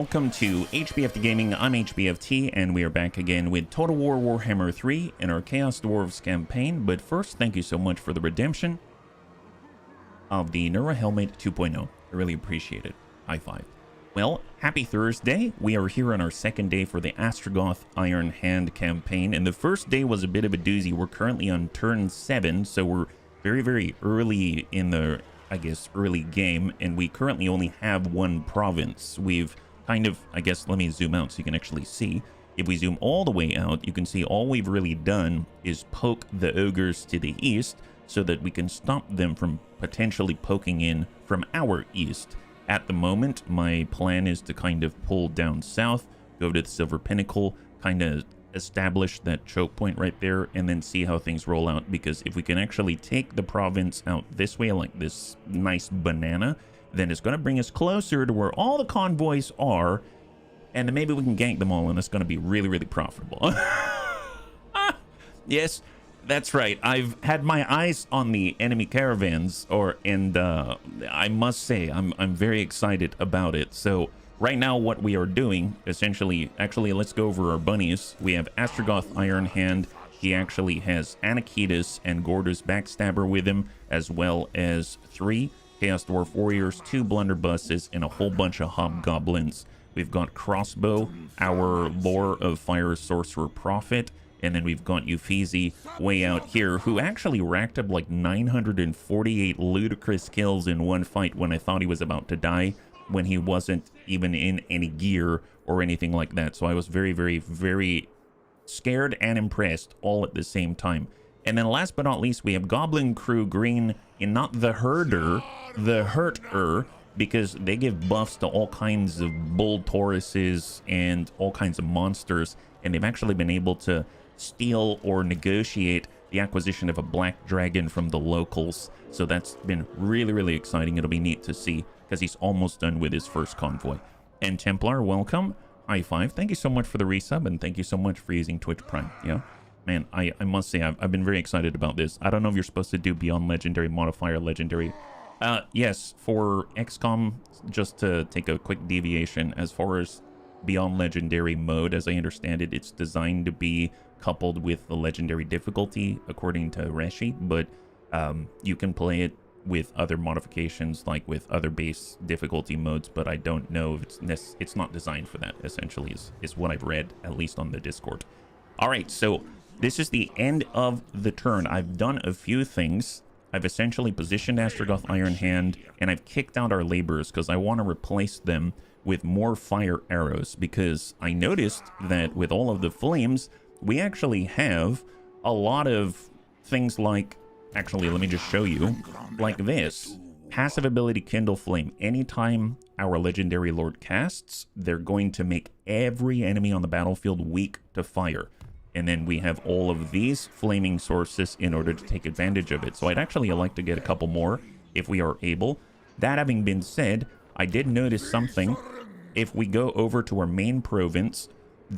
Welcome to HBFT Gaming. I'm HBFT, and we are back again with Total War Warhammer 3 in our Chaos Dwarfs campaign. But first, thank you so much for the redemption of the Nura Helmet 2.0. I really appreciate it. High five. Well, happy Thursday. We are here on our second day for the Astragoth Ironhand campaign, and the first day was a bit of a doozy. We're currently on turn 7, so we're very early in the, I guess, early game, and we currently only have one province. We've kind of, I guess, let me zoom out so you can actually see. If we zoom all the way out, you can see all we've really done is poke the ogres to the east so that we can stop them from potentially poking in from our east. At the moment, my plan is to kind of pull down south, go to the Silver Pinnacle, kind of establish that choke point right there, and then see how things roll out. Because if we can actually take the province out this way, like this nice banana, then it's going to bring us closer to where all the convoys are, and then maybe we can gank them all, and it's going to be really profitable. Yes, that's right. I've had my eyes on the enemy caravans, and I must say I'm very excited about it. So right now, what we are doing, essentially, actually, let's go over our bunnies. We have Astragoth Ironhand. He actually has Anakitas and Gorda's Backstabber with him, as well as 3 Chaos Dwarf Warriors, 2 Blunderbusses, and a whole bunch of Hobgoblins. We've got Crossbow, our Lore of Fire Sorcerer Prophet, and then we've got Ufizi way out here, who actually racked up like 948 ludicrous kills in one fight when I thought he was about to die, when he wasn't even in any gear or anything like that. So I was very scared and impressed all at the same time. And then last but not least, we have Goblin Crew Green, and not the Herder, the Hurter, because they give buffs to all kinds of bull tauruses and all kinds of monsters, and they've actually been able to steal or negotiate the acquisition of a black dragon from the locals. So that's been really exciting. It'll be neat to see, because he's almost done with his first convoy. And Templar, welcome. High five. Thank you so much for the resub, and thank you so much for using Twitch Prime. Yeah, man, I must say I've been very excited about this. I don't know if you're supposed to do Beyond Legendary, Modifier Legendary. Yes, for XCOM, just to take a quick deviation, as far as Beyond Legendary mode, as I understand it, it's designed to be coupled with the Legendary difficulty, according to Reshi, but you can play it with other modifications, like with other base difficulty modes, but I don't know if it's not designed for that, essentially, is what I've read, at least on the Discord. All right, so this is the end of the turn. I've done a few things. I've essentially positioned Astragoth Ironhand, and I've kicked out our laborers because I want to replace them with more fire arrows, because I noticed that with all of the flames, we actually have a lot of things like, actually, let me just show you, like this. Passive ability Kindle Flame. Anytime our Legendary Lord casts, they're going to make every enemy on the battlefield weak to fire. And then we have all of these flaming sources in order to take advantage of it. So I'd actually like to get a couple more if we are able. That having been said, I did notice something. If we go over to our main province,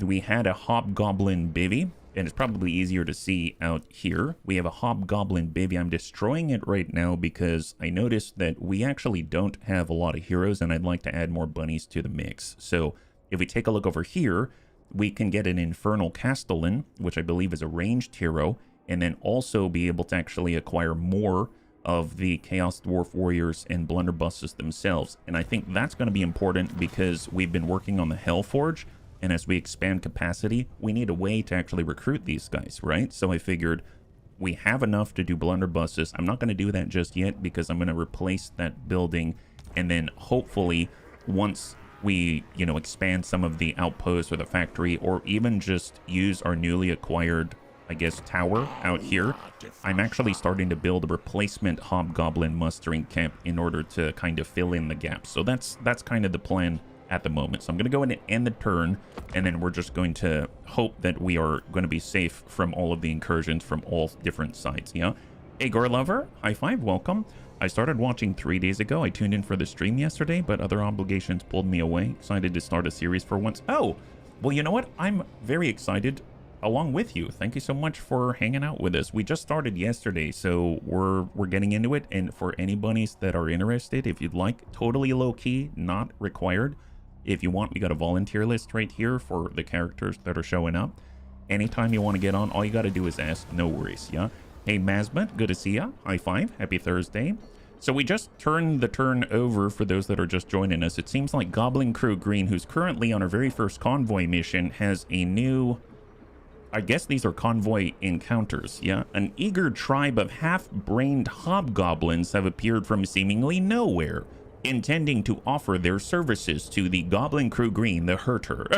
we had a Hobgoblin Bivy, and it's probably easier to see out here. We have a Hobgoblin Bivy. I'm destroying it right now because I noticed that we actually don't have a lot of heroes, and I'd like to add more bunnies to the mix. So if we take a look over here, we can get an Infernal Castellan, which I believe is a ranged hero, and then also be able to actually acquire more of the Chaos Dwarf Warriors and Blunderbusses themselves. And I think that's going to be important because we've been working on the Hellforge, and as we expand capacity, we need a way to actually recruit these guys, right? So I figured we have enough to do Blunderbusses. I'm not going to do that just yet because I'm going to replace that building, and then hopefully once we, you know, expand some of the outposts or the factory, or even just use our newly acquired, I guess, tower out here, I'm actually starting to build a replacement Hobgoblin mustering camp in order to kind of fill in the gaps. So that's kind of the plan at the moment. So I'm going to go in and end the turn, and then we're just going to hope that we are going to be safe from all of the incursions from all different sides. Yeah. Hey, Gore Lover, high five, welcome. I started watching 3 days ago. I tuned in for the stream yesterday, but other obligations pulled me away. Excited to start a series for once. Oh, well, you know what? I'm very excited along with you. Thank you so much for hanging out with us. We just started yesterday, so we're getting into it. And for any bunnies that are interested, if you'd like, totally low key, not required. If you want, we got a volunteer list right here for the characters that are showing up. Anytime you want to get on, all you got to do is ask. No worries, yeah? Hey, Mazbut, good to see ya. High five. Happy Thursday. So we just turned the turn over for those that are just joining us. It seems like Goblin Crew Green, who's currently on our very first convoy mission, has a new... I guess these are convoy encounters, yeah? An eager tribe of half-brained hobgoblins have appeared from seemingly nowhere, intending to offer their services to the Goblin Crew Green, the Herter.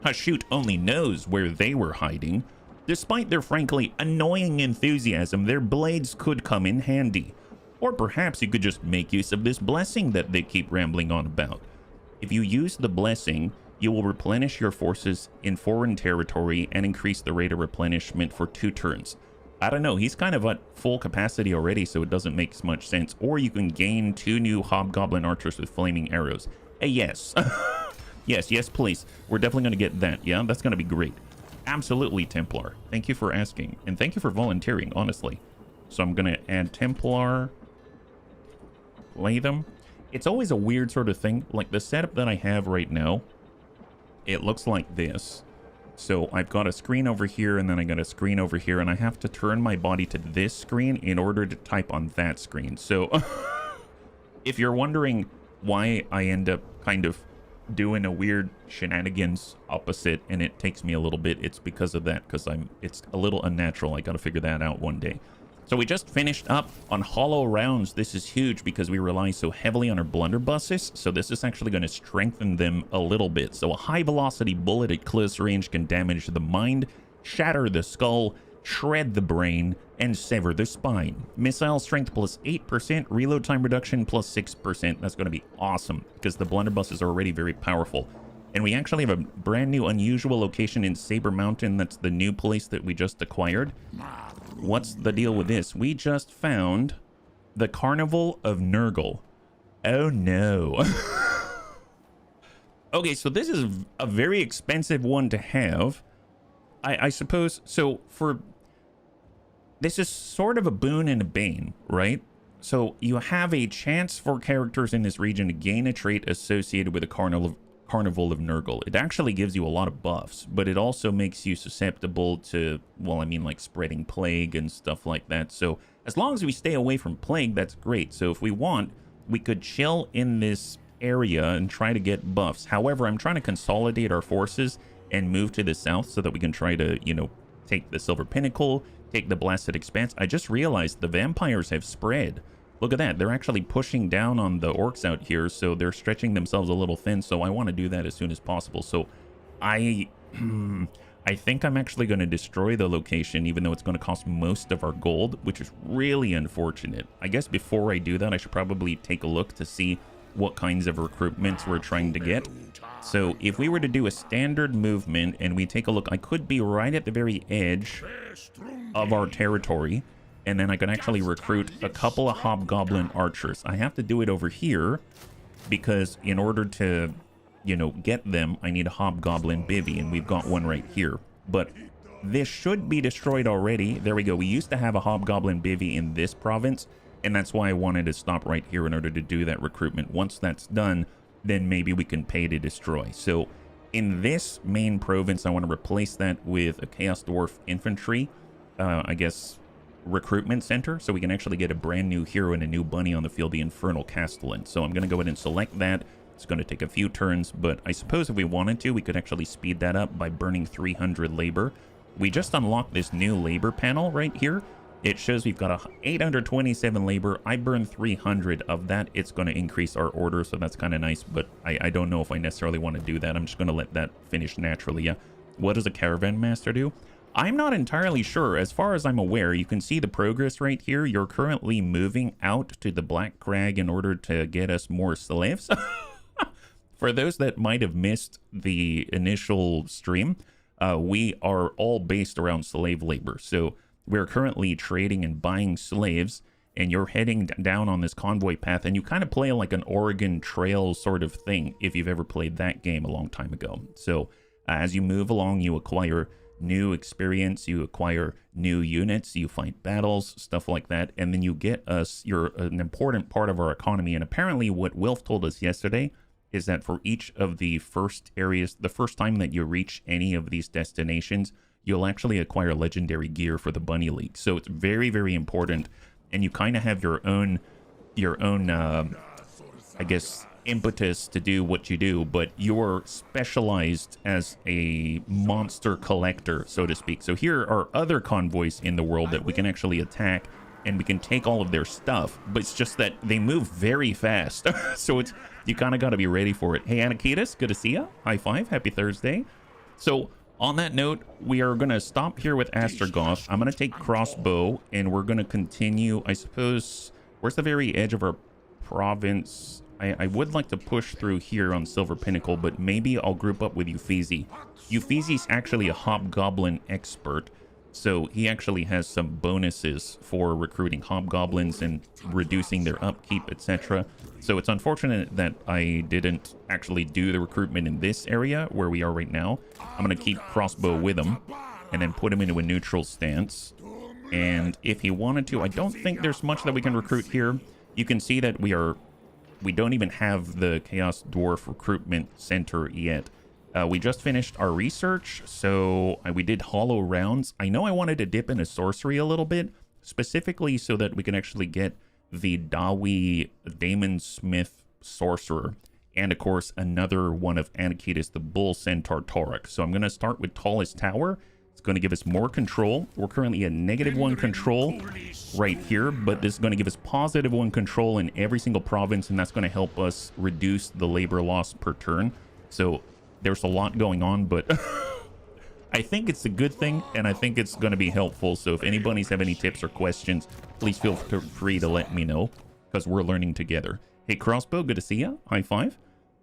Hashut only knows where they were hiding. Despite their frankly annoying enthusiasm, their blades could come in handy. Or perhaps you could just make use of this blessing that they keep rambling on about. If you use the blessing, you will replenish your forces in foreign territory and increase the rate of replenishment for 2 turns. I don't know, he's kind of at full capacity already, so it doesn't make much sense. Or you can gain 2 new hobgoblin archers with flaming arrows. Yes. yes, please. We're definitely going to get that, yeah? That's going to be great. Absolutely, Templar. Thank you for asking. And thank you for volunteering, honestly. So I'm going to add Templar. Play them. It's always a weird sort of thing. Like the setup that I have right now, it looks like this. So I've got a screen over here, and then I got a screen over here, and I have to turn my body to this screen in order to type on that screen. So if you're wondering why I end up kind of doing a weird shenanigans opposite, and it takes me a little bit, it's because of that, because it's a little unnatural. I got to figure that out one day. So we just finished up on hollow rounds. This is huge because we rely so heavily on our blunderbusses. So this is actually going to strengthen them a little bit. So a high velocity bullet at close range can damage the mind, shatter the skull, shred the brain, and sever the spine. Missile strength plus 8%, reload time reduction plus 6%. That's going to be awesome because the blunderbusses are already very powerful. And we actually have a brand new unusual location in Saber Mountain. That's the new place that we just acquired. What's the deal with this? We just found the Carnival of Nurgle. Oh no. Okay, so this is a very expensive one to have. I suppose, so for... This is sort of a boon and a bane, right? So you have a chance for characters in this region to gain a trait associated with a Carnival of Nurgle. It actually gives you a lot of buffs, but it also makes you susceptible to, well, I mean, like spreading plague and stuff like that. So as long as we stay away from plague, that's great. So if we want, we could chill in this area and try to get buffs. However, I'm trying to consolidate our forces and move to the south so that we can try to, you know, take the Silver Pinnacle, take the Blasted Expanse. I just realized the vampires have spread. Look at that. They're actually pushing down on the orcs out here, so they're stretching themselves a little thin, so I want to do that as soon as possible. So I think I'm actually going to destroy the location, even though it's going to cost most of our gold, which is really unfortunate. I guess before I do that, I should probably take a look to see what kinds of recruitments we're trying to get. So if we were to do a standard movement and we take a look, I could be right at the very edge of our territory, and then I can actually recruit a couple of hobgoblin archers. I have to do it over here because in order to, you know, get them, I need a hobgoblin bivvy, and we've got one right here. But this should be destroyed already. There we go. We used to have a hobgoblin bivvy in this province, and that's why I wanted to stop right here in order to do that recruitment. Once that's done, then maybe we can pay to destroy. So in this main province, I want to replace that with a Chaos Dwarf infantry, I guess, recruitment center, so we can actually get a brand new hero and a new bunny on the field, the Infernal Castellan. So I'm going to go ahead and select that. It's going to take a few turns, but I suppose if we wanted to, we could actually speed that up by burning 300 labor. We just unlocked this new labor panel right here. It shows we've got 827 labor. I burned 300 of that. It's going to increase our order, so that's kind of nice, but I don't know if I necessarily want to do that. I'm just going to let that finish naturally. Yeah. What does a caravan master do? I'm not entirely sure. As far as I'm aware, you can see the progress right here. You're currently moving out to the Black Crag in order to get us more slaves. For those that might have missed the initial stream, we are all based around slave labor. So we're currently trading and buying slaves, and you're heading down on this convoy path, and you kind of play like an Oregon Trail sort of thing if you've ever played that game a long time ago. So as you move along, you acquire new experience, you acquire new units, you fight battles, stuff like that, and then you get us, you're an important part of our economy. And apparently what Wilf told us yesterday is that for each of the first areas, the first time that you reach any of these destinations, you'll actually acquire legendary gear for the Bunny League. So it's very, very important, and you kind of have your own I guess, impetus to do what you do, but you're specialized as a monster collector, so to speak. So here are other convoys in the world that we can actually attack, and we can take all of their stuff, but it's just that they move very fast. So it's, you kind of got to be ready for it. Hey, Anakitas, good to see ya. High five. Happy Thursday. So on that note, we are going to stop here with Astragoth. I'm going to take crossbow, and we're going to continue, I suppose. Where's the very edge of our province? I would like to push through here on Silver Pinnacle, but maybe I'll group up with Uffizi. Uffizi's actually a hobgoblin expert, so he actually has some bonuses for recruiting hobgoblins and reducing their upkeep, etc. So it's unfortunate that I didn't actually do the recruitment in this area where we are right now. I'm going to keep crossbow with him and then put him into a neutral stance. And if he wanted to, I don't think there's much that we can recruit here. You can see that we don't even have the Chaos Dwarf recruitment center yet. We just finished our research, so we did hollow rounds. I know I wanted to dip into sorcery a little bit, specifically so that we can actually get the Dawi Damon Smith sorcerer, and of course another one of Anakitas, the Bull Centaur Torok. So I'm going to start with Tallest Tower. It's going to give us more control. We're currently at -1 control right here, but this is going to give us +1 control in every single province, and that's going to help us reduce the labor loss per turn. So there's a lot going on, but I think it's a good thing, and I think it's going to be helpful. So if anybody's have any tips or questions, please feel free to let me know, because we're learning together. Hey, Crossbow, good to see ya. High five.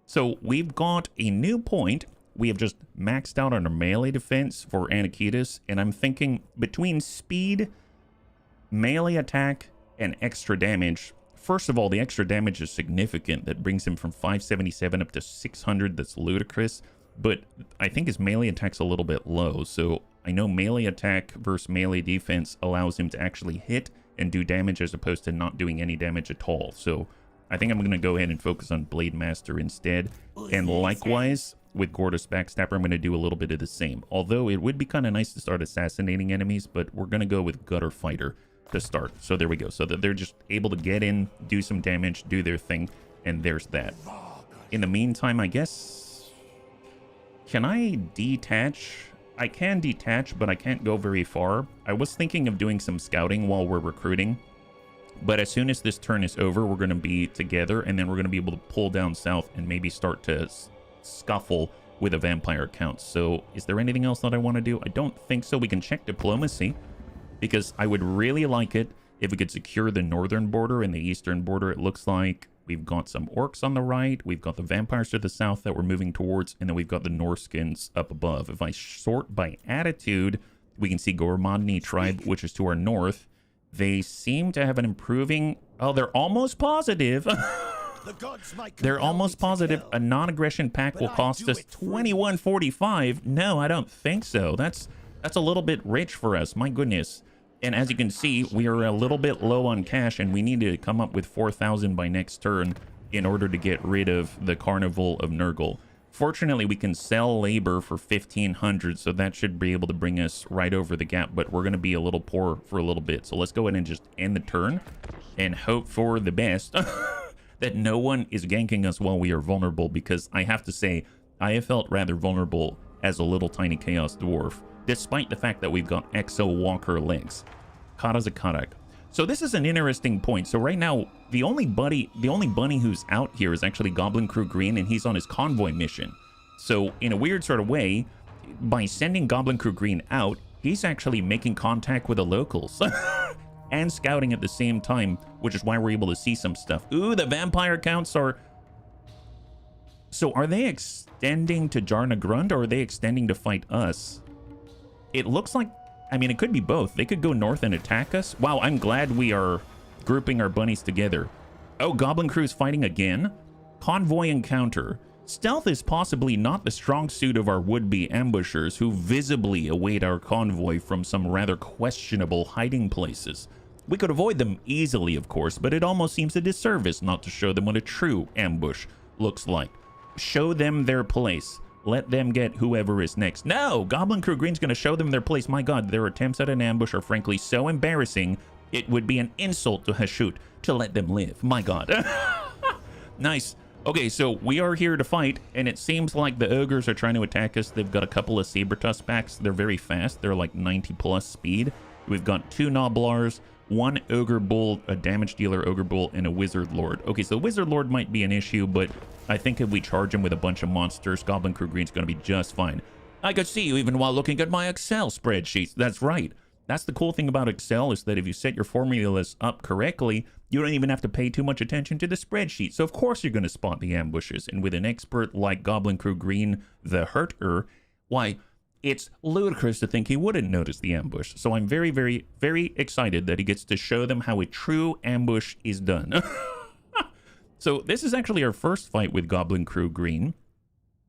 So we've got a new point. We have just maxed out on our melee defense for Anakitas, and I'm thinking between speed, melee attack, and extra damage. First of all, the extra damage is significant. That brings him from 577 up to 600. That's ludicrous. But I think his melee attack's a little bit low. So I know melee attack versus melee defense allows him to actually hit and do damage as opposed to not doing any damage at all. So I think I'm going to go ahead and focus on Blade Master instead. And likewise, with Gortys Backstabber, I'm going to do a little bit of the same. Although it would be kind of nice to start assassinating enemies, but we're going to go with Gutter Fighter to start. So there we go. So that they're just able to get in, do some damage, do their thing, and there's that. In the meantime, I guess, can I detach? I can detach, but I can't go very far. I was thinking of doing some scouting while we're recruiting, but as soon as this turn is over, we're going to be together, and then we're going to be able to pull down south and maybe start to scuffle with a vampire count. So is there anything else that I want to do? I don't think so. We can check diplomacy, because I would really like it if we could secure the northern border and the eastern border. It looks like we've got some orcs on the right, we've got the vampires to the south that we're moving towards, and then we've got the Norskins up above. If I sort by attitude, we can see Gormadni tribe, which is to our north. They seem to have an improving... Oh, they're almost positive. They're almost positive a non-aggression pact will cost us 2145. No, I don't think so. That's a little bit rich for us. My goodness. And as you can see, we are a little bit low on cash, and we need to come up with 4,000 by next turn in order to get rid of the Carnival of Nurgle. Fortunately, we can sell labor for 1,500, so that should be able to bring us right over the gap, but we're going to be a little poor for a little bit. So let's go ahead and just end the turn and hope for the best. That no one is ganking us while we are vulnerable, because I have to say, I have felt rather vulnerable as a little tiny Chaos Dwarf, despite the fact that we've got Exo Walker legs. Karazakarak. So this is an interesting point. So right now, the only bunny who's out here is actually Goblin Crew Green, and he's on his convoy mission. So in a weird sort of way, by sending Goblin Crew Green out, he's actually making contact with the locals. And scouting at the same time, which is why we're able to see some stuff. Ooh, the vampire counts are... So are they extending to Jarna Grund, or are they extending to fight us? It looks like... I mean, it could be both. They could go north and attack us. Wow, I'm glad we are grouping our bunnies together. Oh, Goblin Crew's fighting again? Convoy encounter. Stealth is possibly not the strong suit of our would-be ambushers, who visibly await our convoy from some rather questionable hiding places. We could avoid them easily, of course, but it almost seems a disservice not to show them what a true ambush looks like. show them their place. Let them get whoever is next. No, Goblin Crew Green's going to show them their place. My god, their attempts at an ambush are frankly so embarrassing. It would be an insult to Hashut to let them live. My god. Nice. Okay, so we are here to fight, and it seems like the ogres are trying to attack us. They've got a couple of saber tuskbacks. They're very fast. They're like 90 plus speed. We've got 2 Noblars, 1 ogre bull, a damage dealer ogre bull, and a wizard lord. Okay, so wizard lord might be an issue, but I think if we charge him with a bunch of monsters, Goblin Crew Green's going to be just fine. I could see you even while looking at my Excel spreadsheets. That's right. That's the cool thing about Excel, is that if you set your formulas up correctly, you don't even have to pay too much attention to the spreadsheet. So of course you're going to spot the ambushes. And with an expert like Goblin Crew Green, the Hurter, why, it's ludicrous to think he wouldn't notice the ambush. So I'm very, very, very excited that he gets to show them how a true ambush is done. So this is actually our first fight with Goblin Crew Green.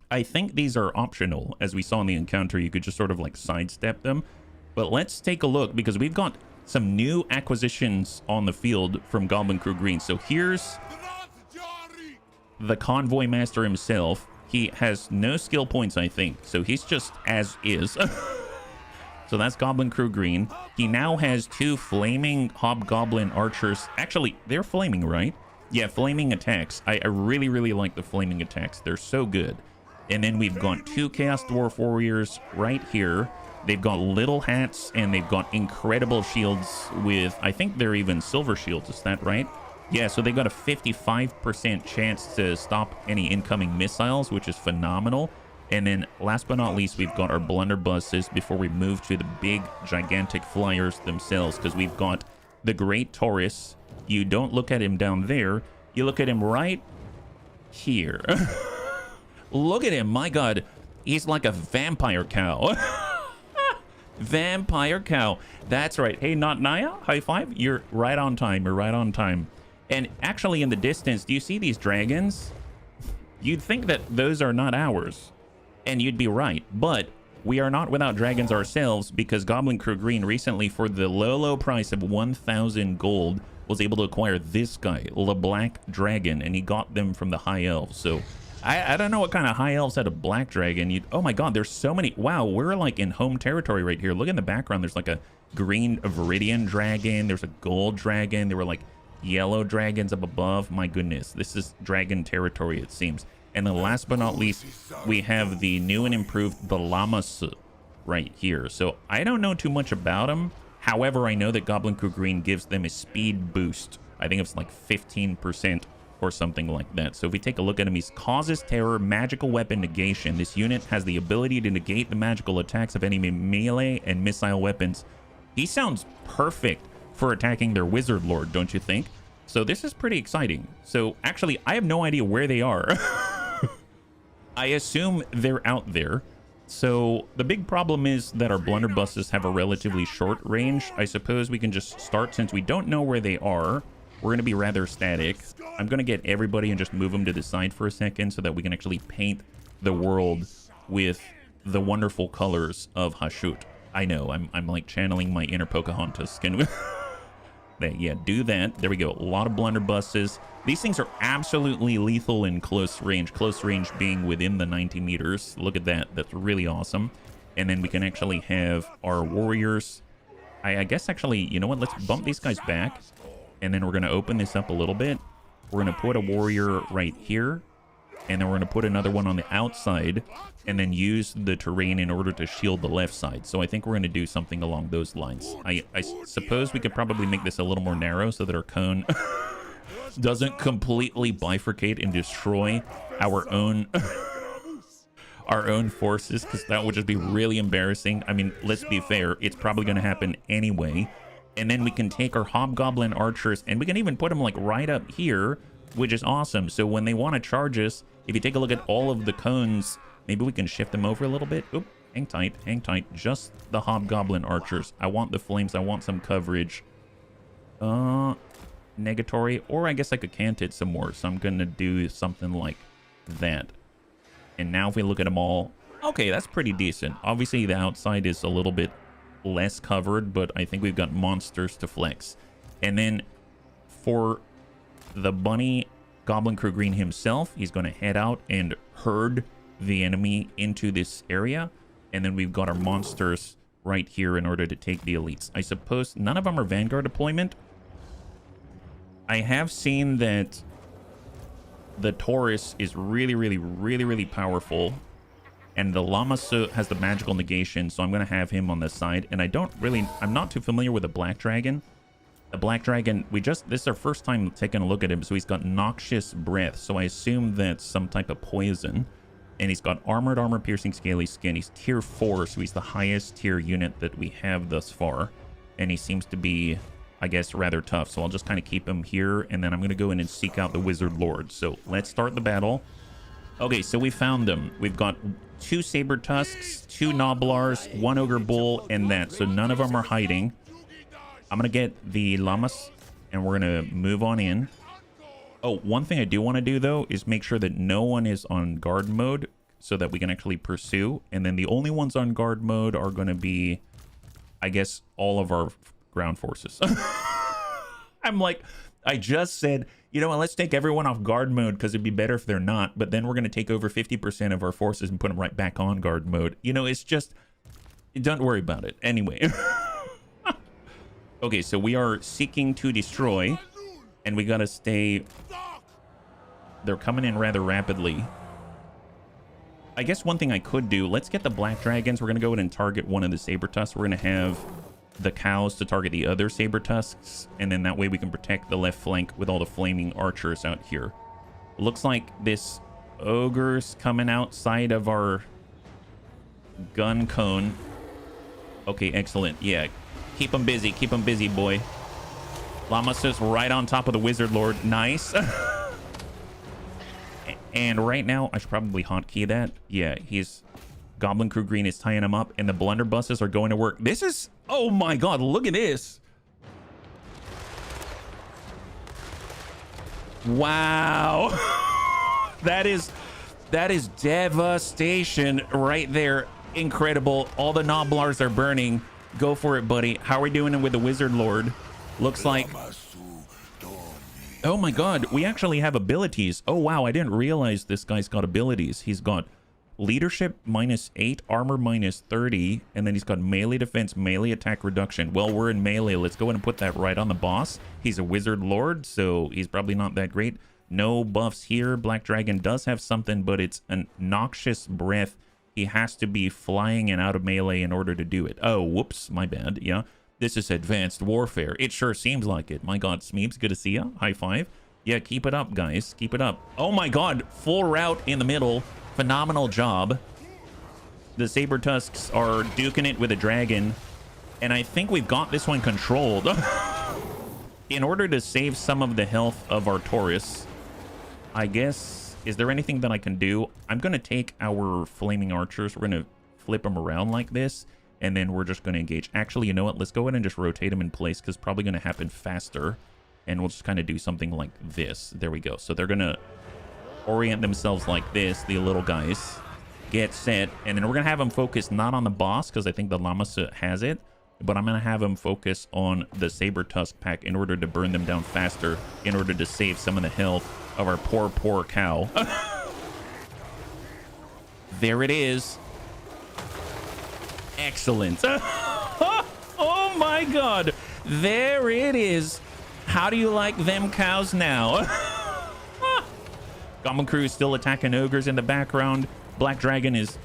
I think these are optional. As we saw in the encounter, you could just sort of like sidestep them. But let's take a look, because we've got some new acquisitions on the field from Goblin Crew Green. So here's the convoy master himself. He has no skill points, I think. So he's just as is. So that's Goblin Crew Green. He now has 2 flaming hobgoblin archers. Actually, they're flaming, right? Yeah, flaming attacks. I really, really like the flaming attacks. They're so good. And then we've got 2 Chaos Dwarf warriors right here. They've got little hats, and they've got incredible shields with, I think they're even silver shields. Is that right? Yeah, so they got a 55% chance to stop any incoming missiles, which is phenomenal. And then last but not least, we've got our blunderbusses before we move to the big, gigantic flyers themselves, because we've got the Great Taurus. You don't look at him down there. You look at him right here. Look at him. My god. He's like a vampire cow. Vampire cow. That's right. Hey, not Naya. High five. You're right on time. You're right on time. And actually in the distance, do you see these dragons? You'd think that those are not ours. And you'd be right. But we are not without dragons ourselves, because Goblin Crew Green recently, for the low price of 1,000 gold, was able to acquire this guy, the Black Dragon, and he got them from the High Elves. So I don't know what kind of High Elves had a Black Dragon. Oh my god, there's so many. Wow, we're like in home territory right here. Look in the background. There's like a green Viridian dragon. There's a gold dragon. There were like yellow dragons up above. My goodness, this is dragon territory, it seems. And then last but not least, we have the new and improved the Llamas right here. So I don't know too much about them. However, I know that Goblin Crew Green gives them a speed boost. I think it's like 15% or something like that. So if we take a look at him, he causes terror, magical weapon negation. This unit has the ability to negate the magical attacks of enemy melee and missile weapons. He sounds perfect for attacking their wizard lord, don't you think? So this is pretty exciting. So actually, I have no idea where they are. I assume they're out there. So the big problem is that our blunderbusses have a relatively short range. I suppose we can just start, since we don't know where they are. We're going to be rather static. I'm going to get everybody and just move them to the side for a second so that we can actually paint the world with the wonderful colors of Hashut. I know, I'm like channeling my inner Pocahontas. Can we... Yeah, do that. There we go. A lot of blunderbusses. These things are absolutely lethal in close range. Close range being within the 90 meters. Look at that. That's really awesome. And then we can actually have our warriors. I guess actually, you know what? Let's bump these guys back. And then we're going to open this up a little bit. We're going to put a warrior right here. And then we're going to put another one on the outside. And then use the terrain in order to shield the left side. So I think we're going to do something along those lines. I suppose we could probably make this a little more narrow so that our cone doesn't completely bifurcate and destroy our own our own forces, because that would just be really embarrassing. I mean, let's be fair, it's probably going to happen anyway. And then we can take our hobgoblin archers, and we can even put them like right up here, which is awesome. So when they want to charge us, if you take a look at all of the cones, maybe we can shift them over a little bit. Oop, hang tight, hang tight. Just the hobgoblin archers. I want the flames. I want some coverage. Negatory. Or I guess I could cant it some more. So I'm going to do something like that. And now if we look at them all, okay, that's pretty decent. Obviously, the outside is a little bit less covered, but I think we've got monsters to flex. And then for the bunny, Goblin Crew Green himself, he's going to head out and herd the enemy into this area. And then we've got our monsters right here in order to take the elites. I suppose none of them are Vanguard deployment. I have seen that the Taurus is really powerful. And the Lamasu has the magical negation, so I'm going to have him on this side. And I'm not too familiar with the Black Dragon. The Black Dragon, this is our first time taking a look at him, so he's got noxious breath. So I assume that's some type of poison. And he's got armored, armor-piercing, scaly skin. He's tier 4, so he's the highest tier unit that we have thus far. And he seems to be, I guess, rather tough. So I'll just kind of keep him here, and then I'm going to go in and seek out the Wizard Lord. So let's start the battle. Okay, so we found them. We've got 2 Saber Tusks, 2 Noblars, 1 Ogre Bull, and that. So none of them are hiding. I'm going to get the Llamas, and we're going to move on in. Oh, one thing I do want to do, though, is make sure that no one is on guard mode so that we can actually pursue. And then the only ones on guard mode are going to be, I guess, all of our ground forces. I'm like, I just said, you know what, let's take everyone off guard mode because it'd be better if they're not. But then we're going to take over 50% of our forces and put them right back on guard mode. You know, it's just, don't worry about it. Anyway. Okay, so we are seeking to destroy, and we got to stay. They're coming in rather rapidly. I guess one thing I could do, let's get the Black Dragons. We're going to go in and target one of the Saber Tusks. We're going to have the cows to target the other Saber Tusks, and then that way we can protect the left flank with all the flaming archers out here. Looks like this ogre's coming outside of our gun cone. Okay, excellent. Yeah, keep them busy, boy. Llamas is right on top of the Wizard Lord. Nice. And right now, I should probably hotkey that. Yeah, Goblin Crew Green is tying him up, and the blunderbusses are going to work. This is, oh my god, look at this. Wow. that is devastation right there. Incredible. All the Noblars are burning. Go for it, buddy. How are we doing with the Wizard Lord? Looks like, oh my god, we actually have abilities. Oh wow, I didn't realize this guy's got abilities. He's got leadership -8, armor -30, and then he's got melee defense, melee attack reduction. Well, we're in melee. Let's go ahead and put that right on the boss. He's a Wizard Lord, so he's probably not that great. No buffs here. Black Dragon does have something, but it's a noxious breath. He has to be flying and out of melee in order to do it. Oh, whoops, my bad. Yeah, this is advanced warfare. It sure seems like it. My god, Smeebs, good to see ya. High five. Yeah, keep it up, guys. Keep it up. Oh my god, full route in the middle. Phenomenal job. The Saber Tusks are duking it with a dragon, and I think we've got this one controlled. In order to save some of the health of our Taurus, I guess, is there anything that I can do? I'm going to take our flaming archers. We're going to flip them around like this, and then we're just going to engage. Actually, you know what? Let's go ahead and just rotate them in place, because it's probably going to happen faster, and we'll just kind of do something like this. There we go. So they're going to orient themselves like this, the little guys. Get set, and then we're going to have them focus not on the boss, because I think the Lamasa has it, but I'm going to have them focus on the Saber Tusk pack in order to burn them down faster, in order to save some of the health of our poor cow. There it is. Excellent. Oh my god. There it is. How do you like them cows now? Goblin Crew is still attacking ogres in the background. Black Dragon is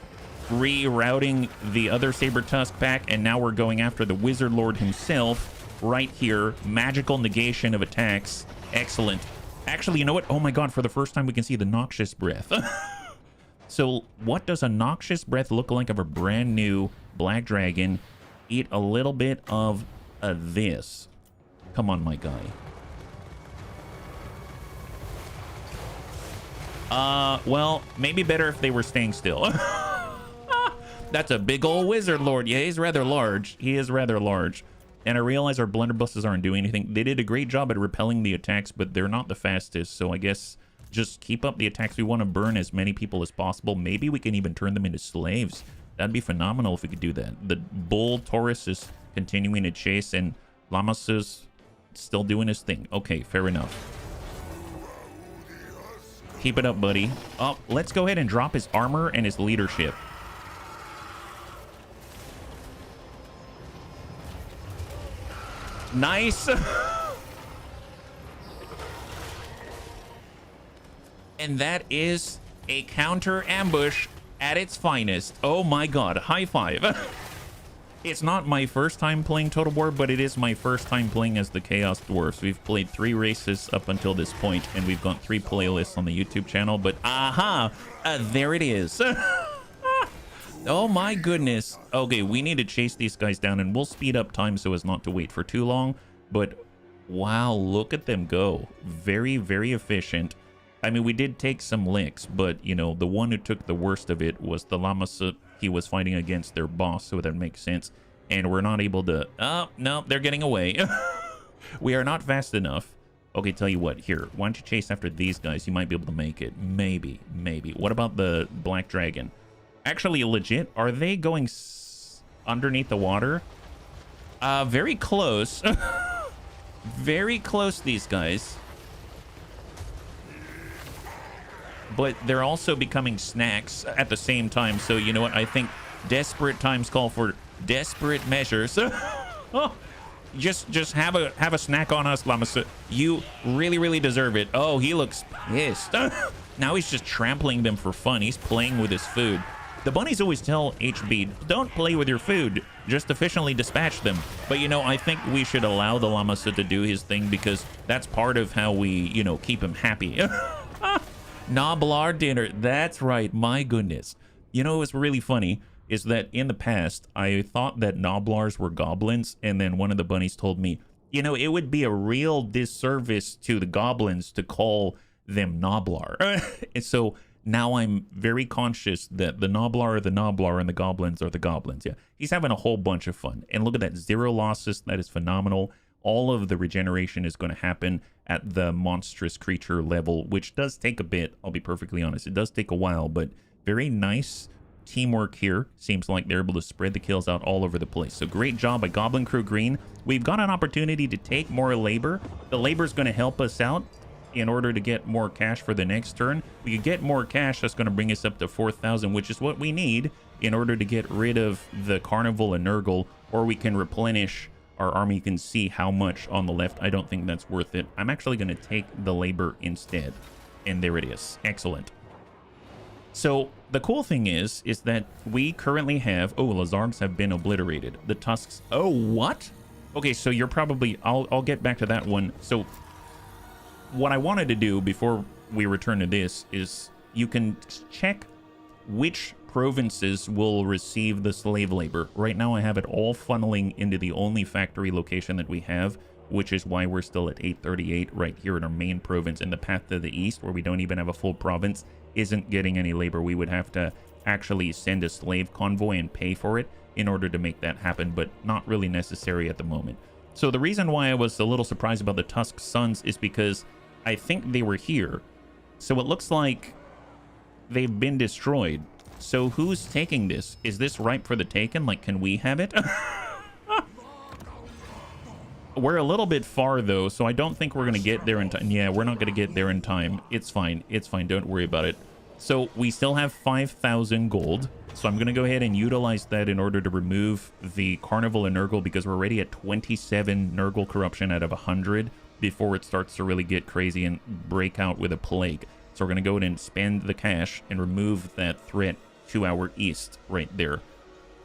rerouting the other Saber Tusk pack, and now we're going after the Wizard Lord himself right here. Magical negation of attacks. Excellent. Actually, you know what? Oh my god, for the first time we can see the noxious breath. So what does a noxious breath look like of a brand new Black Dragon? Eat a little bit of this. Come on, my guy. Well, maybe better if they were staying still. That's a big old Wizard Lord. Yeah, he's rather large. He is rather large. And I realize our blunderbusses aren't doing anything. They did a great job at repelling the attacks, but they're not the fastest. So I guess just keep up the attacks. We want to burn as many people as possible. Maybe we can even turn them into slaves. That'd be phenomenal if we could do that. The bull Taurus is continuing to chase, and Lamas is still doing his thing. Okay, fair enough. Keep it up, buddy. Oh, let's go ahead and drop his armor and his leadership. Nice. And that is a counter ambush at its finest. Oh my god, high five. It's not my first time playing Total War, but it is my first time playing as the Chaos Dwarfs. We've played 3 races up until this point, and we've got 3 playlists on the YouTube channel, but there it is. Oh my goodness. Okay, we need to chase these guys down, and we'll speed up time so as not to wait for too long, but wow, look at them go. Very, very efficient. I mean, we did take some licks, but, you know, the one who took the worst of it was the Lamasut. He was fighting against their boss, so that makes sense. And we're not able to... Oh, no, they're getting away. We are not fast enough. Okay, tell you what. Here, why don't you chase after these guys? You might be able to make it. Maybe, maybe. What about the Black Dragon? Actually, legit, are they going underneath the water? Very close. Very close, these guys. But they're also becoming snacks at the same time. So, you know what? I think desperate times call for desperate measures. Oh, just have a snack on us, Lamas. You really, really deserve it. Oh, he looks pissed. Now he's just trampling them for fun. He's playing with his food. The bunnies always tell HB, don't play with your food. Just efficiently dispatch them. But, you know, I think we should allow the Lamasa to do his thing because that's part of how we, you know, keep him happy. Noblar dinner. That's right. My goodness. You know what's really funny is that in the past, I thought that Noblars were goblins, and then one of the bunnies told me, you know, it would be a real disservice to the goblins to call them Noblar. And so now I'm very conscious that the Noblar are the Noblar and the goblins are the goblins. Yeah, he's having a whole bunch of fun. And look at that. 0 losses. That is phenomenal. All of the regeneration is going to happen at the monstrous creature level, which does take a bit. I'll be perfectly honest. It does take a while, but very nice teamwork here. Seems like they're able to spread the kills out all over the place. So great job by Goblin Crew Green. We've got an opportunity to take more labor. The labor is going to help us out in order to get more cash for the next turn. We could get more cash. That's going to bring us up to 4,000, which is what we need in order to get rid of the Carnival and Nurgle, or we can replenish our army. You can see how much on the left. I don't think that's worth it. I'm actually going to take the labor instead. And there it is. Excellent. So the cool thing is that we currently have... Oh, Lazargs have been obliterated. The Tusks... Oh, what? Okay, so you're probably... I'll get back to that one. So what I wanted to do before we return to this is you can check which provinces will receive the slave labor. Right now I have it all funneling into the only factory location that we have, which is why we're still at 838 right here in our main province. And the path to the east, where we don't even have a full province, isn't getting any labor. We would have to actually send a slave convoy and pay for it in order to make that happen, but not really necessary at the moment. So the reason why I was a little surprised about the Tusk Sons is because I think they were here. So it looks like they've been destroyed. So who's taking this? Is this ripe for the taken? Like, can we have it? We're a little bit far, though, so I don't think we're going to get there in time. Yeah, we're not going to get there in time. It's fine. It's fine. Don't worry about it. So we still have 5,000 gold. So I'm going to go ahead and utilize that in order to remove the Carnival and Nurgle, because we're already at 27 Nurgle corruption out of 100 before it starts to really get crazy and break out with a plague. So we're going to go ahead and spend the cash and remove that threat to our east right there.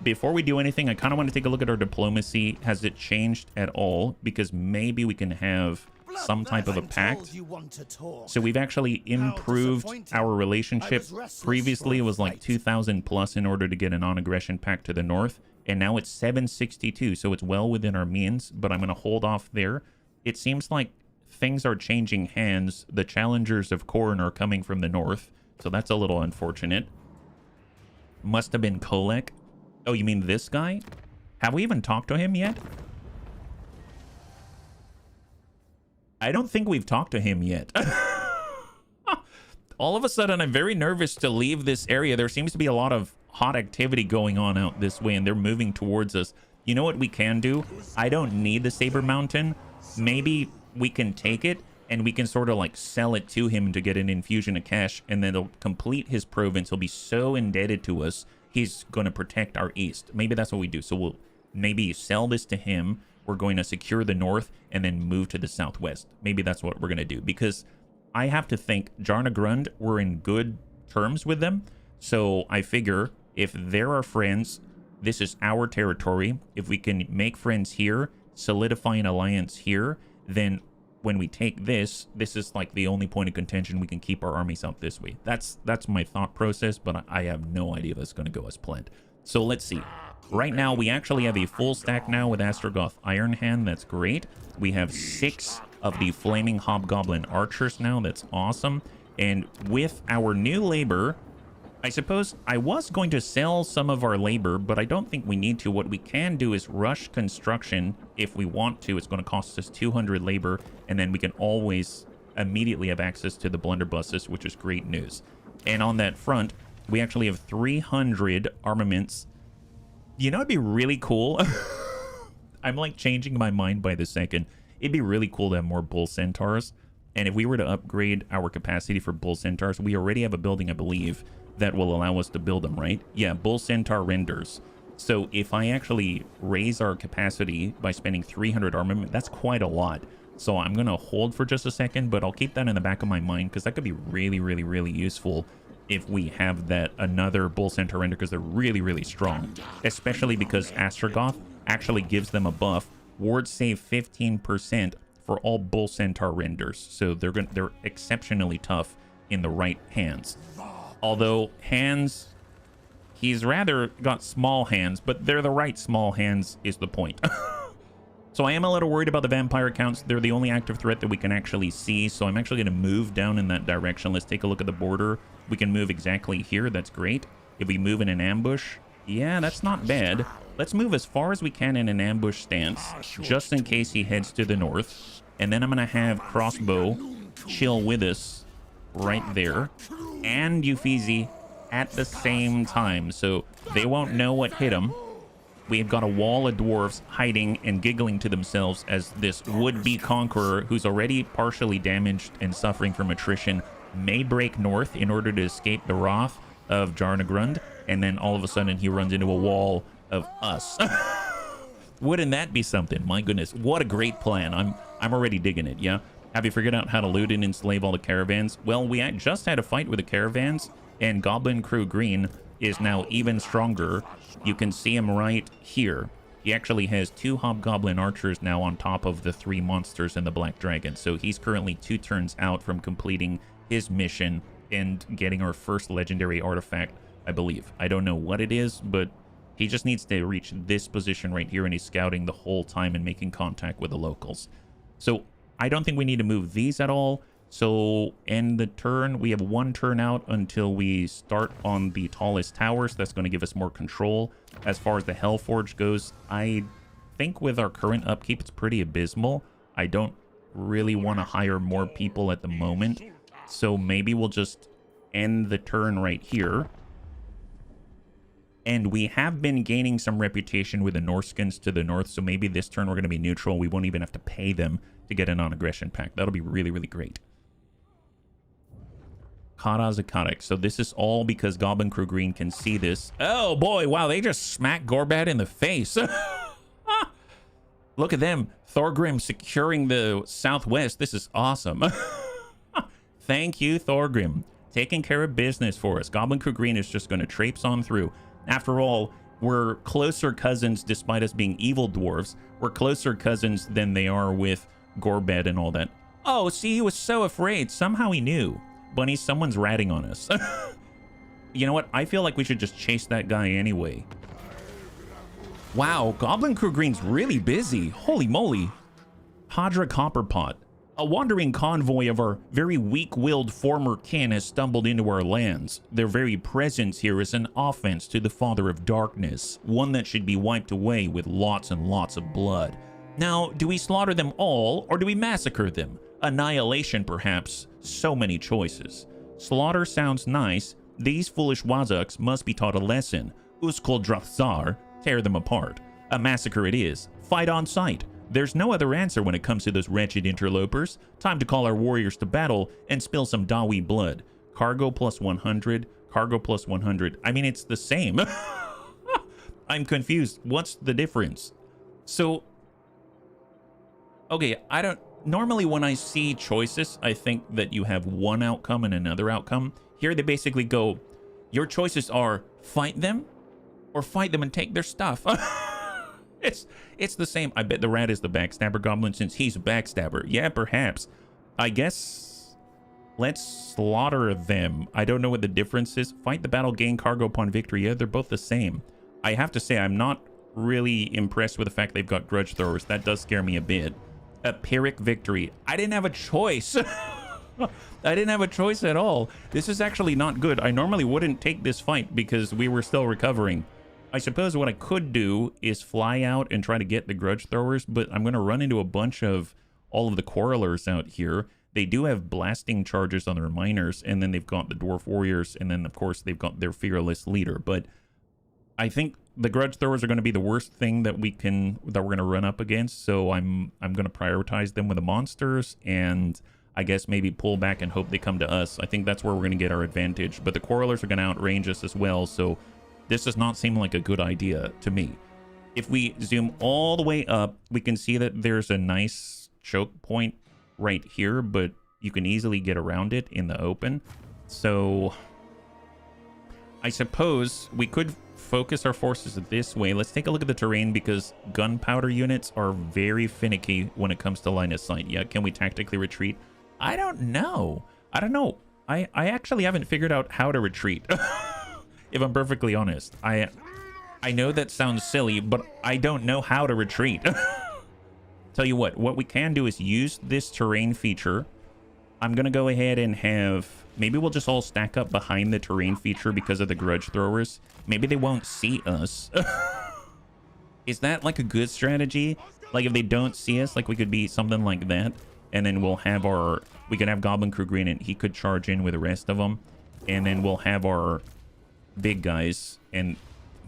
Before we do anything, I kind of want to take a look at our diplomacy. Has it changed at all? Because maybe we can have some type of a pact. So we've actually improved our relationship. Previously, it was like 2,000 plus in order to get a non-aggression pact to the north. And now it's 762, so it's well within our means. But I'm going to hold off there. It seems like things are changing hands. The challengers of Khorne are coming from the north, so that's a little unfortunate. Must have been Kolek. Oh, you mean this guy? Have we even talked to him yet? I don't think we've talked to him yet. All of a sudden, I'm very nervous to leave this area. There seems to be a lot of hot activity going on out this way, and they're moving towards us. You know what we can do? I don't need the Saber Mountain. Maybe we can take it and we can sort of like sell it to him to get an infusion of cash, and then it'll complete his province. He'll be so indebted to us, he's going to protect our east. Maybe that's what we do. So we'll maybe sell this to him. We're going to secure the north and then move to the southwest. Maybe that's what we're going to do, because I have to think Jarnagrund, we're in good terms with them. So I figure if they're our friends, this is our territory. If we can make friends here, solidify an alliance here, then when we take this is like the only point of contention. We can keep our armies out this way. That's my thought process, but I have no idea if it's going to go as planned. So let's see. Right now, we actually have a full stack now with Astragoth Ironhand. That's great. We have 6 of the Flaming Hobgoblin Archers now. That's awesome. And with our new labor, I suppose I was going to sell some of our labor, but I don't think we need to. What we can do is rush construction if we want to. It's going to cost us 200 labor, and then we can always immediately have access to the blunderbusses, which is great news. And on that front, we actually have 300 armaments. You know, it'd be really cool. I'm like changing my mind by the second. It'd be really cool to have more bull centaurs. And if we were to upgrade our capacity for bull centaurs, we already have a building, I believe, that will allow us to build them, right? Yeah, bull centaur renders. So if I actually raise our capacity by spending 300 armament, that's quite a lot. So I'm going to hold for just a second, but I'll keep that in the back of my mind, because that could be really, really, really useful if we have that another bull centaur render, because they're really, really strong, especially because Astragoth actually gives them a buff. Ward save 15% for all bull centaur renders, so they're exceptionally tough in the right hands. Although hands, he's rather got small hands, but they're the right small hands is the point. So I am a little worried about the vampire counts. They're the only active threat that we can actually see, so I'm actually going to move down in that direction. Let's take a look at the border. We can move exactly here. That's great. If we move in an ambush, yeah, that's not bad. Let's move as far as we can in an ambush stance, just in case he heads to the north. And then I'm going to have Crossbow chill with us right there, and Uffizi at the same time, so they won't know what hit them. We've got a wall of dwarves hiding and giggling to themselves as this would-be conqueror, who's already partially damaged and suffering from attrition, may break north in order to escape the wrath of Jarnagrund, and then all of a sudden he runs into a wall of us. Wouldn't that be something? My goodness, what a great plan. I'm already digging it, yeah? Have you figured out how to loot and enslave all the caravans? Well, we just had a fight with the caravans, and Goblin Crew Green is now even stronger. You can see him right here. He actually has 2 Hobgoblin Archers now on top of the 3 monsters and the Black Dragon. So he's currently 2 turns out from completing his mission and getting our first legendary artifact, I believe. I don't know what it is, but he just needs to reach this position right here, and he's scouting the whole time and making contact with the locals. So I don't think we need to move these at all. So end the turn. We have 1 turn out until we start on the tallest towers. That's going to give us more control. As far as the Hellforge goes, I think with our current upkeep, it's pretty abysmal. I don't really want to hire more people at the moment. So maybe we'll just end the turn right here. And we have been gaining some reputation with the Norskins to the north. So maybe this turn we're going to be neutral. We won't even have to pay them to get a non-aggression pact. That'll be really, really great. Kara Zakaric. So this is all because Goblin Crew Green can see this. Oh boy, wow, they just smacked Gorbat in the face. Look at them. Thorgrim securing the southwest. This is awesome. Thank you, Thorgrim. Taking care of business for us. Goblin Crew Green is just going to traipse on through. After all, we're closer cousins despite us being evil dwarves. We're closer cousins than they are with Gorbat and all that. Oh, see, he was so afraid. Somehow he knew. Bunny, someone's ratting on us. You know what? I feel like we should just chase that guy anyway. Wow, Goblin Crew Green's really busy. Holy moly. Hadra Copperpot. A wandering convoy of our very weak-willed former kin has stumbled into our lands. Their very presence here is an offense to the Father of Darkness, one that should be wiped away with lots and lots of blood. Now, do we slaughter them all, or do we massacre them? Annihilation, perhaps. So many choices. Slaughter sounds nice. These foolish Wazuks must be taught a lesson. Uskol Drathzar, tear them apart. A massacre it is. Fight on sight. There's no other answer when it comes to those wretched interlopers. Time to call our warriors to battle and spill some Dawi blood. Cargo plus 100, cargo plus 100. I mean, it's the same. I'm confused. What's the difference? So, okay, I don't... Normally when I see choices, I think that you have one outcome and another outcome. Here they basically go, your choices are fight them or fight them and take their stuff. It's the same. I bet the rat is the backstabber goblin since he's a backstabber. Yeah, perhaps. I guess let's slaughter them. I don't know what the difference is. Fight the battle, gain cargo upon victory. Yeah, they're both the same. I have to say, I'm not really impressed with the fact they've got grudge throwers. That does scare me a bit. A Pyrrhic victory. I didn't have a choice. I didn't have a choice at all. This is actually not good. I normally wouldn't take this fight because we were still recovering. I suppose what I could do is fly out and try to get the grudge throwers, but I'm going to run into a bunch of all of the quarrelers out here. They do have blasting charges on their miners, and then they've got the dwarf warriors, and then of course they've got their fearless leader. But I think the grudge throwers are going to be the worst thing that we're going to run up against. So I'm going to prioritize them with the monsters, and I guess maybe pull back and hope they come to us. I think that's where we're going to get our advantage. But the quarrelers are going to outrange us as well, so this does not seem like a good idea to me. If we zoom all the way up, we can see that there's a nice choke point right here, but you can easily get around it in the open. So I suppose we could focus our forces this way. Let's take a look at the terrain because gunpowder units are very finicky when it comes to line of sight. Yeah, can we tactically retreat? I don't know. I actually haven't figured out how to retreat. If I'm perfectly honest. I know that sounds silly, but I don't know how to retreat. Tell you what we can do is use this terrain feature. I'm gonna go ahead and have, maybe we'll just all stack up behind the terrain feature because of the grudge throwers. Maybe they won't see us. Is that like a good strategy? Like if they don't see us, like we could be something like that, and then we'll have we could have Goblin Crew Green and he could charge in with the rest of them, and then we'll have our big guys. And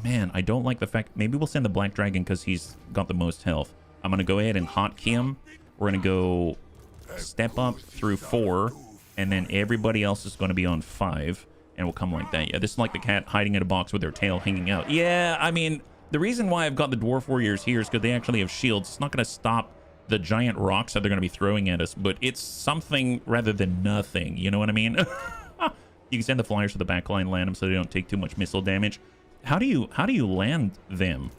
man, I don't like the fact, maybe we'll send the Black Dragon because he's got the most health. I'm gonna go ahead and hotkey him. We're gonna go step up through 4, and then everybody else is going to be on 5, and we'll come like that. Yeah, this is like the cat hiding in a box with their tail hanging out. Yeah, I mean, the reason why I've got the dwarf warriors here is because they actually have shields. It's not going to stop the giant rocks that they're going to be throwing at us, but it's something rather than nothing. You know what I mean? You can send the flyers to the backline, land them so they don't take too much missile damage. How do you land them?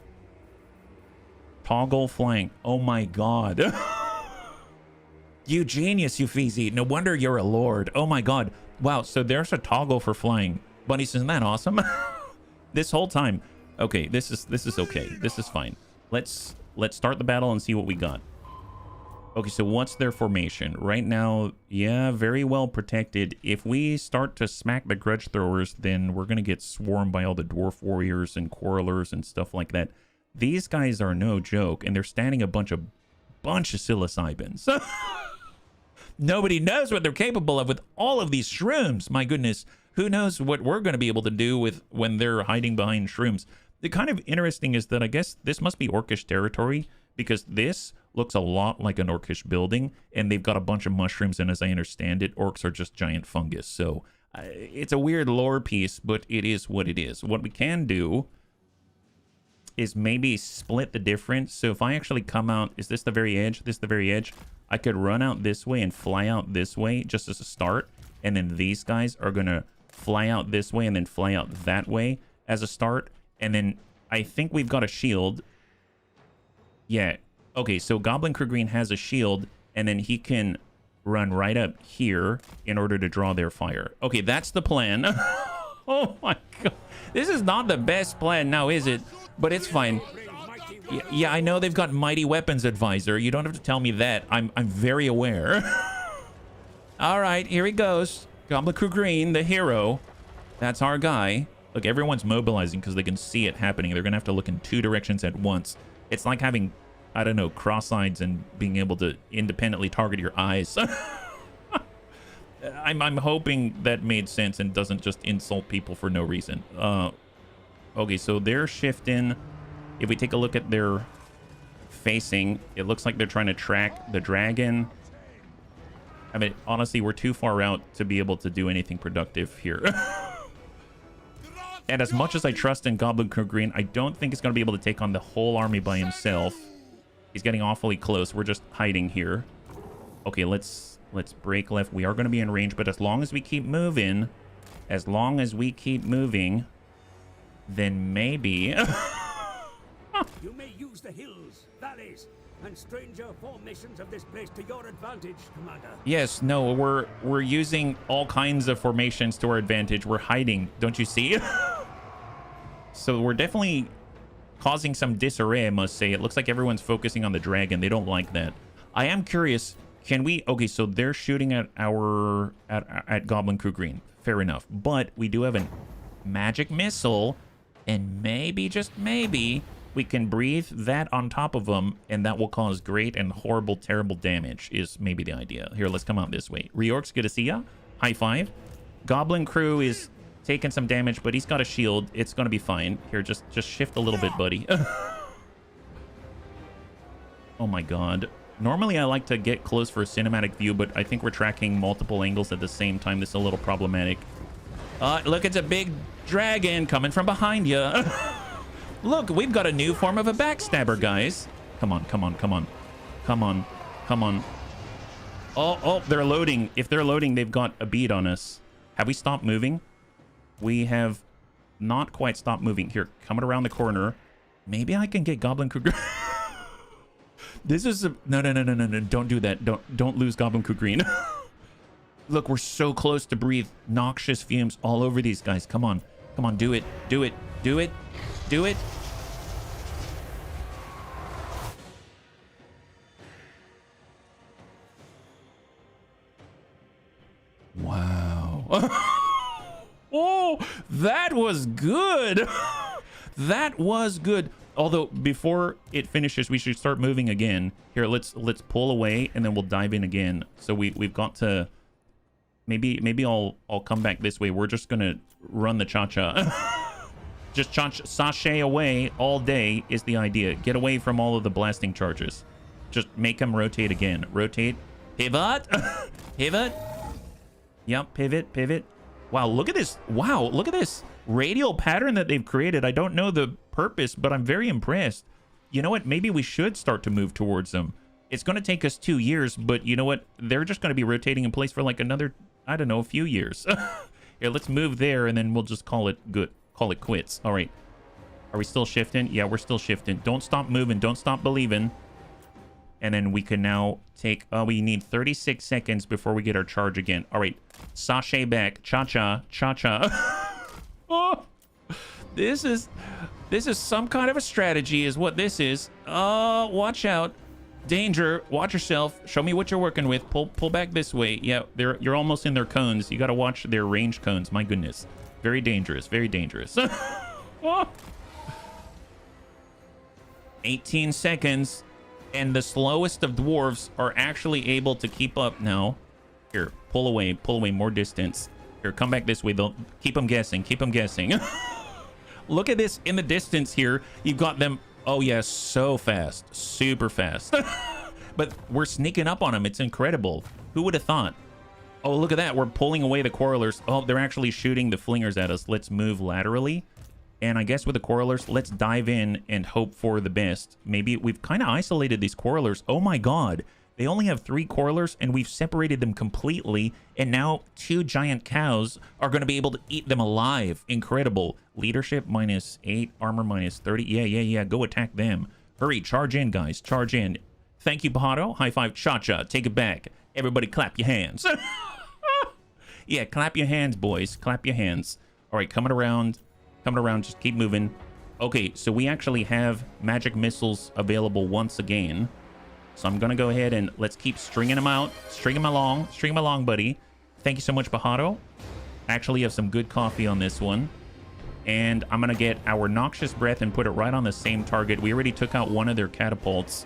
Toggle flank. Oh my god. You genius, you Feezy. No wonder you're a lord. Oh my god. Wow, so there's a toggle for flying. Bunnies, isn't that awesome? This whole time. Okay, this is okay. This is fine. Let's start the battle and see what we got. Okay, so what's their formation? Right now, yeah, very well protected. If we start to smack the grudge throwers, then we're gonna get swarmed by all the dwarf warriors and quarrelers and stuff like that. These guys are no joke, and they're standing a bunch of psilocybins. Nobody knows what they're capable of with all of these shrooms. My goodness, who knows what we're going to be able to do with when they're hiding behind shrooms. The kind of interesting is that I guess this must be Orcish territory, because this looks a lot like an Orcish building, and they've got a bunch of mushrooms, and as I understand it, orcs are just giant fungus. So it's a weird lore piece, but it is what it is. What we can do is maybe split the difference. So if I actually come out, is this the very edge? This is the very edge. I could run out this way and fly out this way just as a start, and then these guys are gonna fly out this way and then fly out that way as a start, and then I think we've got a shield. Yeah, okay, so Goblin Crew Green has a shield, and then he can run right up here in order to draw their fire. Okay, that's the plan. Oh my god, this is not the best plan now, is it? But it's fine. Yeah, I know they've got Mighty Weapons Advisor. You don't have to tell me that. I'm very aware. All right, here he goes. Goblin Crew Green, the hero. That's our guy. Look, everyone's mobilizing because they can see it happening. They're going to have to look in 2 directions at once. It's like having, I don't know, cross-eyes and being able to independently target your eyes. I'm hoping that made sense and doesn't just insult people for no reason. Okay, so they're shifting. If we take a look at their facing. It looks like they're trying to track the dragon. I mean, honestly, we're too far out to be able to do anything productive here. And as much as I trust in Goblin Crew Green, I don't think he's going to be able to take on the whole army by himself. He's getting awfully close. We're just hiding here. Okay, let's break left. We are going to be in range, but as long as we keep moving, then maybe... You may use the hills, valleys, and stranger formations of this place to your advantage, Commander. Yes, no, we're using all kinds of formations to our advantage. We're hiding, don't you see? So we're definitely causing some disarray, I must say. It looks like everyone's focusing on the dragon. They don't like that. I am curious, can we... Okay, so they're shooting at our... at Goblin Crew Green. Fair enough. But we do have a magic missile, and maybe, just maybe... we can breathe that on top of them, and that will cause great and horrible, terrible damage, is maybe the idea. Here, let's come out this way. Reork's good to see ya. High five. Goblin Crew is taking some damage, but he's got a shield. It's going to be fine. Here, just shift a little bit, buddy. Oh my god. Normally, I like to get close for a cinematic view, but I think we're tracking multiple angles at the same time. This is a little problematic. Look, it's a big dragon coming from behind you. Look, we've got a new form of a backstabber, guys. Come on, come on, come on. Come on, come on. Oh, they're loading. If they're loading, they've got a bead on us. Have we stopped moving? We have not quite stopped moving. Here, coming around the corner. Maybe I can get Goblin Crew. This is a... No. Don't do that. Don't lose Goblin Crew Green. Look, we're so close to breathe. Noxious fumes all over these guys. Come on. Come on, do it. Do it. Do it. Do it. Wow. Oh, that was good. That was good. Although before it finishes, we should start moving again. Here, let's pull away, and then we'll dive in again. So we've got to... Maybe I'll come back this way. We're just gonna run the cha-cha. Just sashay away all day is the idea. Get away from all of the blasting charges. Just make them rotate again. Rotate. Pivot. Pivot. Yep, pivot, pivot. Wow, look at this. Wow, look at this radial pattern that they've created. I don't know the purpose, but I'm very impressed. You know what? Maybe we should start to move towards them. It's going to take us 2 years, but you know what? They're just going to be rotating in place for like another, I don't know, a few years. Here, let's move there, and then we'll just call it good. Call it quits. All right. Are we still shifting? Yeah, we're still shifting. Don't stop moving. Don't stop believing. And then we can now take... we need 36 seconds before we get our charge again. All right. Sashay back. Cha-cha. Cha-cha. Oh, this is some kind of a strategy is what this is. Watch out. Danger. Watch yourself. Show me what you're working with. Pull back this way. Yeah, you're almost in their cones. You got to watch their range cones. My goodness. Very dangerous. Very dangerous. 18 seconds. And the slowest of dwarves are actually able to keep up now. Here, pull away, more distance. Here, come back this way. They'll keep them guessing, Look at this in the distance here. You've got them. Oh, yeah, so fast. Super fast. But we're sneaking up on them. It's incredible. Who would have thought? Oh, look at that. We're pulling away the quarrelers. Oh, they're actually shooting the flingers at us. Let's move laterally. And I guess with the quarrelers, let's dive in and hope for the best. Maybe we've kind of isolated these quarrelers. Oh my god. They only have 3 quarrelers, and we've separated them completely. And now 2 giant cows are going to be able to eat them alive. Incredible. Leadership -8, armor -30. Yeah. Go attack them. Hurry, charge in, guys. Charge in. Thank you, Pahado. High five. Cha-cha. Take it back. Everybody clap your hands. Yeah, clap your hands, boys. Clap your hands. All right, coming around. Just keep moving. Okay, so we actually have magic missiles available once again. So I'm going to go ahead and let's keep stringing them out. String them along, buddy. Thank you so much, Pahado. Actually have some good coffee on this one. And I'm going to get our Noxious Breath and put it right on the same target. We already took out one of their catapults.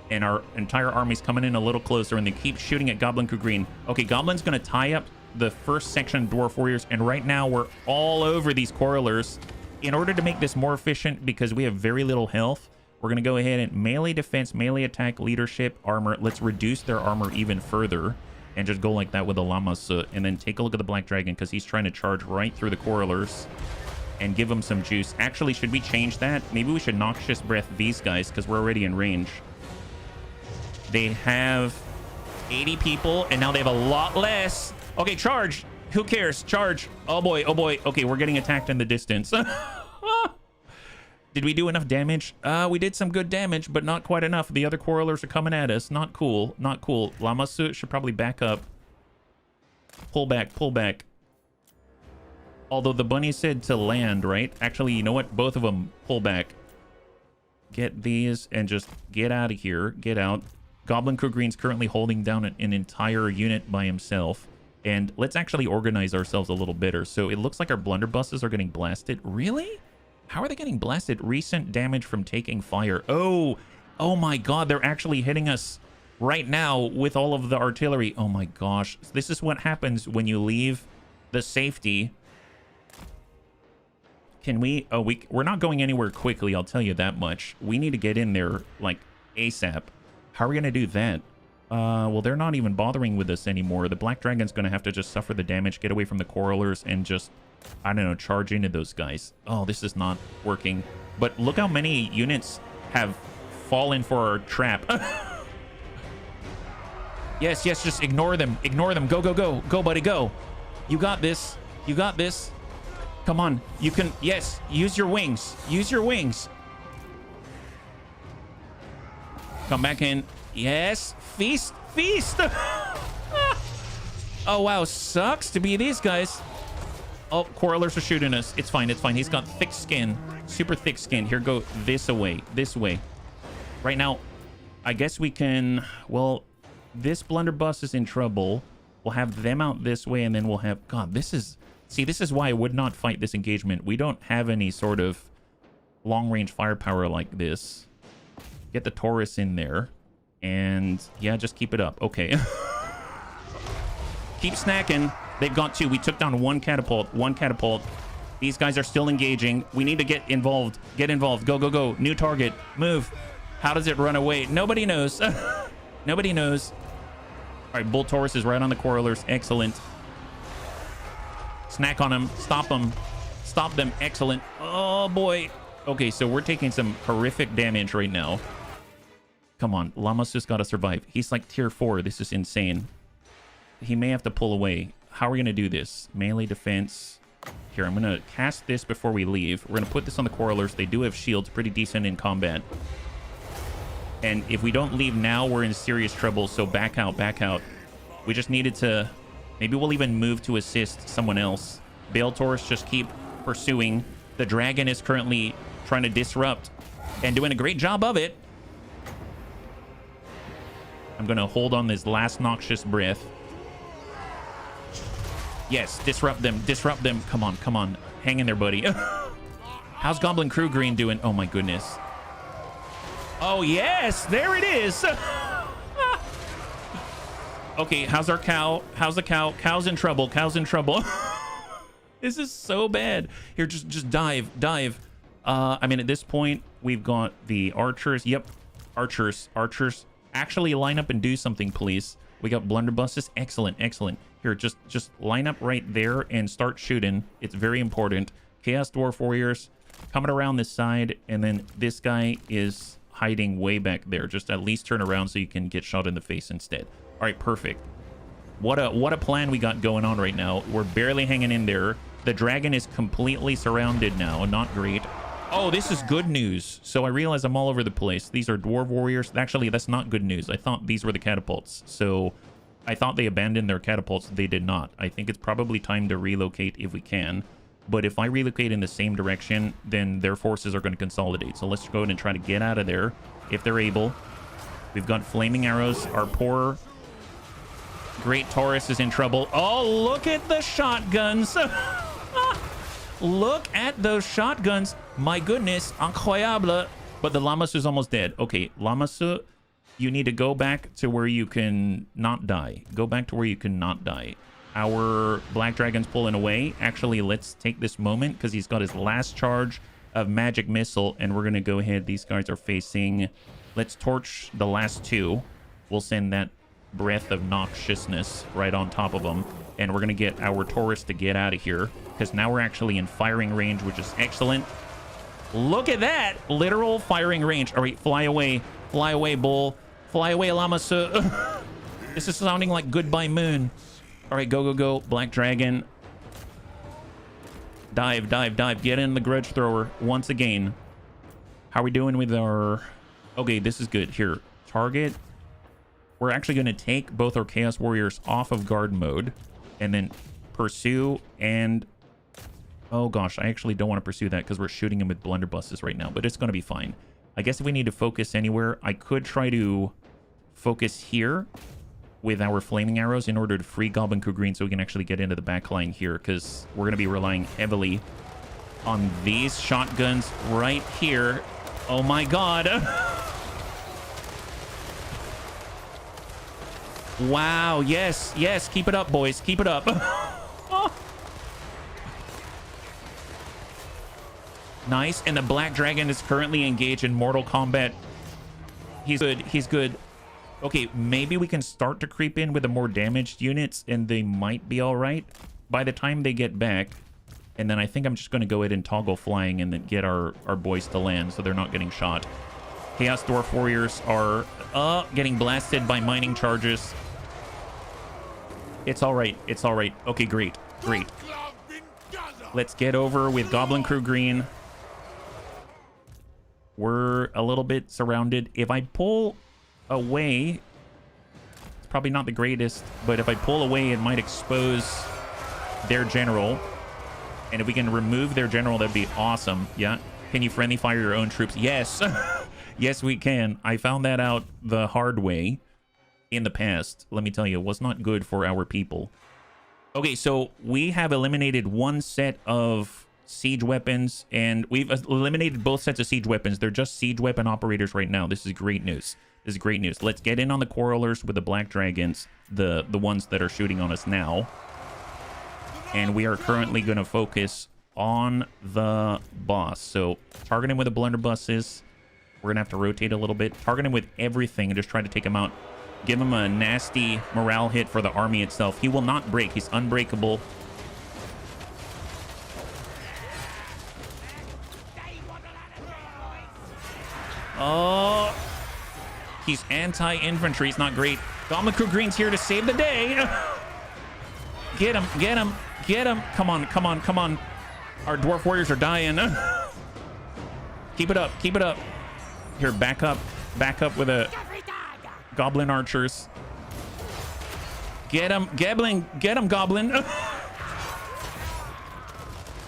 And our entire army's coming in a little closer, and they keep shooting at Goblin Crew Green. Okay, Goblin's going to tie up the first section of Dwarf Warriors, and right now we're all over these quarrelers. In order to make this more efficient, because we have very little health, We're going to go ahead and melee defense, melee attack, leadership, armor. Let's reduce their armor even further and just go like that with the Lamassu. And then take a look at the Black Dragon because he's trying to charge right through the Quarrelers and give them some juice. Actually, should we change that? Maybe we should Noxious Breath these guys because we're already in range. They have 80 people and now they have a lot less. Okay, charge. Who cares? Charge. Oh boy, oh boy. Okay, we're getting attacked in the distance. Did we do enough damage? We did some good damage, but not quite enough. The other Quarrelers are coming at us. Not cool. Not cool. Lamassu should probably back up. Pull back. Pull back. Although the bunny said to land, right? Actually, you know what? Both of them pull back. Get these and just get out of here. Get out. Goblin Crew Green's currently holding down an entire unit by himself. And let's actually organize ourselves a little better. So it looks like our blunderbusses are getting blasted. Really? How are they getting blasted? Recent damage from taking fire. Oh my god, they're actually hitting us right now with all of the artillery. Oh my gosh. This is what happens when you leave the safety. Can we... Oh, we're not going anywhere quickly, I'll tell you that much. We need to get in there, like, ASAP. How are we going to do that? Well, they're not even bothering with us anymore. The Black Dragon's going to have to just suffer the damage, get away from the Quarrelers, and just... I don't know, charge into those guys. Oh, this is not working. But look how many units have fallen for our trap. Yes, just ignore them. Ignore them. Go, go, go. Go, buddy, go. You got this. You got this. Come on. You can... Yes, use your wings. Use your wings. Come back in. Yes. Feast. Feast. Oh, wow. Sucks to be these guys. Oh, Quarrelers are shooting us. It's fine. It's fine. He's got thick skin. Super thick skin. Here, go this way. This way. Right now, I guess we can... Well, this blunderbuss is in trouble. We'll have them out this way, and then we'll have... God, this is... See, this is why I would not fight this engagement. We don't have any sort of long-range firepower like this. Get the Taurus in there. And, yeah, just keep it up. Okay. Keep snacking. They've got two. We took down one catapult. One catapult. These guys are still engaging. We need to get involved. Get involved. Go, go, go. New target. Move. How does it run away? Nobody knows. Nobody knows. All right, Bull Taurus is right on the Quarrelers. Excellent. Snack on them. Stop them. Stop them. Excellent. Oh, boy. Okay, so we're taking some horrific damage right now. Come on. Lamas just got to survive. He's like tier 4. This is insane. He may have to pull away. How are we going to do this? Melee defense. Here, I'm going to cast this before we leave. We're going to put this on the Quarrelers. They do have shields. Pretty decent in combat. And if we don't leave now, we're in serious trouble. So back out, back out. We just needed to... Maybe we'll even move to assist someone else. Bale Taurus, just keep pursuing. The dragon is currently trying to disrupt and doing a great job of it. I'm going to hold on this last Noxious Breath. Yes, disrupt them. Disrupt them. Come on, come on. Hang in there, buddy. How's Goblin Crew Green doing? Oh, my goodness. Oh, yes. There it is. Okay, how's our cow? How's the cow? Cow's in trouble. Cow's in trouble. This is so bad. Here, just dive. Dive. I mean, at this point, we've got the archers. Yep. Archers. Archers. Actually, line up and do something, please. We got blunderbusses. Excellent. Excellent. Here, just line up right there and start shooting. It's very important. Chaos Dwarf Warriors coming around this side, and then this guy is hiding way back there. Just at least turn around so you can get shot in the face instead. All right, perfect. What a plan we got going on right now. We're barely hanging in there. The dragon is completely surrounded now. Not great. Oh, this is good news. So I realize I'm all over the place. These are dwarf warriors. Actually, that's not good news. I thought these were the catapults. So I thought they abandoned their catapults. They did not. I think it's probably time to relocate if we can. But if I relocate in the same direction, then their forces are going to consolidate. So let's go ahead and try to get out of there if they're able. We've got flaming arrows. Our poor Great Taurus is in trouble. Oh, look at the shotguns. Look at those shotguns. My goodness. Incroyable. But the Lamassu is almost dead. Okay, Lamassu, you need to go back to where you can not die. Go back to where you can not die. Our Black Dragon's pulling away. Actually, let's take this moment because he's got his last charge of magic missile, and we're gonna go ahead. These guys are facing. Let's torch the last two. We'll send that breath of noxiousness right on top of them, and we're gonna get our Taurus to get out of here, because now we're actually in firing range, which is excellent. Look at that, literal firing range. All right, fly away, bull, fly away, Lamasu. This is sounding like Goodbye Moon. All right, go, go, go, Black Dragon. Dive, dive, dive. Get in the grudge thrower once again. How are we doing with our... Okay, this is good. Here, target. We're actually going to take both our Chaos Warriors off of guard mode and then pursue and... Oh gosh, I actually don't want to pursue that because we're shooting him with blunderbusses right now, but it's going to be fine. I guess if we need to focus anywhere, I could try to focus here with our flaming arrows in order to free Goblin Crew Green so we can actually get into the back line here, because we're going to be relying heavily on these shotguns right here. Oh my god. Wow, yes, yes, keep it up, boys, keep it up. Oh. Nice, and the Black Dragon is currently engaged in Mortal Kombat. He's good, he's good. Okay, maybe we can start to creep in with the more damaged units, and they might be all right by the time they get back. And then I think I'm just going to go ahead and toggle flying and then get our boys to land so they're not getting shot. Chaos Dwarf Warriors are getting blasted by mining charges. It's all right. It's all right. Okay, great. Great. Let's get over with Goblin Crew Green. We're a little bit surrounded. If I pull away, it's probably not the greatest, but if I pull away, it might expose their general. And if we can remove their general, that'd be awesome. Yeah. Can you friendly fire your own troops? Yes. Yes, we can. I found that out the hard way in the past. Let me tell you, it was not good for our people. Okay, so we have eliminated one set of siege weapons, and we've eliminated both sets of siege weapons. They're just siege weapon operators right now. This is great news. This is great news. Let's get in on the quarrelers with the Black Dragons, the ones that are shooting on us now. And we are currently going to focus on the boss. So target him with the blunderbusses. We're going to have to rotate a little bit. Target him with everything and just try to take him out. Give him a nasty morale hit for the army itself. He will not break. He's unbreakable. Oh, he's anti-infantry. He's not great. Goblin Crew Green's here to save the day. Get him, get him, get him. Come on, come on, come on. Our Dwarf Warriors are dying. Keep it up, keep it up. Here, back up with a Goblin Archers. Get him, Goblin, get him, Goblin.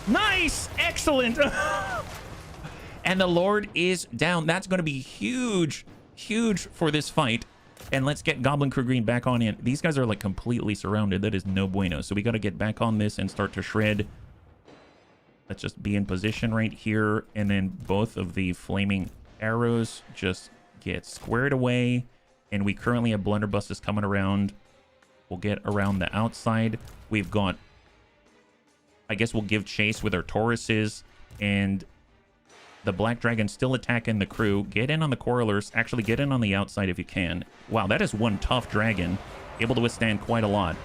Nice, excellent. And the Lord is down. That's going to be huge, huge for this fight. And let's get Goblin Crew Green back on in. These guys are like completely surrounded. That is no bueno. So we got to get back on this and start to shred. Let's just be in position right here. And then both of the flaming arrows just get squared away. And we currently have blunderbusses coming around. We'll get around the outside. We've got... I guess we'll give chase with our Tauruses. And... the Black Dragon still attacking the crew. Get in on the quarrelers. Actually, get in on the outside if you can. Wow, that is one tough dragon. Able to withstand quite a lot.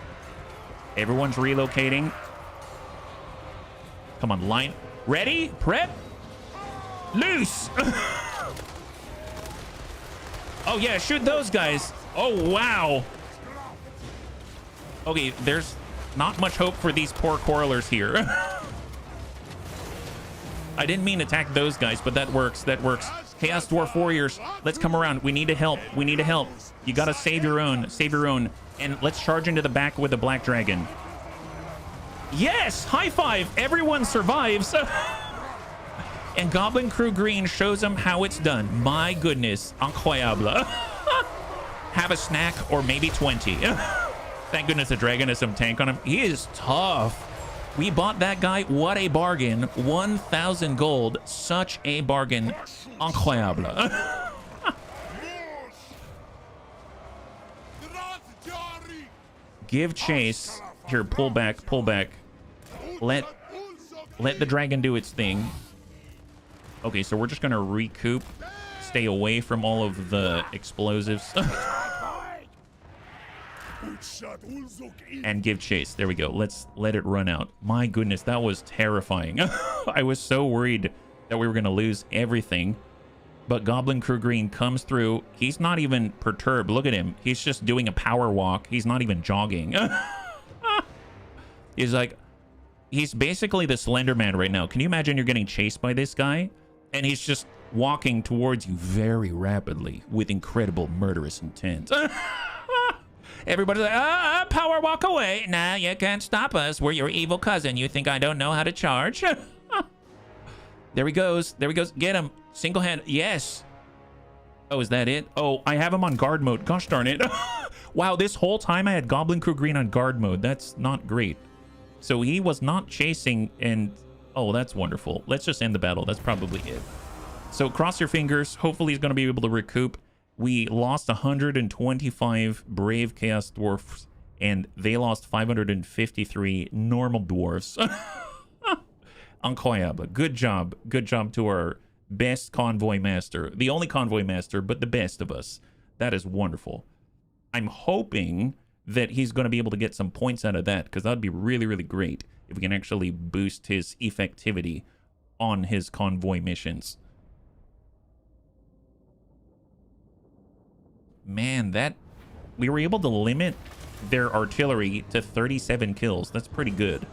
Everyone's relocating. Come on, line. Ready? Prep? Loose! Oh, yeah, shoot those guys. Oh, wow. Okay, there's not much hope for these poor quarrelers here. I didn't mean to attack those guys, but that works. That works. Chaos Dwarf Warriors, let's come around. We need to help. We need to help. You gotta save your own. Save your own. And let's charge into the back with the Black Dragon. Yes! High five! Everyone survives. And Goblin Crew Green shows them how it's done. My goodness. Incroyable. Have a snack or maybe 20. Thank goodness the dragon has some tank on him. He is tough. We bought that guy. What a bargain. 1,000 gold. Such a bargain. Incroyable. Give chase. Here, pull back, pull back. Let the dragon do its thing. Okay, so we're just gonna recoup, stay away from all of the explosives, and give chase. There we go. Let's let it run out. My goodness, that was terrifying. I was so worried that we were gonna lose everything. But Goblin Crew Green comes through. He's not even perturbed. Look at him. He's just doing a power walk. He's not even jogging. He's like, he's basically the Slender Man right now. Can you imagine you're getting chased by this guy? And he's just walking towards you very rapidly with incredible murderous intent. Everybody's like, power walk away. Nah, you can't stop us. We're your evil cousin. You think I don't know how to charge? There he goes. There he goes. Get him. Single hand. Yes. Oh, is that it? Oh, I have him on guard mode. Gosh darn it. Wow, this whole time I had Goblin Crew Green on guard mode. That's not great. So he was not chasing and... Oh, that's wonderful. Let's just end the battle. That's probably it. So cross your fingers. Hopefully he's going to be able to recoup. We lost 125 brave Chaos Dwarfs, and they lost 553 normal dwarfs. Incroyable. Good job. Good job to our best convoy master. The only convoy master, but the best of us. That is wonderful. I'm hoping that he's going to be able to get some points out of that, because that would be really, really great if we can actually boost his effectivity on his convoy missions. Man, that... We were able to limit their artillery to 37 kills. That's pretty good.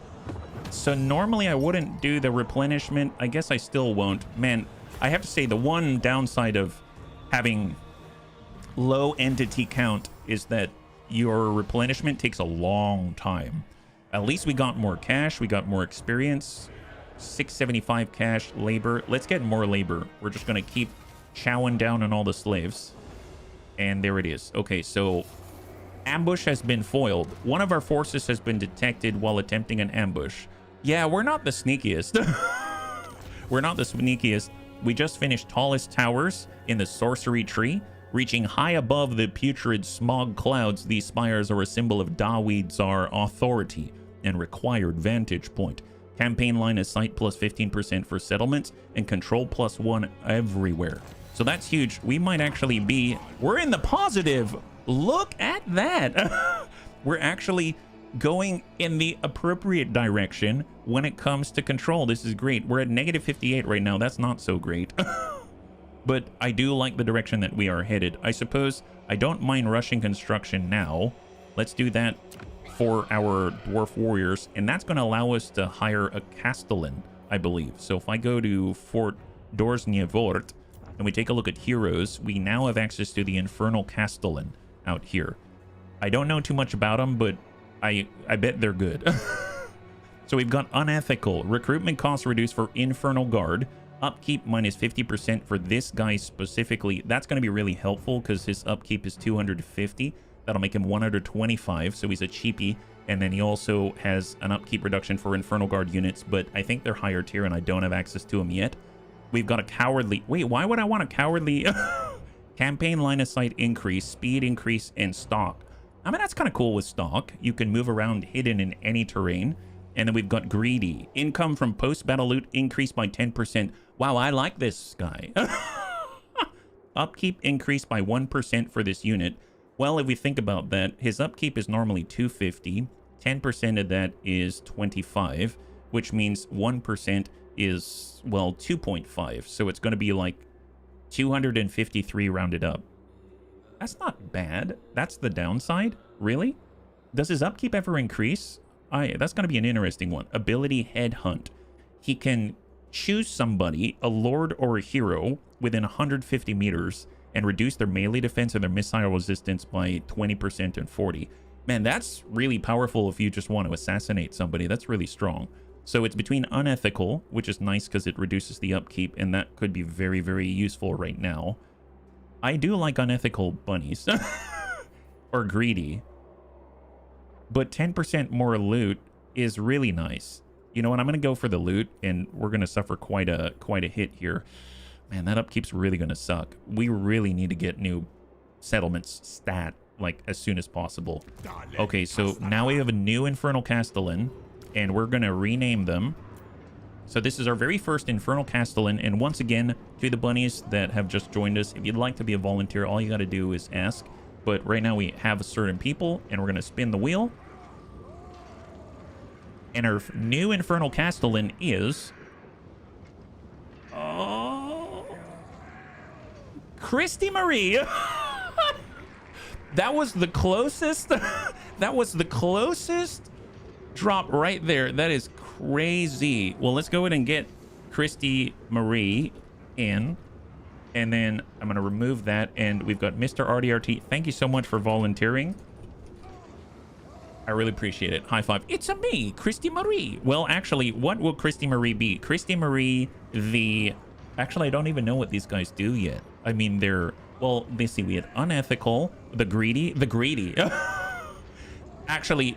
So normally I wouldn't do the replenishment. I guess I still won't. Man, I have to say the one downside of having low entity count is that your replenishment takes a long time. At least we got more cash. We got more experience. 675 cash, labor. Let's get more labor. We're just going to keep chowing down on all the slaves. And there it is. Okay, so ambush has been foiled. One of our forces has been detected while attempting an ambush. Yeah, we're not the sneakiest. We're not the sneakiest. We just finished tallest towers in the sorcery tree. Reaching high above the putrid smog clouds, these spires are a symbol of Dawid Tsar authority and required vantage point. Campaign line of sight plus 15% for settlements and control plus 1 everywhere. So that's huge. We might actually be... We're in the positive. Look at that. We're actually going in the appropriate direction when it comes to control. This is great. We're at negative 58 right now. That's not so great. But I do like the direction that we are headed. I suppose I don't mind rushing construction now. Let's do that for our dwarf warriors. And that's going to allow us to hire a castellan, I believe. So if I go to Fort Dorsnievort and we take a look at heroes, we now have access to the Infernal Castellan out here. I don't know too much about them, but I bet they're good. So we've got unethical. Recruitment costs reduced for Infernal Guard. Upkeep minus 50% for this guy specifically. That's going to be really helpful because his upkeep is 250. That'll make him 125, so he's a cheapie. And then he also has an upkeep reduction for Infernal Guard units, but I think they're higher tier and I don't have access to them yet. We've got a cowardly... Wait, why would I want a cowardly... Campaign line of sight increase, speed increase, and stalk. I mean, that's kind of cool with stalk. You can move around hidden in any terrain. And then we've got greedy. Income from post-battle loot increased by 10%. Wow, I like this guy. Upkeep increased by 1% for this unit. Well, if we think about that, his upkeep is normally 250. 10% of that is 25, which means 1% is, well, 2.5. So it's going to be like 253 rounded up. That's not bad. That's the downside? Really? Does his upkeep ever increase? That's going to be an interesting one. Ability Headhunt. He can choose somebody, a lord or a hero, within 150 meters and reduce their melee defense and their missile resistance by 20% and 40%. Man, that's really powerful if you just want to assassinate somebody. That's really strong. So it's between unethical, which is nice because it reduces the upkeep, and that could be very, very useful right now. I do like unethical bunnies. Or greedy. But 10% more loot is really nice. You know what? I'm going to go for the loot, and we're going to suffer quite a hit here. Man, that upkeep's really going to suck. We really need to get new settlements stat, like, as soon as possible. Okay, so now we have a new Infernal Castellan, and we're going to rename them. So this is our very first Infernal Castellan, and once again, to the bunnies that have just joined us, if you'd like to be a volunteer, all you got to do is ask. But right now we have certain people, and we're going to spin the wheel. And our new Infernal Castellan is... Oh... Christy Marie! That was the closest... That was the closest drop right there. That is crazy. Well, let's go ahead and get Christy Marie in. And then I'm going to remove that. And we've got Mr. RDRT. Thank you so much for volunteering. I really appreciate it. High five. It's a me, Christy Marie. Well, actually, what will Christy Marie be? Christy Marie, the... Actually, I don't even know what these guys do yet. I mean, they're... Well, let's see. We had unethical, the greedy. Actually,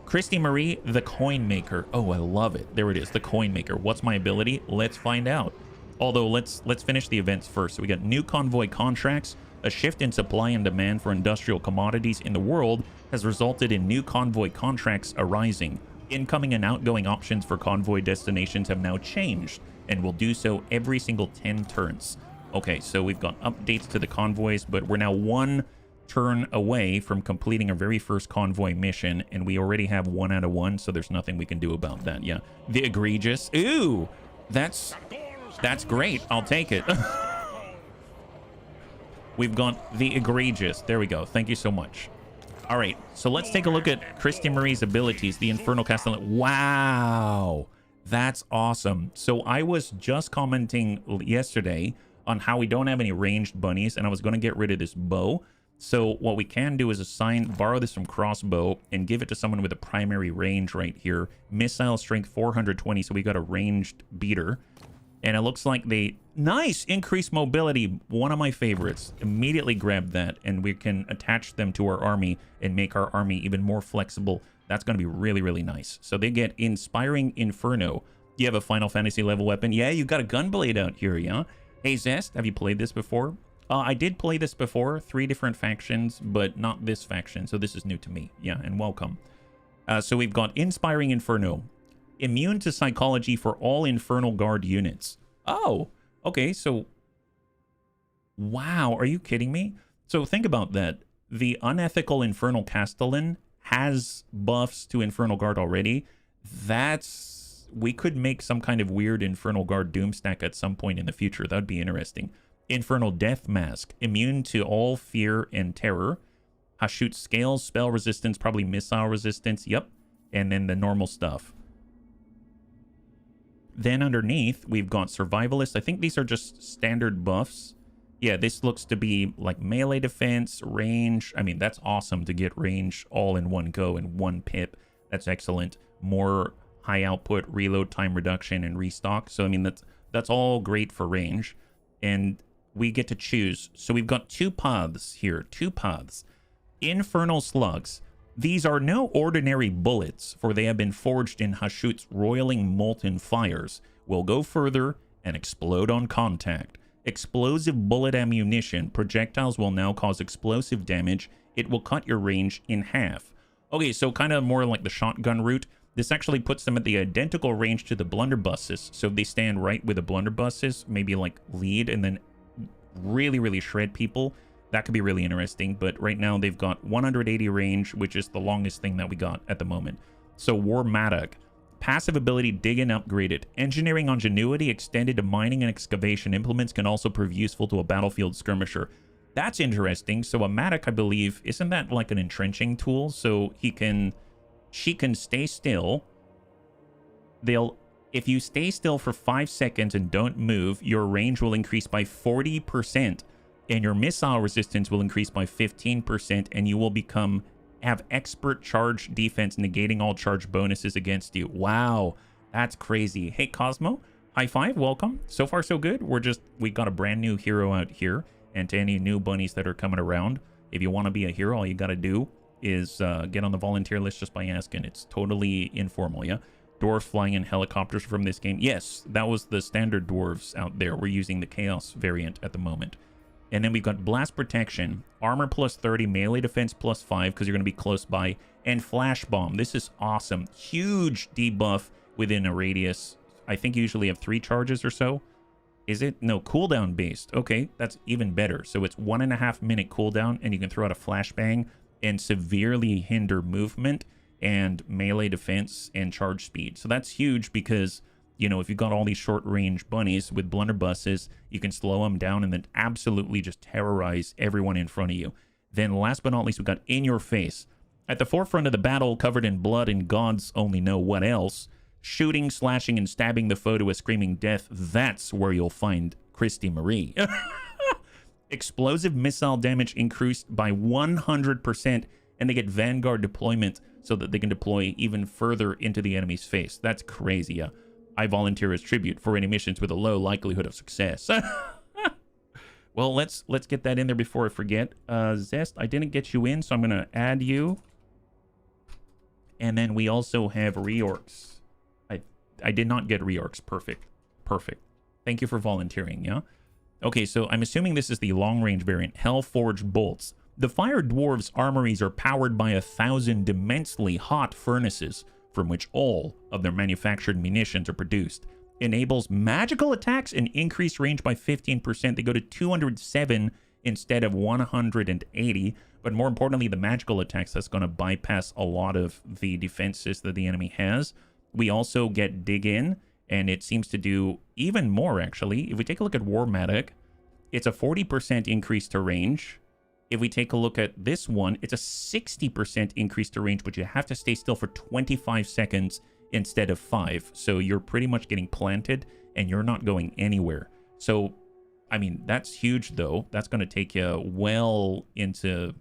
Christy Marie, the coin maker. Oh, I love it. There it is, the coin maker. What's my ability? Let's find out. Although, let's finish the events first. So we got new convoy contracts. A shift in supply and demand for industrial commodities in the world has resulted in new convoy contracts arising. Incoming and outgoing options for convoy destinations have now changed and will do so every single 10 turns. Okay, so we've got updates to the convoys, but we're now one turn away from completing our very first convoy mission, and we already have 1 out of 1, so there's nothing we can do about that. Yeah, the egregious. Ooh, that's great. I'll take it. We've got the egregious. There we go. Thank you so much. All right, so let's take a look at Christy Marie's abilities. The Infernal Castellan. Wow, that's awesome. So I was just commenting yesterday on how we don't have any ranged bunnies, and I was going to get rid of this bow. So what we can do is borrow this from crossbow and give it to someone with a primary range right here. Missile strength 420, so we got a ranged beater. And it looks like nice, increased mobility, one of my favorites. Immediately grab that, and we can attach them to our army and make our army even more flexible. That's going to be really, really nice. So they get Inspiring Inferno. You have a Final Fantasy level weapon. Yeah, you got a gunblade out here, yeah? Hey, Zest, have you played this before? I did play this before, 3 different factions, but not this faction, so this is new to me. Yeah, and welcome. So we've got Inspiring Inferno. Immune to psychology for all Infernal Guard units. Oh, okay, so... Wow, are you kidding me? So think about that. The unethical Infernal Castellan has buffs to Infernal Guard already. We could make some kind of weird Infernal Guard Doom stack at some point in the future. That would be interesting. Infernal Death Mask, immune to all fear and terror. Hashut Scales, spell resistance, probably missile resistance. Yep. And then the normal stuff. Then underneath, we've got Survivalist. I think these are just standard buffs. Yeah, this looks to be like melee defense, range. I mean, that's awesome to get range all in one go in one pip. That's excellent. More high output, reload time reduction, and restock. So, I mean, that's all great for range. And we get to choose. So we've got 2 paths here. 2 paths. Infernal Slugs. These are no ordinary bullets, for they have been forged in Hashut's roiling molten fires. Will go further and explode on contact. Explosive bullet ammunition. Projectiles will now cause explosive damage. It will cut your range in half. Okay, so kind of more like the shotgun route. This actually puts them at the identical range to the blunderbusses. So if they stand right with the blunderbusses, maybe like lead and then really, really shred people, that could be really interesting. But right now they've got 180 range, which is the longest thing that we got at the moment. So Warmatic. Passive ability, dig and upgraded. Engineering Ingenuity extended to mining and excavation implements can also prove useful to a battlefield skirmisher. That's interesting. So a Matic, I believe, isn't that like an entrenching tool? So she can stay still. If you stay still for 5 seconds and don't move, your range will increase by 40%, and your missile resistance will increase by 15%, and you will have expert charge defense, negating all charge bonuses against you. Wow, that's crazy. Hey, Cosmo, high five, welcome. So far, so good. We got a brand new hero out here, and to any new bunnies that are coming around, if you want to be a hero, all you got to do is get on the volunteer list just by asking. It's totally informal, yeah? Dwarves flying in helicopters from this game. Yes, that was the standard dwarves out there. We're using the Chaos variant at the moment. And then we've got Blast Protection, Armor plus 30, Melee Defense plus 5, because you're going to be close by, and Flash Bomb. This is awesome. Huge debuff within a radius I think you usually have 3 charges or so. Is it? No, cooldown based. Okay, that's even better. So it's 1.5 minute cooldown, and you can throw out a flashbang and severely hinder movement and melee defense and charge speed. So that's huge because, you know, if you've got all these short range bunnies with blunderbusses, you can slow them down and then absolutely just terrorize everyone in front of you. Then last but not least, we've got in your face. At the forefront of the battle, covered in blood and gods only know what else, shooting, slashing, and stabbing the foe to a screaming death, that's where you'll find Christy Marie. Explosive missile damage increased by 100%, and they get Vanguard deployment so that they can deploy even further into the enemy's face. That's crazy. I volunteer as tribute for any missions with a low likelihood of success. Well, let's get that in there before I forget. Zest, I didn't get you in, so I'm going to add you. And then we also have reorcs. I did not get reorcs. Perfect. Perfect. Thank you for volunteering, yeah? Okay, so I'm assuming this is the long-range variant. Hellforged bolts. The Fire Dwarves' armories are powered by 1,000 immensely hot furnaces from which all of their manufactured munitions are produced. Enables magical attacks and increased range by 15%. They go to 207 instead of 180. But more importantly, the magical attacks, that's going to bypass a lot of the defenses that the enemy has. We also get Dig In, and it seems to do even more, actually. If we take a look at Warmatic, it's a 40% increase to range. If we take a look at this one, it's a 60% increase to range, but you have to stay still for 25 seconds instead of 5. So you're pretty much getting planted, and you're not going anywhere. So, I mean, that's huge, though. That's going to take you well into...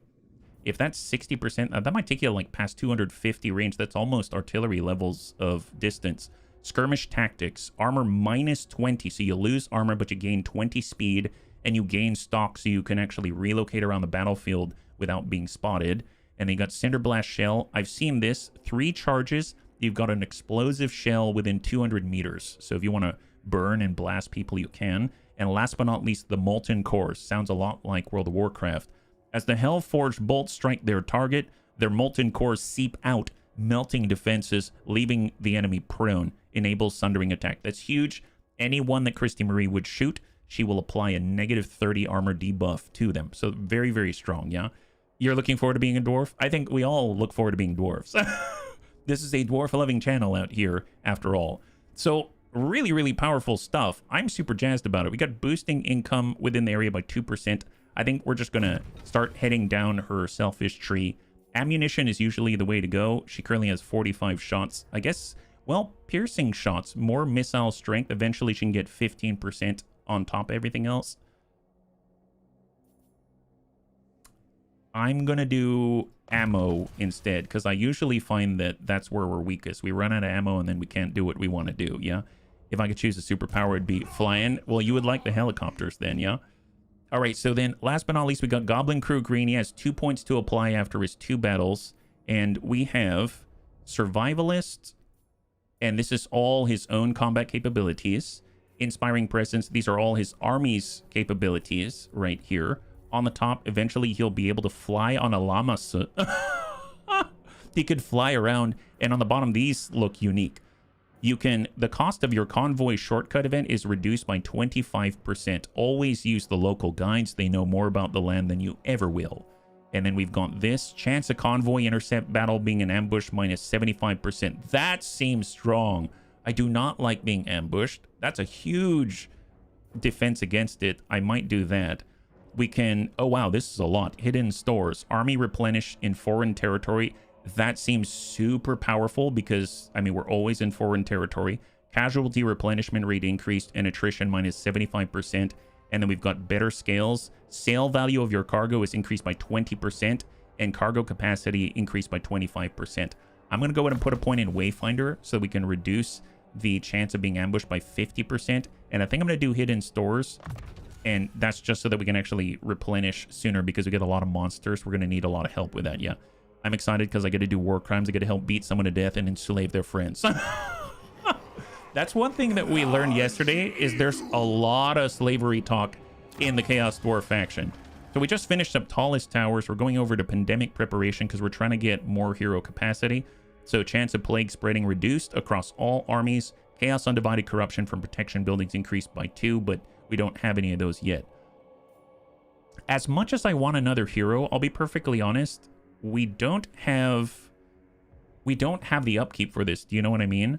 If that's 60%, that might take you like past 250 range. That's almost artillery levels of distance. Skirmish tactics, armor minus 20. So you lose armor, but you gain 20 speed, and you gain stock so you can actually relocate around the battlefield without being spotted. And then you got Cinder Blast Shell. I've seen this. 3 charges. You've got an explosive shell within 200 meters. So if you want to burn and blast people, you can. And last but not least, the Molten Cores. Sounds a lot like World of Warcraft. As the Hellforged bolts strike their target, their molten cores seep out, melting defenses, leaving the enemy prone. Enables Sundering Attack. That's huge. Anyone that Christy Marie would shoot, she will apply a negative 30 armor debuff to them. So very, very strong, yeah? You're looking forward to being a dwarf? I think we all look forward to being dwarves. This is a dwarf-loving channel out here, after all. So really, really powerful stuff. I'm super jazzed about it. We got boosting income within the area by 2%. I think we're just going to start heading down her selfish tree. Ammunition is usually the way to go. She currently has 45 shots. I guess, well, piercing shots, more missile strength. Eventually she can get 15% on top of everything else. I'm going to do ammo instead, because I usually find that that's where we're weakest. We run out of ammo and then we can't do what we want to do, yeah? If I could choose a superpower, it'd be flying. Well, you would like the helicopters then, yeah? All right, so then last but not least, we got Goblin Crew Green. He has 2 points to apply after his 2 battles. And we have Survivalist, and this is all his own combat capabilities. Inspiring Presence, these are all his army's capabilities right here. On the top, eventually he'll be able to fly on a llama. He could fly around, and on the bottom, these look unique. You can, the cost of your convoy shortcut event is reduced by 25%. Always use the local guides. They know more about the land than you ever will. And then we've got this, chance of convoy intercept battle being an ambush minus 75%. That seems strong. I do not like being ambushed. That's a huge defense against it. I might do that. We can, oh wow, this is a lot. Hidden stores, army replenish in foreign territory. That seems super powerful because, I mean, we're always in foreign territory. Casualty replenishment rate increased and attrition minus 75%. And then we've got better scales. Sale value of your cargo is increased by 20% and cargo capacity increased by 25%. I'm going to go ahead and put a point in Wayfinder so we can reduce the chance of being ambushed by 50%. And I think I'm going to do hidden stores. And that's just so that we can actually replenish sooner because we get a lot of monsters. We're going to need a lot of help with that, yeah. I'm excited because I get to do war crimes. I get to help beat someone to death and enslave their friends. That's one thing that we learned yesterday is there's a lot of slavery talk in the Chaos Dwarf faction. So we just finished up Tallest Towers. We're going over to pandemic preparation because we're trying to get more hero capacity. So chance of plague spreading reduced across all armies. Chaos Undivided Corruption from Protection buildings increased by 2, but we don't have any of those yet. As much as I want another hero, I'll be perfectly honest, we don't have the upkeep for this. Do you know what I mean?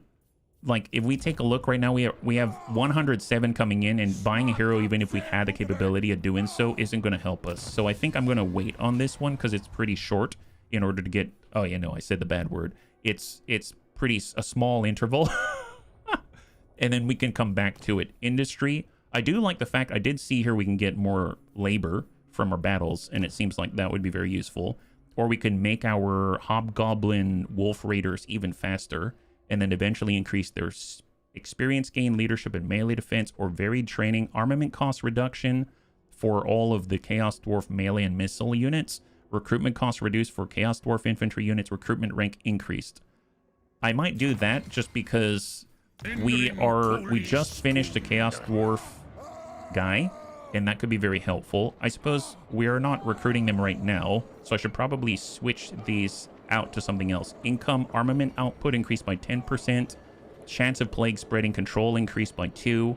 Like, if we take a look right now, we have 107 coming in, and buying a hero, even if we had the capability of doing so, isn't going to help us. So I think I'm going to wait on this one because it's pretty short in order to get... Oh, yeah, no, I said the bad word. It's a small interval. And then we can come back to it. Industry. I do like the fact I did see here we can get more labor from our battles, and it seems like that would be very useful. Or we can make our Hobgoblin Wolf Raiders even faster, and then eventually increase their experience gain, leadership, and melee defense, or varied training, armament cost reduction for all of the Chaos Dwarf melee and missile units, recruitment cost reduced for Chaos Dwarf infantry units, recruitment rank increased. I might do that just because we just finished a Chaos Dwarf guy, and that could be very helpful. I suppose we are not recruiting them right now, so I should probably switch these out to something else. Income, armament output increased by 10%. Chance of plague spreading control increased by 2.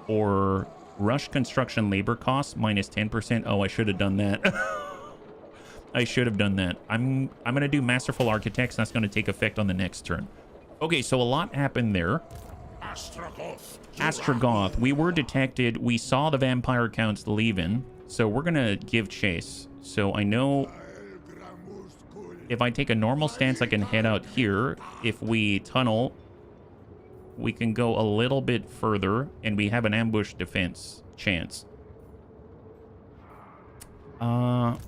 Or rush construction labor costs minus 10%. Oh, I should have done that. I should have done that. I'm going to do Masterful Architects. That's going to take effect on the next turn. Okay, so a lot happened there. Astragoth. We were detected. We saw the vampire counts leaving. So we're going to give chase. So I know... If I take a normal stance, I can head out here. If we tunnel, we can go a little bit further, and we have an ambush defense chance. I'm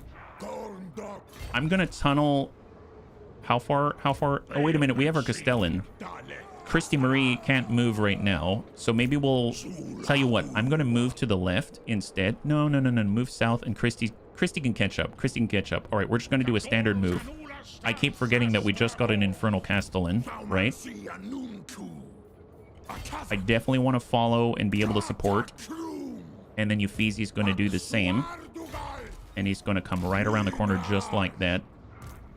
gonna tunnel. How far? Oh, wait a minute. We have our Castellan. Christy Marie can't move right now, so maybe we'll tell you what. I'm gonna move to the left instead. No. Move south, and Christy can catch up. Christy can catch up. All right, we're just gonna do a standard move. I keep forgetting that we just got an Infernal Castellan, right? I definitely want to follow and be able to support. And then Uffizi's going to do the same. And he's going to come right around the corner just like that.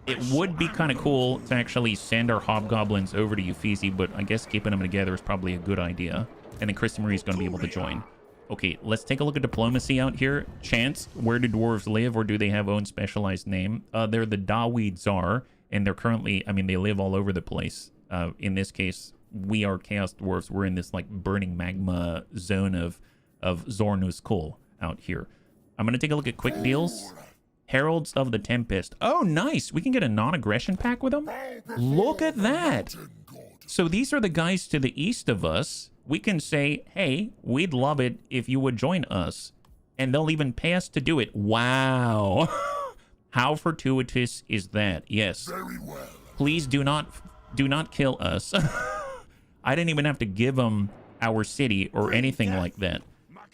It would be kind of cool to actually send our Hobgoblins over to Uffizi, but I guess keeping them together is probably a good idea. And then Christy Marie's going to be able to join. Okay, let's take a look at diplomacy out here. Chance, where do dwarves live, or do they have own specialized name? They're the Dawi Tsar, and they're currently, I mean, they live all over the place. In this case, we are Chaos Dwarfs. We're in this, like, burning magma zone of Zornus Kul out here. I'm going to take a look at quick deals. Heralds of the Tempest. Oh, nice. We can get a non-aggression pack with them. Look at that. So these are the guys to the east of us. We can say, hey, we'd love it if you would join us. And they'll even pay us to do it. Wow. How fortuitous is that? Yes. Very well. Please do not kill us. I didn't even have to give them our city or anything like that.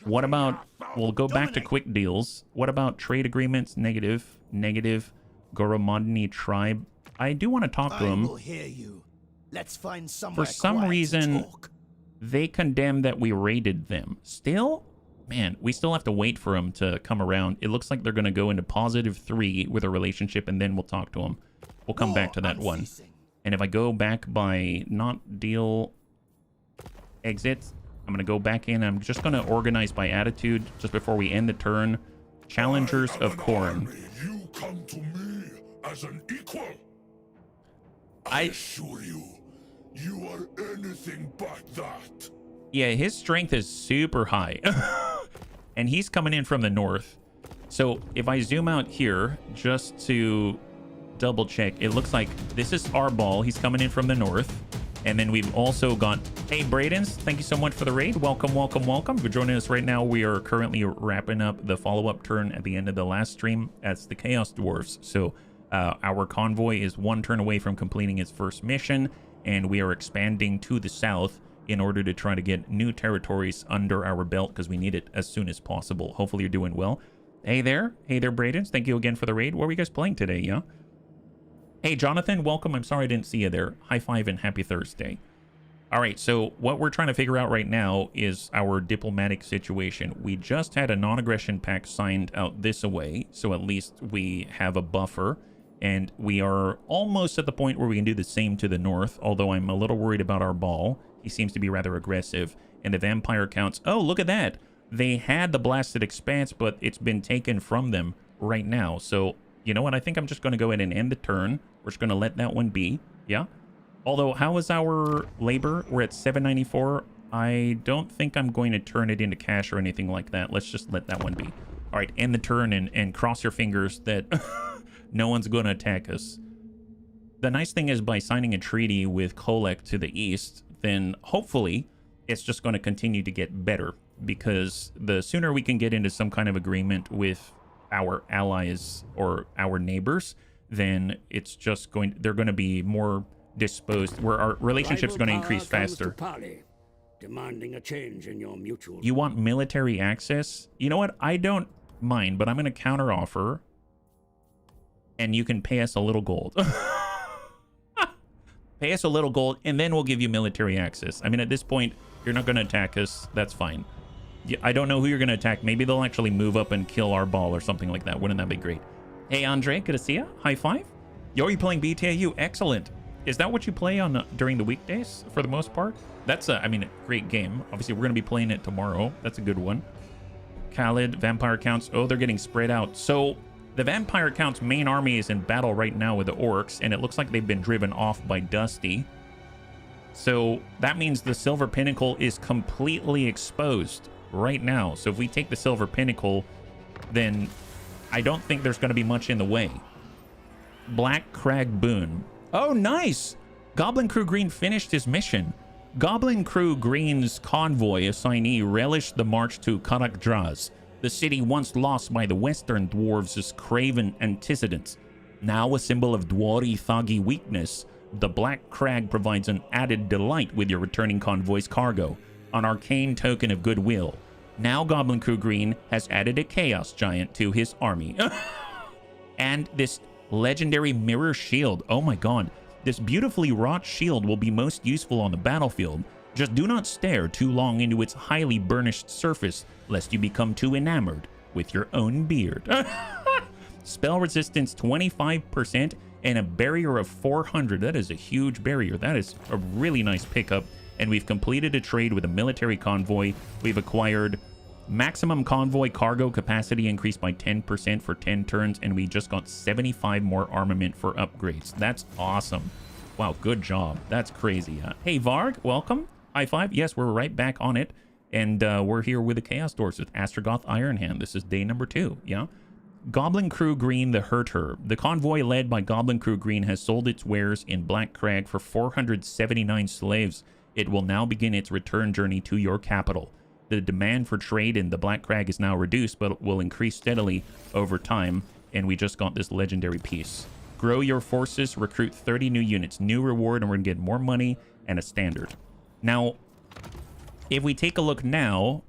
What about, we'll go back to quick deals. What about trade agreements? Negative. Goromodny tribe. I do want to talk to them. Let's find For some reason, they condemn that we raided them. Still? Man, we still have to wait for them to come around. It looks like they're going to go into +3 with a relationship, and then we'll talk to them. We'll come back to that one. And if I go back by not deal exits, I'm going to go back in. I'm just going to organize by attitude just before we end the turn. Challengers of Khorne. You come to me as an equal. I assure you, you are anything but that. Yeah, his strength is super high. And he's coming in from the north. So if I zoom out here just to double check, it looks like this is our ball. He's coming in from the north. And then we've also got, hey, Bradens, thank you so much for the raid. Welcome for joining us right now. We are currently wrapping up the follow-up turn at the end of the last stream. That's the Chaos Dwarfs. So our convoy is 1 turn away from completing its first mission, and we are expanding to the south in order to try to get new territories under our belt because we need it as soon as possible. Hopefully you're doing well. Hey there, Bradens. Thank you again for the raid. What were you guys playing today, yeah? Hey, Jonathan, welcome. I'm sorry I didn't see you there. High five and happy Thursday. All right, so what we're trying to figure out right now is our diplomatic situation. We just had a non-aggression pact signed out this away, so at least we have a buffer. And we are almost at the point where we can do the same to the north, although I'm a little worried about our ball. he seems to be rather aggressive. And the vampire counts, oh, look at that. They had the blasted expanse, but it's been taken from them right now. So, you know what? I think I'm just going to go ahead and end the turn. We're just going to let that one be. Yeah. Although, how is our labor? We're at 794. I don't think I'm going to turn it into cash or anything like that. Let's just let that one be. All right, end the turn and cross your fingers that no one's going to attack us. The nice thing is by signing a treaty with Kolek to the east, then hopefully it's just going to continue to get better, because the sooner we can get into some kind of agreement with our allies or our neighbors, then it's just going, they're going to be more disposed, where our relationship's going to increase faster. Demanding a change in your mutual. You want military access? You know what? I don't mind, but I'm going to counter offer, and you can pay us a little gold. Pay us a little gold, and then we'll give you military access. I mean, at this point, you're not going to attack us. That's fine. I don't know who you're going to attack. Maybe they'll actually move up and kill our ball or something like that. Wouldn't that be great? Hey, Andre, good to see you. High five. Yo, are you playing BTAU? Excellent. Is that what you play on during the weekdays for the most part? That's a, I mean, a great game. Obviously, we're going to be playing it tomorrow. That's a good one. Khalid, vampire counts. Oh, they're getting spread out. So the vampire counts main army is in battle right now with the orcs, and it looks like they've been driven off by Dusty. So that means the Silver Pinnacle is completely exposed right now. So if we take the Silver Pinnacle, then I don't think there's going to be much in the way. Black Crag Boon. Oh, nice! Goblin Crew Green finished his mission. Goblin Crew Green's convoy assignee relished the march to Karak-Draz, the city once lost by the Western Dwarves' craven antecedents. Now a symbol of Dwari Thagi weakness, the Black Crag provides an added delight with your returning convoy's cargo, an arcane token of goodwill. Now Goblin Crew Green has added a Chaos Giant to his army. And this legendary mirror shield. Oh my god. This beautifully wrought shield will be most useful on the battlefield. Just do not stare too long into its highly burnished surface, lest you become too enamored with your own beard. Spell resistance 25% and a barrier of 400. That is a huge barrier. That is a really nice pickup. And we've completed a trade with a military convoy. We've acquired maximum convoy cargo capacity increased by 10% for 10 turns, and we just got 75 more armament for upgrades. That's awesome. Wow, good job. That's crazy. Hey, Varg, welcome. High five. Yes, we're right back on it, and we're here with the Chaos Dwarfs with Astragoth Ironhand. This is day number 2, yeah? Goblin Crew Green the Herter. The convoy led by Goblin Crew Green has sold its wares in Black Crag for 479 slaves. It will now begin its return journey to your capital. The demand for trade in the Black Crag is now reduced, but will increase steadily over time, and we just got this legendary piece. Grow your forces, recruit 30 new units, new reward, and we're going to get more money and a standard. Now, if we take a look now,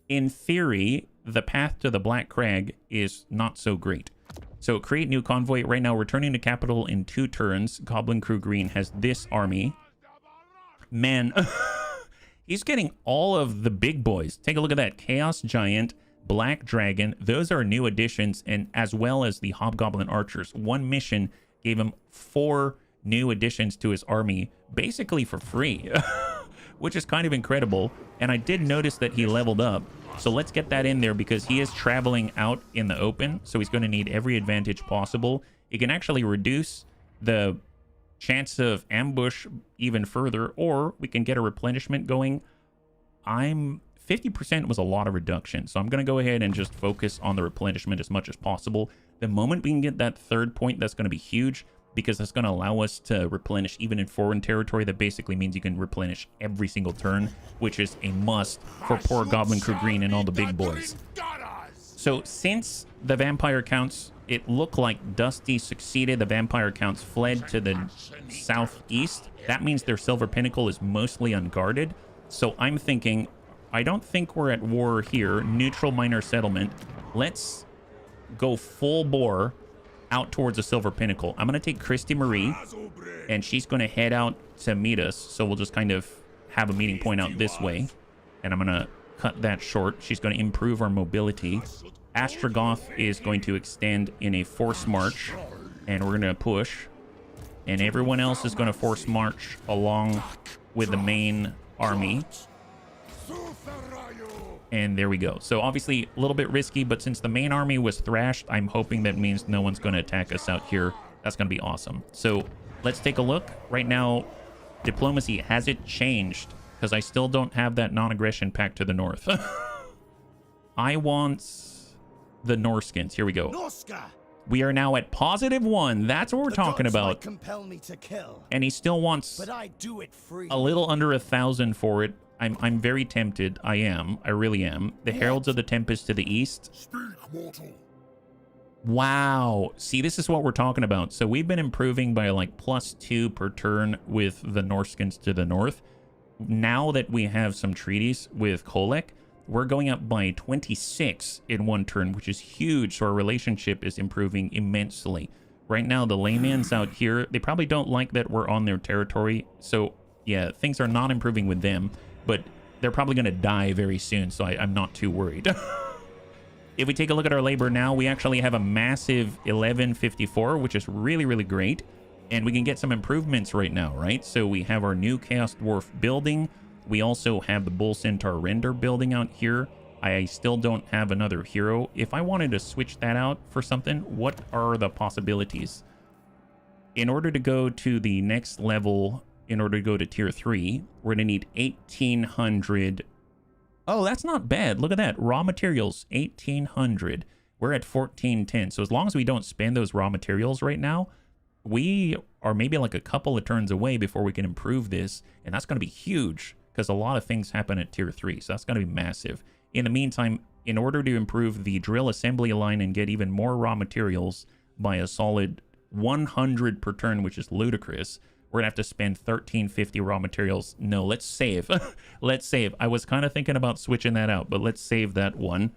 in theory, the path to the Black Crag is not so great. So create new convoy. Right now, returning to capital in 2 turns. Goblin Crew Green has this army. Man... He's getting all of the big boys. Take a look at that. Chaos Giant, Black Dragon. Those are new additions, and as well as the Hobgoblin Archers. One mission gave him 4 new additions to his army, basically for free, which is kind of incredible. And I did notice that he leveled up. So let's get that in there because he is traveling out in the open. So he's going to need every advantage possible. He can actually reduce the chance of ambush even further, or we can get a replenishment going. 50% was a lot of reduction, so I'm going to go ahead and just focus on the replenishment as much as possible. The moment we can get that 3rd point, that's going to be huge, because that's going to allow us to replenish even in foreign territory. That basically means you can replenish every single turn, which is a must for poor Goblin Crew Green and all the big boys. So since the vampire counts, it looked like Dusty succeeded. The vampire counts fled to the southeast. That means their Silver Pinnacle is mostly unguarded. So I'm thinking, I don't think we're at war here. Neutral minor settlement. Let's go full bore out towards the Silver Pinnacle. I'm going to take Christy Marie, and she's going to head out to meet us. So we'll just kind of have a meeting point out this way. And I'm going to cut that short. She's going to improve our mobility. Astragoth is going to extend in a force march, and we're going to push. And everyone else is going to force march along with the main army. And there we go. So obviously a little bit risky, but since the main army was thrashed, I'm hoping that means no one's going to attack us out here. That's going to be awesome. So let's take a look. Right now, diplomacy, has it changed? Because I still don't have that non-aggression pact to the north. I want the Norskins. Here we go. Norska! We are now at +1. That's what we're talking gods about. might compel me to kill, And he still wants but I do it free. a little under 1,000 for it. I'm very tempted. I am. I really am. The Heralds of the Tempest to the east. Speak, mortal. Wow. See, this is what we're talking about. So we've been improving by like +2 per turn with the Norskins to the north. Now that we have some treaties with Kolek, we're going up by 26 in one turn, which is huge. So our relationship is improving immensely. Right now, the layman's out here. They probably don't like that we're on their territory. So yeah, things are not improving with them, but they're probably going to die very soon. So I'm not too worried. If we take a look at our labor now, we actually have a massive 1154, which is really, really great. And we can get some improvements right now, right? So we have our new Chaos Dwarf building. We also have the Bull Centaur render building out here. I still don't have another hero. If I wanted to switch that out for something, what are the possibilities? In order to go to the next level, in order to go to tier 3, we're going to need 1,800. Oh, that's not bad. Look at that. Raw materials, 1,800. We're at 1,410. So as long as we don't spend those raw materials right now, we are maybe like a couple of turns away before we can improve this. And that's going to be huge because a lot of things happen at tier 3. So that's going to be massive. In the meantime, in order to improve the drill assembly line and get even more raw materials by a solid 100 per turn, which is ludicrous, we're gonna have to spend 1,350 raw materials. No, let's save. Let's save. I was kind of thinking about switching that out, but let's save that one.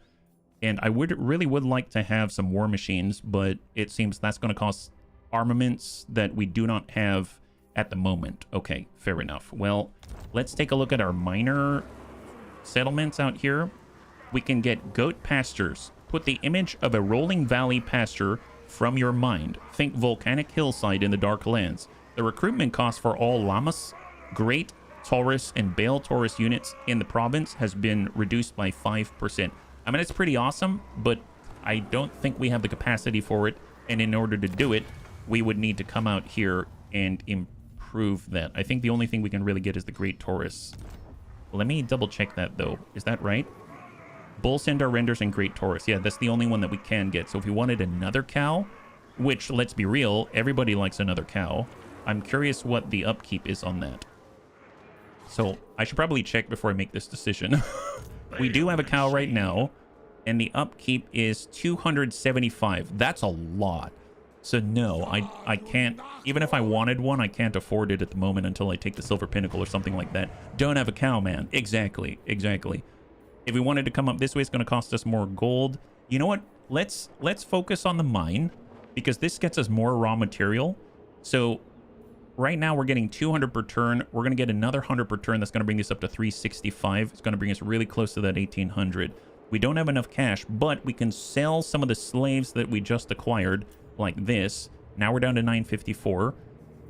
And I really would like to have some war machines, but it seems that's going to cost armaments that we do not have at the moment. Okay, fair enough. Well, let's take a look at our minor settlements out here. We can get goat pastures. Put the image of a rolling valley pasture from your mind. Think volcanic hillside in the Dark Lands. The recruitment cost for all Llamas, Great Taurus, and Bale Taurus units in the province has been reduced by 5%. I mean, it's pretty awesome, but I don't think we have the capacity for it. And in order to do it, we would need to come out here and improve that. I think the only thing we can really get is the Great Taurus. Let me double check that, though. Is that right? Bull Centaur renders and Great Taurus. Yeah, that's the only one that we can get. So if we wanted another cow, which, let's be real, everybody likes another cow. I'm curious what the upkeep is on that. So I should probably check before I make this decision. We do have a cow right now, and the upkeep is 275. That's a lot. So no, I can't. Even if I wanted one, I can't afford it at the moment until I take the Silver Pinnacle or something like that. Don't have a cow, man. Exactly, exactly. If we wanted to come up this way, it's going to cost us more gold. You know what? Let's focus on the mine, because this gets us more raw material. So right now we're getting 200 per turn. We're going to get another 100 per turn. That's going to bring us up to 365. It's going to bring us really close to that 1,800. We don't have enough cash, but we can sell some of the slaves that we just acquired, like this. Now we're down to 954,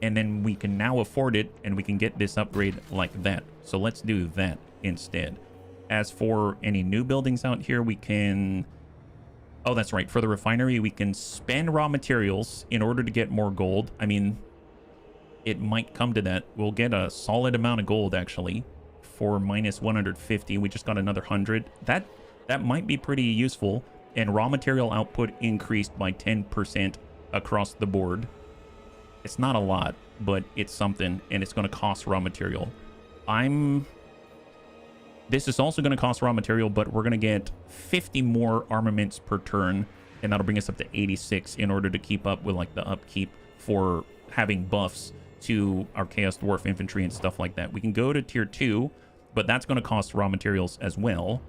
and then we can now afford it, and we can get this upgrade like that. So let's do that instead. As for any new buildings out here, we can... Oh, that's right. For the refinery, we can spend raw materials in order to get more gold. I mean, it might come to that. We'll get a solid amount of gold, actually, for minus 150. We just got another 100. That might be pretty useful. And raw material output increased by 10% across the board. It's not a lot, but it's something, and it's going to cost raw material. This is also going to cost raw material, but we're going to get 50 more armaments per turn, and that'll bring us up to 86 in order to keep up with like the upkeep for having buffs to our Chaos Dwarf infantry and stuff like that. We can go to tier 2, but that's going to cost raw materials as well.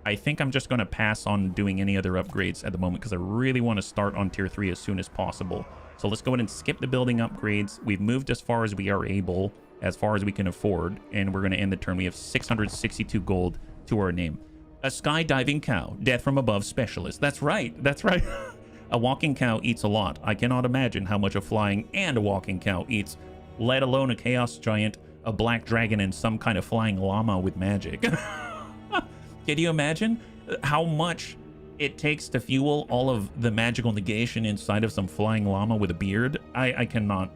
I think I'm just going to pass on doing any other upgrades at the moment because I really want to start on tier 3 as soon as possible. So let's go ahead and skip the building upgrades. We've moved as far as we are able, as far as we can afford, and we're going to end the turn. We have 662 gold to our name. A skydiving cow, death from above specialist. That's right. That's right. A walking cow eats a lot. I cannot imagine how much a flying and a walking cow eats, let alone a chaos giant a black dragon and some kind of flying llama with magic. Can you imagine how much it takes to fuel all of the magical negation inside of some flying llama with a beard? I cannot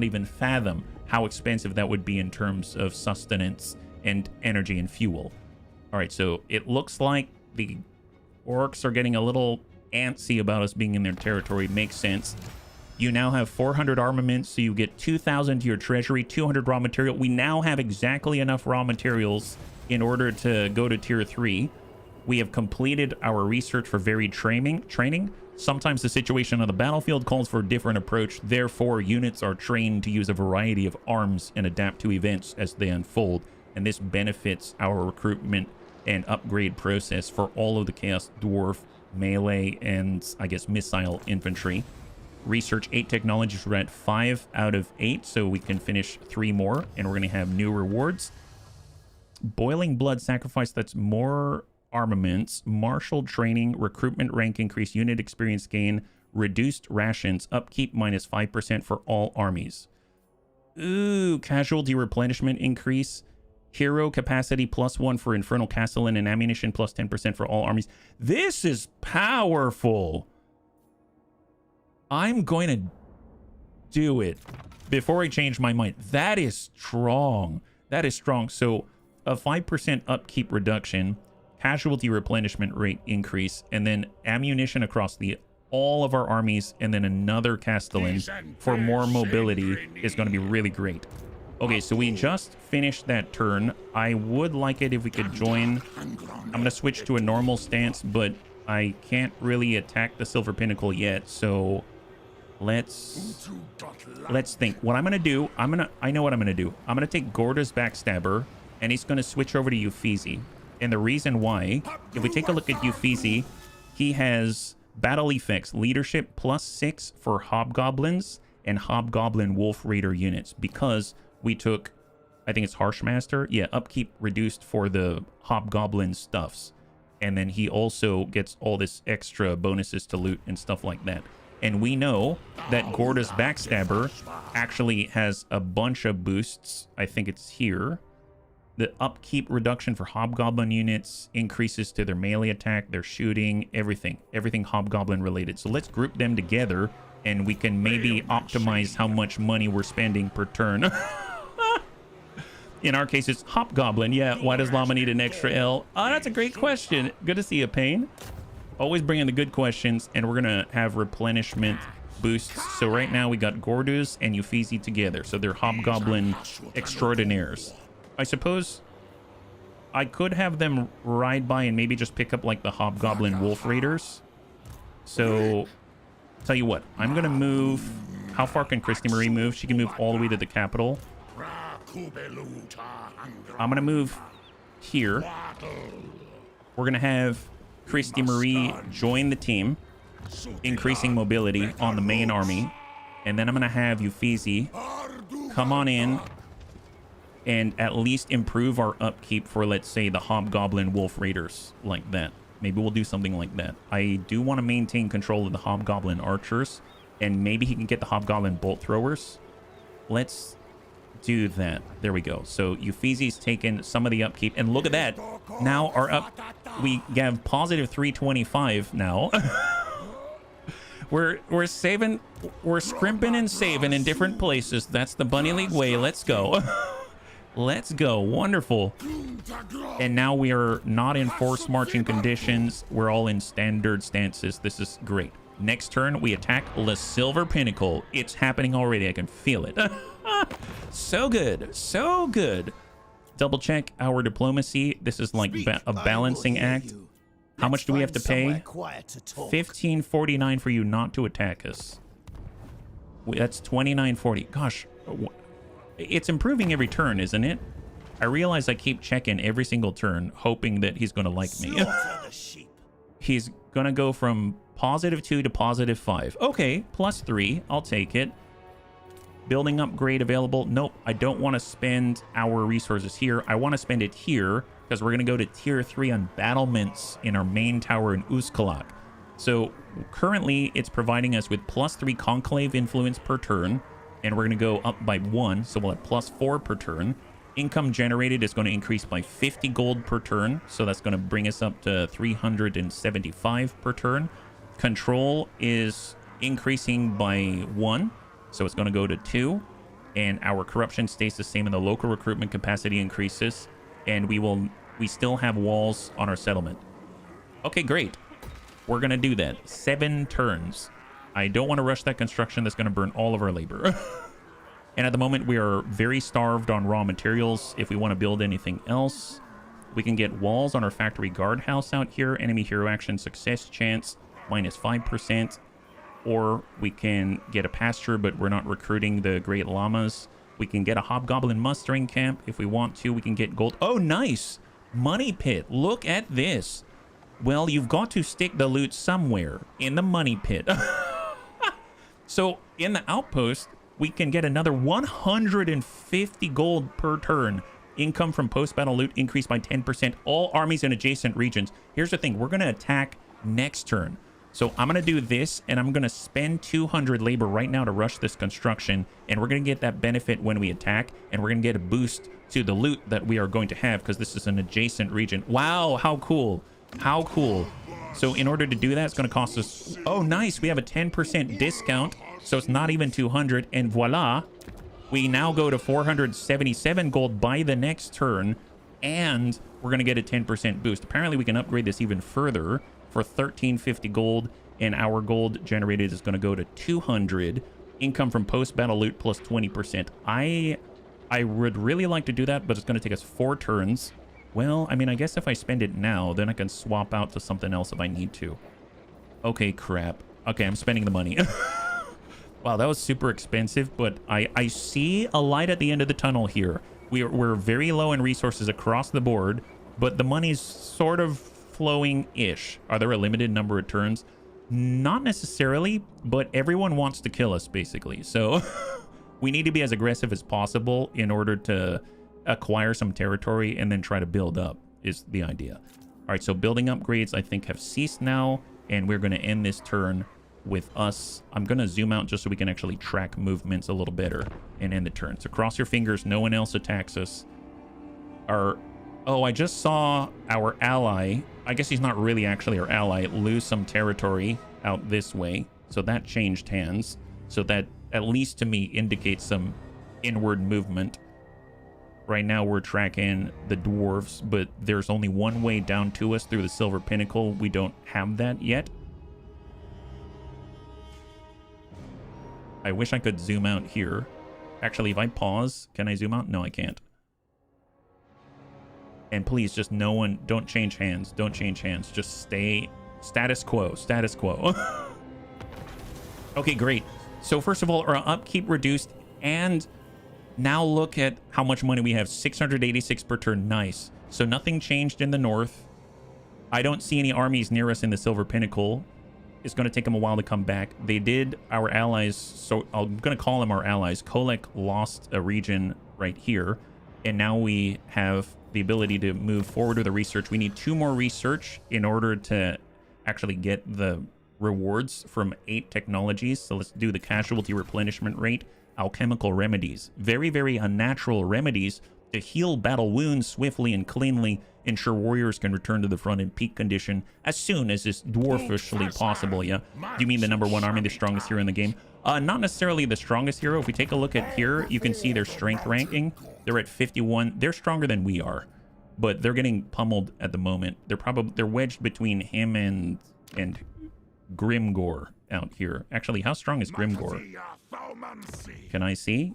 even fathom how expensive that would be in terms of sustenance and energy and fuel. All right, so it looks like the orcs are getting a little antsy about us being in their territory. Makes sense. You now have 400 armaments, so you get 2,000 to your treasury, 200 raw material. We now have exactly enough raw materials in order to go to tier 3. We have completed our research for varied training. Sometimes the situation on the battlefield calls for a different approach. Therefore, units are trained to use a variety of arms and adapt to events as they unfold. And this benefits our recruitment and upgrade process for all of the Chaos Dwarf, melee, and I guess missile infantry. Research 8 technologies. We're at 5 out of 8, so we can finish 3 more, and we're going to have new rewards. Boiling Blood sacrifice, that's more armaments, martial training, recruitment rank increase, unit experience gain, reduced rations, upkeep minus 5% for all armies. Ooh, casualty replenishment increase, hero capacity +1 for Infernal Castellan, and ammunition plus 10% for all armies. This is powerful. I'm going to do it before I change my mind. That is strong. That is strong. So a 5% upkeep reduction, casualty replenishment rate increase, and then ammunition across all of our armies, and then another Castellan for more mobility is going to be really great. Okay, so we just finished that turn. I would like it if we could join. I'm going to switch to a normal stance, but I can't really attack the Silver Pinnacle yet, so let's think. What I'm going to do, I know what I'm going to do. I'm going to take Gorda's Backstabber, and he's going to switch over to Uffizi. And the reason why, if we take a look at Uffizi, he has battle effects, leadership +6 for hobgoblins and hobgoblin wolf raider units, because we took, I think it's Harshmaster, yeah, upkeep reduced for the hobgoblin stuffs, and then he also gets all this extra bonuses to loot and stuff like that. And we know that Gorda's Backstabber actually has a bunch of boosts. I think it's here. The upkeep reduction for hobgoblin units increases to their melee attack, their shooting, everything hobgoblin related. So let's group them together, and we can maybe optimize how much money we're spending per turn. In our case, it's hobgoblin. Yeah, why does llama need an extra L? Oh, that's a great question. Good to see you, Payne. Always bring in the good questions, and we're gonna have replenishment boosts. So right now we got Gordus and Uffizi together, so they're hobgoblin extraordinaires. I suppose I could have them ride by and maybe just pick up like the hobgoblin wolf raiders. So tell you what, I'm gonna move. How far can Christy Marie move? She can move all the way to the capital. I'm gonna move here. We're gonna have Christy Marie join the team, increasing mobility on the main army, and then I'm gonna have Uffizi come on in and at least improve our upkeep for, let's say, the hobgoblin wolf raiders, like that. Maybe we'll do something like that. I do want to maintain control of the hobgoblin archers, and maybe he can get the hobgoblin bolt throwers. Let's do that. There we go. So Uffizi's taken some of the upkeep, and look at that. Now we have positive 325 now. We're saving, we're scrimping and saving in different places. That's the Bunny League way. Let's go. Let's go. Wonderful. And now we are not in forced marching conditions. We're all in standard stances. This is great. Next turn, we attack the Silver Pinnacle. It's happening already. I can feel it. So good. So good. Double check our diplomacy. This is like a balancing act. How much do we have to pay? 1549 for you not to attack us. That's 2940. Gosh, it's improving every turn, isn't it? I realize I keep checking every single turn, hoping that he's going to like me. He's going to go from +2 to +5. Okay, +3. I'll take it. Building upgrade available. Nope, I don't want to spend our resources here. I want to spend it here because we're going to go to tier 3 on battlements in our main tower in Uskalak. So currently it's providing us with +3 conclave influence per turn, and we're going to go up by 1, so we'll have +4 per turn. Income generated is going to increase by 50 gold per turn, so that's going to bring us up to 375 per turn. Control is increasing by 1, so it's going to go to 2, and our corruption stays the same, and the local recruitment capacity increases, and we still have walls on our settlement. Okay, great. We're going to do that. 7 turns. I don't want to rush that construction. That's going to burn all of our labor. And at the moment, we are very starved on raw materials. If we want to build anything else, we can get walls on our factory guardhouse out here. Enemy hero action success chance, -5%. Or we can get a pasture, but we're not recruiting the great llamas. We can get a hobgoblin mustering camp if we want to. We can get gold. Oh, nice! Money pit. Look at this. Well, you've got to stick the loot somewhere in the money pit. So in the outpost, we can get another 150 gold per turn. Income from post-battle loot increased by 10%. All armies in adjacent regions. Here's the thing. We're going to attack next turn. So I'm going to do this, and I'm going to spend 200 labor right now to rush this construction. And we're going to get that benefit when we attack. And we're going to get a boost to the loot that we are going to have, because this is an adjacent region. Wow, how cool. How cool. So in order to do that, it's going to cost us... Oh, nice. We have a 10% discount. So it's not even 200. And voila. We now go to 477 gold by the next turn. And we're going to get a 10% boost. Apparently, we can upgrade this even further for 1350 gold. And our gold generated is going to go to 200. Income from post-battle loot plus 20%. I would really like to do that, but it's going to take us 4 turns. Well, I mean, I guess if I spend it now, then I can swap out to something else if I need to. Okay, crap. Okay, I'm spending the money. Wow, that was super expensive, but I see a light at the end of the tunnel here. We're very low in resources across the board, but the money's sort of flowing-ish. Are there a limited number of turns? Not necessarily, but everyone wants to kill us, basically. So we need to be as aggressive as possible in order to acquire some territory and then try to build up is the idea. All right, so building upgrades I think have ceased now, and we're going to end this turn with us. I'm going to zoom out just so we can actually track movements a little better and end the turn. So cross your fingers, no one else attacks us. Oh, I just saw our ally, I guess he's not really actually our ally, lose some territory out this way. So that changed hands. So that, at least to me, indicates some inward movement. Right now we're tracking the dwarves, but there's only one way down to us through the Silver Pinnacle. We don't have that yet. I wish I could zoom out here. Actually, if I pause, can I zoom out? No, I can't. And please, just no one, don't change hands. Don't change hands. Just stay status quo, status quo. Okay, great. So first of all, our upkeep reduced, and now look at how much money we have. 686 per turn. Nice. So nothing changed in the north. I don't see any armies near us in the Silver Pinnacle. It's going to take them a while to come back. They did, our allies, so I'm going to call them our allies. Kolek lost a region right here, and now we have the ability to move forward with the research. We need 2 more research in order to actually get the rewards from 8 technologies. So let's do the casualty replenishment rate. Alchemical remedies. Very, very unnatural remedies to heal battle wounds swiftly and cleanly, ensure warriors can return to the front in peak condition as soon as is dwarfishly possible. Yeah, do you mean the #1 army, the strongest hero in the game? Not necessarily the strongest hero. If we take a look at here, you can see their strength ranking. They're at 51. They're stronger than we are, but they're getting pummeled at the moment. They're wedged between him and Grimgore out here. Actually, how strong is Grimgore? Can I see?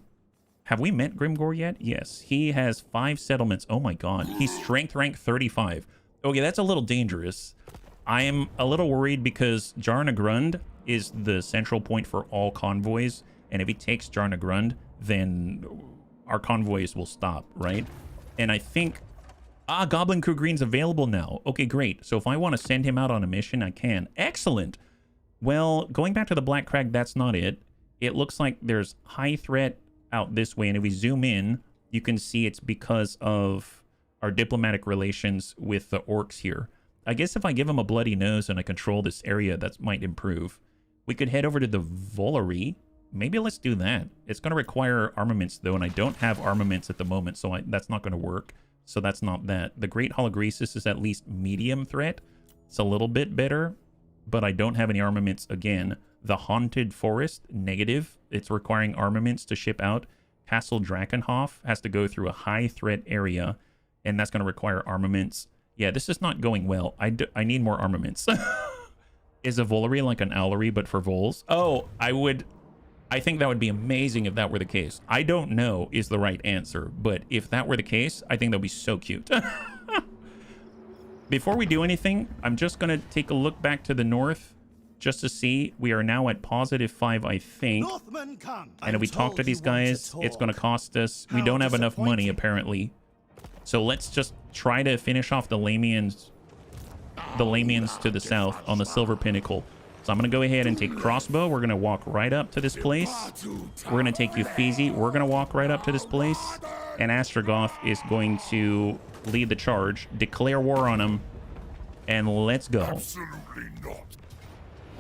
Have we met Grimgore yet? Yes. He has 5 settlements. Oh my god. He's strength rank 35. Okay, that's a little dangerous. I am a little worried because Jarnagrund is the central point for all convoys. And if he takes Jarnagrund, then our convoys will stop, right? And I think... Ah, Goblin Crew Green's available now. Okay, great. So if I want to send him out on a mission, I can. Excellent. Well, going back to the Black Crag, that's not it. It looks like there's high threat out this way, and if we zoom in, you can see it's because of our diplomatic relations with the orcs here. I guess if I give them a bloody nose and I control this area, that might improve. We could head over to the Volary. maybe let's do that. It's going to require armaments, though, and I don't have armaments at the moment, so that's not going to work. So that's not that. The Great Hologresis is at least medium threat. It's a little bit better, but I don't have any armaments again. The Haunted Forest, negative. It's requiring armaments to ship out. Castle Drakenhof has to go through a high threat area, and that's going to require armaments. Yeah, this is not going well. I need more armaments. Is a Volary like an Owlery, but for Vols? Oh, I think that would be amazing if that were the case. I don't know is the right answer, but if that were the case, I think that would be so cute. Before we do anything, I'm just going to take a look back to the north just to see. We are now at +5, I think. And if we talk to these guys, it's going to cost us. We don't have enough money, apparently. So let's just try to finish off the Lamians to the south on the Silver Pinnacle. So I'm going to go ahead and take Crossbow. We're going to walk right up to this place. We're going to take Uffizi. We're going to walk right up to this place. And Astragoth is going to lead the charge, declare war on them, and let's go. Absolutely not.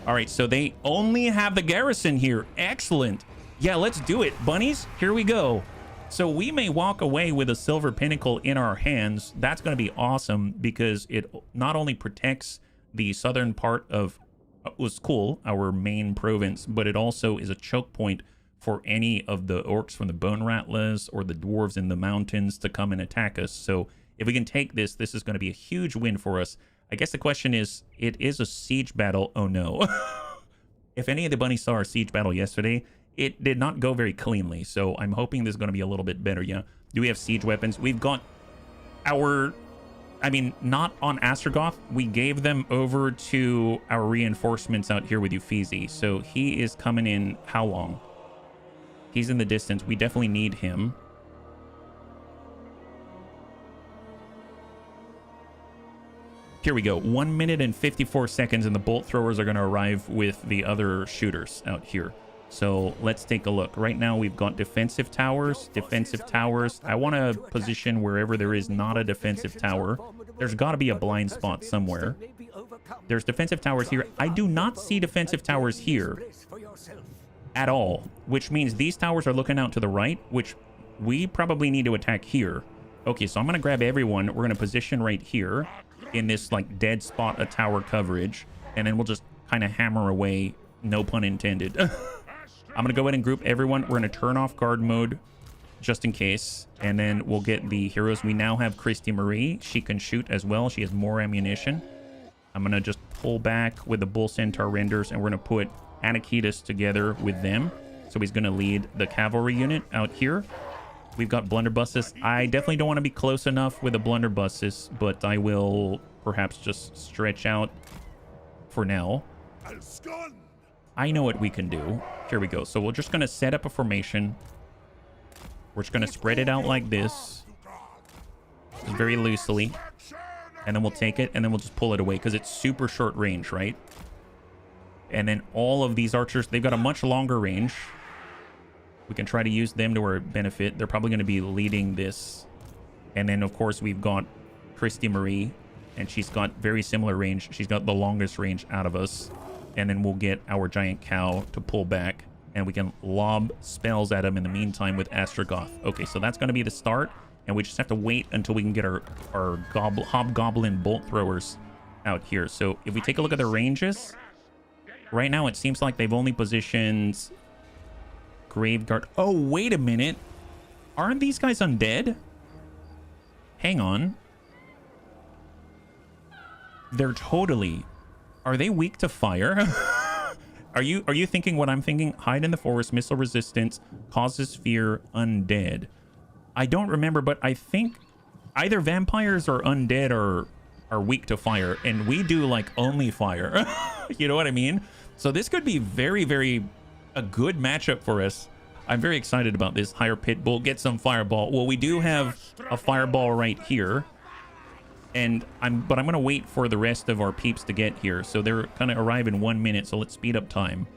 All right, so they only have the garrison here. Excellent. Yeah, let's do it, bunnies. Here we go. So we may walk away with a Silver Pinnacle in our hands. That's going to be awesome because it not only protects the southern part of was cool, our main province, but it also is a choke point for any of the orcs from the Bone Rattlers or the dwarves in the mountains to come and attack us. So if we can take this, this is going to be a huge win for us. I guess the question is, it is a siege battle. Oh no. If any of the bunnies saw our siege battle yesterday, it did not go very cleanly. So I'm hoping this is going to be a little bit better. Yeah. Do we have siege weapons? We've got our... I mean, not on Astragoth. We gave them over to our reinforcements out here with Uffizi. So he is coming in how long? He's in the distance. We definitely need him. Here we go. 1 minute and 54 seconds, and the bolt throwers are going to arrive with the other shooters out here. So let's take a look. Right now we've got defensive towers. I want to position wherever there is not a defensive tower. There's got to be a blind spot somewhere. There's defensive towers here. I do not see defensive towers here at all, which means these towers are looking out to the right, which we probably need to attack here. Okay, so I'm going to grab everyone. We're going to position right here in this like dead spot of tower coverage, and then we'll just kind of hammer away, no pun intended. I'm going to go ahead and group everyone. We're going to turn off guard mode just in case. And then we'll get the heroes. We now have Christy Marie. She can shoot as well. She has more ammunition. I'm going to just pull back with the Bull Centaur renders. And we're going to put Anakitas together with them. So he's going to lead the cavalry unit out here. We've got blunderbusses. I definitely don't want to be close enough with the blunderbusses. But I will perhaps just stretch out for now. I know what we can do. Here we go. So we're just going to set up a formation. We're just going to spread it out like this. Just very loosely. And then we'll take it and then we'll just pull it away because it's super short range, right? And then all of these archers, they've got a much longer range. We can try to use them to our benefit. They're probably going to be leading this. And then, of course, we've got Christy Marie. And she's got very similar range. She's got the longest range out of us. And then we'll get our giant cow to pull back. And we can lob spells at him in the meantime with Astragoth. Okay, so that's going to be the start. And we just have to wait until we can get our hobgoblin bolt throwers out here. So if we take a look at their ranges, right now it seems like they've only positioned Graveguard. Oh, wait a minute. Aren't these guys undead? Hang on. They're totally... Are they weak to fire? Are you thinking what I'm thinking? Hide in the forest, missile resistance, causes fear, undead. I don't remember, but I think either vampires or undead are weak to fire, and we do like only fire. You know what I mean? So this could be very, very a good matchup for us. I'm very excited about this. Higher pit bull, get some fireball. Well, we do have a fireball right here. And I'm going to wait for the rest of our peeps to get here. So they're going to arrive in 1 minute. So let's speed up time.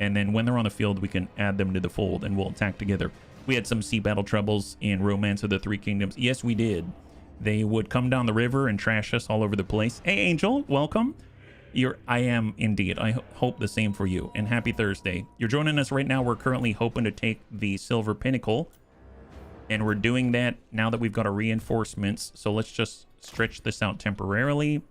And then when they're on the field, we can add them to the fold and we'll attack together. We had some sea battle troubles in Romance of the Three Kingdoms. Yes, we did. They would come down the river and trash us all over the place. Hey, Angel, welcome. I am indeed. I hope the same for you. And happy Thursday. You're joining us right now. We're currently hoping to take the Silver Pinnacle. And we're doing that now that we've got our reinforcements. So let's just stretch this out temporarily.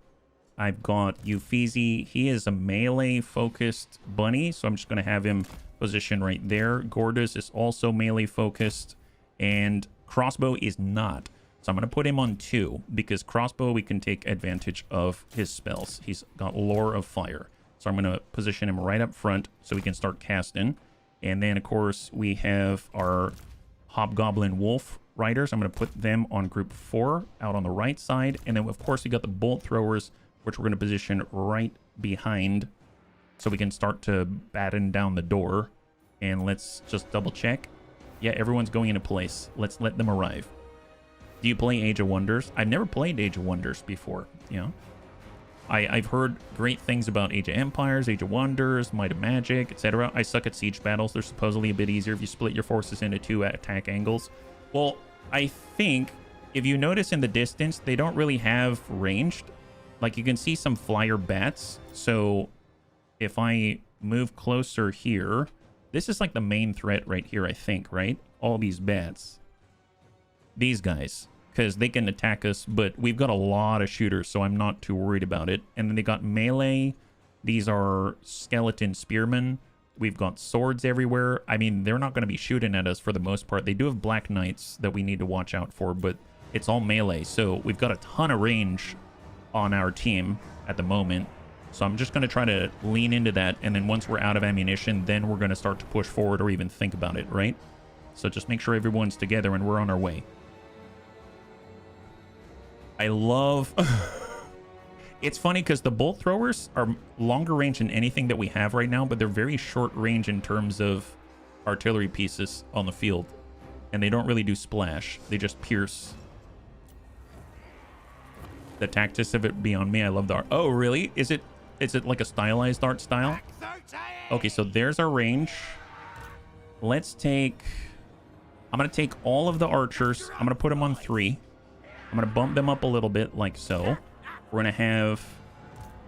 I've got Euphesi. He is a melee-focused bunny, so I'm just going to have him positioned right there. Gordas is also melee-focused, and Crossbow is not. So I'm going to put him on 2, because Crossbow, we can take advantage of his spells. He's got Lore of Fire. So I'm going to position him right up front so we can start casting. And then, of course, we have our Hobgoblin Wolf Riders. I'm going to put them on group 4 out on the right side. And then, of course, we got the Bolt Throwers, which we're going to position right behind so we can start to batten down the door. And let's just double check. Yeah, everyone's going into place. Let's let them arrive. Do you play Age of Wonders? I've never played Age of Wonders before, you know. I've heard great things about Age of Empires, Age of Wonders, Might of Magic, etc. I suck at siege battles. They're supposedly a bit easier if you split your forces into 2 attack angles. Well, I think if you notice in the distance, they don't really have ranged. Like, you can see some flyer bats. So if I move closer here, this is like the main threat right here, I think, right? All these bats. These guys, because they can attack us, but we've got a lot of shooters, so I'm not too worried about it. And then they got melee. These are skeleton spearmen. We've got swords everywhere. I mean, they're not going to be shooting at us for the most part. They do have black knights that we need to watch out for, but it's all melee. So we've got a ton of range on our team at the moment. So I'm just going to try to lean into that. And then once we're out of ammunition, then we're going to start to push forward or even think about it, right? So just make sure everyone's together and we're on our way. I love... It's funny because the bolt throwers are longer range than anything that we have right now, but they're very short range in terms of artillery pieces on the field. And they don't really do splash. They just pierce. The tactics of it beyond me. I love the art. Oh, really? Is it like a stylized art style? Okay, so there's our range. Let's take... I'm going to take all of the archers. I'm going to put them on 3. I'm going to bump them up a little bit like so. We're going to have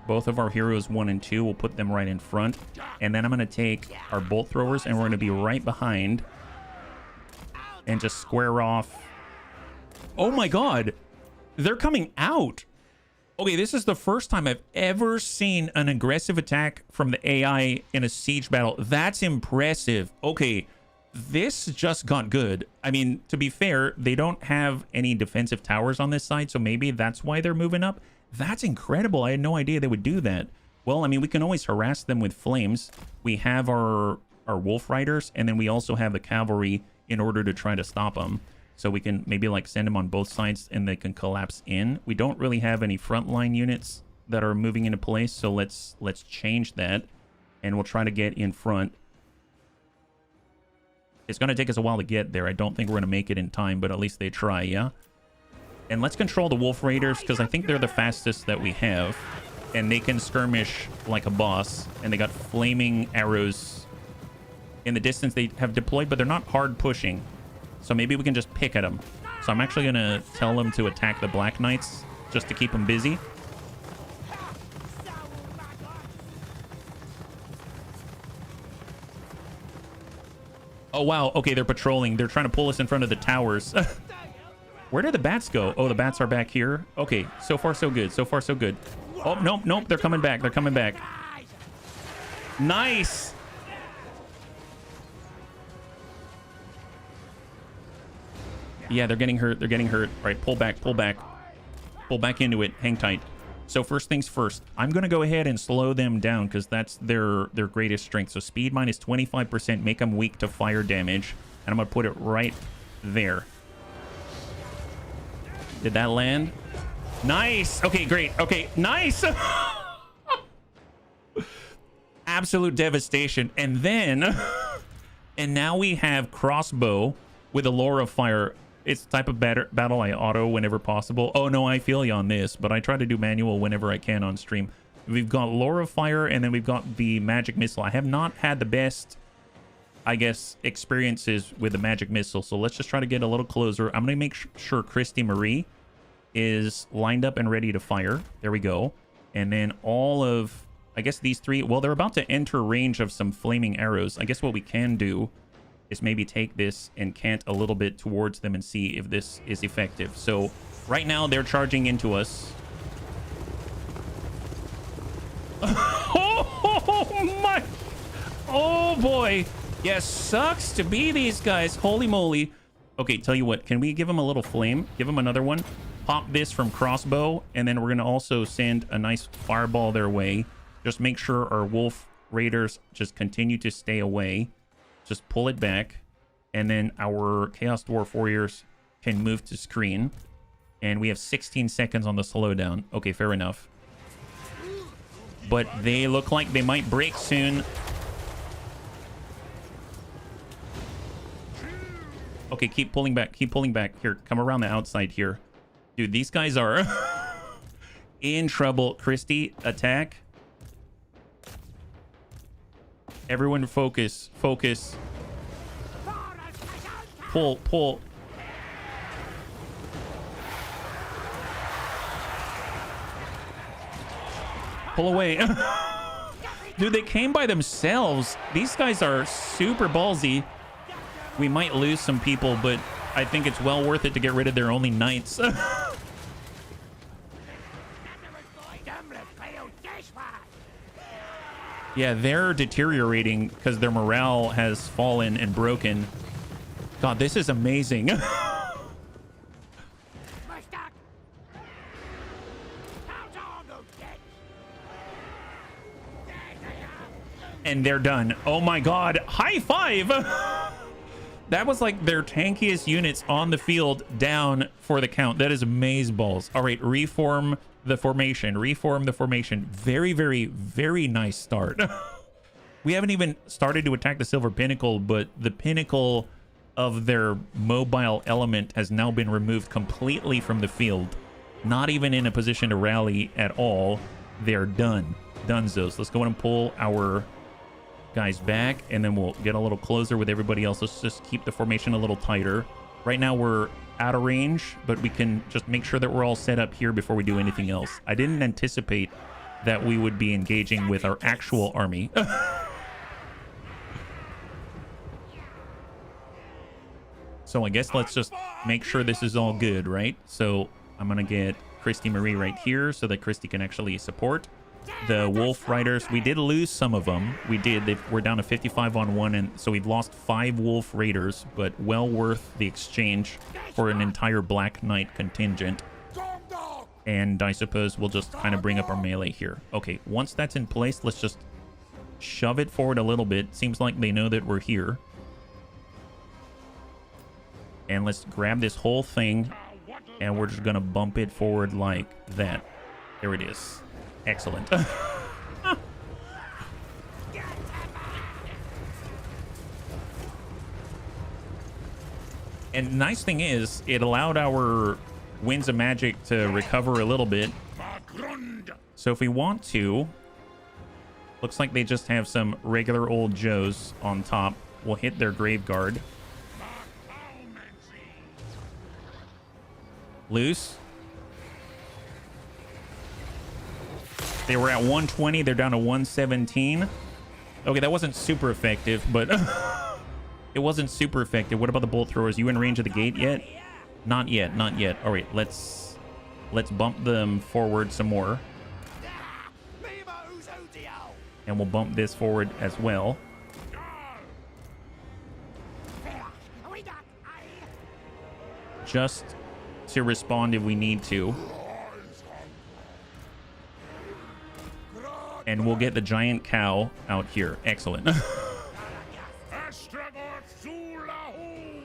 both of our heroes 1 and 2. We'll put them right in front. And then I'm going to take our bolt throwers and we're going to be right behind. And just square off. Oh my god. They're coming out. Okay, this is the first time I've ever seen an aggressive attack from the AI in a siege battle. That's impressive. Okay, this just got good. I mean, to be fair, they don't have any defensive towers on this side, so maybe that's why they're moving up. That's incredible. I had no idea they would do that. Well, I mean, we can always harass them with flames. We have our wolf riders, and then we also have the cavalry in order to try to stop them. So we can maybe like send them on both sides and they can collapse in. We don't really have any frontline units that are moving into place, so let's change that. And we'll try to get in front. It's going to take us a while to get there. I don't think we're going to make it in time, but at least they try, yeah? And let's control the Wolf Raiders, because I think they're the fastest that we have. And they can skirmish like a boss. And they got flaming arrows in the distance they have deployed, but they're not hard pushing. So maybe we can just pick at them. So I'm actually going to tell them to attack the Black Knights, just to keep them busy. Oh, wow. Okay, they're patrolling. They're trying to pull us in front of the towers. Where did the bats go? Oh, the bats are back here. Okay, so far so good. So far so good. Oh, nope, nope. They're coming back. They're coming back. Nice. Yeah, they're getting hurt. They're getting hurt. All right, pull back, pull back. Pull back into it. Hang tight. So first things first, I'm going to go ahead and slow them down because that's their greatest strength. So speed minus 25%, make them weak to fire damage. And I'm going to put it right there. Did that land? Nice. Okay, great. Okay, nice. Absolute devastation. And then, and now we have crossbow with a lore of fire. It's the type of battle I auto whenever possible. Oh, no, I feel you on this, but I try to do manual whenever I can on stream. We've got Lore of Fire, and then we've got the Magic Missile. I have not had the best, I guess, experiences with the Magic Missile, so let's just try to get a little closer. I'm going to make sure Christy Marie is lined up and ready to fire. There we go. And then all of I guess these three, well, they're about to enter range of some flaming arrows. I guess what we can do is maybe take this and cant a little bit towards them and see if this is effective. So right now they're charging into us. Oh my, oh boy. Yes, sucks to be these guys. Holy moly. Okay, tell you what, can we give them a little flame? Give them another one. Pop this from crossbow, and then we're gonna also send a nice fireball their way. Just make sure our wolf raiders just continue to stay away. Just pull it back, and then our Chaos Dwarf warriors can move to screen. And we have 16 seconds on the slowdown. Okay, fair enough. But they look like they might break soon. Okay, keep pulling back. Keep pulling back. Here, come around the outside here. Dude, these guys are in trouble. Christy, attack. Everyone focus. Focus. Pull, pull. Pull away. Dude, they came by themselves. These guys are super ballsy. We might lose some people, but I think it's well worth it to get rid of their only knights. Yeah, they're deteriorating because their morale has fallen and broken. God, this is amazing. And they're done. Oh my God, high five. That was like their tankiest units on the field down for the count. That is amazeballs. All right, reform the formation. Reform the formation. Very, very, very nice start. We haven't even started to attack the Silver Pinnacle, but the pinnacle of their mobile element has now been removed completely from the field. Not even in a position to rally at all. They're done. Dunzos. Let's go ahead and pull our guys back, and then we'll get a little closer with everybody else. Let's just keep the formation a little tighter. Right now we're out of range, but we can just make sure that we're all set up here before we do anything else. I didn't anticipate that we would be engaging with our actual army. So I guess let's just make sure this is all good, right? So I'm gonna get Christy Marie right here so that Christy can actually support the wolf riders. We did lose some of them. We did. We're down to 55 on 1, and so we've lost 5 wolf raiders, but well worth the exchange for an entire Black Knight contingent. And I suppose we'll just kind of bring up our melee here. Okay, once that's in place, let's just shove it forward a little bit. Seems like they know that we're here. And let's grab this whole thing, and we're just gonna bump it forward like that. There it is. Excellent. And nice thing is, it allowed our Winds of Magic to recover a little bit. So if we want to, looks like they just have some regular old Joes on top. We'll hit their Grave Guard. Loose. They were at 120. They're down to 117. Okay, that wasn't super effective, but it wasn't super effective. What about the bolt throwers? You in range of the gate yet? Not yet. Not yet. All right, let's bump them forward some more. And we'll bump this forward as well. Just to respond if we need to. And we'll get the giant cow out here. Excellent.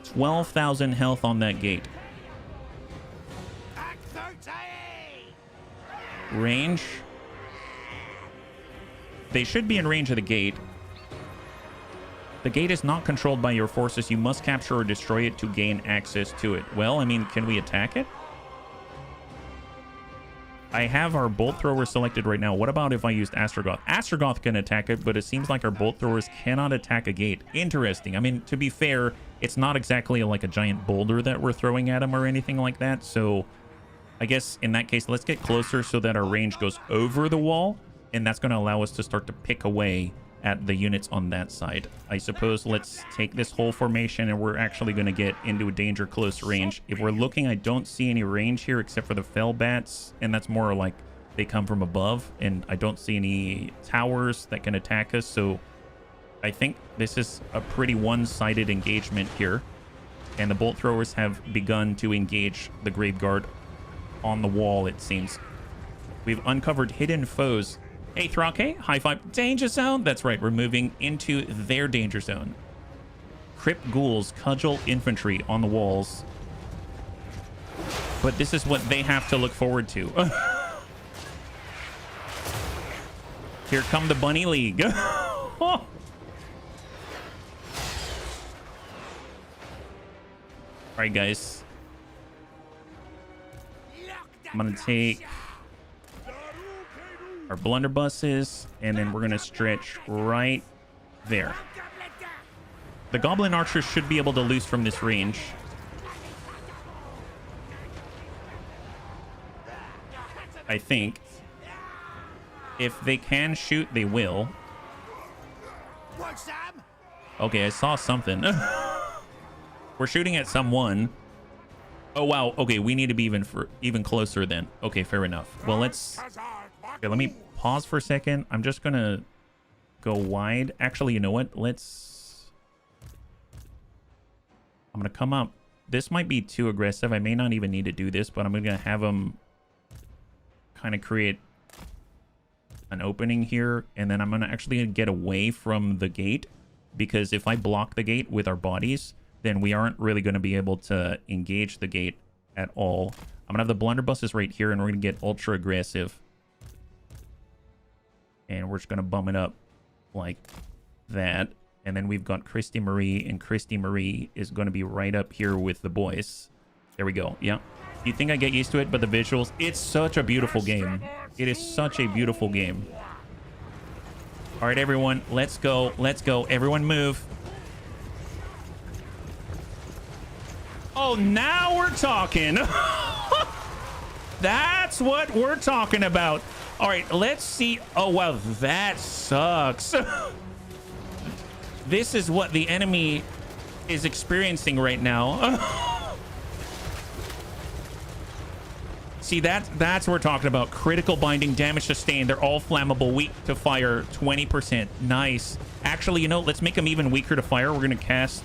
12,000 health on that gate. Range. They should be in range of the gate. The gate is not controlled by your forces. You must capture or destroy it to gain access to it. Well, I mean, can we attack it? I have our bolt thrower selected right now. What about if I used Astragoth? Astragoth can attack it, but it seems like our bolt throwers cannot attack a gate. Interesting. I mean, to be fair, it's not exactly like a giant boulder that we're throwing at them or anything like that. So I guess in that case, let's get closer so that our range goes over the wall. and that's going to allow us to start to pick away at the units on that side. I suppose let's take this whole formation, and we're actually going to get into a danger close range. If we're looking, I don't see any range here except for the fell bats, and that's more like they come from above, and I don't see any towers that can attack us, so I think this is a pretty one-sided engagement here, and the bolt throwers have begun to engage the grave guard on the wall, it seems. We've uncovered hidden foes. Hey, Thrake, high five. Danger zone. That's right. We're moving into their danger zone. Crypt ghouls cudgel infantry on the walls. But this is what they have to look forward to. Here come the Bunny League. All right, guys. I'm going to take our blunderbusses, and then we're going to stretch right there. The goblin archers should be able to loose from this range. I think. If they can shoot, they will. Okay, I saw something. We're shooting at someone. Oh, wow. Okay, we need to be even closer then. Okay, fair enough. Well, let's... Okay, let me pause for a second. I'm just going to go wide. Actually, you know what? Let's... I'm going to come up. This might be too aggressive. I may not even need to do this, but I'm going to have them kind of create an opening here. And then I'm going to actually get away from the gate, because if I block the gate with our bodies, then we aren't really going to be able to engage the gate at all. I'm going to have the blunderbusses right here, and we're going to get ultra aggressive. And we're just going to bum it up like that. And then we've got Christy Marie, and Christy Marie is going to be right up here with the boys. There we go. Yeah. You think I get used to it, but the visuals, it's such a beautiful game. It is such a beautiful game. All right, everyone, let's go. Let's go. Everyone move. Oh, now we're talking. That's what we're talking about. All right, let's see. Oh, wow, that sucks. This is what the enemy is experiencing right now. See, that's what we're talking about. Critical binding, damage sustained. They're all flammable, weak to fire, 20%. Nice. Actually, you know, let's make them even weaker to fire. We're going to cast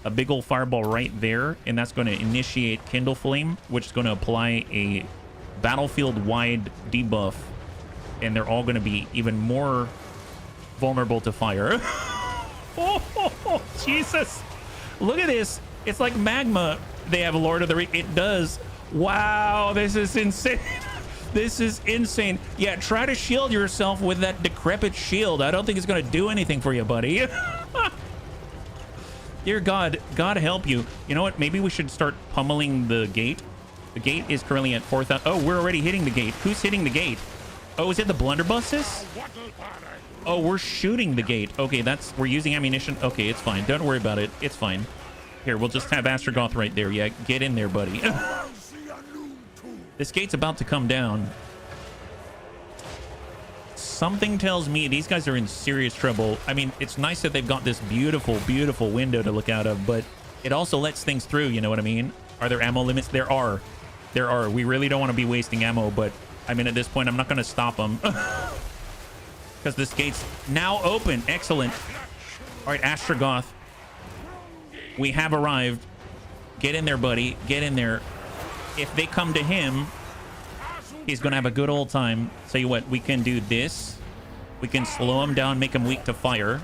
a big old fireball right there, and that's going to initiate Kindle Flame, which is going to apply a battlefield-wide debuff, and they're all going to be even more vulnerable to fire. Oh, Jesus. Look at this. It's like magma. They have Lord of the Rings. It does. Wow, this is insane. This is insane. Yeah, try to shield yourself with that decrepit shield. I don't think it's going to do anything for you, buddy. Dear God, God help you. You know what? Maybe we should start pummeling the gate. The gate is currently at 4,000. Oh, we're already hitting the gate. Who's hitting the gate? Oh, is it the blunderbusses? Oh, we're shooting the gate. Okay, we're using ammunition. Okay, it's fine. Don't worry about it. It's fine. Here, we'll just have Astragoth right there. Yeah, get in there, buddy. This gate's about to come down. Something tells me these guys are in serious trouble. I mean, it's nice that they've got this beautiful, beautiful window to look out of, but it also lets things through, you know what I mean? Are there ammo limits? There are. There are. We really don't want to be wasting ammo, but I mean, at this point, I'm not going to stop them. Because this gate's now open. Excellent. All right, Astragoth. We have arrived. Get in there, buddy. Get in there. If they come to him, he's going to have a good old time. Tell you what, we can do this. We can slow him down, make him weak to fire.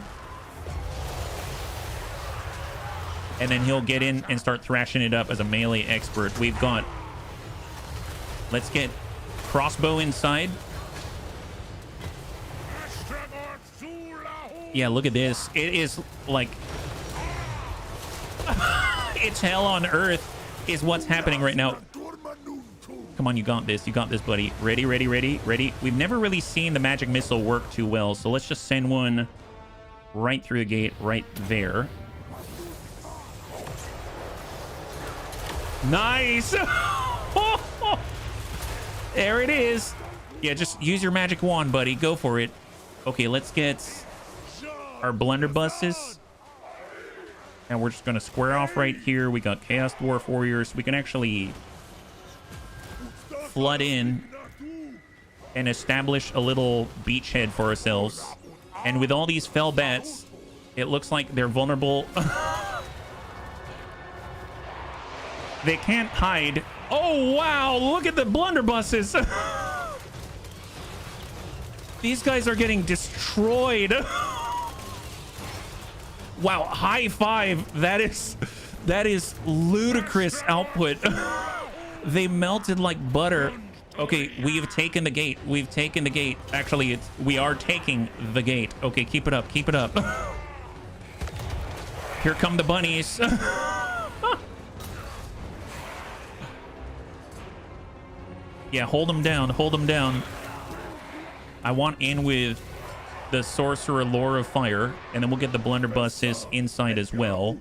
And then he'll get in and start thrashing it up as a melee expert. We've got... Let's get crossbow inside. Yeah, look at this. It is like... It's hell on earth is what's happening right now. Come on, you got this. You got this, buddy. Ready, ready, ready, ready. We've never really seen the magic missile work too well, so let's just send one right through the gate right there. Nice. There it is. Yeah, just use your magic wand, buddy. Go for it. Okay, let's get our blunderbusses. And we're just going to square off right here. We got Chaos Dwarf Warriors. We can actually flood in and establish a little beachhead for ourselves. And with all these fell bats, it looks like they're vulnerable. They can't hide. Oh, wow. Look at the blunderbusses. These guys are getting destroyed. Wow, high five. That is ludicrous output. They melted like butter. Okay, we've taken the gate. We've taken the gate. Actually, we are taking the gate. Okay, keep it up. Keep it up. Here come the bunnies. Yeah, hold them down. Hold them down. I want in with the sorcerer lore of fire, and then we'll get the blunderbusses inside as well.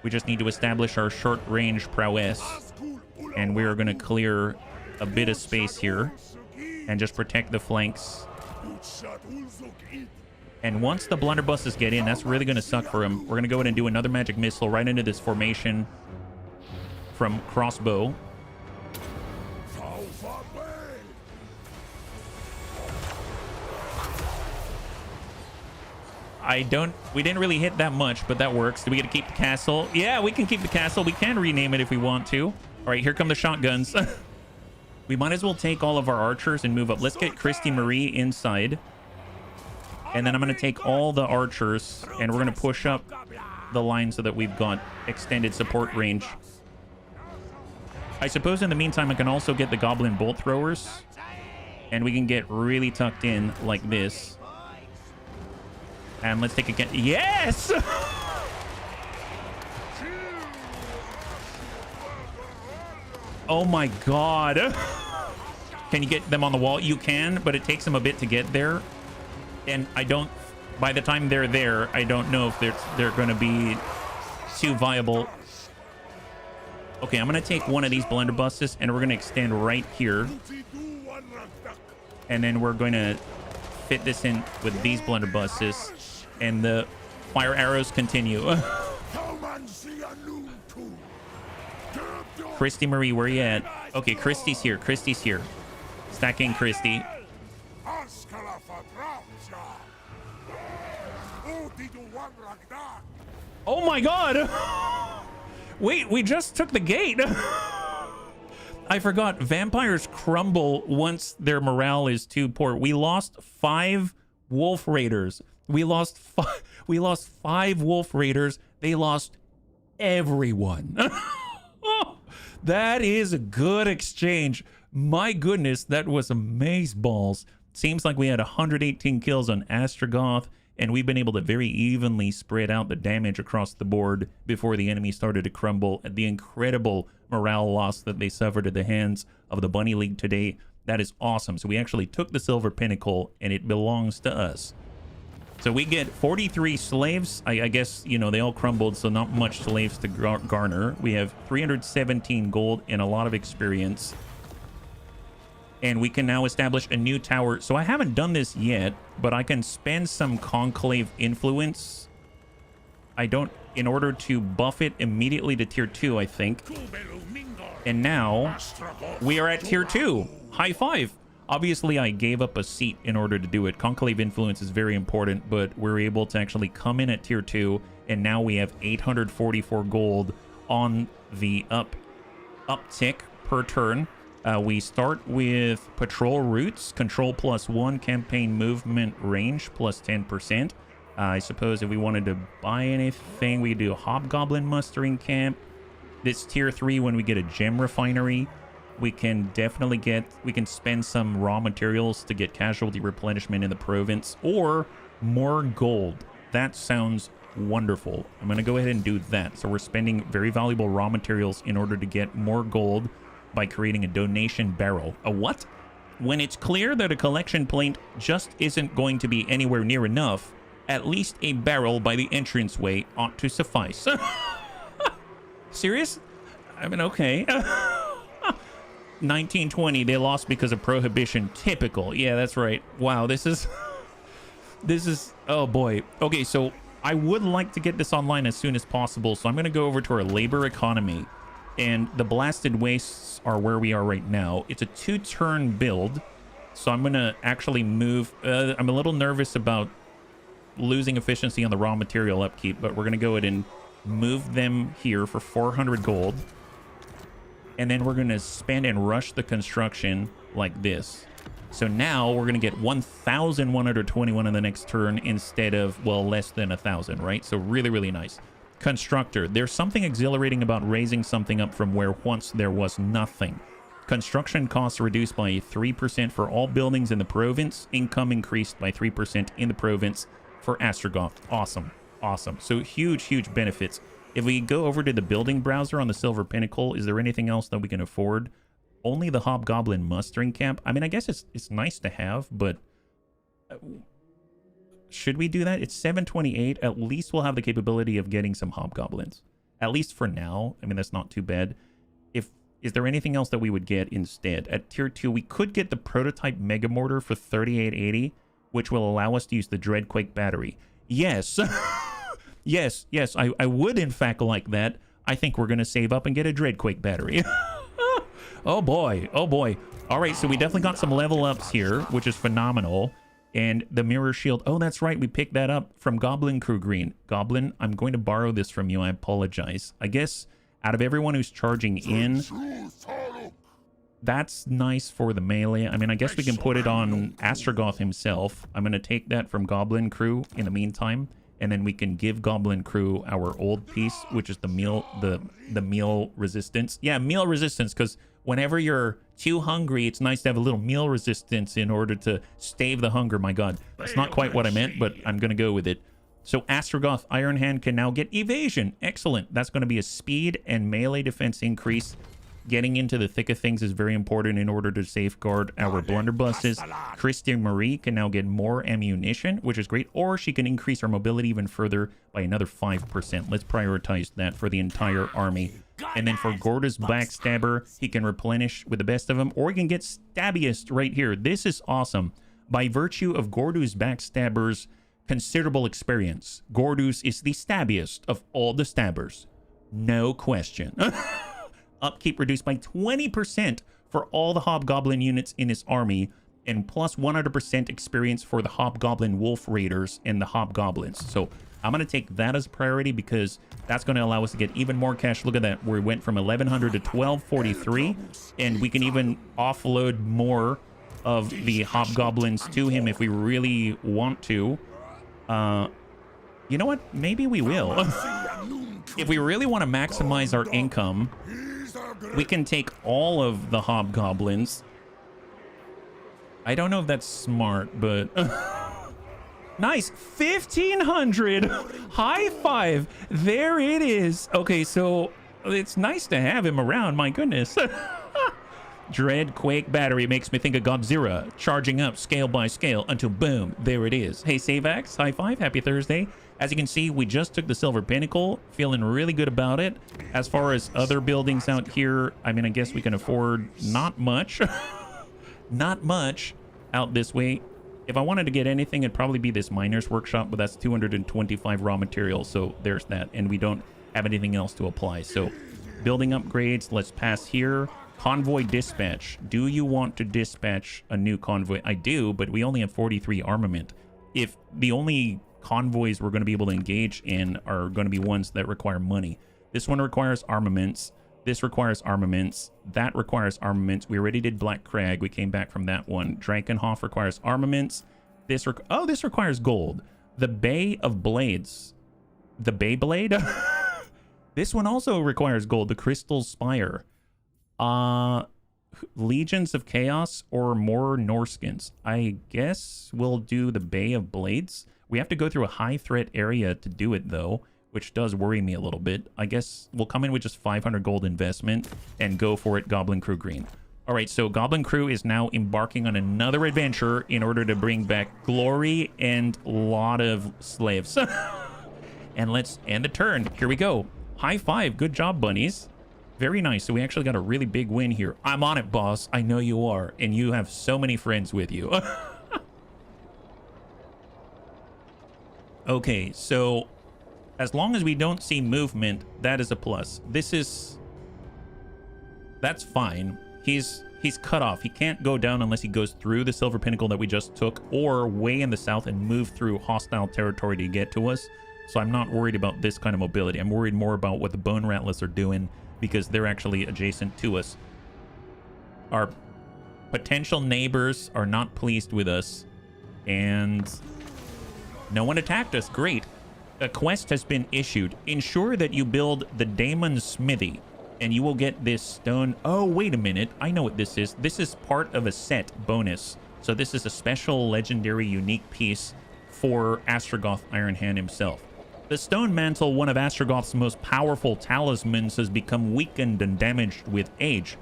We just need to establish our short range prowess, and we are going to clear a bit of space here and just protect the flanks. And once the blunderbusses get in, that's really going to suck for them. We're going to go ahead and do another magic missile right into this formation from crossbow. We didn't really hit that much, but that works. Do we get to keep the castle? Yeah, we can keep the castle. We can rename it if we want to. All right, here come the shotguns. We might as well take all of our archers and move up. Let's get Christy Marie inside. And then I'm going to take all the archers, and we're going to push up the line so that we've got extended support range. I suppose in the meantime, I can also get the goblin bolt throwers, and we can get really tucked in like this. And let's take a get. Yes! Oh my god. Can you get them on the wall? You can, but it takes them a bit to get there. And by the time they're there, I don't know if they're going to be too viable. Okay, I'm going to take one of these blunderbusses, and we're going to extend right here. And then we're going to fit this in with these blunderbusses. And the fire arrows continue. Christy Marie, where you at? Okay, Christy's here. Christy's here. Stacking Christy. Oh my god! Wait, we just took the gate. I forgot. Vampires crumble once their morale is too poor. We lost 5 wolf raiders. We lost 5 wolf raiders. They lost everyone. That is a good exchange. My goodness, that was amazeballs. Seems like we had 118 kills on Astragoth, and we've been able to very evenly spread out the damage across the board before the enemy started to crumble at the incredible morale loss that they suffered at the hands of the Bunny League today. That is awesome. So we actually took the Silver Pinnacle, and it belongs to us. So we get 43 slaves. I guess, you know, they all crumbled, so not much slaves to garner. We have 317 gold and a lot of experience. And we can now establish a new tower. So I haven't done this yet, but I can spend some conclave influence. In order to buff it immediately to tier 2, I think. And now we are at tier 2. High five. Obviously, I gave up a seat in order to do it. Conclave influence is very important, but we're able to actually come in at tier 2, and now we have 844 gold on the uptick per turn. We start with patrol routes, control +1, campaign movement range +10%. I suppose if we wanted to buy anything, we do a hobgoblin mustering camp. This tier 3 when we get a gem refinery. We can definitely spend some raw materials to get casualty replenishment in the province, or more gold. That sounds wonderful. I'm going to go ahead and do that. So we're spending very valuable raw materials in order to get more gold by creating a donation barrel. A what? When it's clear that a collection plate just isn't going to be anywhere near enough, at least a barrel by the entranceway ought to suffice. Serious? I mean, okay. 1920, they lost because of prohibition. Typical. Yeah, that's right. Wow, this is... this is... Oh, boy. Okay, so I would like to get this online as soon as possible, so I'm going to go over to our labor economy. And the blasted wastes are where we are right now. It's a 2-turn build, so I'm going to actually move... I'm a little nervous about losing efficiency on the raw material upkeep, but we're going to go ahead and move them here for 400 gold. And then we're going to spend and rush the construction like this. So now we're going to get 1,121 in the next turn instead of, well, less than 1,000, right? So really, really nice. Constructor. There's something exhilarating about raising something up from where once there was nothing. Construction costs reduced by 3% for all buildings in the province. Income increased by 3% in the province for Astragoth. Awesome. Awesome. So huge, huge benefits. If we go over to the building browser on the Silver Pinnacle, is there anything else that we can afford? Only the Hobgoblin mustering camp. I mean, I guess it's nice to have, but should we do that? It's 728. At least we'll have the capability of getting some Hobgoblins. At least for now. I mean, that's not too bad. Is there anything else that we would get instead? At tier 2, we could get the prototype Mega Mortar for 3880, which will allow us to use the Dreadquake battery. Yes. Yes, I would in fact like that. I think we're going to save up and get a Dreadquake battery. Oh boy, oh boy. All right, so we definitely got some level ups here, which is phenomenal. And the mirror shield. Oh, that's right. We picked that up from Goblin Crew Green. Goblin, I'm going to borrow this from you. I apologize. I guess out of everyone who's charging in, that's nice for the melee. I mean, I guess we can put it on Astragoth himself. I'm going to take that from Goblin Crew in the meantime. And then we can give Goblin Crew our old piece, which is the meal resistance. Yeah, meal resistance, because whenever you're too hungry, it's nice to have a little meal resistance in order to stave the hunger. My god, that's not quite what I meant, but I'm going to go with it. So Astragoth Ironhand can now get evasion. Excellent. That's going to be a speed and melee defense increase. Getting into the thick of things is very important in order to safeguard our blunderbusses. Christian Marie can now get more ammunition, which is great, or she can increase our mobility even further by another 5%. Let's prioritize that for the entire army. And then for Gorda's Backstabber, he can replenish with the best of them, or he can get Stabbiest right here. This is awesome. By virtue of Gordu's Backstabber's considerable experience, Gordus is the stabbiest of all the stabbers. No question. Upkeep reduced by 20% for all the Hobgoblin units in his army, and plus 100% experience for the Hobgoblin Wolf Raiders and the Hobgoblins. So I'm going to take that as a priority because that's going to allow us to get even more cash. Look at that. We went from 1,100 to 1,243, and we can even offload more of the Hobgoblins to him if we really want to. You know what? Maybe we will. If we really want to maximize our income, we can take all of the Hobgoblins. I don't know if that's smart, but... Nice! 1,500! High five! There it is! Okay, so it's nice to have him around, my goodness. Dreadquake battery makes me think of Godzilla, charging up scale by scale until boom, there it is. Hey, Savax, high five, happy Thursday. As you can see, we just took the Silver Pinnacle, feeling really good about it. As far as other buildings out here, I mean, I guess we can afford not much. Not much out this way. If I wanted to get anything, it'd probably be this miner's workshop, but that's 225 raw materials, so there's that. And we don't have anything else to apply. So building upgrades, let's pass here. Convoy dispatch. Do you want to dispatch a new convoy? I do, but we only have 43 armament. If the only convoys we're going to be able to engage in are going to be ones that require money. This one requires armaments. This requires armaments. That requires armaments. We already did Black Crag. We came back from that one. Drakenhof requires armaments. This requires gold. The Bay of Blades. The Beyblade? This one also requires gold. The Crystal Spire. Legions of Chaos or more Norskins. I guess we'll do the Bay of Blades. We have to go through a high threat area to do it, though, which does worry me a little bit. I guess we'll come in with just 500 gold investment and go for it, Goblin Crew Green. All right, so Goblin Crew is now embarking on another adventure in order to bring back glory and a lot of slaves. And let's end the turn. Here we go. High five. Good job, bunnies. Very nice. So we actually got a really big win here. I'm on it, boss. I know you are. And you have so many friends with you. Okay, so as long as we don't see movement, that is a plus. That's fine. He's cut off. He can't go down unless he goes through the Silver Pinnacle that we just took, or way in the south and move through hostile territory to get to us. So I'm not worried about this kind of mobility. I'm worried more about what the Bone Rattlers are doing, because they're actually adjacent to us. Our potential neighbors are not pleased with us, and no one attacked us. Great. A quest has been issued. Ensure that you build the Daemon Smithy, and you will get this stone. Oh, wait a minute. I know what this is. This is part of a set bonus. So this is a special, legendary, unique piece for Astragoth Ironhand himself. The Stone Mantle, one of Astragoth's most powerful talismans, has become weakened and damaged with age.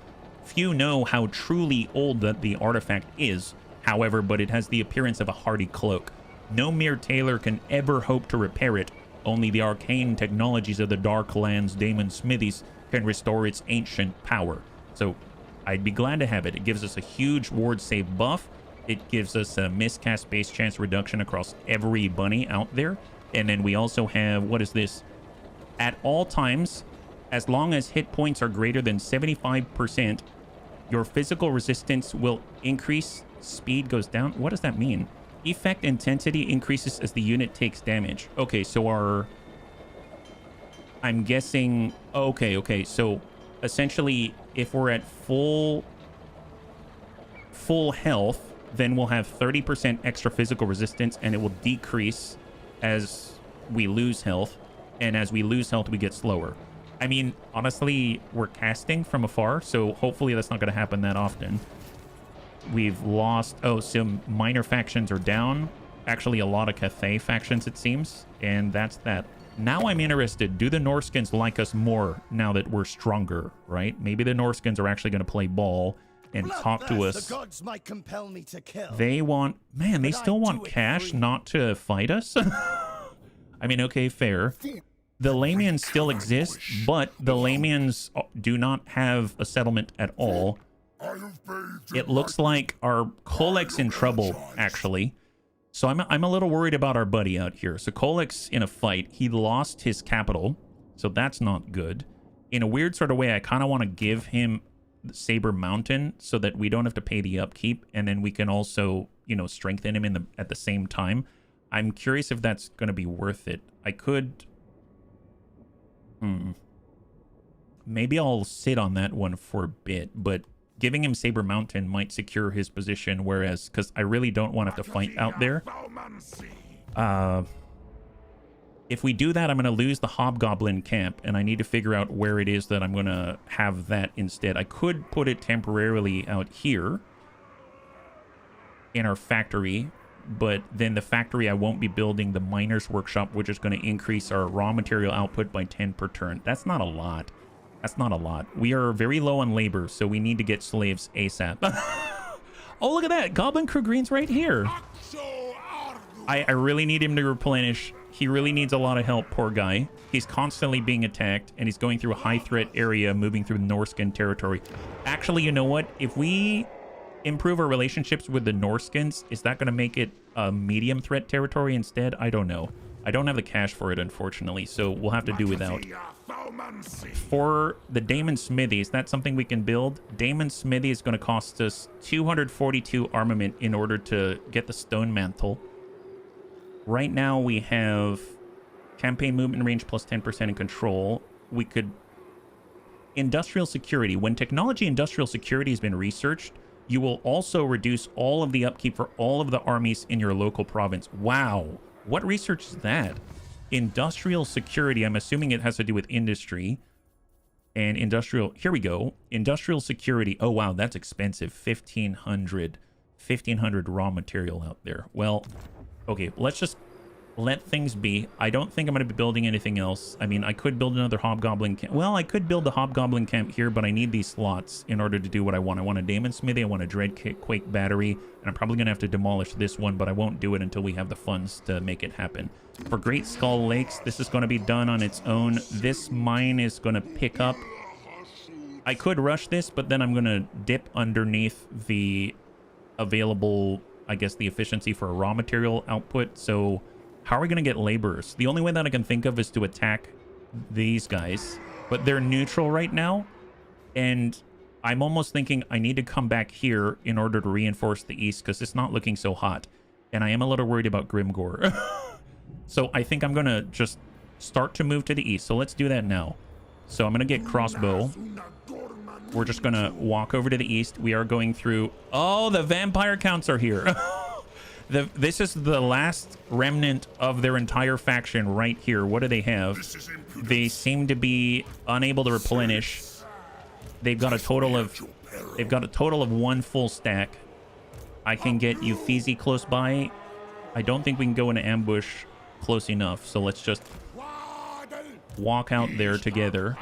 Few know how truly old that the artifact is, however, but it has the appearance of a hardy cloak. No mere tailor can ever hope to repair it. Only the arcane technologies of the Dark Lands Daemon Smithies can restore its ancient power. So I'd be glad to have it. It gives us a huge ward save buff. It gives us a miscast base chance reduction across every bunny out there. And then we also have, what is this? At all times, as long as hit points are greater than 75%, your physical resistance will increase, speed goes down. What does that mean? Effect intensity increases as the unit takes damage. Okay, so I'm guessing, okay. So essentially, if we're at full health, then we'll have 30% extra physical resistance, and it will decrease as we lose health, and as we lose health, we get slower. I mean, honestly, we're casting from afar, so hopefully that's not going to happen that often. We've lost... Oh, some minor factions are down. Actually, a lot of Cathay factions, it seems, and that's that. Now I'm interested. Do the Norskins like us more now that we're stronger, right? Maybe the Norskins are actually going to play ball and talk to us. The gods might compel me to kill. They want... Man, they still want cash not to fight us? I mean, okay, fair. The Lamians still exist, but the Lamians do not have a settlement at all. It looks like our Kolek's in trouble, actually. So I'm a little worried about our buddy out here. So Kolek's in a fight. He lost his capital, so that's not good. In a weird sort of way, I kind of want to give him Saber Mountain so that we don't have to pay the upkeep, and then we can also, you know, strengthen him at the same time. I'm curious if that's going to be worth it. I could... Maybe I'll sit on that one for a bit, but giving him Saber Mountain might secure his position, whereas... Because I really don't want to have to fight out there. If we do that, I'm going to lose the Hobgoblin camp, and I need to figure out where it is that I'm going to have that instead. I could put it temporarily out here in our factory, but then the factory, I won't be building the Miner's Workshop, which is going to increase our raw material output by 10 per turn. That's not a lot. That's not a lot. We are very low on labor, so we need to get slaves ASAP. Oh, look at that. Goblin Crew Green's right here. I really need him to replenish. He really needs a lot of help, poor guy. He's constantly being attacked, and he's going through a high-threat area, moving through Norskin territory. Actually, you know what? If we improve our relationships with the Norskins, is that going to make it a medium-threat territory instead? I don't know. I don't have the cash for it, unfortunately, so we'll have to do without. For the Daemon Smithy, is that something we can build? Daemon Smithy is going to cost us 242 armament in order to get the Stone Mantle. Right now we have campaign movement range plus 10% in control. We could... Industrial security. When technology industrial security has been researched, you will also reduce all of the upkeep for all of the armies in your local province. Wow. What research is that? Industrial security. I'm assuming it has to do with industry. And industrial... Here we go. Industrial security. Oh, wow. That's expensive. 1,500 raw material out there. Well... Okay, let's just let things be. I don't think I'm going to be building anything else. I mean, I could build another Hobgoblin camp. Well, I could build the Hobgoblin camp here, but I need these slots in order to do what I want. I want a Daemon Smithy, I want a Dreadquake Battery, and I'm probably going to have to demolish this one, but I won't do it until we have the funds to make it happen. For Great Skull Lakes, this is going to be done on its own. This mine is going to pick up I could rush this, but then I'm going to dip underneath the available, I guess, the efficiency for a raw material output. So how are we going to get laborers? The only way that I can think of is to attack these guys, but they're neutral right now. And I'm almost thinking I need to come back here in order to reinforce the east because it's not looking so hot. And I am a little worried about Grimgore. So I think I'm going to just start to move to the east. So let's do that now. So I'm going to get crossbow. We're just going to walk over to the east. We are going through... Oh, the vampire counts are here. This is the last remnant of their entire faction right here. What do they have? They seem to be unable to replenish. They've got a total of 1 full stack. I can get Uffizi close by. I don't think we can go into ambush close enough. So let's just walk out there together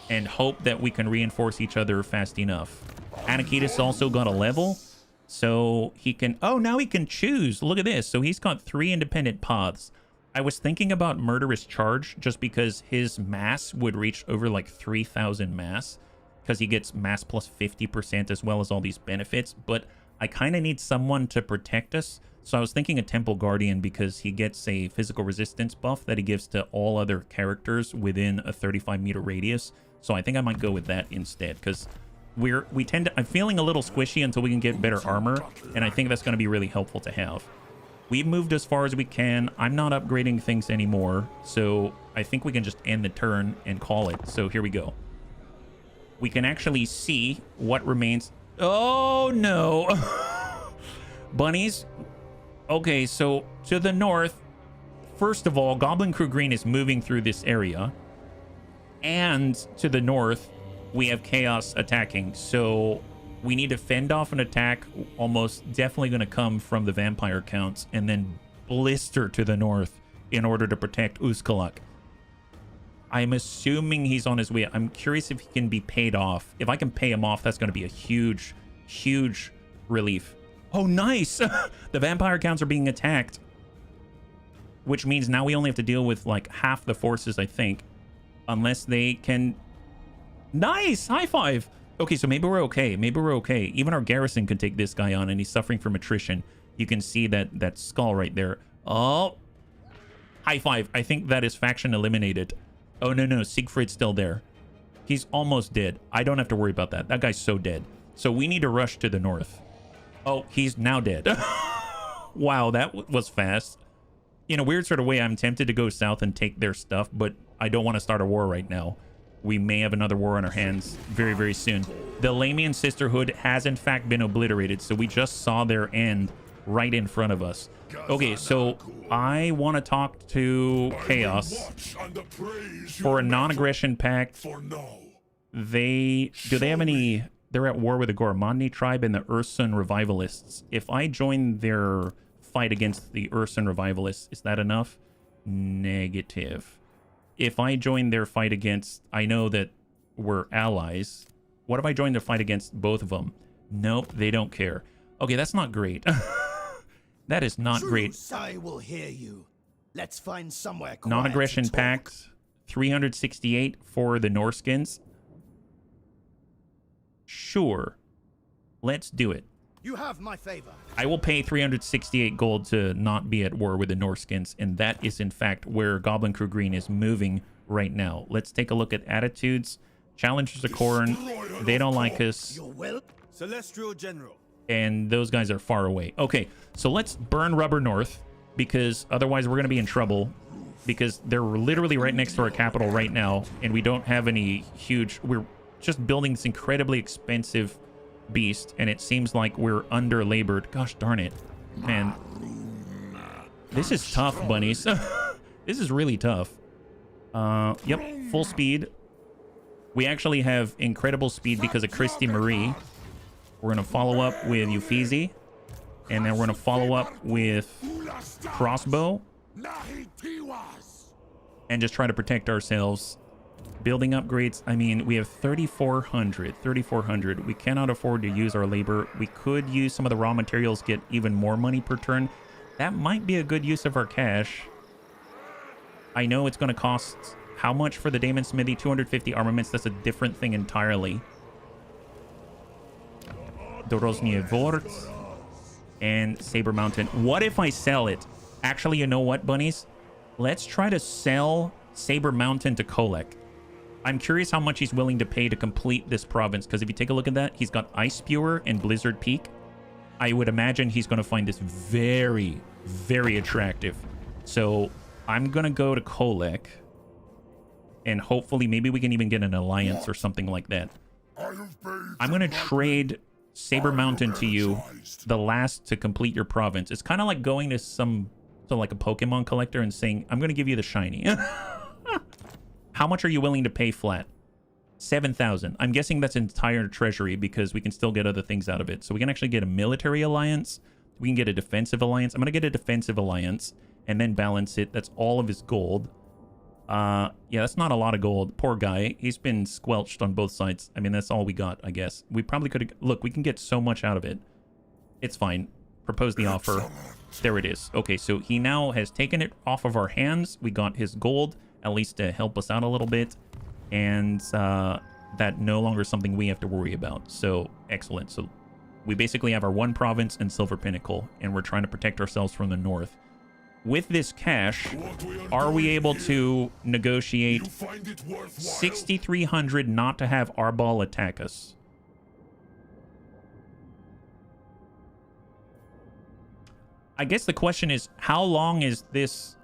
and hope that we can reinforce each other fast enough. Anakitis also got a level, so he can... Oh, now he can choose. Look at this. So he's got 3 independent paths. I was thinking about Murderous Charge just because his mass would reach over like 3,000 mass because he gets mass plus 50% as well as all these benefits, but I kind of need someone to protect us. So I was thinking a Temple Guardian because he gets a physical resistance buff that he gives to all other characters within a 35-meter radius. So I think I might go with that instead because I'm feeling a little squishy until we can get better armor, and I think that's going to be really helpful to have. We've moved as far as we can. I'm not upgrading things anymore, so I think we can just end the turn and call it. So here we go. We can actually see what remains. Oh, no. Bunnies. Okay, so to the north, first of all, Goblin Crew Green is moving through this area. And to the north, we have Chaos attacking. So we need to fend off an attack, almost definitely going to come from the vampire counts, and then blister to the north in order to protect Uskalak. I'm assuming he's on his way. I'm curious if he can be paid off. If I can pay him off, that's going to be a huge, huge relief. Oh, nice. The vampire counts are being attacked, which means now we only have to deal with like half the forces, I think, unless they can... Nice. High five. Okay, so maybe we're okay. Maybe we're okay. Even our garrison can take this guy on, and he's suffering from attrition. You can see that skull right there. Oh, high five. I think that is faction eliminated. Oh, no. Siegfried's still there. He's almost dead. I don't have to worry about that. That guy's so dead. So we need to rush to the north. Oh, he's now dead. Wow, that was fast. In a weird sort of way, I'm tempted to go south and take their stuff, but I don't want to start a war right now. We may have another war on our hands very, very soon. The Lamian Sisterhood has, in fact, been obliterated, so we just saw their end right in front of us. Okay, so I want to talk to Chaos for a non-aggression pact. Do they have any... They're at war with the Gormandi tribe and the Ursun Revivalists. If I join their fight against the Ursun Revivalists, is that enough? Negative. If I join their fight against... I know that we're allies. What if I join their fight against both of them? Nope, they don't care. Okay, that's not great. That is not great. I will hear you. Let's find somewhere quiet. Non-aggression pact, 368 for the Norskins. Sure. Let's do it. You have my favor. I will pay 368 gold to not be at war with the Norskins, and that is in fact where Goblin Crew Green is moving right now. Let's take a look at attitudes. Challengers of Khorne, they don't like us. Celestial General. And those guys are far away. Okay, so let's burn Rubber North, because otherwise we're going to be in trouble, because they're literally right next to our capital right now, and we don't have any huge... We're just building this incredibly expensive beast, and it seems like we're under-labored. Gosh darn it. Man, this is tough, bunnies. This is really tough. Yep, full speed. We actually have incredible speed because of Christy Marie. We're going to follow up with Uffizi, and then we're going to follow up with Crossbow, and just try to protect ourselves. Building upgrades, I mean, we have 3,400. We cannot afford to use our labor. We could use some of the raw materials, get even more money per turn. That might be a good use of our cash. I know it's going to cost How much for the Daemon Smithy? 250 armaments. That's a different thing entirely. Dorozhny Dvorts and Saber Mountain. What if I sell it? Actually, you know what, bunnies? Let's try to sell Saber Mountain to Kolek. I'm curious how much he's willing to pay to complete this province, because if you take a look at that, he's got Ice Spewer and Blizzard Peak. I would imagine he's going to find this very, very attractive. So I'm going to go to Kolek, and hopefully maybe we can even get an alliance or something like that. I'm going to trade Saber Mountain to you, the last to complete your province. It's kind of like going to like a Pokemon collector and saying, I'm going to give you the shiny. How much are you willing to pay flat? 7,000. I'm guessing that's entire treasury because we can still get other things out of it. So we can actually get a military alliance. We can get a defensive alliance. I'm going to get a defensive alliance and then balance it. That's all of his gold. Yeah, that's not a lot of gold. Poor guy. He's been squelched on both sides. I mean, that's all we got, I guess. We probably could have... Look, we can get so much out of it. It's fine. Propose the offer. There it is. Okay, so he now has taken it off of our hands. We got his gold, at least to help us out a little bit. And that no longer something we have to worry about. So, excellent. So, we basically have our one province and Silver Pinnacle, and we're trying to protect ourselves from the north. With this cash, are we able to negotiate 6,300 not to have Arbal attack us? I guess the question is, how long is this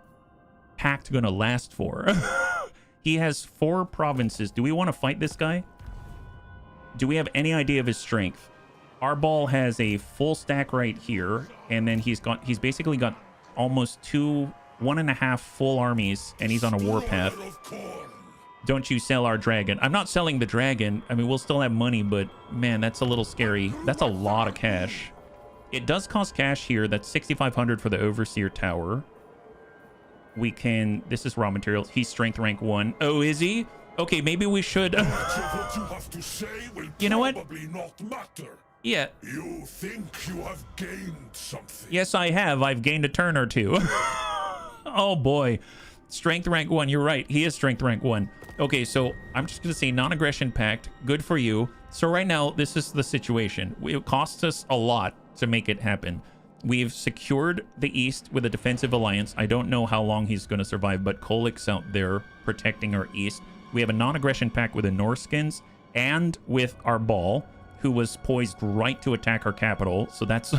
pact going to last for? He has 4 provinces. Do we want to fight this guy? Do we have any idea of his strength? Arbal has a full stack right here, and then he's basically got almost 1.5 full armies, and he's on a warpath. Don't you sell our dragon. I'm not selling the dragon. I mean, we'll still have money, but man, that's a little scary. That's a lot of cash. It does cost cash here. That's 6,500 for the Overseer Tower. We can... This is raw materials. He's strength rank 1. Oh, is he? Okay, maybe we should... You know what? Yeah. You think you have gained something? Yes, I have. I've gained a turn or two. Oh, boy. Strength rank 1. You're right. He is strength rank 1. Okay, so I'm just going to say non-aggression pact. Good for you. So right now, this is the situation. It costs us a lot to make it happen. We've secured the east with a defensive alliance. I don't know how long he's going to survive, but Kolek's out there protecting our east. We have a non-aggression pact with the Norskins and with Arbal, who was poised right to attack our capital. So that's...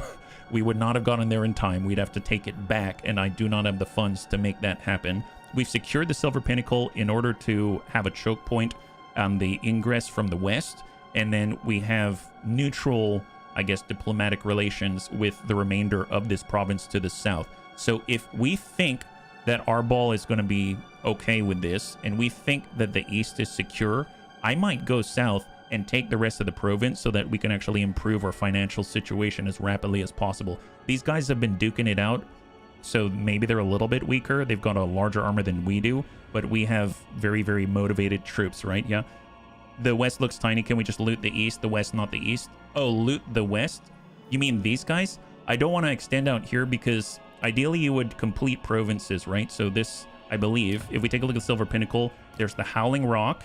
we would not have gotten there in time. We'd have to take it back, and I do not have the funds to make that happen. We've secured the Silver Pinnacle in order to have a choke point on the ingress from the west, and then we have neutral, I guess, diplomatic relations with the remainder of this province to the south. So if we think that Arbal is going to be okay with this, and we think that the east is secure, I might go south and take the rest of the province so that we can actually improve our financial situation as rapidly as possible. These guys have been duking it out, so maybe they're a little bit weaker. They've got a larger armor than we do, but we have very, very motivated troops, right? Yeah. The west looks tiny. Can we just loot the east, the west, not the east? Oh, loot the west? You mean these guys? I don't want to extend out here because ideally you would complete provinces, right? So this, I believe, if we take a look at Silver Pinnacle, there's the Howling Rock,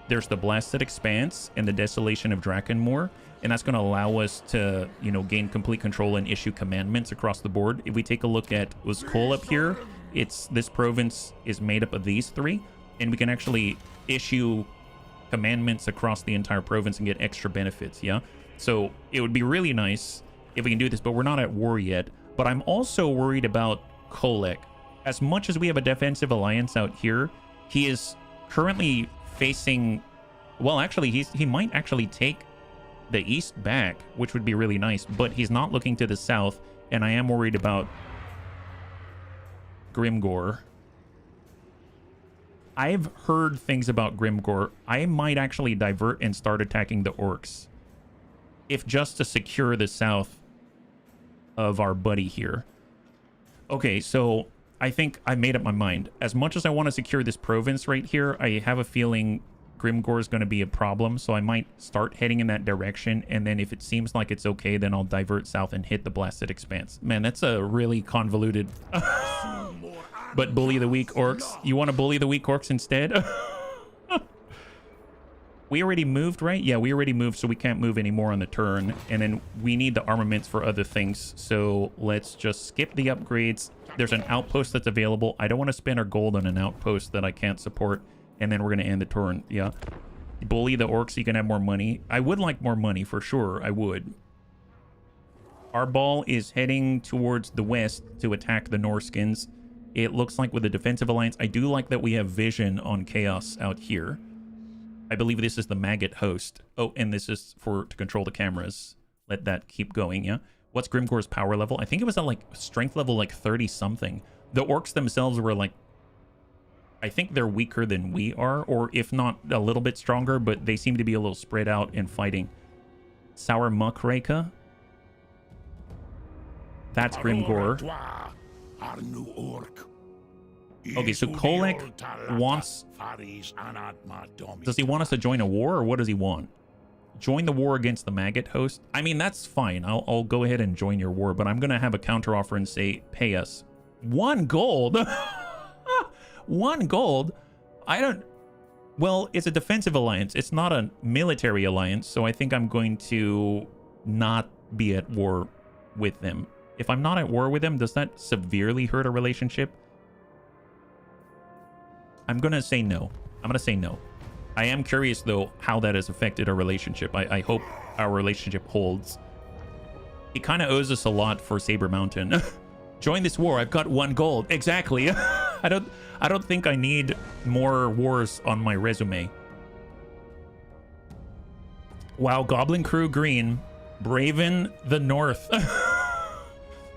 there's the Blasted Expanse, and the Desolation of Drakenmoor, and that's going to allow us to, you know, gain complete control and issue commandments across the board. If we take a look at was Cole up here, this province is made up of these 3, and we can actually issue commandments across the entire province and get extra benefits, yeah? So it would be really nice if we can do this, but we're not at war yet. But I'm also worried about Kolek. As much as we have a defensive alliance out here, he is currently facing... Well, actually, he might actually take the east back, which would be really nice, but he's not looking to the south, and I am worried about Grimgor. I've heard things about Grimgor. I might actually divert and start attacking the orcs, if just to secure the south of our buddy here. Okay, so I think I made up my mind. As much as I want to secure this province right here, I have a feeling Grimgor is going to be a problem, so I might start heading in that direction, and then if it seems like it's okay, then I'll divert south and hit the Blasted Expanse. Man, that's a really convoluted... but bully the weak orcs. You want to bully the weak orcs instead? We already moved, right? Yeah, we already moved, so we can't move anymore on the turn. And then we need the armaments for other things. So let's just skip the upgrades. There's an outpost that's available. I don't want to spend our gold on an outpost that I can't support. And then we're going to end the turn. Yeah. Bully the orcs so you can have more money. I would like more money, for sure. I would. Our ball is heading towards the west to attack the Norskins. It looks like with the defensive alliance, I do like that we have vision on Chaos out here. I believe this is the maggot host. Oh, and this is to control the cameras. Let that keep going, yeah? What's Grimgore's power level? I think it was at like strength level like 30 something. The orcs themselves were like, I think they're weaker than we are, or if not a little bit stronger, but they seem to be a little spread out in fighting. Sour Muckraka. That's Grimgore. Okay, so Kolek wants... Does he want us to join a war, or what does he want? Join the war against the maggot host? I mean, that's fine. I'll go ahead and join your war, but I'm going to have a counteroffer and say, pay us. 1 gold? 1 gold? I don't... Well, it's a defensive alliance. It's not a military alliance, so I think I'm going to not be at war with them. If I'm not at war with them, does that severely hurt a relationship? I'm going to say no. I'm going to say no. I am curious, though, how that has affected our relationship. I hope our relationship holds. He kind of owes us a lot for Saber Mountain. Join this war. I've got 1 gold. Exactly. I don't think I need more wars on my resume. Wow, Goblin Crew Green. Braven the North.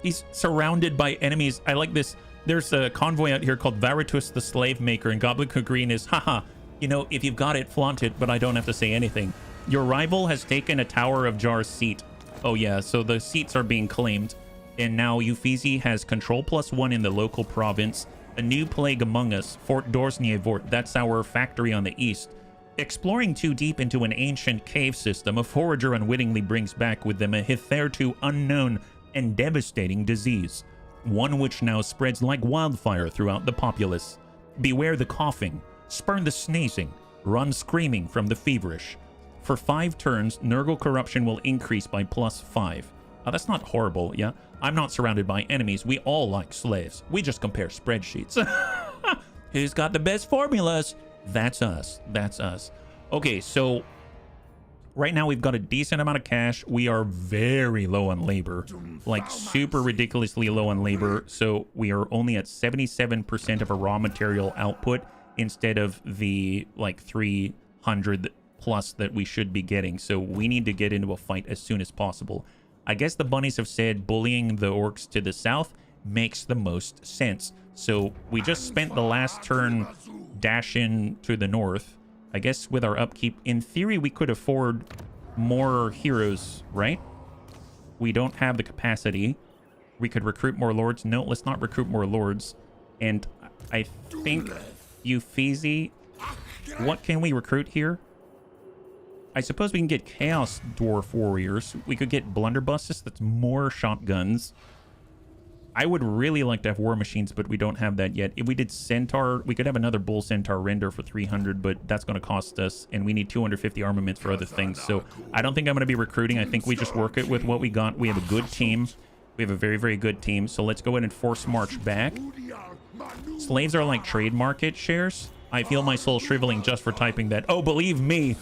He's surrounded by enemies. I like this. There's a convoy out here called Varitus the Slave Maker, and Goblin Crew Green is, haha, you know, if you've got it, flaunt it, but I don't have to say anything. Your rival has taken a Tower of Jar's seat. Oh yeah, so the seats are being claimed. And now Uffizi has control +1 in the local province. A new plague among us, Fort Dorsnievort, that's our factory on the east. Exploring too deep into an ancient cave system, a forager unwittingly brings back with them a hitherto unknown and devastating disease. One which now spreads like wildfire throughout the populace. Beware the coughing, spurn the sneezing, run screaming from the feverish. For 5 turns, Nurgle corruption will increase by +5. Oh, that's not horrible, yeah? I'm not surrounded by enemies. We all like slaves. We just compare spreadsheets. Who's got the best formulas? That's us. That's us. Okay, so right now we've got a decent amount of cash. We are very low on labor, like super ridiculously low on labor. So we are only at 77% of our raw material output instead of the like 300 plus that we should be getting. So we need to get into a fight as soon as possible. I guess the bunnies have said bullying the orcs to the south makes the most sense. So we just spent the last turn dashing to the north. I guess with our upkeep, in theory, we could afford more heroes, right? We don't have the capacity. We could recruit more lords. No, let's not recruit more lords. And I think Uffizi, what can we recruit here? I suppose we can get Chaos Dwarf Warriors. We could get Blunderbusses. That's more shotguns. I would really like to have War Machines, but we don't have that yet. If we did Centaur, we could have another Bull Centaur render for 300, but that's going to cost us, and we need 250 armaments for other things. So I don't think I'm going to be recruiting. I think we just work it with what we got. We have a good team. We have a very, very good team. So let's go ahead and force march back. Slaves are like trade market shares. I feel my soul shriveling just for typing that. Oh, believe me.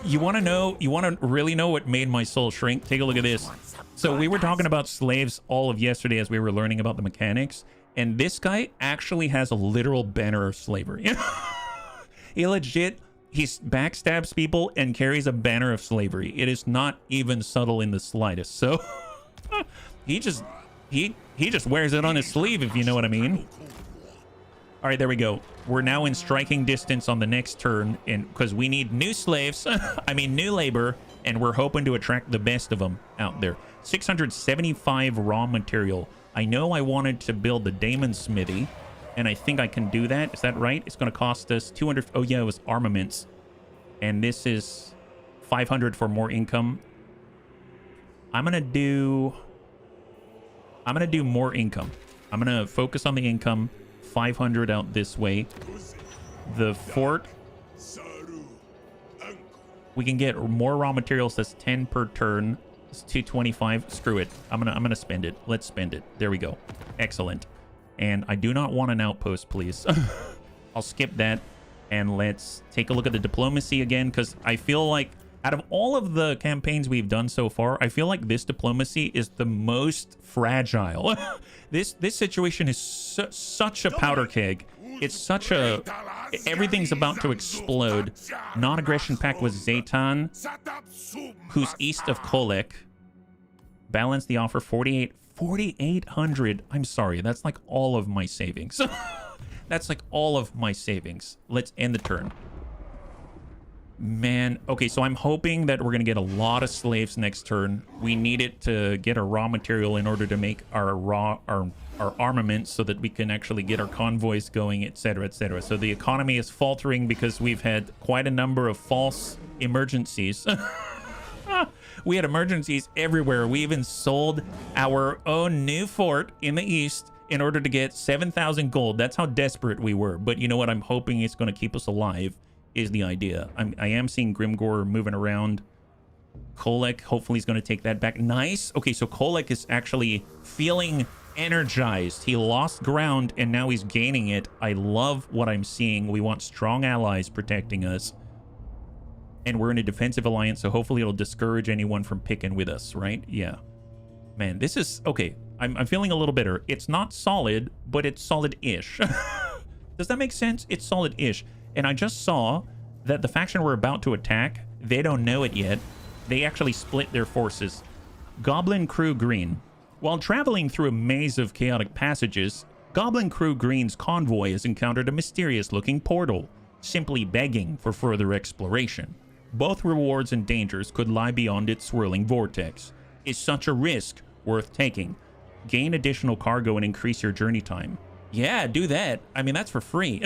You want to know, you want to really know what made my soul shrink? Take a look at this. So we were talking about slaves all of yesterday as we were learning about the mechanics, and this guy actually has a literal banner of slavery. He backstabs people and carries a banner of slavery. It is not even subtle in the slightest. So he just wears it on his sleeve, if you know what I mean. All right, there we go. We're now in striking distance on the next turn, and because we need new slaves, I mean new labor, and we're hoping to attract the best of them out there. 675 raw material. I know I wanted to build the Daemon Smithy, and I think I can do that. Is that right? It's going to cost us 200. Oh yeah, it was armaments, and this is 500 for more income. I'm gonna do more income. I'm gonna focus on the income. 500 out this way. The fort, we can get more raw materials. That's 10 per turn. It's 225. Screw it. I'm gonna spend it. Let's spend it. There we go. Excellent. And I do not want an outpost, please. I'll skip that. And let's take a look at the diplomacy again, because I feel like out of all of the campaigns we've done so far, I feel like this diplomacy is the most fragile. This situation is such a powder keg. It's such a... Everything's about to explode. Non-aggression pact with Zaytan, who's east of Kolek. Balance the offer, 4,800. I'm sorry, that's like all of my savings. That's like all of my savings. Let's end the turn. Man, okay, so I'm hoping that we're going to get a lot of slaves next turn. We need it to get a raw material in order to make our armament so that we can actually get our convoys going, etc., etc. So the economy is faltering because we've had quite a number of false emergencies. We had emergencies everywhere. We even sold our own new fort in the east in order to get 7,000 gold. That's how desperate we were. But you know what? I'm hoping it's going to keep us alive is the idea. I am seeing Grimgor moving around. Kolek, hopefully he's going to take that back. Nice. Okay, so Kolek is actually feeling energized. He lost ground and now he's gaining it. I love what I'm seeing. We want strong allies protecting us. And we're in a defensive alliance, so hopefully it'll discourage anyone from picking with us, right? Yeah. Man, this is... Okay, I'm feeling a little bitter. It's not solid, but it's solid-ish. Does that make sense? It's solid-ish. And I just saw that the faction we're about to attack, they don't know it yet. They actually split their forces. Goblin Crew Green. While traveling through a maze of chaotic passages, Goblin Crew Green's convoy has encountered a mysterious-looking portal, simply begging for further exploration. Both rewards and dangers could lie beyond its swirling vortex. Is such a risk worth taking? Gain additional cargo and increase your journey time. Yeah, do that. I mean, that's for free.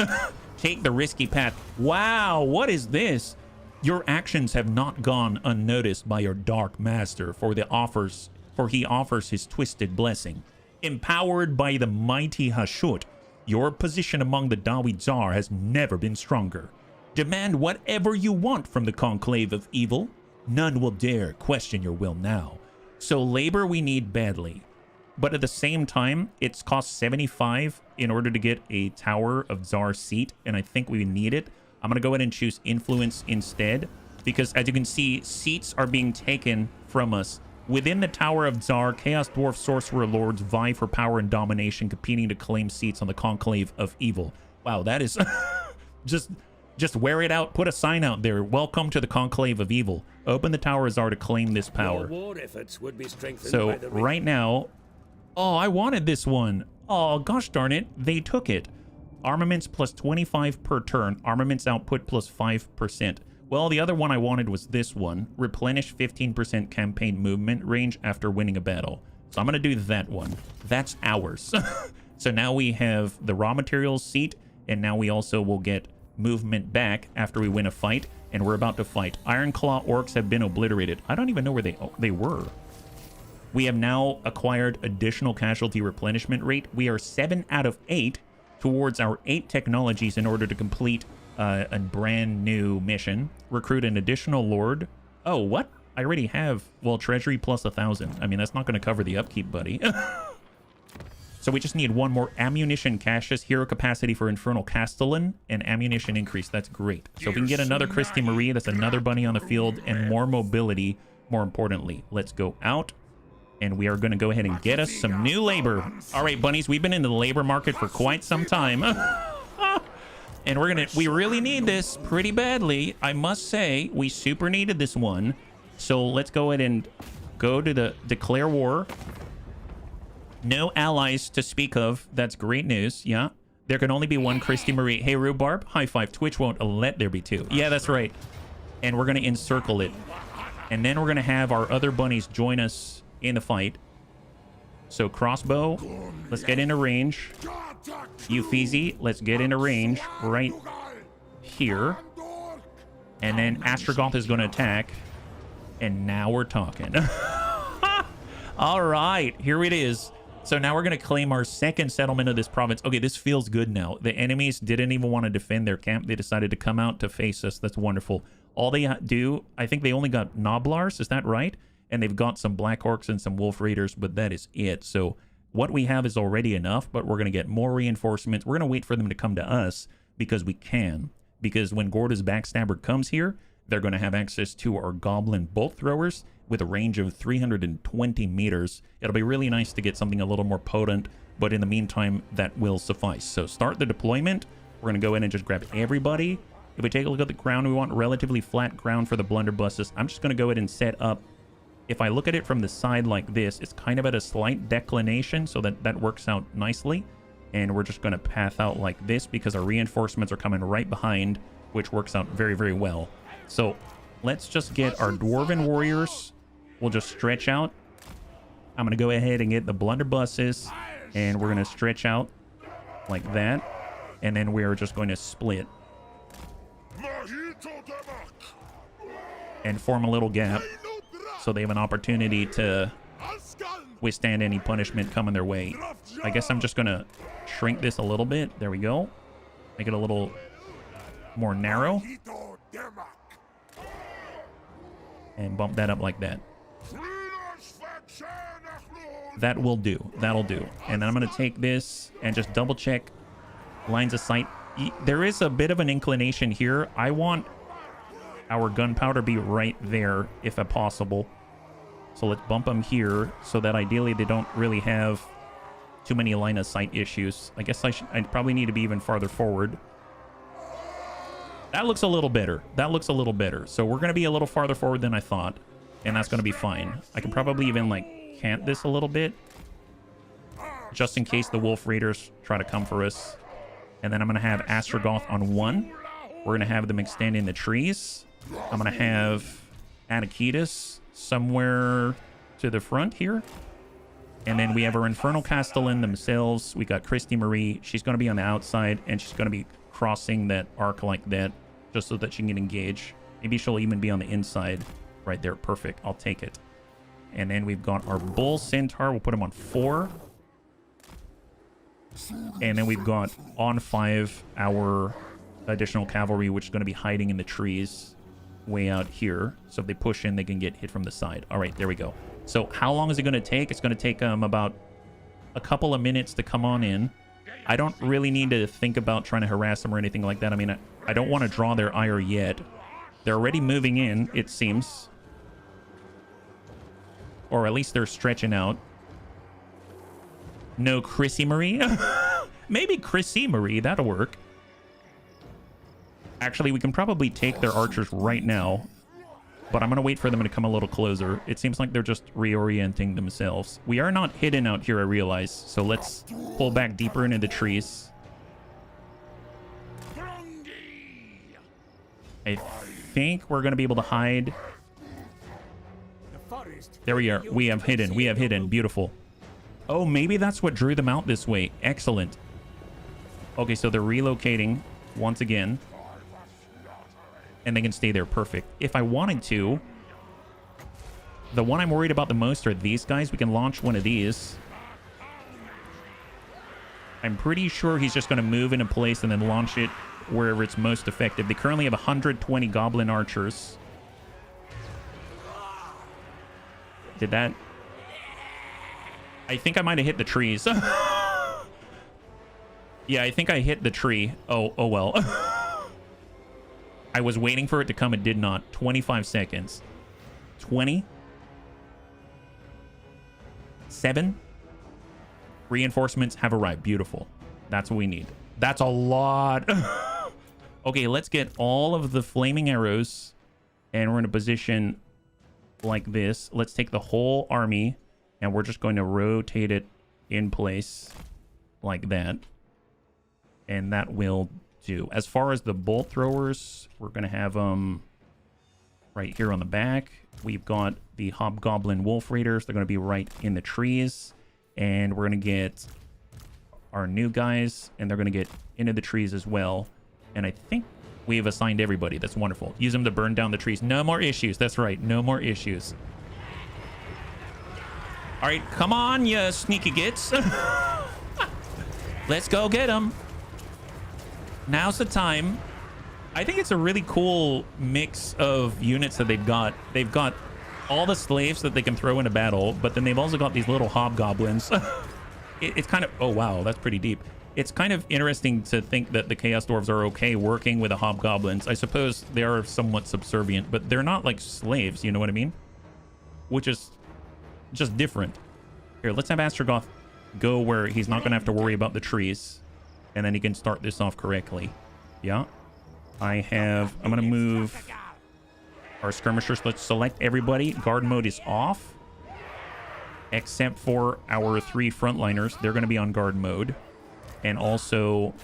Take the risky path. Wow, what is this? Your actions have not gone unnoticed by your dark master, for he offers his twisted blessing. Empowered by the mighty Hashut, your position among the Dawi Tsar has never been stronger. Demand whatever you want from the Conclave of Evil. None will dare question your will now. So labor we need badly. But at the same time, it's cost 75 in order to get a Tower of Tsar seat, and I think we need it. I'm going to go ahead and choose Influence instead, because as you can see, seats are being taken from us. Within the Tower of Tsar, Chaos Dwarf Sorcerer Lords vie for power and domination, competing to claim seats on the Conclave of Evil. Wow, that is... Just wear it out. Put a sign out there. Welcome to the Conclave of Evil. Open the Tower of Tsar to claim this power. War efforts would be strengthened so by the right now... Oh, I wanted this one. Oh, gosh darn it. They took it. Armaments plus 25 per turn. Armaments output plus 5%. Well, the other one I wanted was this one. Replenish 15% campaign movement range after winning a battle. So I'm going to do that one. That's ours. So now we have the raw materials seat, and now we also will get movement back after we win a fight, and we're about to fight. Ironclaw orcs have been obliterated. I don't even know where they were. We have now acquired additional casualty replenishment rate. We are 7 out of 8 towards our 8 technologies in order to complete a brand new mission. Recruit an additional lord. Oh, what? I already have, well, treasury plus 1,000. I mean, that's not going to cover the upkeep, buddy. So we just need one more ammunition caches, hero capacity for Infernal Castellan, and ammunition increase. That's great. So if we can get another Christy Marie, that's another bunny on the field, and more mobility, more importantly. Let's go out, and we are going to go ahead and get us some new labor. All right, bunnies, we've been in the labor market for quite some time. And we really need this pretty badly. I must say, we super needed this one. So let's go ahead and go to the declare war. No allies to speak of. That's great news. Yeah. There can only be one Christy Marie. Hey, Rhubarb. High five. Twitch won't let there be two. Yeah, that's right. And we're going to encircle it. And then we're going to have our other bunnies join us in the fight. So crossbow, let's get into range. Euphezy, let's get into range right here. And then Astragoth is going to attack. And now we're talking. All right, here it is. So now we're going to claim our second settlement of this province. Okay, this feels good now. The enemies didn't even want to defend their camp. They decided to come out to face us. That's wonderful. All they do, I think they only got Noblars, is that right? And they've got some Black Orcs and some Wolf Raiders, but that is it. So what we have is already enough, but we're going to get more reinforcements. We're going to wait for them to come to us because we can. Because when Gorda's Backstabber comes here, they're going to have access to our Goblin Bolt Throwers with a range of 320 meters. It'll be really nice to get something a little more potent, but in the meantime, that will suffice. So start the deployment. We're going to go in and just grab everybody. If we take a look at the ground, we want relatively flat ground for the blunderbusses. I'm just going to go ahead and set up. If I look at it from the side like this, it's kind of at a slight declination, so that works out nicely. And we're just going to path out like this because our reinforcements are coming right behind, which works out very, very well. So let's just get our Dwarven Warriors. We'll just stretch out. I'm going to go ahead and get the blunderbusses, and we're going to stretch out like that. And then we're just going to split and form a little gap so they have an opportunity to withstand any punishment coming their way. I guess I'm just going to shrink this a little bit. There we go. Make it a little more narrow. And bump that up like that. That will do. That'll do. And then I'm going to take this and just double check lines of sight. There is a bit of an inclination here. I want our gunpowder be right there if possible. So let's bump them here so that ideally they don't really have too many line of sight issues. I guess I probably need to be even farther forward. That looks a little better. That looks a little better. So we're going to be a little farther forward than I thought, and that's going to be fine. I can probably even like cant this a little bit just in case the Wolf Raiders try to come for us. And then I'm going to have Astragoth on 1. We're going to have them extend in the trees. I'm going to have Anakitas somewhere to the front here. And then we have our Infernal Castellan themselves. We got Christy Marie. She's going to be on the outside, and she's going to be crossing that arc like that just so that she can engage. Maybe she'll even be on the inside right there. Perfect. I'll take it. And then we've got our Bull Centaur. We'll put him on 4. And then we've got on 5 our additional cavalry, which is going to be hiding in the trees way out here. So if they push in, they can get hit from the side. All right, there we go. So how long is it going to take? It's going to take about a couple of minutes to come on in. I don't really need to think about trying to harass them or anything like that. I mean, I don't want to draw their ire yet. They're already moving in, it seems. Or at least they're stretching out. No Chrissy Marie? Maybe Chrissy Marie, that'll work. Actually, we can probably take their archers right now. But I'm going to wait for them to come a little closer. It seems like they're just reorienting themselves. We are not hidden out here, I realize. So let's pull back deeper into the trees. I think we're going to be able to hide. There we are. We have hidden. We have hidden. Beautiful. Oh, maybe that's what drew them out this way. Excellent. Okay, so they're relocating once again. And they can stay there. Perfect. If I wanted to, the one I'm worried about the most are these guys. We can launch one of these. I'm pretty sure he's just going to move into place and then launch it wherever it's most effective. They currently have 120 goblin archers. Did that? I think I might have hit the trees. Yeah, I think I hit the tree. Oh well. I was waiting for it to come. It did not. 25 seconds. 20. 7. Reinforcements have arrived. Beautiful. That's what we need. That's a lot. Okay, let's get all of the flaming arrows. And we're in a position like this. Let's take the whole army. And we're just going to rotate it in place like that. And that will do. As far as the bolt throwers, we're going to have them right here on the back. We've got the Hobgoblin Wolf Raiders. They're going to be right in the trees. And we're going to get our new guys, and they're going to get into the trees as well. And I think we've assigned everybody. That's wonderful. Use them to burn down the trees. No more issues. That's right. No more issues. All right, come on, you sneaky gits. Let's go get them. Now's the time. I think it's a really cool mix of units that they've got. They've got all the slaves that they can throw into battle, but then they've also got these little hobgoblins. It's kind of... Oh, wow, that's pretty deep. It's kind of interesting to think that the Chaos Dwarves are okay working with the hobgoblins. I suppose they are somewhat subservient, but they're not like slaves, you know what I mean? Which is just different. Here, let's have Astragoth go where he's not going to have to worry about the trees, and then he can start this off correctly. Yeah. I'm going to move our skirmishers. Let's select everybody. Guard mode is off, except for our 3 frontliners. They're going to be on guard mode. And also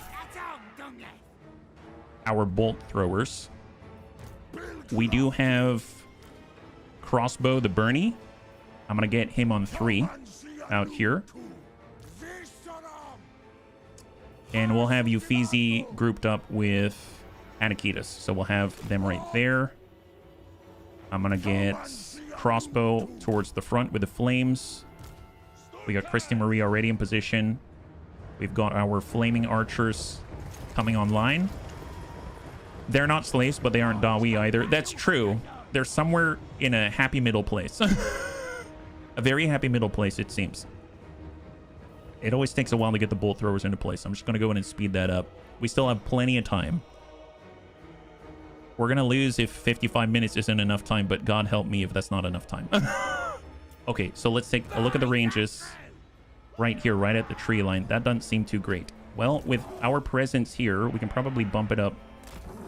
our bolt throwers. We do have crossbow the Bernie. I'm going to get him on 3 out here. And we'll have Uffizi grouped up with Anakitas. So we'll have them right there. I'm going to get crossbow towards the front with the flames. We got Christy Marie already in position. We've got our flaming archers coming online. They're not slaves, but they aren't Dawi either. That's true. They're somewhere in a happy middle place. A very happy middle place, it seems. It always takes a while to get the bolt throwers into place. I'm just going to go in and speed that up. We still have plenty of time. We're going to lose if 55 minutes isn't enough time, but God help me if that's not enough time. Okay, so let's take a look at the ranges. Right here, right at the tree line. That doesn't seem too great. Well, with our presence here, we can probably bump it up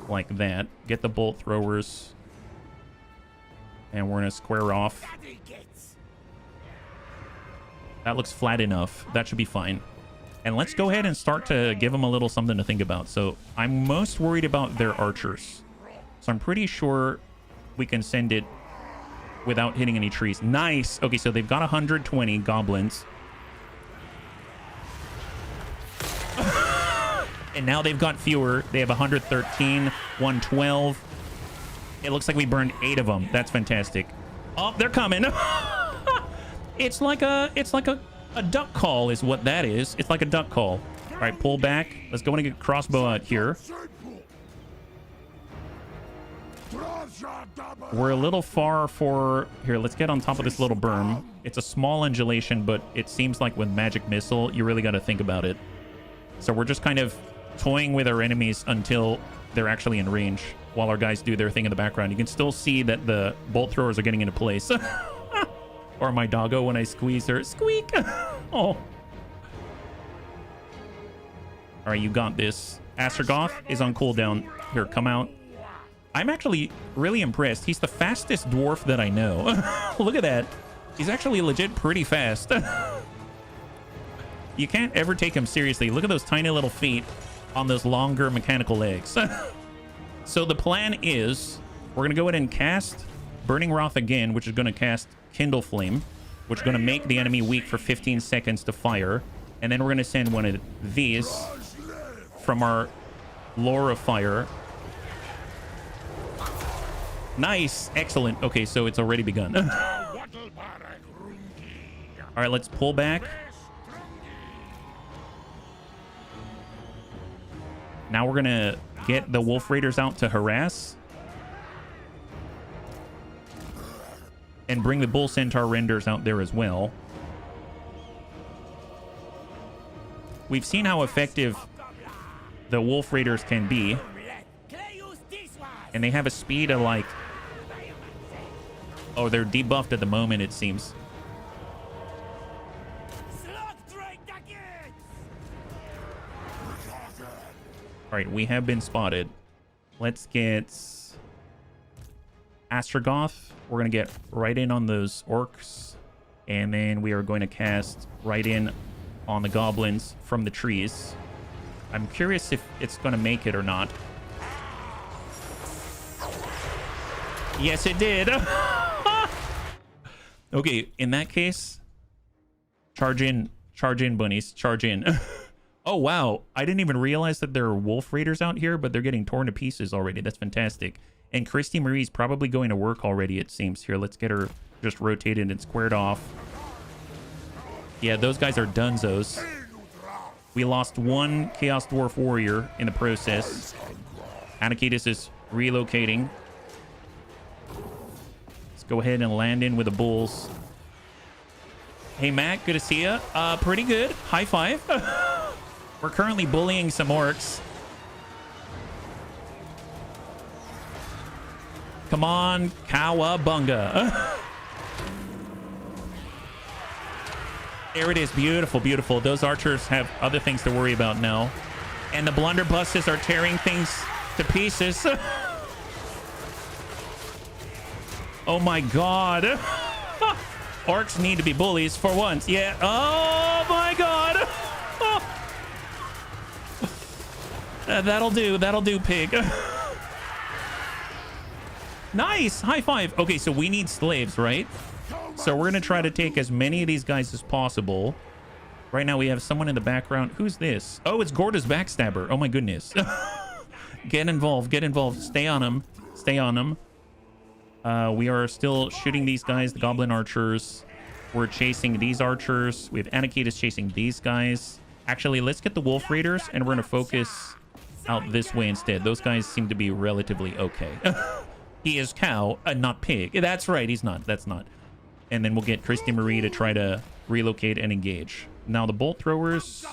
like that. Get the bolt throwers. And we're going to square off. That looks flat enough. That should be fine. And let's go ahead and start to give them a little something to think about. So I'm most worried about their archers. So I'm pretty sure we can send it without hitting any trees. Nice. Okay, so they've got 120 goblins. And now they've got fewer. They have 113, 112. It looks like we burned 8 of them. That's fantastic. Oh, they're coming. It's like a duck call is what that is. It's like a duck call. All right, pull back. Let's go and get crossbow out here. We're a little far for... Here, let's get on top of this little berm. It's a small undulation, but it seems like with magic missile, you really got to think about it. So we're just kind of toying with our enemies until they're actually in range while our guys do their thing in the background. You can still see that the bolt throwers are getting into place. Or my doggo when I squeeze her. Squeak! Oh. All right, you got this. Astragoth is on cooldown. Here, come out. I'm actually really impressed. He's the fastest dwarf that I know. Look at that. He's actually legit pretty fast. You can't ever take him seriously. Look at those tiny little feet on those longer mechanical legs. So the plan is we're going to go ahead and cast Burning Wrath again, which is going to cast Kindle Flame, which is going to make the enemy weak for 15 seconds to fire. And then we're going to send one of these from our Lore of Fire. Nice. Excellent. Okay, so it's already begun. All right, let's pull back. Now we're going to get the Wolf Raiders out to harass. And bring the Bull Centaur Renders out there as well. We've seen how effective the Wolf Raiders can be. And they have a speed of like... Oh, they're debuffed at the moment, it seems. All right, we have been spotted. Let's get Astragoth. We're going to get right in on those orcs. And then we are going to cast right in on the goblins from the trees. I'm curious if it's going to make it or not. Yes, it did. Okay, in that case, charge in, bunnies, charge in. Oh, wow. I didn't even realize that there are wolf raiders out here, but they're getting torn to pieces already. That's fantastic. And Christy Marie's probably going to work already, it seems. Here, let's get her just rotated and squared off. Yeah, those guys are dunzos. We lost one Chaos Dwarf warrior in the process. Anakitis is relocating. Let's go ahead and land in with the bulls. Hey, Matt, good to see you. Pretty good. High five. We're currently bullying some orcs. Come on, cowabunga. There it is. Beautiful, beautiful. Those archers have other things to worry about now. And the blunderbusses are tearing things to pieces. Oh my god. Orcs need to be bullies for once. Yeah. Oh my god. That'll do. That'll do, pig. Nice. High five. Okay, so we need slaves, right? So we're going to try to take as many of these guys as possible. Right now we have someone in the background. Who's this? Oh, it's Gorda's backstabber. Oh my goodness. Get involved. Get involved. Stay on him. Stay on him. We are still shooting these guys, the goblin archers. We're chasing these archers. We have Anakitis chasing these guys. Actually, let's get the wolf raiders, and we're going to focus out this way instead. Those guys seem to be relatively okay. He is cow, not pig. That's right, he's not. That's not. And then we'll get Christy Marie to try to relocate and engage. Now, the bolt throwers,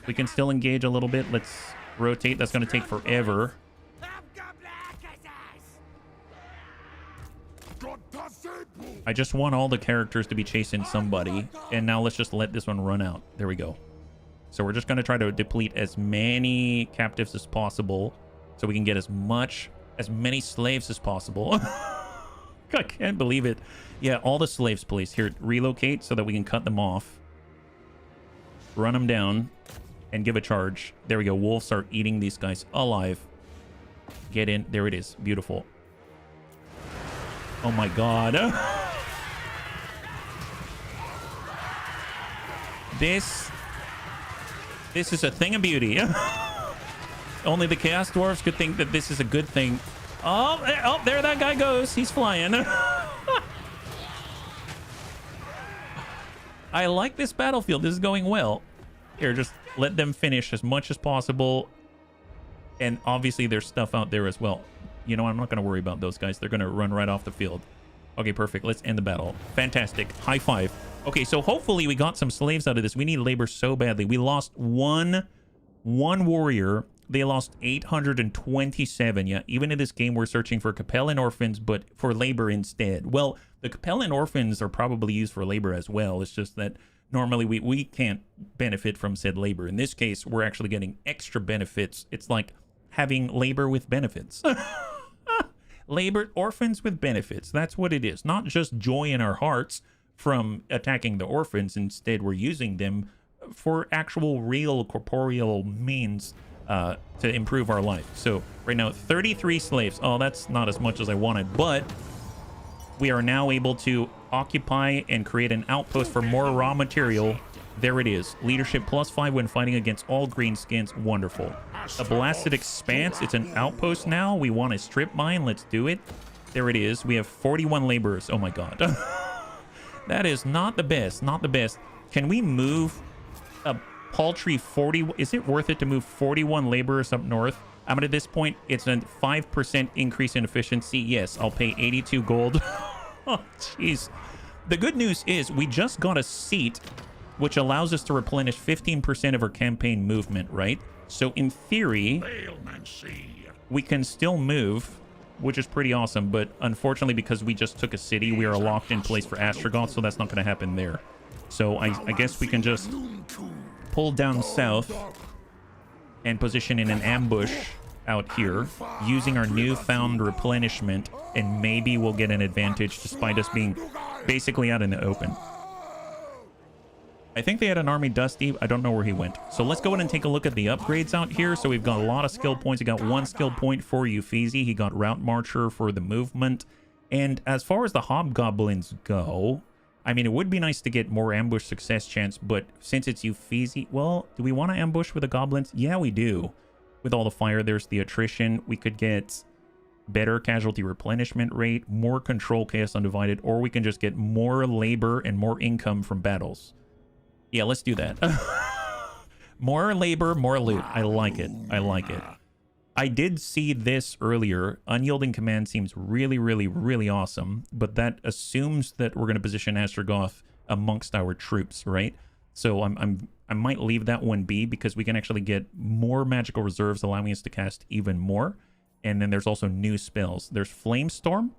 we can still engage a little bit. Let's rotate. That's going to take forever. I just want all the characters to be chasing somebody. And now let's just let this one run out. There we go. So we're just going to try to deplete as many captives as possible so we can get as many slaves as possible. I can't believe it. Yeah, all the slaves, please. Here, relocate so that we can cut them off. Run them down and give a charge. There we go. Wolves are eating these guys alive. Get in. There it is. Beautiful. Oh my god. This is a thing of beauty. Only the Chaos Dwarfs could think that this is a good thing. Oh, there that guy goes. He's flying. I like this battlefield. This is going well. Here, just let them finish as much as possible. And obviously there's stuff out there as well. You know, I'm not going to worry about those guys. They're going to run right off the field. Okay, perfect. Let's end the battle. Fantastic. High five. Okay, so hopefully we got some slaves out of this. We need labor so badly. We lost one warrior. They lost 827. Yeah, even in this game, we're searching for Capellan orphans, but for labor instead. Well, the Capellan orphans are probably used for labor as well. It's just that normally we can't benefit from said labor. In this case, we're actually getting extra benefits. It's like having labor with benefits. Labor orphans with benefits. That's what it is. Not just joy in our hearts from attacking the orphans. Instead, we're using them for actual real corporeal means to improve our life. So right now, 33 slaves. Oh, that's not as much as I wanted, but we are now able to occupy and create an outpost for more raw material. There it is. Leadership +5 when fighting against all greenskins. Wonderful. A blasted expanse. It's an outpost now. We want a strip mine. Let's do it. There it is. We have 41 laborers. Oh my god. That is not the best. Not the best. Can we move a paltry 40? Is it worth it to move 41 laborers up north? I mean, at this point, it's a 5% increase in efficiency. Yes, I'll pay 82 gold. Oh, jeez. The good news is we just got a seat which allows us to replenish 15% of our campaign movement, right? So in theory, we can still move, which is pretty awesome. But unfortunately, because we just took a city, we are locked in place for Astragoth, so that's not going to happen there. So I guess we can just pull down south and position in an ambush out here using our newfound replenishment, and maybe we'll get an advantage despite us being basically out in the open. I think they had an army Dusty. I don't know where he went. So let's go ahead and take a look at the upgrades out here. So we've got a lot of skill points. We got 1 skill point for Euphesi. He got Route Marcher for the movement. And as far as the hobgoblins go, I mean, it would be nice to get more ambush success chance, but since it's Euphesi, well, do we want to ambush with the goblins? Yeah, we do. With all the fire, there's the attrition. We could get better casualty replenishment rate, more control Chaos Undivided, or we can just get more labor and more income from battles. Yeah, let's do that. More labor, more loot. I like it. I like it. I did see this earlier. Unyielding Command seems really, really, really awesome, but that assumes that we're going to position Astragoth amongst our troops, right? So I might leave that one be because we can actually get more magical reserves, allowing us to cast even more. And then there's also new spells. There's Flamestorm,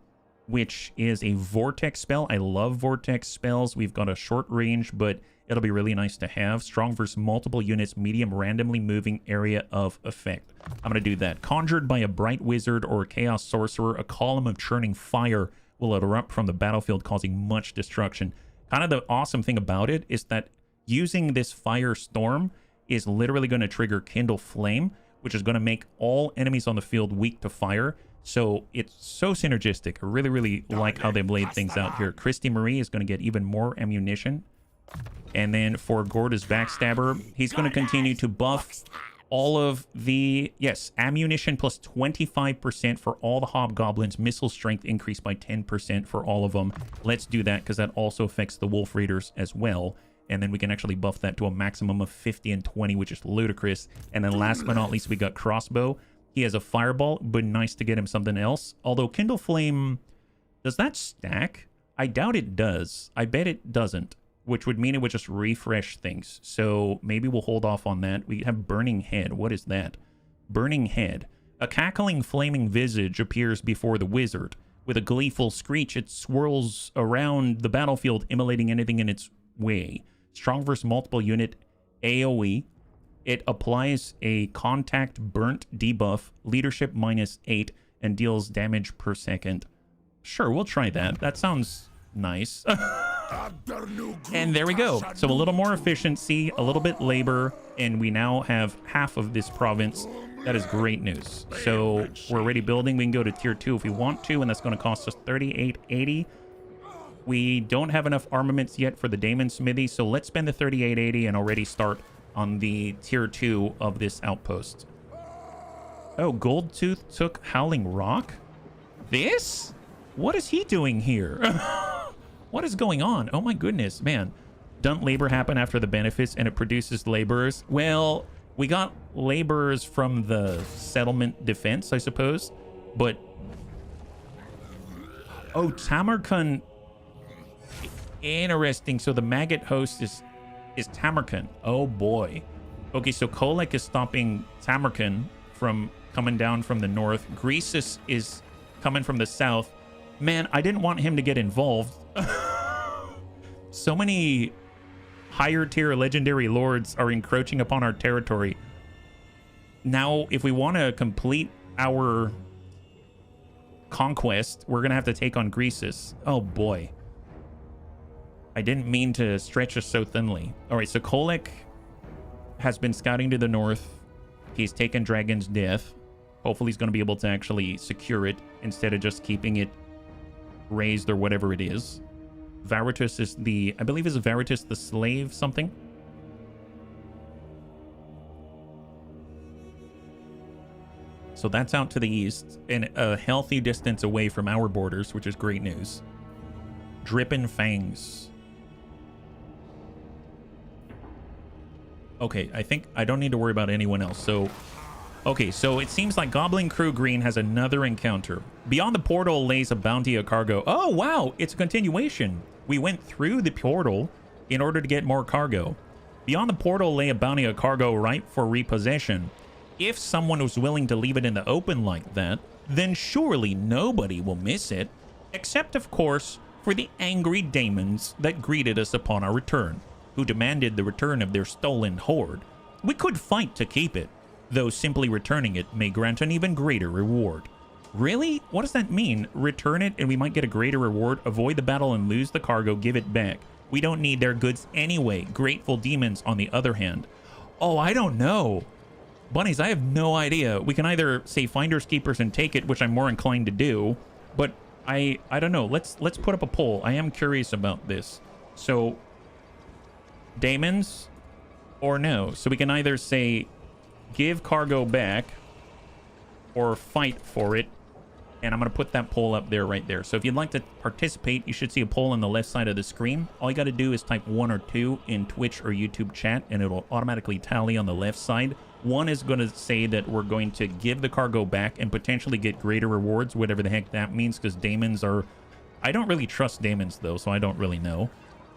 which is a vortex spell. I love vortex spells. We've got a short range, but it'll be really nice to have. Strong versus multiple units, medium randomly moving area of effect. I'm going to do that. Conjured by a bright wizard or a chaos sorcerer, a column of churning fire will erupt from the battlefield, causing much destruction. Kind of the awesome thing about it is that using this fire storm is literally going to trigger Kindle Flame, which is going to make all enemies on the field weak to fire. So it's so synergistic. I really, really like how they laid things out here. Christy Marie is going to get even more ammunition. And then for Gorda's Backstabber, he's going to continue to buff all of the, yes, ammunition plus 25% for all the hobgoblins. Missile strength increased by 10% for all of them. Let's do that because that also affects the wolf raiders as well. And then we can actually buff that to a maximum of 50 and 20, which is ludicrous. And then last but not least, we got Crossbow. He has a fireball, but nice to get him something else. Although Kindle Flame, does that stack? I doubt it does. I bet it doesn't, which would mean it would just refresh things. So maybe we'll hold off on that. We have Burning Head. What is that? Burning Head. A cackling flaming visage appears before the wizard. With a gleeful screech, it swirls around the battlefield, immolating anything in its way. Strong versus multiple unit AoE. It applies a contact burnt debuff, leadership -8, and deals damage per second. Sure, we'll try that. That sounds nice. And there we go. So a little more efficiency, a little bit labor, and we now have half of this province. That is great news. So we're already building. We can go to tier 2 if we want to, and that's going to cost us 3880. We don't have enough armaments yet for the Daemon Smithy, so let's spend the 3880 and already start on the tier 2 of this outpost. Oh, Goldtooth took Howling Rock? This? What is he doing here? What is going on? Oh my goodness, man. Doesn't labor happen after the benefits and it produces laborers? Well, we got laborers from the settlement defense, I suppose, but... Oh, Tamarkand... Interesting. So the maggot host is Tamarkand. Oh boy. Okay, so Kolek is stopping Tamarkand from coming down from the north. Greasus is coming from the south. Man, I didn't want him to get involved. So many higher tier legendary lords are encroaching upon our territory. Now, if we want to complete our conquest, we're going to have to take on Greasus. Oh boy. I didn't mean to stretch us so thinly. All right, so Kolek has been scouting to the north. He's taken Dragon's Death. Hopefully he's going to be able to actually secure it instead of just keeping it raised or whatever it is. Veritas is the... I believe is Veritas the slave something? So that's out to the east and a healthy distance away from our borders, which is great news. Drippin' Fangs. Okay, I think I don't need to worry about anyone else. So, okay, so it seems like Goblin Crew Green has another encounter. Beyond the portal lays a bounty of cargo. Oh, wow, it's a continuation. We went through the portal in order to get more cargo. Beyond the portal lay a bounty of cargo ripe for repossession. If someone was willing to leave it in the open like that, then surely nobody will miss it. Except, of course, for the angry daemons that greeted us upon our return, who demanded the return of their stolen hoard. We could fight to keep it, though simply returning it may grant an even greater reward. Really? What does that mean? Return it and we might get a greater reward, avoid the battle and lose the cargo, give it back. We don't need their goods anyway. Grateful demons, on the other hand. Oh, I don't know. Bunnies, I have no idea. We can either say finders keepers and take it, which I'm more inclined to do, but I don't know. Let's put up a poll. I am curious about this. So, Daemons or no? So we can either say give cargo back or fight for it. And I'm going to put that poll up there right there. So if you'd like to participate, you should see a poll on the left side of the screen. All you got to do is type 1 or 2 in Twitch or YouTube chat, and it'll automatically tally on the left side. 1 is going to say that we're going to give the cargo back and potentially get greater rewards, whatever the heck that means, because daemons are... I don't really trust daemons, though, so I don't really know.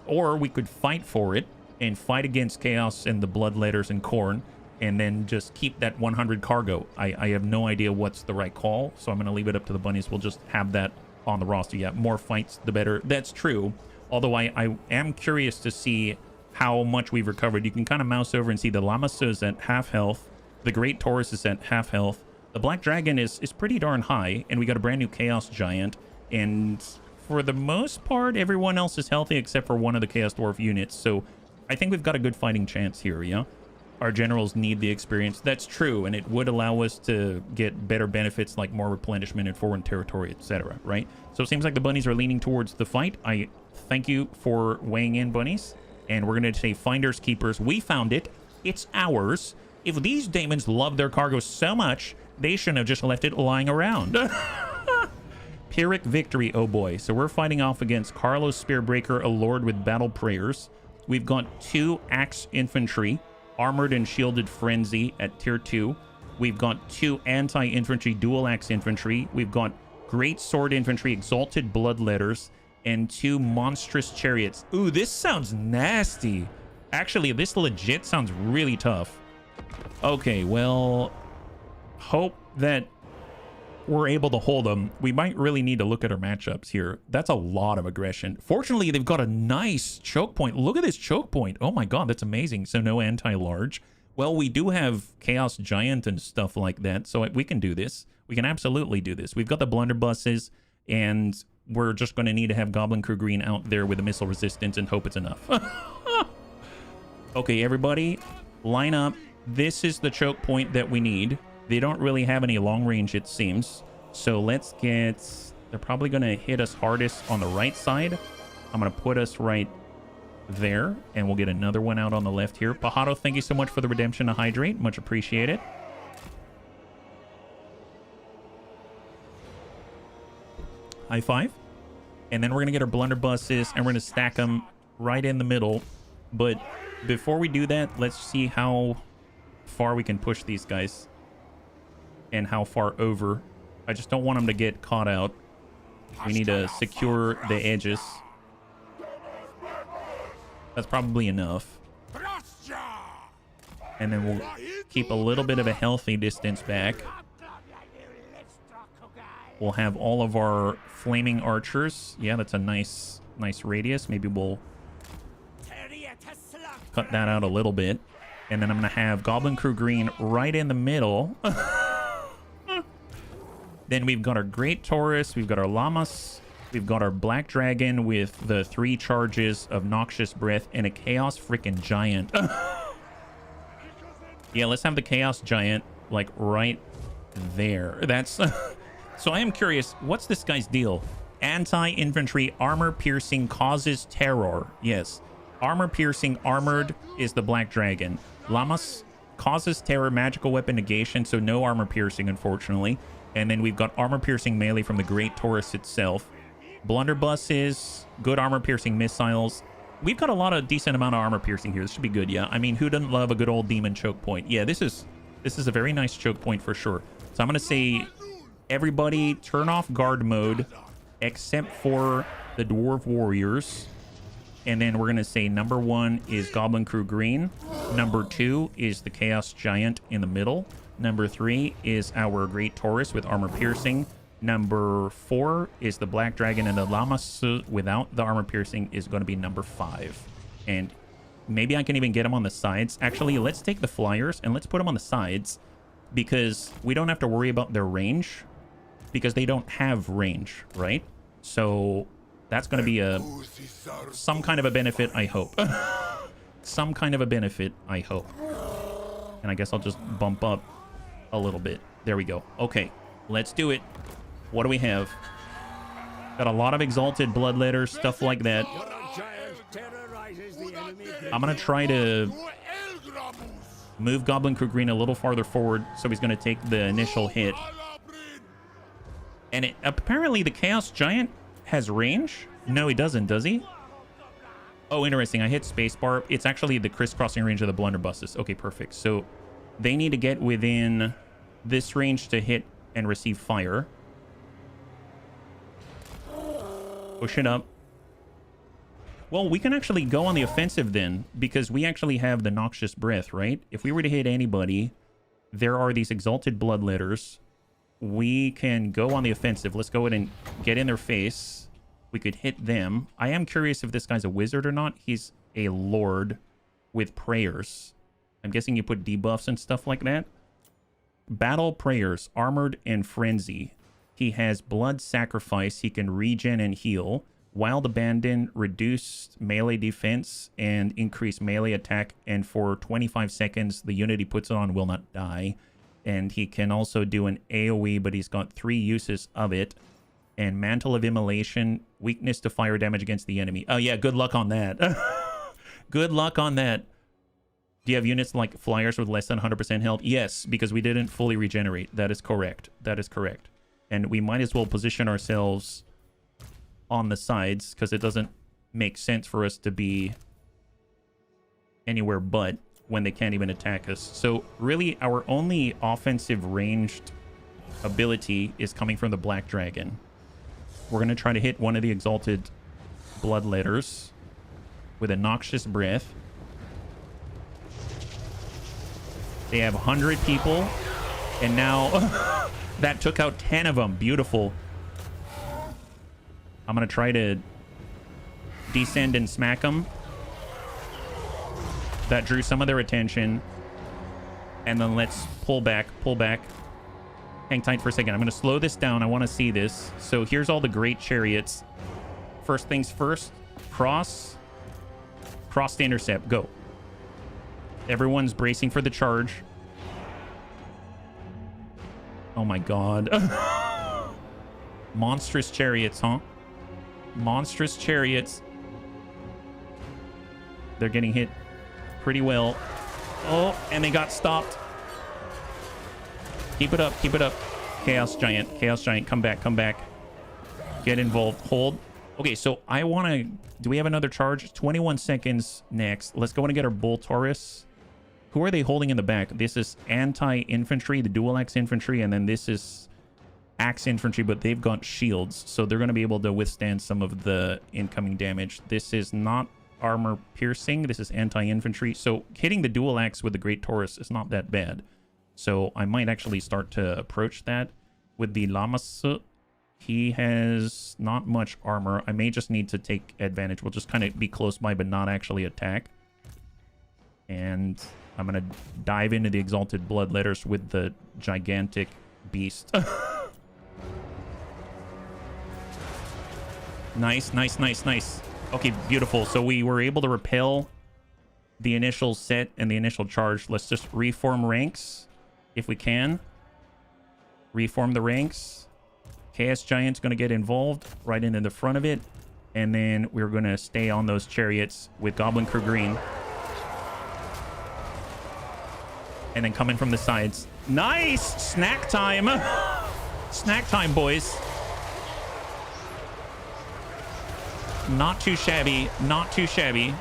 Or we could fight for it and fight against Chaos and the Bloodletters and Khorne, and then just keep that 100 cargo. I have no idea what's the right call, so I'm going to leave it up to the bunnies. We'll just have that on the roster. Yeah, more fights, the better. That's true. Although I am curious to see how much we've recovered. You can kind of mouse over and see the Lamasa is at half health. The Great Taurus is at half health. The Black Dragon is pretty darn high, and we got a brand new Chaos Giant. And for the most part, everyone else is healthy except for one of the Chaos Dwarf units. So I think we've got a good fighting chance here, yeah? Our generals need the experience. That's true, and it would allow us to get better benefits like more replenishment in foreign territory, etc., right? So it seems like the bunnies are leaning towards the fight. I thank you for weighing in, bunnies. And we're going to say finders keepers. We found it. It's ours. If these daemons love their cargo so much, they shouldn't have just left it lying around. Pyrrhic victory, oh boy. So we're fighting off against Carlos Spearbreaker, a lord with battle prayers. We've got 2 axe infantry, armored and shielded frenzy at tier 2. We've got 2 anti-infantry dual axe infantry. We've got great sword infantry, exalted bloodletters, and 2 monstrous chariots. Ooh, this sounds nasty. Actually, this legit sounds really tough. Okay, well, hope that we're able to hold them. We might really need to look at our matchups here. That's a lot of aggression. Fortunately, they've got a nice choke point. Look at this choke point. Oh my god, that's amazing. So no anti-large. Well, we do have Chaos Giant and stuff like that, so we can do this. We can absolutely do this. We've got the blunderbusses, and we're just going to need to have Goblin Crew Green out there with a missile resistance and hope it's enough. Okay, everybody, line up. This is the choke point that we need. They don't really have any long range, it seems. So let's get... They're probably going to hit us hardest on the right side. I'm going to put us right there, and we'll get another one out on the left here. Pajaro, thank you so much for the redemption to hydrate. Much appreciated. High five. And then we're going to get our blunderbusses, and we're going to stack them right in the middle. But before we do that, let's see how far we can push these guys. And how far over. I just don't want them to get caught out. We need to secure the edges. That's probably enough. And then we'll keep a little bit of a healthy distance back. We'll have all of our flaming archers. Yeah, that's a nice radius. Maybe we'll cut that out a little bit. And then I'm going to have Goblin Crew Green right in the middle. Then we've got our Great Taurus, we've got our Llamas, we've got our Black Dragon with the 3 charges of Noxious Breath and a Chaos freaking Giant. Yeah, let's have the Chaos Giant, like, right there. That's... So I am curious, what's this guy's deal? Anti-infantry, armor-piercing, causes terror. Yes. Armor-piercing, armored is the Black Dragon. Llamas causes terror, magical weapon negation, so no armor-piercing, unfortunately. And then we've got armor-piercing melee from the Great Taurus itself. Blunderbusses, good armor-piercing missiles. We've got a lot of decent amount of armor-piercing here. This should be good, yeah. I mean, who doesn't love a good old demon choke point? Yeah, this is a very nice choke point for sure. So I'm going to say, everybody turn off guard mode, except for the Dwarf Warriors. And then we're going to say number 1 is Goblin Crew Green. Number 2 is the Chaos Giant in the middle. Number 3 is our Great Taurus with armor piercing. Number 4 is the Black Dragon, and the Llamas without the armor piercing is going to be number 5. And maybe I can even get them on the sides. Actually, let's take the flyers and let's put them on the sides, because we don't have to worry about their range, because they don't have range, right? So that's going to be some kind of a benefit, I hope. Some kind of a benefit, I hope. And I guess I'll just bump up a little bit. There we go. Okay, let's do it. What do we have? Got a lot of exalted bloodletters, stuff like that. I'm gonna try to move Goblin Crew Green a little farther forward, so he's gonna take the initial hit. And apparently the Chaos Giant has range. No, he doesn't, does he? Oh, interesting. I hit spacebar. It's actually the crisscrossing range of the blunderbusses. Okay, perfect. So they need to get within this range to hit and receive fire. Push it up. Well, we can actually go on the offensive then, because we actually have the Noxious Breath, right? If we were to hit anybody, there are these Exalted Bloodletters. We can go on the offensive. Let's go ahead and get in their face. We could hit them. I am curious if this guy's a wizard or not. He's a lord with prayers. I'm guessing you put debuffs and stuff like that. Battle prayers, armored and frenzy. He has blood sacrifice. He can regen and heal. Wild abandon, reduced melee defense and increase melee attack. And for 25 seconds, the unit he puts it on will not die. And he can also do an AoE, but he's got 3 uses of it. And Mantle of Immolation, weakness to fire damage against the enemy. Oh yeah, good luck on that. Good luck on that. Do you have units like flyers with less than 100% health? Yes, because we didn't fully regenerate. That is correct. That is correct. And we might as well position ourselves on the sides, because it doesn't make sense for us to be anywhere but when they can't even attack us. So really, our only offensive ranged ability is coming from the Black Dragon. We're going to try to hit one of the Exalted Bloodletters with a Noxious Breath. They have 100 people, and now that took out 10 of them. Beautiful. I'm going to try to descend and smack them. That drew some of their attention. And then let's pull back, pull back. Hang tight for a second. I'm going to slow this down. I want to see this. So here's all the great chariots. First things first. Cross. Cross to intercept. Go. Everyone's bracing for the charge. Oh my god. Monstrous chariots, huh? Monstrous chariots. They're getting hit pretty well. Oh, and they got stopped. Keep it up, keep it up. Chaos Giant, Chaos Giant, come back, come back. Get involved, hold. Okay, so I want to... Do we have another charge? 21 seconds next. Let's go and get our Bull Taurus. Who are they holding in the back? This is anti-infantry, the dual axe infantry, and then this is axe infantry, but they've got shields, so they're going to be able to withstand some of the incoming damage. This is not armor piercing. This is anti-infantry. So hitting the dual axe with the Great Taurus is not that bad. So I might actually start to approach that with the Lamasu. He has not much armor. I may just need to take advantage. We'll just kind of be close by, but not actually attack. And I'm going to dive into the Exalted Bloodletters with the gigantic beast. Nice, nice, nice, nice. Okay, beautiful. So we were able to repel the initial set and the initial charge. Let's just reform ranks if we can. Reform the ranks. Chaos Giant's going to get involved right into the front of it. And then we're going to stay on those chariots with Goblin Crew Green. And then coming from the sides. Nice! Snack time! Snack time, boys. Not too shabby. Not too shabby.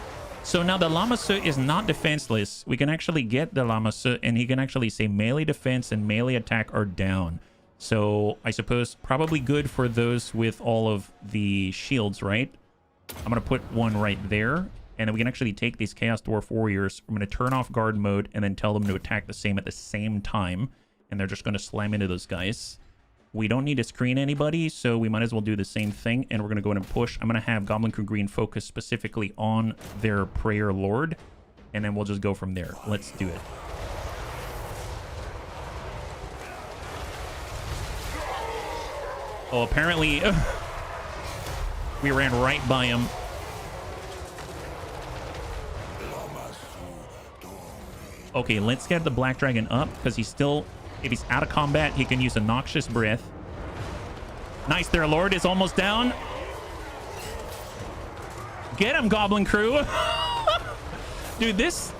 So now the Lamasu is not defenseless. We can actually get the Lamasu, and he can actually say melee defense and melee attack are down. So I suppose probably good for those with all of the shields, right? I'm going to put one right there. And then we can actually take these Chaos Dwarf Warriors. I'm going to turn off guard mode and then tell them to attack the same at the same time. And they're just going to slam into those guys. We don't need to screen anybody, so we might as well do the same thing. And we're going to go in and push. I'm going to have Goblin Crew Green focus specifically on their Prayer Lord. And then we'll just go from there. Let's do it. Oh, apparently we ran right by him. Okay, let's get the Black Dragon up, because he's still... If he's out of combat, he can use a Noxious Breath. Nice, their Lord is almost down. Get him, Goblin Crew. Dude, this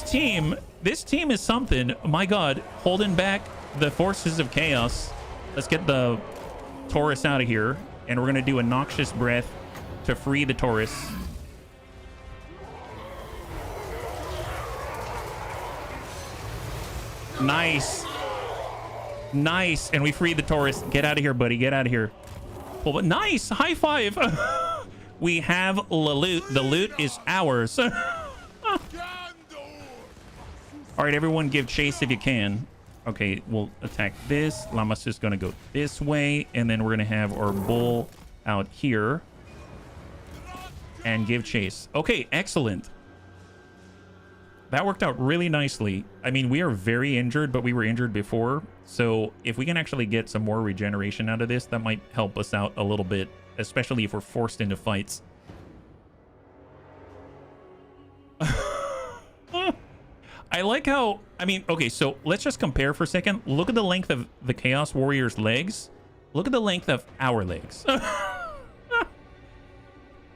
team is something. My god, holding back the forces of chaos. Let's get the Taurus out of here, and we're gonna do a Noxious Breath to free the Taurus. Nice. Nice. And we freed the Taurus. Get out of here, buddy. Get out of here. Oh, but nice. High five. We have the loot. The loot is ours. All right, everyone give chase if you can. Okay, we'll attack this. Llama's just going to go this way. And then we're going to have our bull out here. And give chase. Okay, excellent. That worked out really nicely. I mean, we are very injured, but we were injured before. So if we can actually get some more regeneration out of this, that might help us out a little bit, especially if we're forced into fights. I like how, I mean, okay, so let's just compare for a second. Look at the length of the Chaos Warrior's legs. Look at the length of our legs.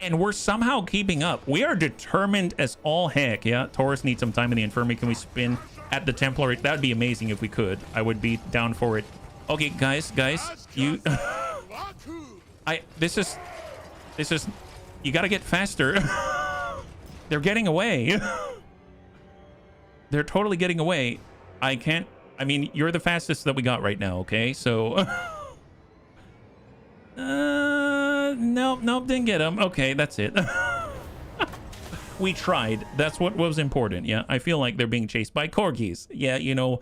And we're somehow keeping up. We are determined as all heck. Yeah, Taurus needs some time in the infirmary. Can we spin at the Templar? That would be amazing if we could. I would be down for it. Okay, guys, you... This is... You gotta get faster. They're getting away. They're totally getting away. I can't... I mean, you're the fastest that we got right now, okay? So... Nope, didn't get him. Okay, that's it. We tried. That's what was important. Yeah, I feel like they're being chased by corgis. Yeah, you know,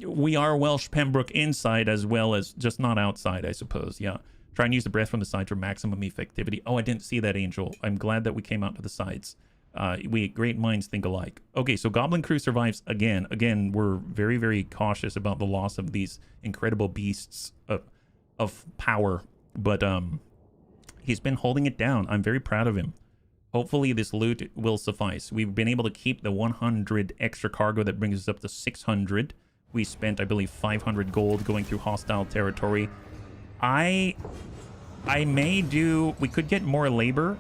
we are Welsh Pembroke inside as well as just not outside, I suppose. Yeah. Try and use the breath from the side for maximum effectivity. Oh, I didn't see that, Angel. I'm glad that we came out to the sides. Great minds think alike. Okay, so Goblin Crew survives again. Again, we're very, very cautious about the loss of these incredible beasts of power. But he's been holding it down. I'm very proud of him. Hopefully this loot will suffice. We've been able to keep the 100 extra cargo that brings us up to 600. We spent, I believe, 500 gold going through hostile territory. I may do... We could get more labor.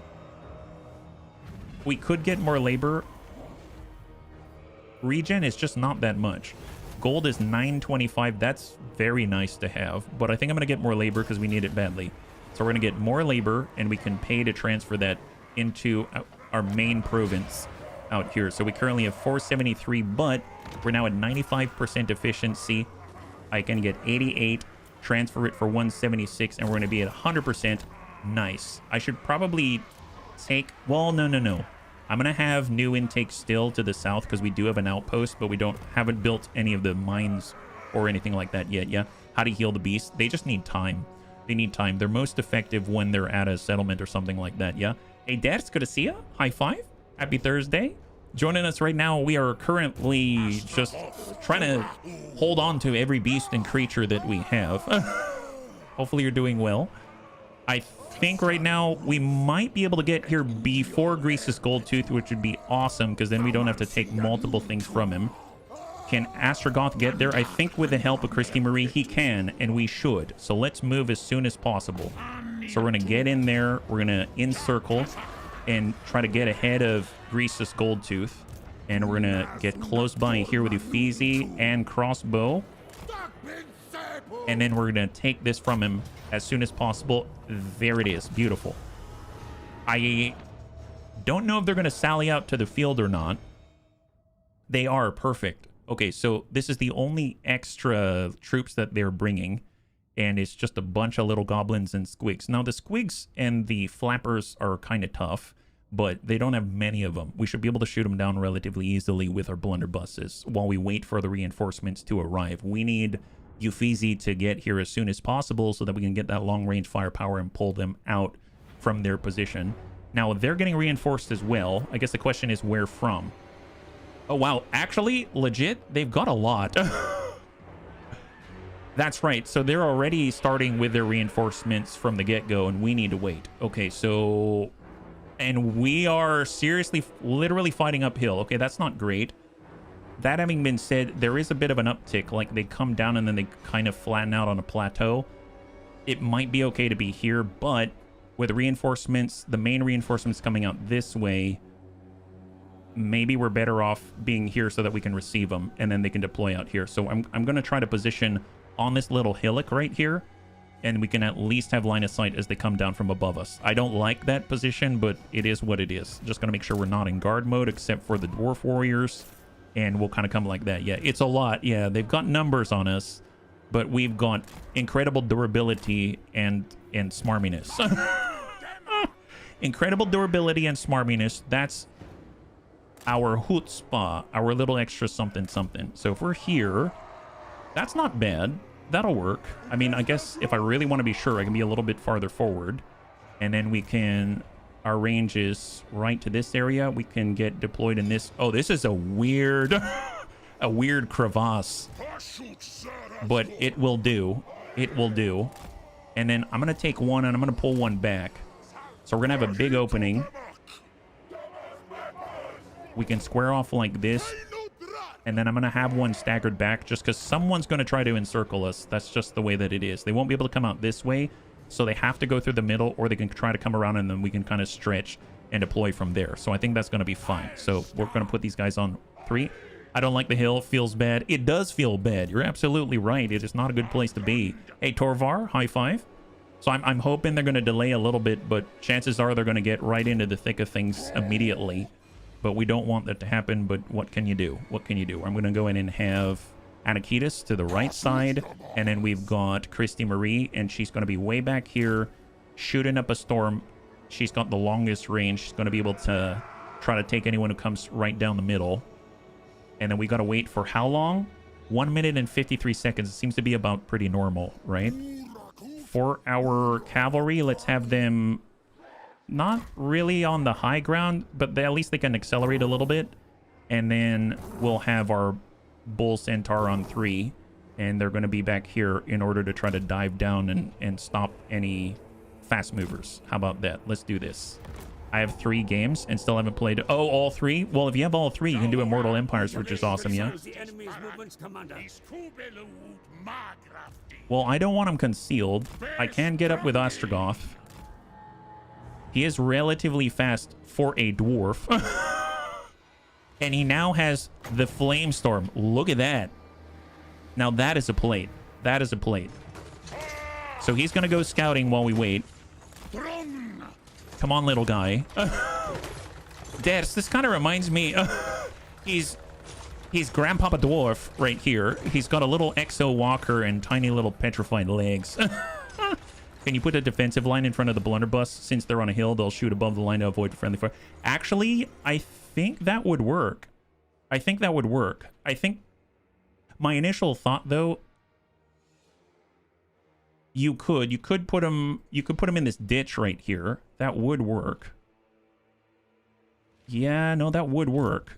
We could get more labor. Regen is just not that much. Gold is 925. That's very nice to have. But I think I'm going to get more labor because we need it badly. So we're going to get more labor, and we can pay to transfer that into our main province out here. So we currently have 473, but we're now at 95% efficiency. I can get 88, transfer it for 176, and we're going to be at 100%. Nice. I should probably take... Well, no. I'm going to have new intake still to the south because we do have an outpost, but we haven't built any of the mines or anything like that yet. Yeah. How to heal the beast. They just need time. They need time. They're most effective when they're at a settlement or something like that. Yeah. Hey, Dad, it's good to see you. High five. Happy Thursday. Joining us right now, we are currently just trying to hold on to every beast and creature that we have. Hopefully you're doing well. I think right now we might be able to get here before Grease's Gold Tooth, which would be awesome because then we don't have to take multiple things from him. Can Astragoth get there? I think with the help of Christy Marie, he can, and we should. So let's move as soon as possible. So we're going to get in there. We're going to encircle and try to get ahead of Grease's Gold Tooth. And we're going to get close by here with Uffizi and Crossbow. And then we're going to take this from him as soon as possible. There it is. Beautiful. I don't know if they're going to sally out to the field or not. They are. Perfect. Okay, so this is the only extra troops that they're bringing, and it's just a bunch of little goblins and squigs. Now, the squigs and the flappers are kind of tough, but they don't have many of them. We should be able to shoot them down relatively easily with our blunderbusses while we wait for the reinforcements to arrive. We need Uffizi to get here as soon as possible so that we can get that long-range firepower and pull them out from their position. Now, they're getting reinforced as well. I guess the question is where from? Oh, wow. Actually, legit, they've got a lot. That's right. So they're already starting with their reinforcements from the get-go, and we need to wait. Okay, so... And we are seriously, literally fighting uphill. Okay, that's not great. That having been said, there is a bit of an uptick. Like, they come down and then they kind of flatten out on a plateau. It might be okay to be here, but with reinforcements, the main reinforcements coming out this way... Maybe we're better off being here so that we can receive them, and then they can deploy out here. So I'm going to try to position on this little hillock right here and we can at least have line of sight as they come down from above us. I don't like that position, but it is what it is. Just gonna make sure we're not in guard mode except for the dwarf warriors, and we'll kind of come like that. Yeah, it's a lot. Yeah, they've got numbers on us, but we've got incredible durability and smarminess. Incredible durability and smarminess. That's our chutzpah, our little extra something something. So if we're here, that's not bad. That'll work. I mean, I guess if I really want to be sure, I can be a little bit farther forward, and then we can, our range is right to this area. We can get deployed in this. Oh, this is a weird a weird crevasse, but it will do. It will do. And then I'm gonna take one and I'm gonna pull one back, so we're gonna have a big opening. We can square off like this, and then I'm going to have one staggered back just because someone's going to try to encircle us. That's just the way that it is. They won't be able to come out this way, so they have to go through the middle, or they can try to come around, and then we can kind of stretch and deploy from there. So I think that's going to be fine. So we're going to put these guys on 3. I don't like the hill. Feels bad. It does feel bad. You're absolutely right. It is not a good place to be. Hey, Torvar, high five. So I'm hoping they're going to delay a little bit, but chances are they're going to get right into the thick of things immediately. But we don't want that to happen, but what can you do? What can you do? I'm going to go in and have Anakitis to the right side, and then we've got Christy Marie, and she's going to be way back here, shooting up a storm. She's got the longest range. She's going to be able to try to take anyone who comes right down the middle. And then we got to wait for how long? 1 minute and 53 seconds. It seems to be about pretty normal, right? For our cavalry, let's have them not really on the high ground, but at least they can accelerate a little bit. And then we'll have our bull centaur on 3, and they're going to be back here in order to try to dive down and stop any fast movers. How about that? Let's do this. I have 3 games and still haven't played. Oh, all 3? Well, if you have all 3, you can do Immortal Empires, which is awesome, yeah? Well, I don't want him concealed. I can get up with Astragoth. He is relatively fast for a dwarf. And he now has the Flamestorm. Look at that. Now that is a plate. That is a plate. So he's going to go scouting while we wait. Come on, little guy. Des, this kind of reminds me. He's Grandpapa Dwarf right here. He's got a little exo walker and tiny little petrified legs. Can you put a defensive line in front of the blunderbuss? Since they're on a hill, they'll shoot above the line to avoid friendly fire. Actually, I think that would work. I think that would work. I think my initial thought, though, you could put him in this ditch right here. That would work. Yeah, no, that would work.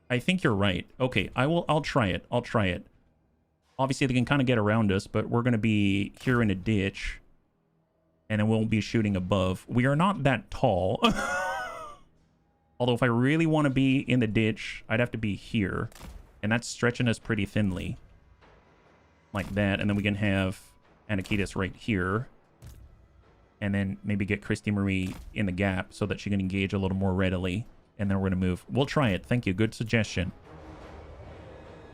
I think you're right. Okay, I'll try it. I'll try it. Obviously, they can kind of get around us, but we're going to be here in a ditch. And then we'll be shooting above. We are not that tall. Although, if I really want to be in the ditch, I'd have to be here. And that's stretching us pretty thinly. Like that. And then we can have Anakitis right here. And then maybe get Christy Marie in the gap so that she can engage a little more readily. And then we're going to move. We'll try it. Thank you. Good suggestion.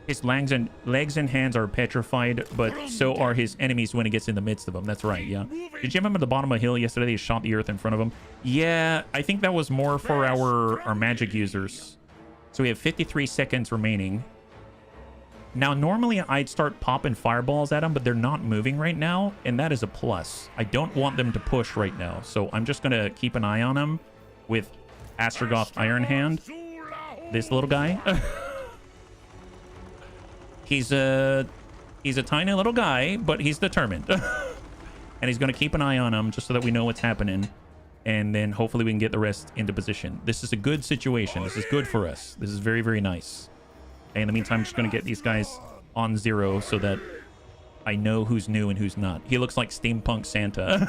His legs and hands are petrified, but so are his enemies when he gets in the midst of them. That's right, yeah. Did you have him at the bottom of a hill yesterday? He shot the earth in front of him. Yeah, I think that was more for our magic users. So we have 53 seconds remaining. Now, normally I'd start popping fireballs at them, but they're not moving right now, and that is a plus. I don't want them to push right now, so I'm just going to keep an eye on them with Astragoth Ironhand. This little guy. He's a tiny little guy, but he's determined. And he's going to keep an eye on him just so that we know what's happening. And then hopefully we can get the rest into position. This is a good situation. This is good for us. This is very, very nice. And in the meantime, I'm just going to get these guys on 0 so that I know who's new and who's not. He looks like Steampunk Santa.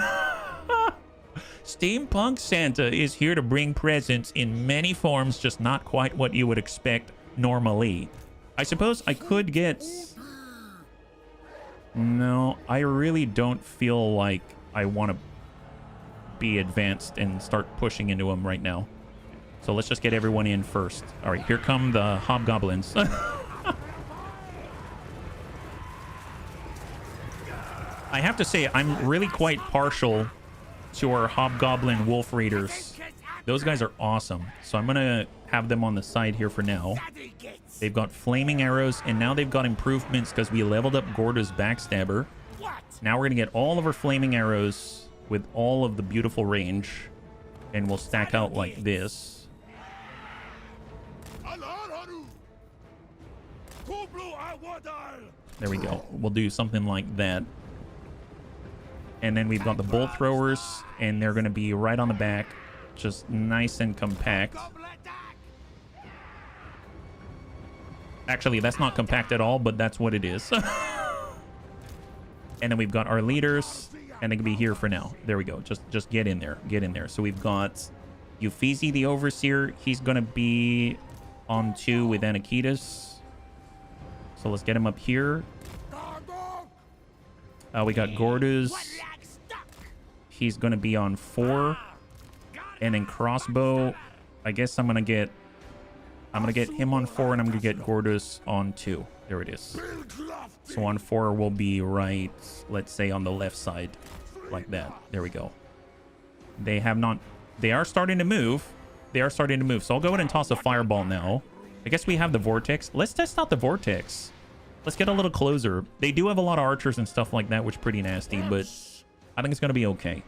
Steampunk Santa is here to bring presents in many forms, just not quite what you would expect normally. I suppose I could get... No, I really don't feel like I want to be advanced and start pushing into them right now. So let's just get everyone in first. All right, here come the hobgoblins. I have to say, I'm really quite partial to our Hobgoblin Wolf Raiders. Those guys are awesome. So I'm going to have them on the side here for now. They've got flaming arrows, and now they've got improvements because we leveled up Gorda's Backstabber. Now we're going to get all of our flaming arrows with all of the beautiful range, and we'll stack out like this. There we go. We'll do something like that. And then we've got the bolt throwers, and they're going to be right on the back, just nice and compact. Actually, that's not compact at all, but that's what it is. And then we've got our leaders, and they can be here for now. There we go. Just get in there. Get in there. So we've got Euphesi, the Overseer. He's going to be on 2 with Anakitas. So let's get him up here. We got Gordus. He's going to be on 4. And then Crossbow, I guess I'm going to get him on 4, and I'm going to get Gordus on 2. There it is. So on 4 will be right, let's say on the left side, like that. There we go. They are starting to move. They are starting to move. So I'll go ahead and toss a fireball now. I guess we have the Vortex. Let's test out the Vortex. Let's get a little closer. They do have a lot of archers and stuff like that, which is pretty nasty, but I think it's going to be okay.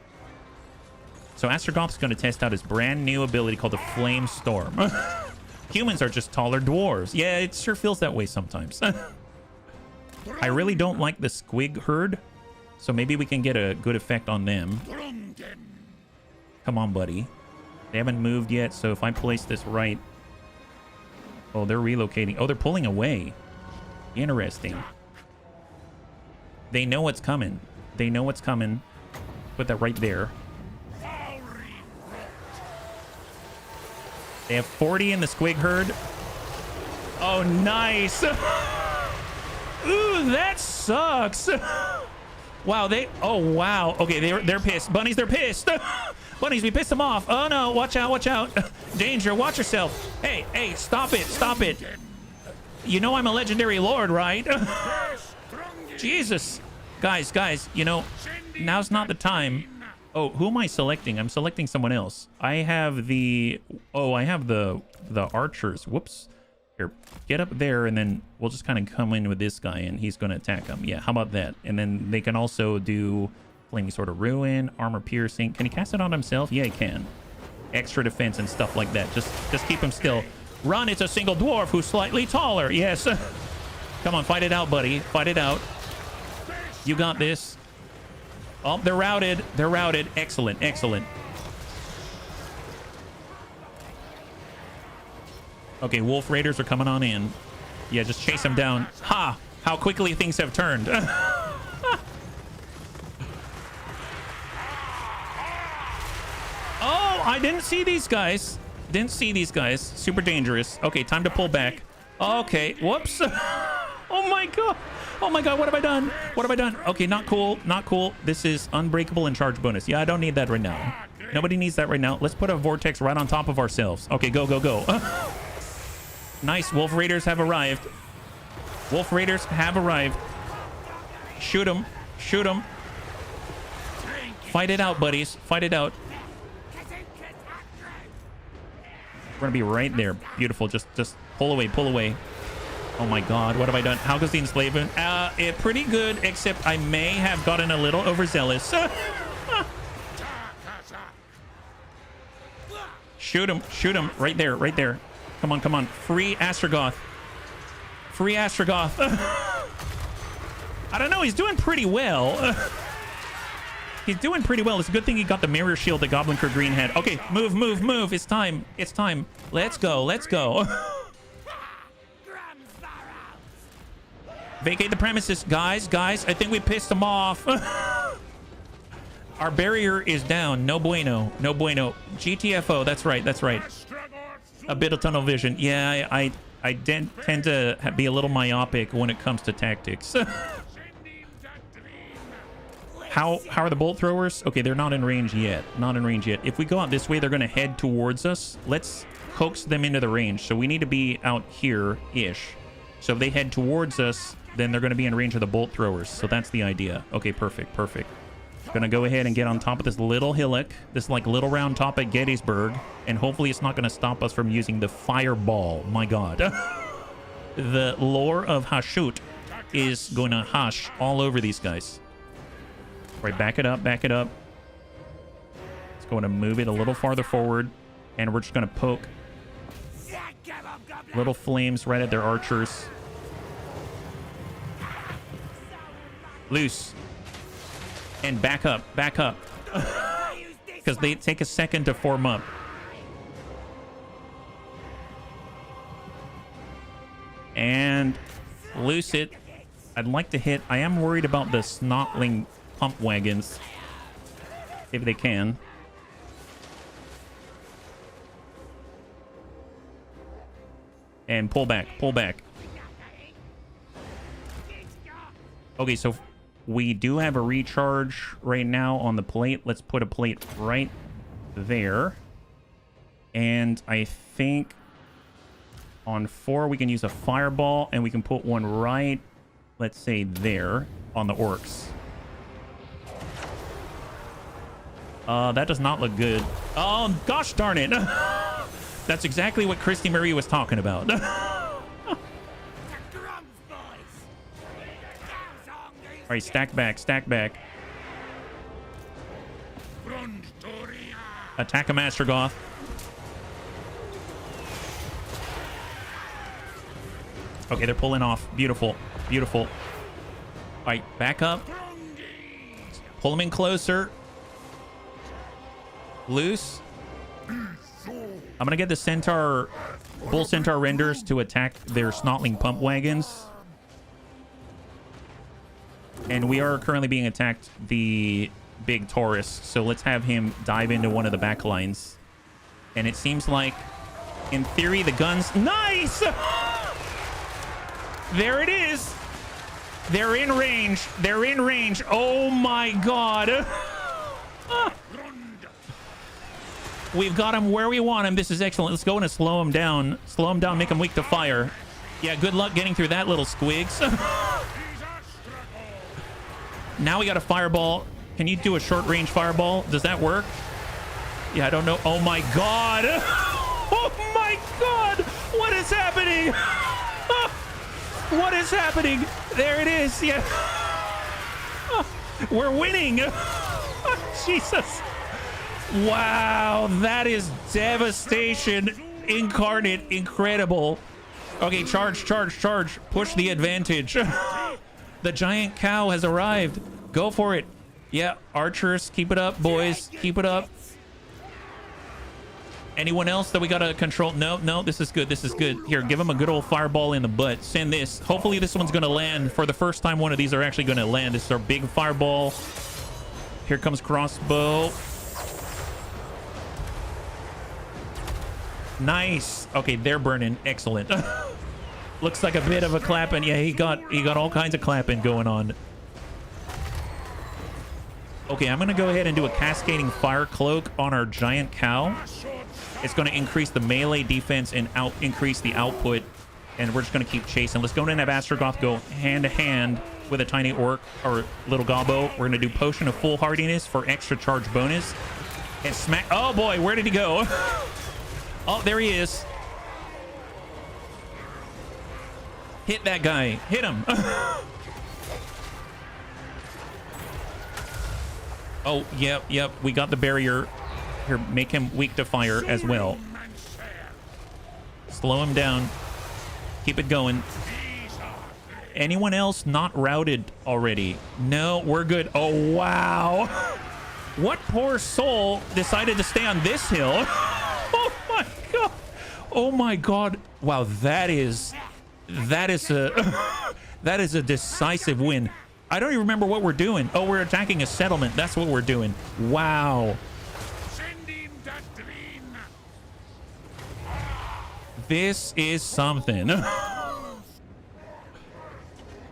So Astragoth's going to test out his brand new ability called the Flame Storm. Humans are just taller dwarves. Yeah, it sure feels that way sometimes. I really don't like the squig herd, so maybe we can get a good effect on them. Come on, buddy. They haven't moved yet, so if I place this right... Oh, they're relocating. Oh, they're pulling away. Interesting. They know what's coming. They know what's coming. Put that right there. They have 40 in the squig herd. Oh, nice. Ooh, that sucks. Wow, oh, wow. Okay, they're pissed. Bunnies, they're pissed. Bunnies, we pissed them off. Oh, no. Watch out, watch out. Danger, watch yourself. Hey, hey, stop it, stop it. You know I'm a legendary lord, right? Jesus. Guys, you know, now's not the time. Oh, who am I selecting? I'm selecting someone else. I have the... Oh, I have the archers. Whoops. Here, get up there, and then we'll just kind of come in with this guy, and he's going to attack him. Yeah, how about that? And then they can also do Flaming Sword of Ruin, Armor Piercing. Can he cast it on himself? Yeah, he can. Extra defense and stuff like that. Just keep him still. Run, it's a single dwarf who's slightly taller. Yes. Come on, fight it out, buddy. Fight it out. You got this. Oh, they're routed. They're routed. Excellent, excellent. Okay, Wolf Raiders are coming on in. Yeah, just chase them down. Ha! How quickly things have turned. Oh, I didn't see these guys. Didn't see these guys. Super dangerous. Okay, time to pull back. Okay, whoops. Oh my god. Oh my god, what have I done? What have I done? Okay, not cool. Not cool. This is unbreakable and charge bonus. Yeah, I don't need that right now. Nobody needs that right now. Let's put a vortex right on top of ourselves. Okay, go, go, go. Nice. Wolf Raiders have arrived. Wolf Raiders have arrived. Shoot them. Shoot them. Fight it out, buddies. Fight it out. We're gonna be right there. Beautiful. Just pull away, pull away. Oh my god, what have I done? How goes the enslavement? Pretty good, except I may have gotten a little overzealous. Shoot him, shoot him. Right there, right there. Come on, come on. Free Astragoth. Free Astragoth. I don't know, he's doing pretty well. He's doing pretty well. It's a good thing he got the mirror shield that Goblin Crew Green had. Okay, move, move, move. It's time. It's time. Let's go, let's go. Vacate the premises. Guys, I think we pissed them off. Our barrier is down. No bueno. No bueno. GTFO. That's right. That's right. A bit of tunnel vision. Yeah, I tend to be a little myopic when it comes to tactics. How are the bolt throwers? Okay, they're not in range yet. Not in range yet. If we go out this way, they're going to head towards us. Let's coax them into the range. So we need to be out here-ish. So if they head towards us, then they're going to be in range of the bolt throwers. So that's the idea. Okay, perfect, perfect. Gonna go ahead and get on top of this little hillock, this like little round top at Gettysburg, and hopefully it's not going to stop us from using the fireball. My god. The lore of Hashut is going to hush all over these guys. All right, back it up, back it up. It's going to move it a little farther forward, and we're just going to poke little flames right at their archers. Loose. And back up, because they take a second to form up. And loose it. I'd like to hit. I am worried about the snotling pump wagons, if they can. And pull back, pull back. Okay, so we do have a recharge right now on the plate. Let's put a plate right there. And I think on 4 we can use a fireball, and we can put one right, let's say there, on the orcs. That does not look good. Oh, gosh darn it. That's exactly what Christy Marie was talking about. All right, stack back, stack back. Attack a Astragoth. Okay, they're pulling off. Beautiful, beautiful. All right, back up. Pull them in closer. Loose. I'm gonna get the Centaur, Bull Centaur Renders to attack their snotling pump wagons. And we are currently being attacked the big Taurus, so let's have him dive into one of the back lines. And it seems like, in theory, the guns... Nice! There it is! They're in range. They're in range. Oh my god. We've got him where we want him. This is excellent. Let's go in and slow him down. Slow him down, make him weak to fire. Yeah, good luck getting through that little squigs. Now we got a fireball. Can you do a short range fireball? Does that work? Yeah, I don't know. Oh my god. Oh my god. What is happening? What is happening? There it is. Yeah. We're winning. Jesus. Wow. That is devastation incarnate. Incredible. Okay, charge, charge, charge. Push the advantage. The giant cow has arrived. Go for it. Yeah, archers, keep it up, boys. Keep it up. Anyone else that we gotta control? No, no, this is good. This is good. Here, give him a good old fireball in the butt. Send this. Hopefully this one's gonna land. For the first time, one of these are actually gonna land. This is our big fireball. Here comes crossbow. Nice. Okay, they're burning. Excellent. Looks like a bit of a clapping. Yeah, he got all kinds of clapping going on. Okay, I'm gonna go ahead and do a cascading fire cloak on our giant cow. It's gonna increase the melee defense and increase the output, and we're just gonna keep chasing. Let's go in and have Astragoth go hand to hand with a tiny orc or little gobbo. We're gonna do potion of full hardiness for extra charge bonus, and smack. Oh boy, where did he go? Oh, there he is. Hit that guy. Hit him. Oh, yep, yep. We got the barrier. Here, make him weak to fire as well. Slow him down. Keep it going. Anyone else not routed already? No, we're good. Oh, wow. What poor soul decided to stay on this hill? Oh, my God. Oh, my God. Wow, that is a decisive win. I don't even remember what we're doing. Oh, we're attacking a settlement. That's what we're doing. Wow. This is something.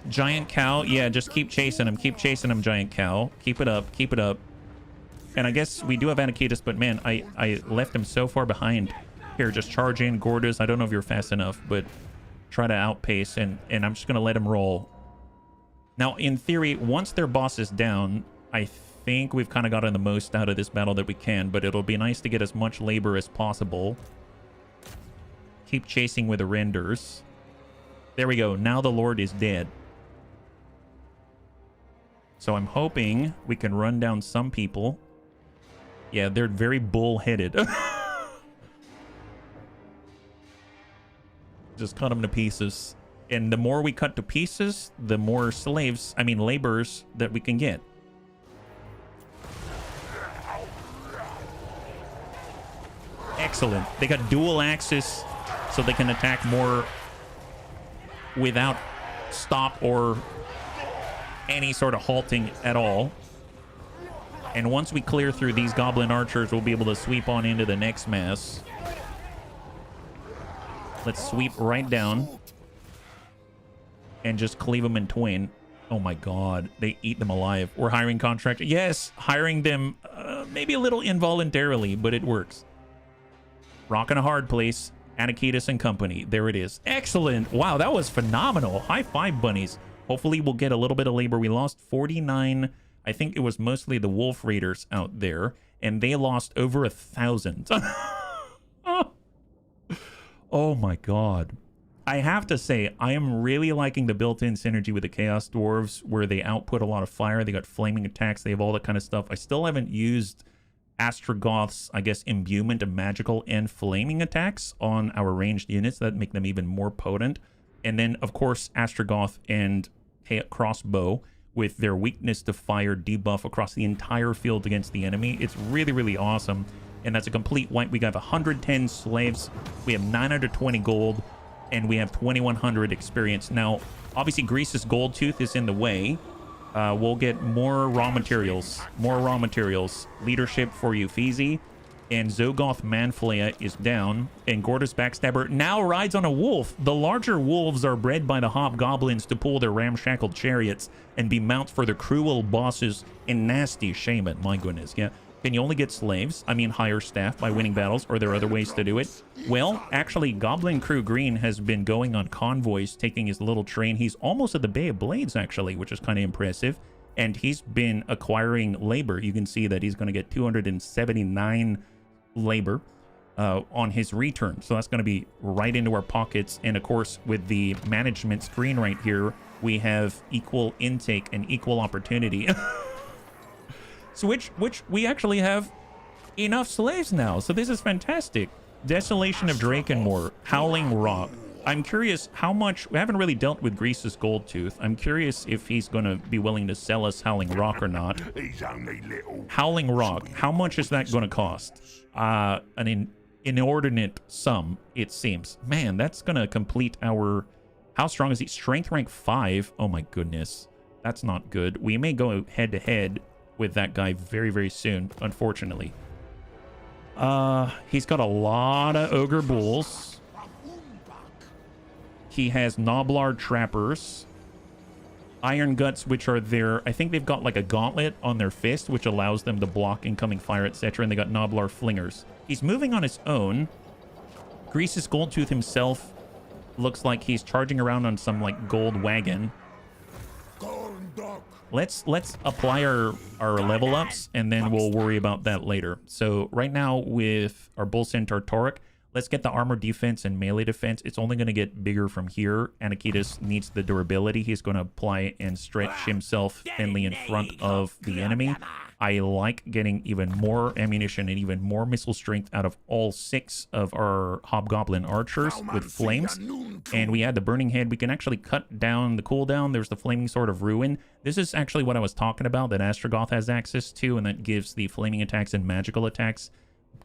Giant cow. Yeah, just keep chasing him. Keep chasing him, giant cow. Keep it up. Keep it up. And I guess we do have Anakitis, but man, I left him so far behind. Here, just charge in, Gordas. I don't know if you're fast enough, but try to outpace, and I'm just going to let him roll. Now, in theory, once their boss is down, I think we've kind of gotten the most out of this battle that we can, but it'll be nice to get as much labor as possible. Keep chasing with the renders. There we go. Now the Lord is dead. So I'm hoping we can run down some people. Yeah, they're very bull-headed. Just cut them to pieces. And the more we cut to pieces, the more laborers that we can get. Excellent. They got dual axes, so they can attack more without stop or any sort of halting at all. And once we clear through these goblin archers, we'll be able to sweep on into the next mass. Let's sweep right down and just cleave them in twain. Oh my god, they eat them alive. We're hiring contractors. Yes, hiring them maybe a little involuntarily, but it works. Rocking a hard place. Anakitis and company. There it is. Excellent. Wow, that was phenomenal. High five, bunnies. Hopefully we'll get a little bit of labor. We lost 49. I think it was mostly the wolf raiders out there, and they lost over 1,000. Oh my god. I have to say, I am really liking the built-in synergy with the Chaos Dwarfs, where they output a lot of fire. They got flaming attacks. They have all that kind of stuff. I still haven't used Astragoth's, I guess, imbuement of magical and flaming attacks on our ranged units that make them even more potent. And then, of course, Astragoth and crossbow with their weakness to fire debuff across the entire field against the enemy. It's really, really awesome. And that's a complete wipe. We got 110 slaves. We have 920 gold. And we have 2,100 experience. Now, obviously, Grease's gold tooth is in the way. We'll get more raw materials. More raw materials. Leadership for Uffizi. And Zogoth Manflea is down. And Gortys Backstabber now rides on a wolf. The larger wolves are bred by the hobgoblins to pull their ramshackled chariots and be mounts for their cruel bosses and nasty shaman. My goodness, yeah. Can you only get slaves? I mean, hire staff by winning battles, or are there other ways to do it? Well, actually, Goblin Crew Green has been going on convoys, taking his little train. He's almost at the Bay of Blades, actually, which is kind of impressive. And he's been acquiring labor. You can see that he's going to get 279 labor on his return. So that's going to be right into our pockets. And, of course, with the management screen right here, we have equal intake and equal opportunity. So which we actually have enough slaves now. So this is fantastic. Desolation of Drakenmoor, Howling Rock. I'm curious how much... We haven't really dealt with Grease's gold tooth. I'm curious if he's going to be willing to sell us Howling Rock or not. Howling Rock, how much is that going to cost? An inordinate sum, it seems. Man, that's going to complete our... How strong is he? Strength rank 5. Oh my goodness. That's not good. We may go head-to-head with that guy very, very soon, unfortunately. He's got a lot of ogre bulls. He has Noblar trappers, iron guts, which are their... I think they've got like a gauntlet on their fist, which allows them to block incoming fire, etc. And they got Noblar flingers. He's moving on his own. Grease's Goldtooth himself looks like he's charging around on some like gold wagon. Let's apply our level ups, and then we'll worry about that later. So right now with our Bull Centaur Torek, let's get the armor defense and melee defense. It's only going to get bigger from here. Anakitis needs the durability. He's going to apply and stretch himself thinly in front of the enemy. I like getting even more ammunition and even more missile strength out of all 6 of our Hobgoblin archers with flames. And we add the Burning Head. We can actually cut down the cooldown. There's the Flaming Sword of Ruin. This is actually what I was talking about that Astragoth has access to, and that gives the flaming attacks and magical attacks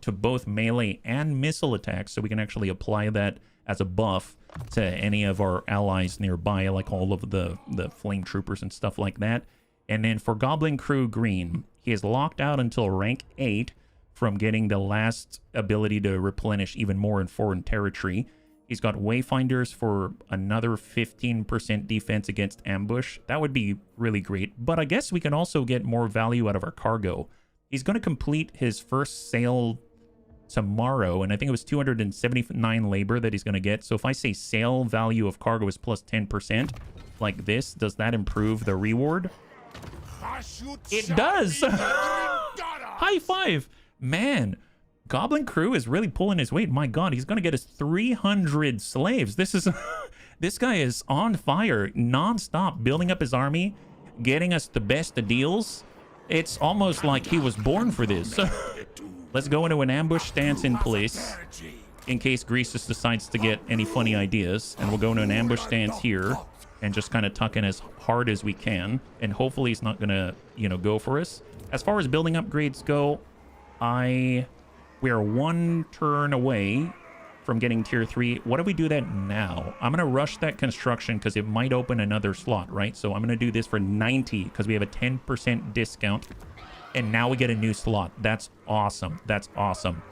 to both melee and missile attacks. So we can actually apply that as a buff to any of our allies nearby, like all of the flame troopers and stuff like that. And then for Goblin Crew Green, he is locked out until rank 8 from getting the last ability to replenish even more in foreign territory. He's got Wayfinders for another 15% defense against ambush. That would be really great. But I guess we can also get more value out of our cargo. He's going to complete his first sale tomorrow, and I think it was 279 labor that he's going to get. So if I say sale value of cargo is plus 10%, like this, does that improve the reward? It does! High five! Man, Goblin Crew is really pulling his weight. My god, he's gonna get us 300 slaves. This is... this guy is on fire, non-stop, building up his army, getting us the best of deals. It's almost like he was born for this. Let's go into an ambush stance in place, in case Greasus decides to get any funny ideas. And we'll go into an ambush stance here, and just kind of tuck in as hard as we can. And hopefully he's not gonna, you know, go for us. As far as building upgrades go, we are 1 turn away from getting tier 3. What do we do that now? I'm gonna rush that construction because it might open another slot, right? So I'm gonna do this for 90 because we have a 10% discount, and now we get a new slot. That's awesome. That's awesome.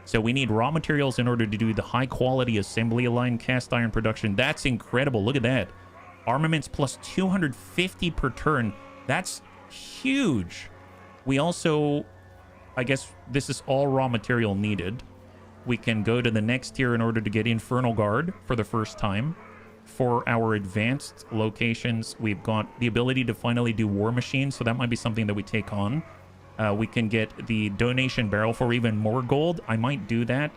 So we need raw materials in order to do the high quality assembly aligned cast iron production. That's incredible. Look at that. Armaments plus 250 per turn. That's huge. We also, I guess this is all raw material needed. We can go to the next tier in order to get Infernal Guard for the first time. For our advanced locations, we've got the ability to finally do War Machines, so that might be something that we take on. We can get the Donation Barrel for even more gold. I might do that,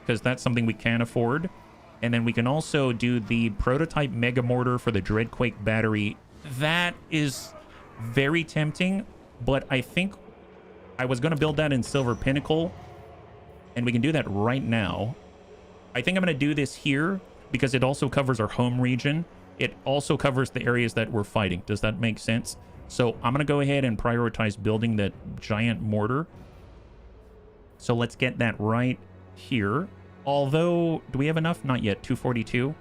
because that's something we can afford. And then we can also do the Prototype Mega Mortar for the Dreadquake Battery. That is very tempting, but I think I was going to build that in Silver Pinnacle, and we can do that right now. I think I'm going to do this here because it also covers our home region. It also covers the areas that we're fighting. Does that make sense? So I'm going to go ahead and prioritize building that giant mortar. So let's get that right here. Although, do we have enough? Not yet. 242.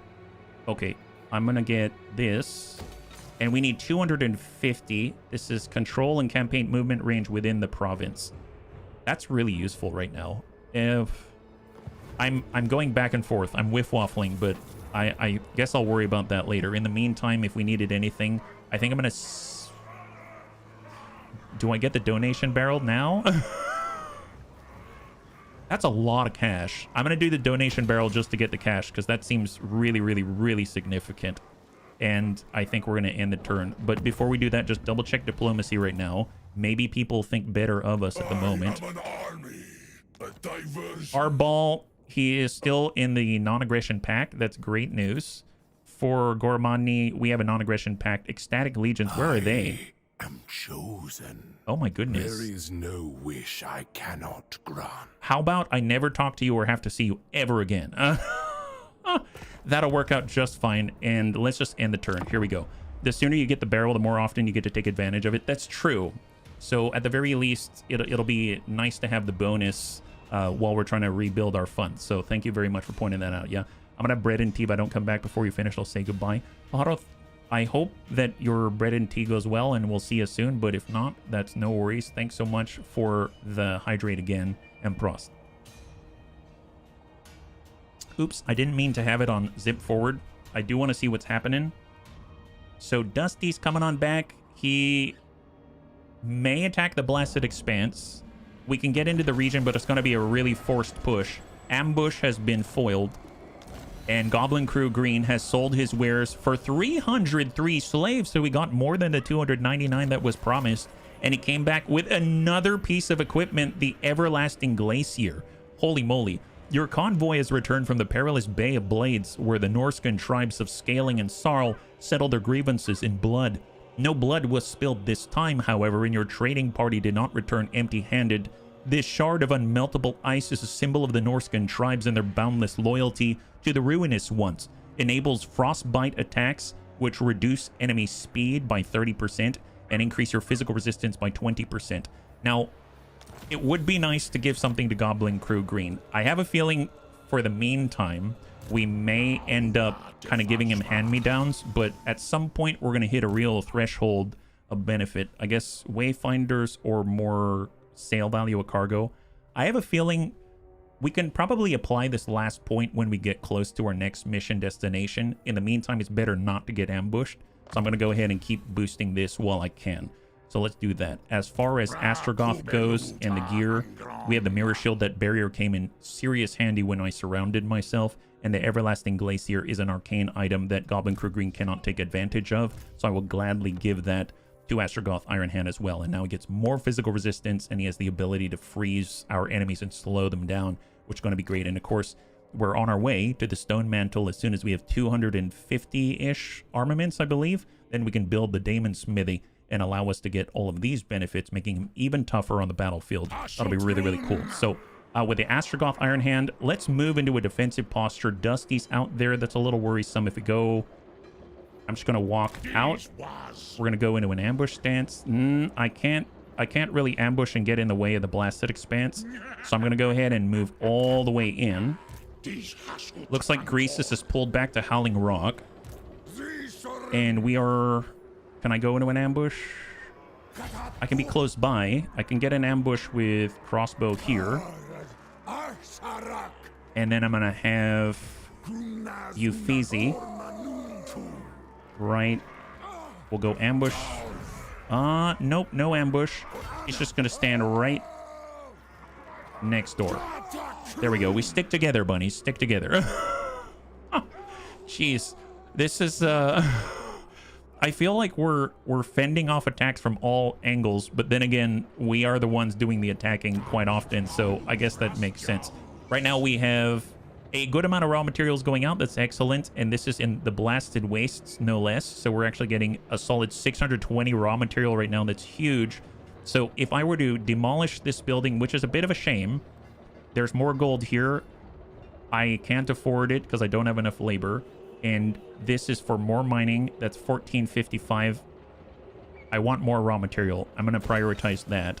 Okay, I'm going to get this. And we need 250. This is control and campaign movement range within the province. That's really useful right now. If I'm going back and forth. I'm whiff-waffling, but I guess I'll worry about that later. In the meantime, if we needed anything, I think I'm going to... Do I get the donation barrel now? That's a lot of cash. I'm going to do the donation barrel just to get the cash, because that seems really, really, really significant. And I think we're going to end the turn. But before we do that, just double-check diplomacy right now. Maybe people think better of us at the moment. Our ball, he is still in the non-aggression pact. That's great news. For Gormani, we have a non-aggression pact. Ecstatic Legions, where are they? Am chosen. Oh my goodness. There is no wish I cannot grant. How about I never talk to you or have to see you ever again? That'll work out just fine. And let's just end the turn. Here we go. The sooner you get the barrel, the more often you get to take advantage of it. That's true. So at the very least, it'll be nice to have the bonus while we're trying to rebuild our funds. So thank you very much for pointing that out. Yeah, I'm gonna have bread and tea, but I don't come back before you finish. I'll say goodbye. Haroth, I hope that your bread and tea goes well, and we'll see you soon. But if not, that's no worries. Thanks so much for the hydrate again, and Prost. Oops, I didn't mean to have it on zip forward. I do want to see what's happening. So Dusty's coming on back. He may attack the Blasted Expanse. We can get into the region, but it's going to be a really forced push. Ambush has been foiled. And Goblin Crew Green has sold his wares for 303 slaves. So we got more than the 299 that was promised. And he came back with another piece of equipment, the Everlasting Glacier. Holy moly. Your convoy has returned from the perilous Bay of Blades, where the Norscan tribes of Scaling and Sarl settled their grievances in blood. No blood was spilled this time, however, and your trading party did not return empty-handed. This shard of unmeltable ice is a symbol of the Norscan tribes and their boundless loyalty to the Ruinous Ones. Enables frostbite attacks, which reduce enemy speed by 30% and increase your physical resistance by 20%. Now, it would be nice to give something to Goblin Crew Green. I have a feeling for the meantime, we may end up kind of giving him hand-me-downs, but at some point we're going to hit a real threshold of benefit. I guess Wayfinders or more sale value of cargo. I have a feeling we can probably apply this last point when we get close to our next mission destination. In the meantime, it's better not to get ambushed. So I'm going to go ahead and keep boosting this while I can. So let's do that. As far as Astragoth goes and the gear, we have the mirror shield. That barrier came in serious handy when I surrounded myself. And the Everlasting Glacier is an arcane item that Goblin Crew Green cannot take advantage of. So I will gladly give that to Astragoth Ironhand as well. And now he gets more physical resistance, and he has the ability to freeze our enemies and slow them down, which is going to be great. And of course, we're on our way to the Stone Mantle. As soon as we have 250-ish armaments, I believe, then we can build the Daemon Smithy and allow us to get all of these benefits, making him even tougher on the battlefield. That'll be really, really cool. So with the Astragoth Ironhand, let's move into a defensive posture. Dusty's out there. That's a little worrisome. If we go... I'm just going to walk out. We're going to go into an ambush stance. I can't really ambush and get in the way of the Blasted Expanse. So I'm going to go ahead and move all the way in. Looks like Greasus is pulled back to Howling Rock. And we are... Can I go into an ambush? I can be close by. I can get an ambush with crossbow here. And then I'm going to have Euphesi. Right. We'll go ambush. Nope, no ambush. He's just going to stand right next door. There we go. We stick together, bunnies. Stick together. Jeez. This is... I feel like we're fending off attacks from all angles, but then again, we are the ones doing the attacking quite often, so I guess that makes sense. Right now we have a good amount of raw materials going out. That's excellent, and this is in the Blasted Wastes, no less. So we're actually getting a solid 620 raw material right now. That's huge. So if I were to demolish this building, which is a bit of a shame, there's more gold here. I can't afford it because I don't have enough labor. And this is for more mining. That's 1455. I want more raw material. I'm going to prioritize that.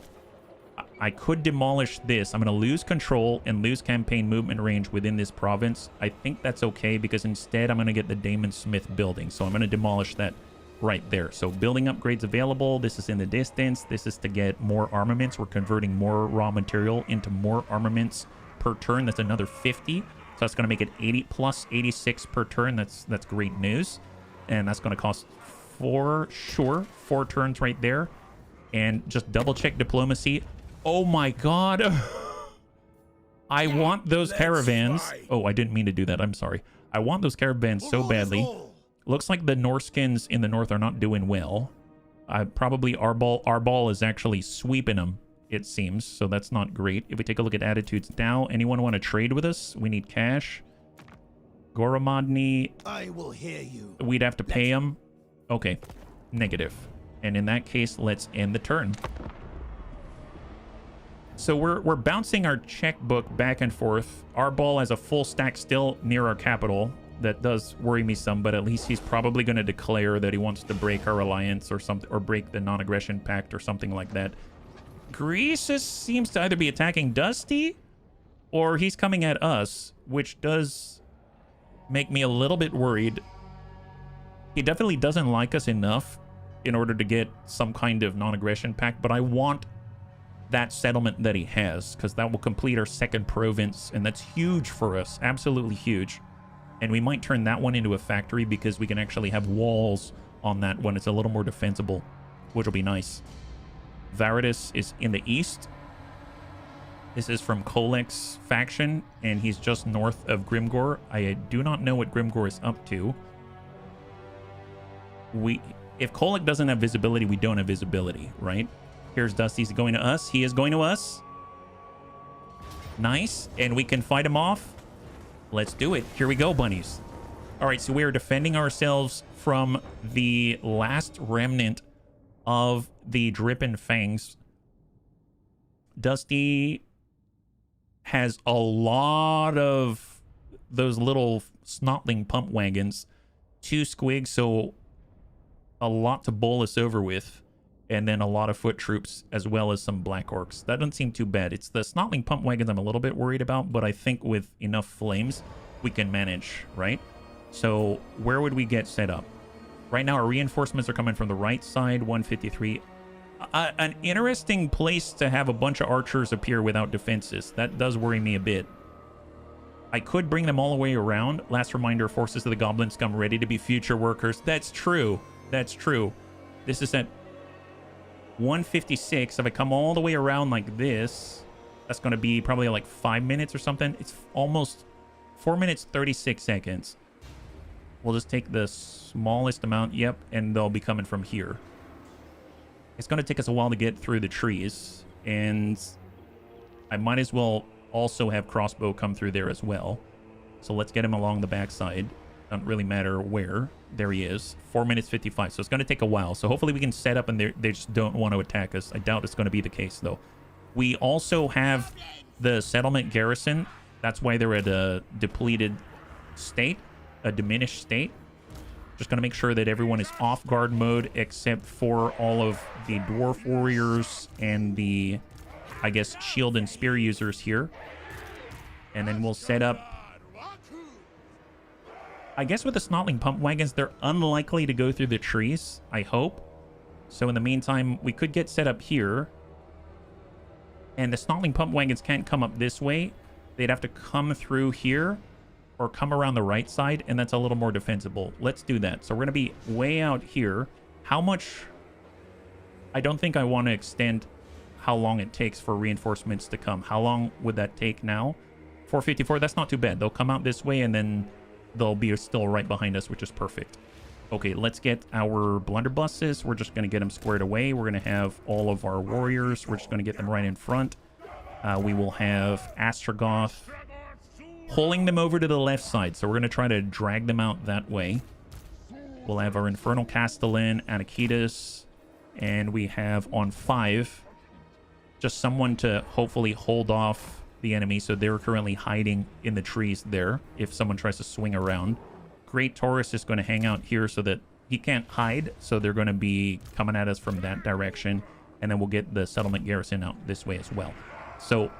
I could demolish this. I'm going to lose control and lose campaign movement range within this province. I think that's okay because instead I'm going to get the Daemon Smith building. So I'm going to demolish that right there. So building upgrades available. This is in the distance. This is to get more armaments. We're converting more raw material into more armaments per turn. That's another 50. So that's going to make it 80 plus 86 per turn. That's great news. And that's going to cost 4 turns right there. And just double check diplomacy. Oh my god. I want those caravans. Oh, I didn't mean to do that. I'm sorry. I want those caravans so badly. Looks like the Norskins in the north are not doing well. Probably Arbol is actually sweeping them, it seems, so that's not great. If we take a look at attitudes now, anyone want to trade with us? We need cash. Goromadny, I will hear you. We'd have to pay him. Okay, negative. And in that case, let's end the turn. So we're bouncing our checkbook back and forth. Arbol has a full stack still near our capital. That does worry me some, but at least he's probably going to declare that he wants to break our alliance or something, or break the non-aggression pact or something like that. Greasus seems to either be attacking Dusty or he's coming at us, which does make me a little bit worried. He definitely doesn't like us enough in order to get some kind of non-aggression pact, but I want that settlement that he has because that will complete our second province, and that's huge for us, absolutely huge. And we might turn that one into a factory because we can actually have walls on that one. It's a little more defensible, which will be nice. Varadus is in the east. This is from Kolek's faction, and he's just north of Grimgor. I do not know what Grimgor is up to. If Kolek doesn't have visibility, we don't have visibility, right? Here's Dusty's going to us. He is going to us. Nice. And we can fight him off. Let's do it. Here we go, bunnies. All right, so we are defending ourselves from the last remnant of the Drippin' Fangs. Dusty has a lot of those little snotling pump wagons. 2 squigs, so a lot to bowl us over with. And then a lot of foot troops, as well as some black orcs. That doesn't seem too bad. It's the snotling pump wagons I'm a little bit worried about, but I think with enough flames, we can manage, right? So where would we get set up? Right now, our reinforcements are coming from the right side, 153. An interesting place to have a bunch of archers appear without defenses. That does worry me a bit. I could bring them all the way around. Last reminder, forces of the goblin scum ready to be future workers. That's true. That's true. This is at... 156. If I come all the way around like this, that's going to be probably like 5 minutes or something. It's almost 4 minutes, 36 seconds. We'll just take the smallest amount. Yep, and they'll be coming from here. It's going to take us a while to get through the trees, and I might as well also have crossbow come through there as well. So let's get him along the backside. Doesn't really matter where. There he is. 4 minutes 55. So it's going to take a while. So hopefully we can set up and they just don't want to attack us. I doubt it's going to be the case, though. We also have the settlement garrison. That's why they're at a depleted state, a diminished state. Just going to make sure that everyone is off guard mode except for all of the dwarf warriors and the, I guess, shield and spear users here. And then we'll set up, I guess with the snotling pump wagons, they're unlikely to go through the trees, I hope. So in the meantime, we could get set up here. And the snotling pump wagons can't come up this way. They'd have to come through here or come around the right side, and that's a little more defensible. Let's do that. So we're going to be way out here. How much? I don't think I want to extend how long it takes for reinforcements to come. How long would that take now? 454, that's not too bad. They'll come out this way, and then they'll be still right behind us, which is perfect. Okay, let's get our blunderbusses. We're just going to get them squared away. We're going to have all of our warriors. We're just going to get them right in front. We will have Astragoth pulling them over to the left side. So we're going to try to drag them out that way. We'll have our Infernal Castellan, Anakitas, and we have on 5 just someone to hopefully hold off the enemy. So they're currently hiding in the trees there if someone tries to swing around. Great Taurus is going to hang out here so that he can't hide. So they're going to be coming at us from that direction. And then we'll get the settlement garrison out this way as well. So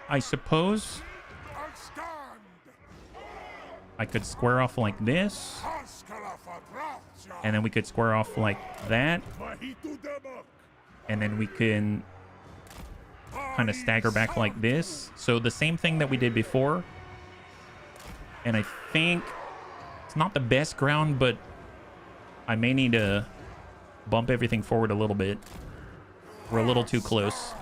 I suppose I could square off like this. And then we could square off like that. And then we can kind of stagger back like this. So the same thing that we did before. And I think it's not the best ground, but I may need to bump everything forward a little bit. We're a little too close.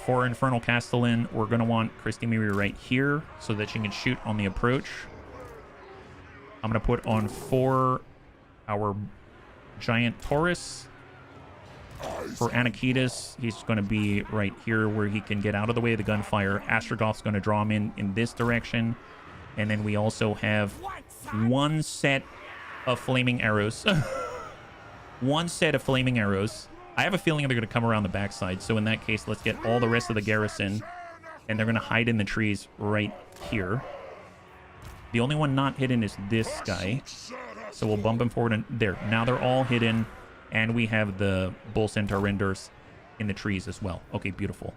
For Infernal Castellan, we're going to want Christy Miri right here so that she can shoot on the approach. I'm going to put on 4 our Giant Taurus. For Anakitas, he's going to be right here where he can get out of the way of the gunfire. Astrogoth's going to draw him in this direction. And then we also have 1 set of flaming arrows. 1 set of flaming arrows. I have a feeling they're going to come around the backside. So in that case, let's get all the rest of the garrison. And they're going to hide in the trees right here. The only one not hidden is this guy. So we'll bump him forward. And there. Now they're all hidden. And we have the Bull Centaur renders in the trees as well. Okay, beautiful.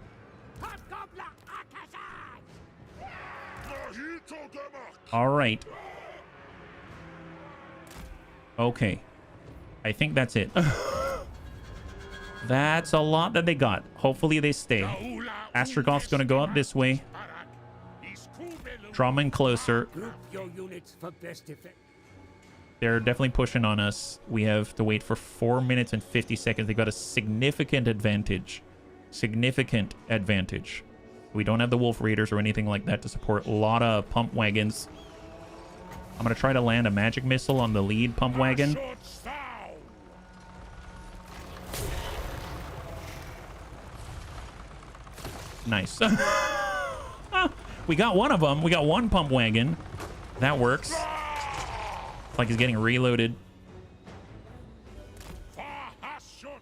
All right. Okay. I think that's it. That's a lot that they got. Hopefully they stay. Astrogoth's going to go up this way. Draw them in closer. They're definitely pushing on us. We have to wait for 4 minutes and 50 seconds. They got a significant advantage. Significant advantage. We don't have the Wolf Raiders or anything like that to support a lot of pump wagons. I'm going to try to land a magic missile on the lead pump wagon. Nice. We got one of them. We got 1 pump wagon. That works. It's like he's getting reloaded.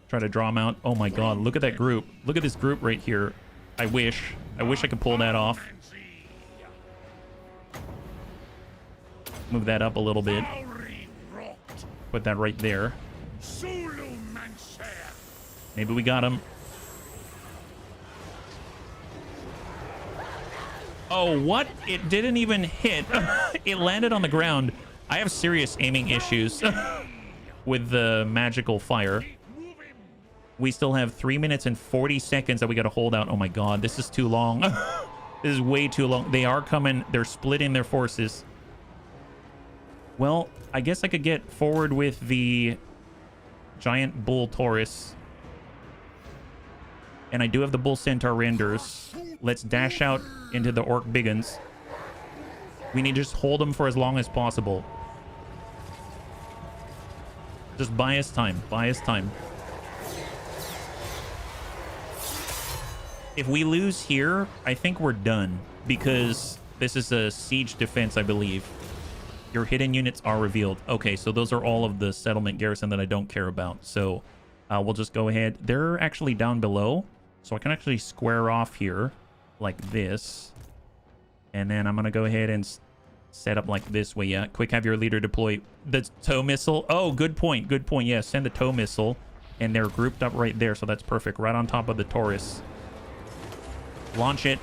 Try to draw him out. Oh my god, look at that group. Look at this group right here. I wish I could pull that off. Move that up a little bit. Put that right there. Maybe we got him. Oh, what? It didn't even hit. It landed on the ground. I have serious aiming issues with the magical fire. We still have 3 minutes and 40 seconds that we got to hold out. Oh my god, this is too long. This is way too long. They are coming. They're splitting their forces. Well, I guess I could get forward with the giant bull Taurus. And I do have the bull centaur renders. Let's dash out into the orc biggins. We need to just hold them for as long as possible. Just buy us time. Buy us time. If we lose here, I think we're done. Because this is a siege defense, I believe. Your hidden units are revealed. Okay, so those are all of the settlement garrison that I don't care about. So we'll just go ahead. They're actually down below. So I can actually square off here like this. And then I'm going to go ahead and set up like this way. Yeah, quick, have your leader deploy the tow missile. Oh, good point. Good point. Yeah, send the tow missile. And they're grouped up right there. So that's perfect. Right on top of the Taurus. Launch it.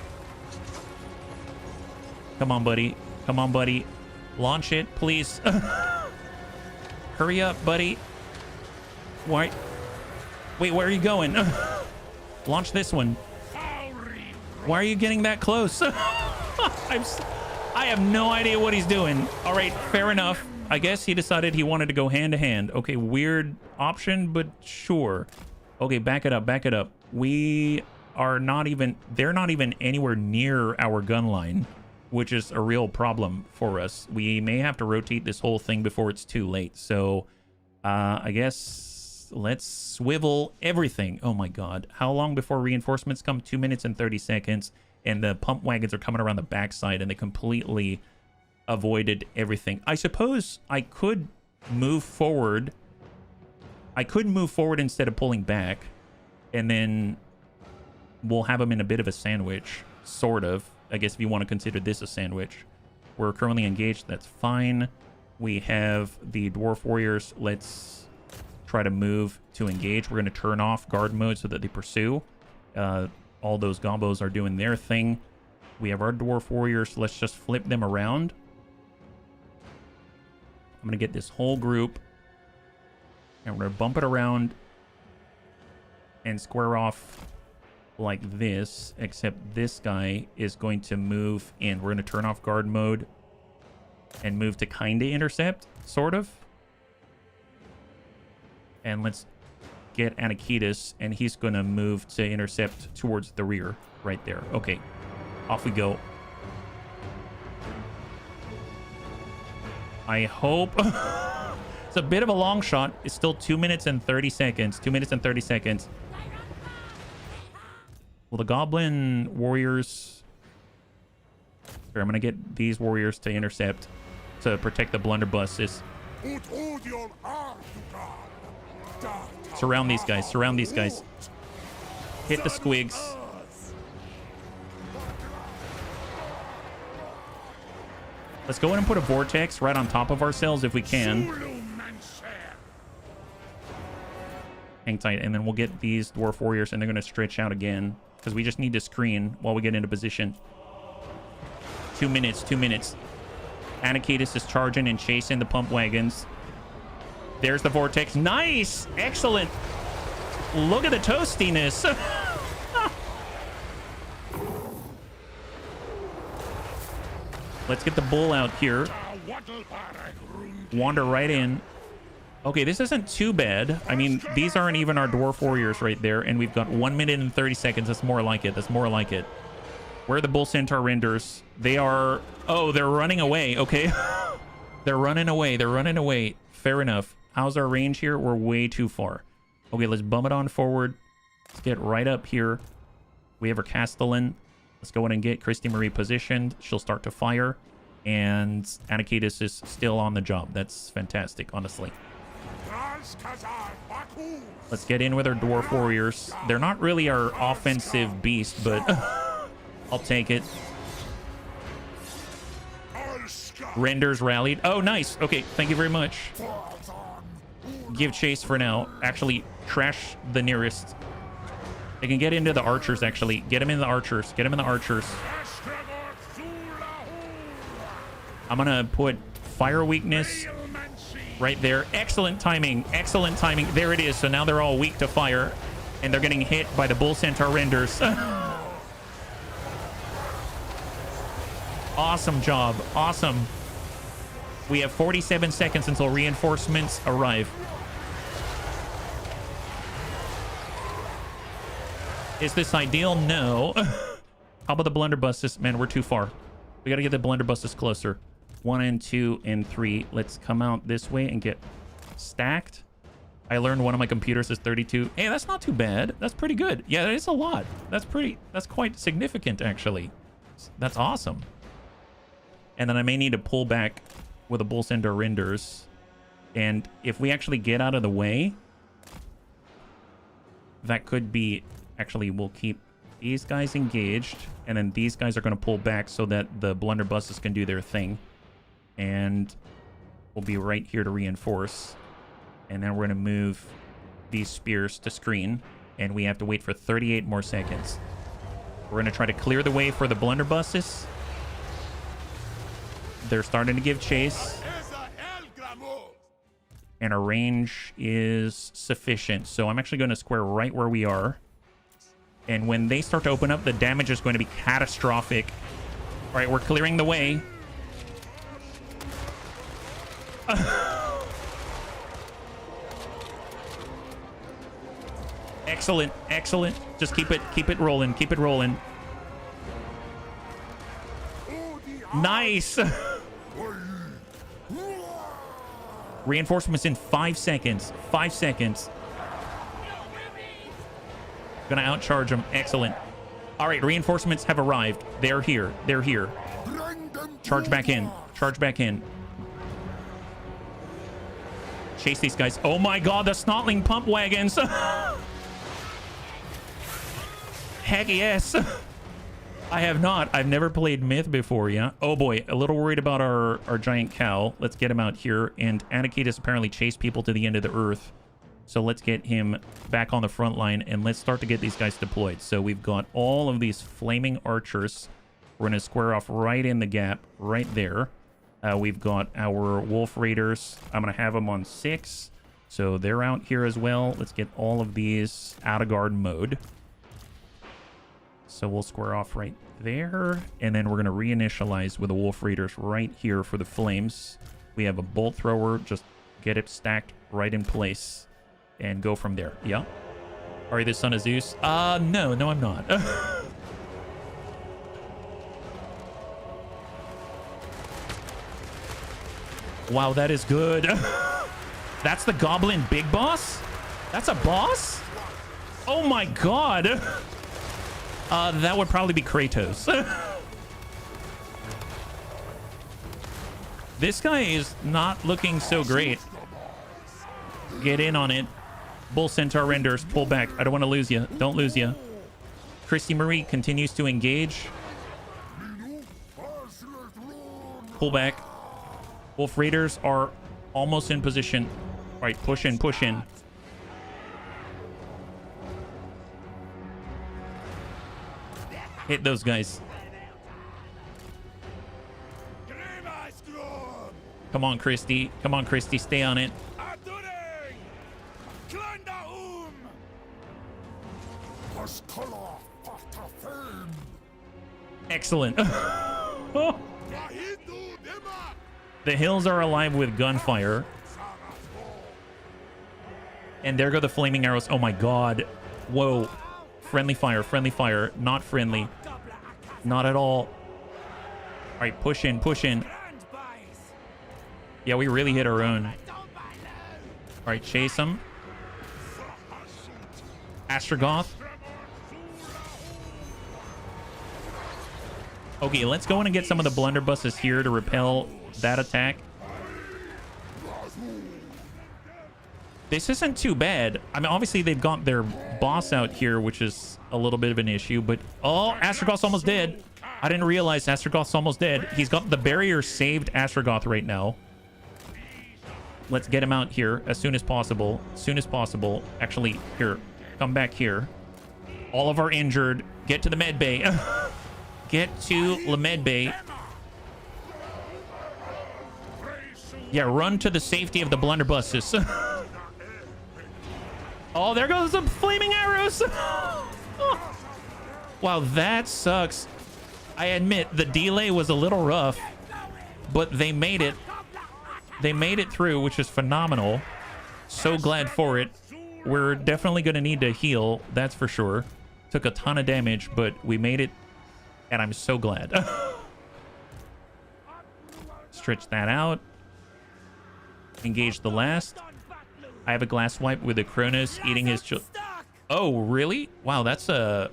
Come on, buddy. Come on, buddy. Launch it, please. Hurry up, buddy. Why? Wait, where are you going? Launch this one. Why are you getting that close? I have no idea what he's doing. All right, fair enough. I guess he decided he wanted to go hand to hand. Okay, weird option, but sure. Okay, back it up, back it up. We are not even, they're not even anywhere near our gun line, which is a real problem for us. We may have to rotate this whole thing before it's too late. So I guess let's swivel everything. Oh my God. How long before reinforcements come? 2 minutes and 30 seconds. And the pump wagons are coming around the backside and they completely avoided everything. I suppose I could move forward. I could move forward instead of pulling back. And then we'll have them in a bit of a sandwich, sort of. I guess if you want to consider this a sandwich. We're currently engaged. That's fine. We have the dwarf warriors. Let's try to move to engage. We're going to turn off guard mode so that they pursue. All those gombos are doing their thing. We have our dwarf warriors. Let's just flip them around. I'm going to get this whole group. And we're going to bump it around. And square off like this, except this guy is going to move and we're going to turn off guard mode and move to kind of intercept, sort of. And let's get Anakitis and he's going to move to intercept towards the rear right there. Okay, off we go. I hope it's a bit of a long shot. It's still 2 minutes and 30 seconds. 2 minutes and 30 seconds. Well, the goblin warriors... Here, I'm going to get these warriors to intercept to protect the blunderbusses. Surround these guys. Surround these guys. Hit the squigs. Let's go in and put a vortex right on top of ourselves if we can. Hang tight, and then we'll get these dwarf warriors, and they're going to stretch out again. Because we just need to screen while we get into position. 2 minutes, 2 minutes. Anakitis is charging and chasing the pump wagons. There's the vortex. Nice! Excellent! Look at the toastiness! Let's get the bull out here. Wander right in. Okay, this isn't too bad. I mean, these aren't even our dwarf warriors right there. And we've got 1 minute and 30 seconds. That's more like it. That's more like it. Where are the bull centaur renders? They are... Oh, they're running away. Okay. They're running away. They're running away. Fair enough. How's our range here? We're way too far. Okay, let's bum it on forward. Let's get right up here. We have our Castellan. Let's go in and get Christy Marie positioned. She'll start to fire. And Anakitis is still on the job. That's fantastic, honestly. Let's get in with our dwarf warriors. They're not really our offensive beast, but I'll take it. Renders rallied. Oh, nice. Okay, thank you very much. Give chase for now. Actually, trash the nearest. They can get into the archers, actually. Get them in the archers. Get them in the archers. I'm going to put fire weakness right there. Excellent timing. Excellent timing. There it is. So now they're all weak to fire. And they're getting hit by the bull centaur renders. Awesome job. Awesome. We have 47 seconds until reinforcements arrive. Is this ideal? No. How about the blunderbusses? Man, we're too far. We got to get the blunderbusses closer. 1 and 2 and 3. Let's come out this way and get stacked. I learned one of my computers is 32. Hey, that's not too bad. That's pretty good. Yeah, that is a lot. That's quite significant, actually. That's awesome. And then I may need to pull back with a bull sender renders. And if we actually get out of the way, that could be... Actually, we'll keep these guys engaged, and then these guys are going to pull back so that the blunderbusses can do their thing. And we'll be right here to reinforce. And then we're going to move these spears to screen, and we have to wait for 38 more seconds. We're going to try to clear the way for the blunderbusses. They're starting to give chase. And our range is sufficient. So I'm actually going to square right where we are. And when they start to open up, the damage is going to be catastrophic. All right, we're clearing the way. Excellent, excellent. Just keep it rolling, keep it rolling. Nice. Reinforcements in 5 seconds. 5 seconds. Gonna outcharge them. Excellent. All right, reinforcements have arrived. They're here. They're here. Charge back in. Charge back in. Chase these guys. Oh my god, the snotling pump wagons. Heck yes. I have not. I've never played Myth before, yeah? Oh boy, a little worried about our giant cow. Let's get him out here. And Anakitas apparently chased people to the end of the earth. So let's get him back on the front line, and let's start to get these guys deployed. So we've got all of these flaming archers. We're going to square off right in the gap, right there. We've got our wolf raiders. I'm going to have them on 6. So they're out here as well. Let's get all of these out of guard mode. So we'll square off right there. And then we're going to reinitialize with the wolf raiders right here for the flames. We have a bolt thrower. Just get it stacked right in place. And go from there. Yeah. Are you the son of Zeus? No, I'm not. Wow, that is good. That's the goblin big boss? That's a boss? Oh my god. That would probably be Kratos. This guy is not looking so great. Get in on it. Bull Centaur renders. Pull back. I don't want to lose you. Don't lose you. Christy Marie continues to engage. Pull back. Wolf Raiders are almost in position. All right, push in, push in. Hit those guys. Come on, Christy. Come on, Christy. Stay on it. Excellent. Oh. The hills are alive with gunfire. And there go the flaming arrows. Oh my god. Whoa. Friendly fire, friendly fire. Not friendly. Not at all. All right, push in, push in. Yeah, we really hit our own. All right, chase them. Astragoth. Okay, let's go in and get some of the blunderbusses here to repel that attack. This isn't too bad. I mean, obviously they've got their boss out here, which is a little bit of an issue, but oh, Astragoth's almost dead. I didn't realize Astragoth's almost dead. He's got the barrier saved Astragoth right now. Let's get him out here as soon as possible. As soon as possible. Actually, here, come back here. All of our injured, get to the med bay. Get to the med bay. Yeah, run to the safety of the blunderbusses. Oh, there goes the flaming arrows. Oh. Wow, that sucks. I admit the delay was a little rough, but they made it. They made it through, which is phenomenal. So glad for it. We're definitely going to need to heal, that's for sure. Took a ton of damage, but we made it, and I'm so glad. Stretch that out. Engage the last. I have a glass wipe with a Cronus eating his children. Oh, really? Wow, that's a...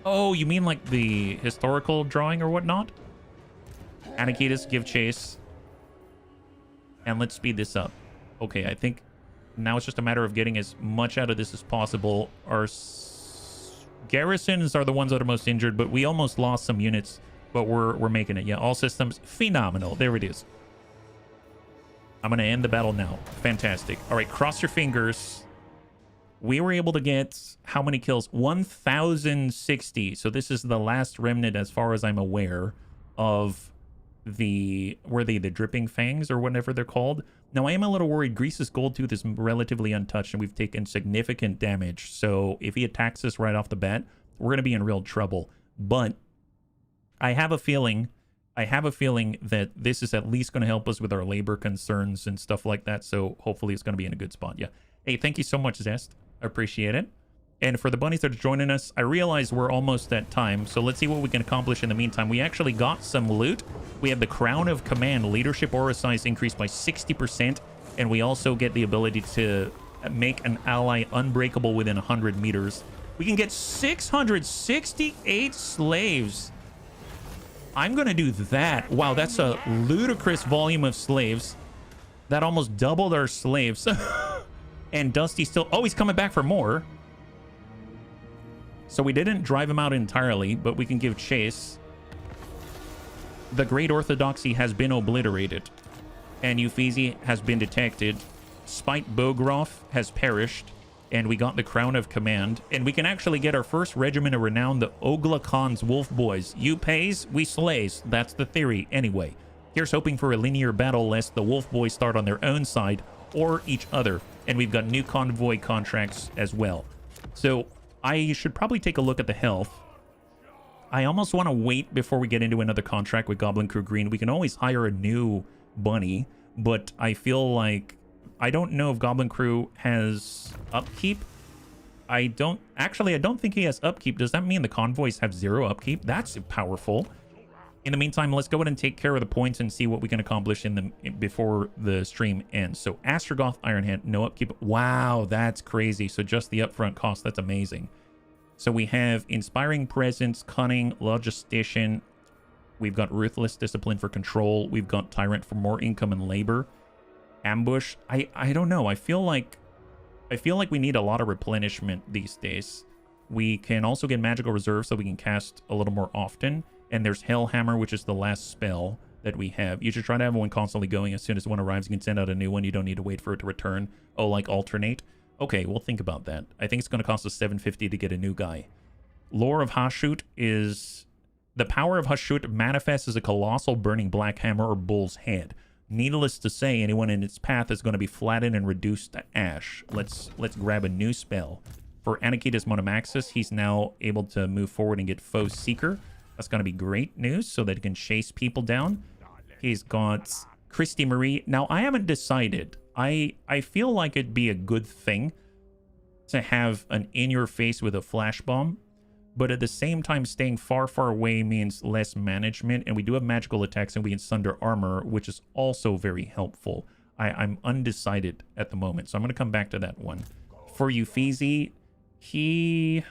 Oh, you mean like the historical drawing or whatnot? Anakitas, give chase. And let's speed this up. Okay, I think now it's just a matter of getting as much out of this as possible. Our garrisons are the ones that are most injured, but we almost lost some units, but we're making it. Yeah, all systems phenomenal. There it is. I'm going to end the battle now. Fantastic. All right, cross your fingers. We were able to get how many kills? 1,060. So this is the last remnant, as far as I'm aware, of the... Were they the Dripping Fangs or whatever they're called? Now, I am a little worried. Grease's Gold Tooth is relatively untouched, and we've taken significant damage. So if he attacks us right off the bat, we're going to be in real trouble. But I have a feeling that this is at least going to help us with our labor concerns and stuff like that. So hopefully it's going to be in a good spot. Yeah. Hey, thank you so much, Zest. I appreciate it. And for the bunnies that are joining us, I realize we're almost at time. So let's see what we can accomplish in the meantime. We actually got some loot. We have the Crown of Command. Leadership aura size increased by 60%. And we also get the ability to make an ally unbreakable within 100 meters. We can get 668 slaves. I'm going to do that. Wow, that's a ludicrous volume of slaves. That almost doubled our slaves. And Dusty still... Oh, he's coming back for more. So we didn't drive him out entirely, but we can give chase. The Great Orthodoxy has been obliterated. And Uffizi has been detected. Spite Bogroff has perished. And we got the Crown of Command. And we can actually get our first regiment of renown, the Ogla Khan's Wolf Boys. You pays, we slays. That's the theory. Anyway, here's hoping for a linear battle lest the Wolf Boys start on their own side or each other. And we've got new convoy contracts as well. So I should probably take a look at the health. I almost want to wait before we get into another contract with Goblin Crew Green. We can always hire a new bunny, but I feel like... I don't know if Goblin Crew has upkeep. I don't think he has upkeep. Does that mean the convoys have 0 upkeep? That's powerful. In the meantime, let's go ahead and take care of the points and see what we can accomplish before the stream ends. So Astragoth Ironhand, no upkeep. Wow, that's crazy. So just the upfront cost, that's amazing. So we have Inspiring Presence, Cunning, Logistician. We've got Ruthless Discipline for control. We've got Tyrant for more income and labor. Ambush. I don't know. I feel like we need a lot of replenishment these days. We can also get magical reserve so we can cast a little more often. And there's Hellhammer, which is the last spell that we have. You should try to have one constantly going. As soon as one arrives, you can send out a new one. You don't need to wait for it to return. Oh, like alternate? Okay, we'll think about that. I think it's going to cost us $750 to get a new guy. Lore of Hashut is... The power of Hashut manifests as a colossal burning black hammer or bull's head. Needless to say, anyone in its path is going to be flattened and reduced to ash. Let's grab a new spell. For Anakitas Monomaxis, he's now able to move forward and get Foe Seeker. That's going to be great news so that he can chase people down. He's got Christy Marie. Now, I haven't decided. I feel like it'd be a good thing to have an in-your-face with a flash bomb. But at the same time, staying far, far away means less management. And we do have magical attacks and we can sunder armor, which is also very helpful. I'm undecided at the moment, so I'm going to come back to that one. For Uffizi, he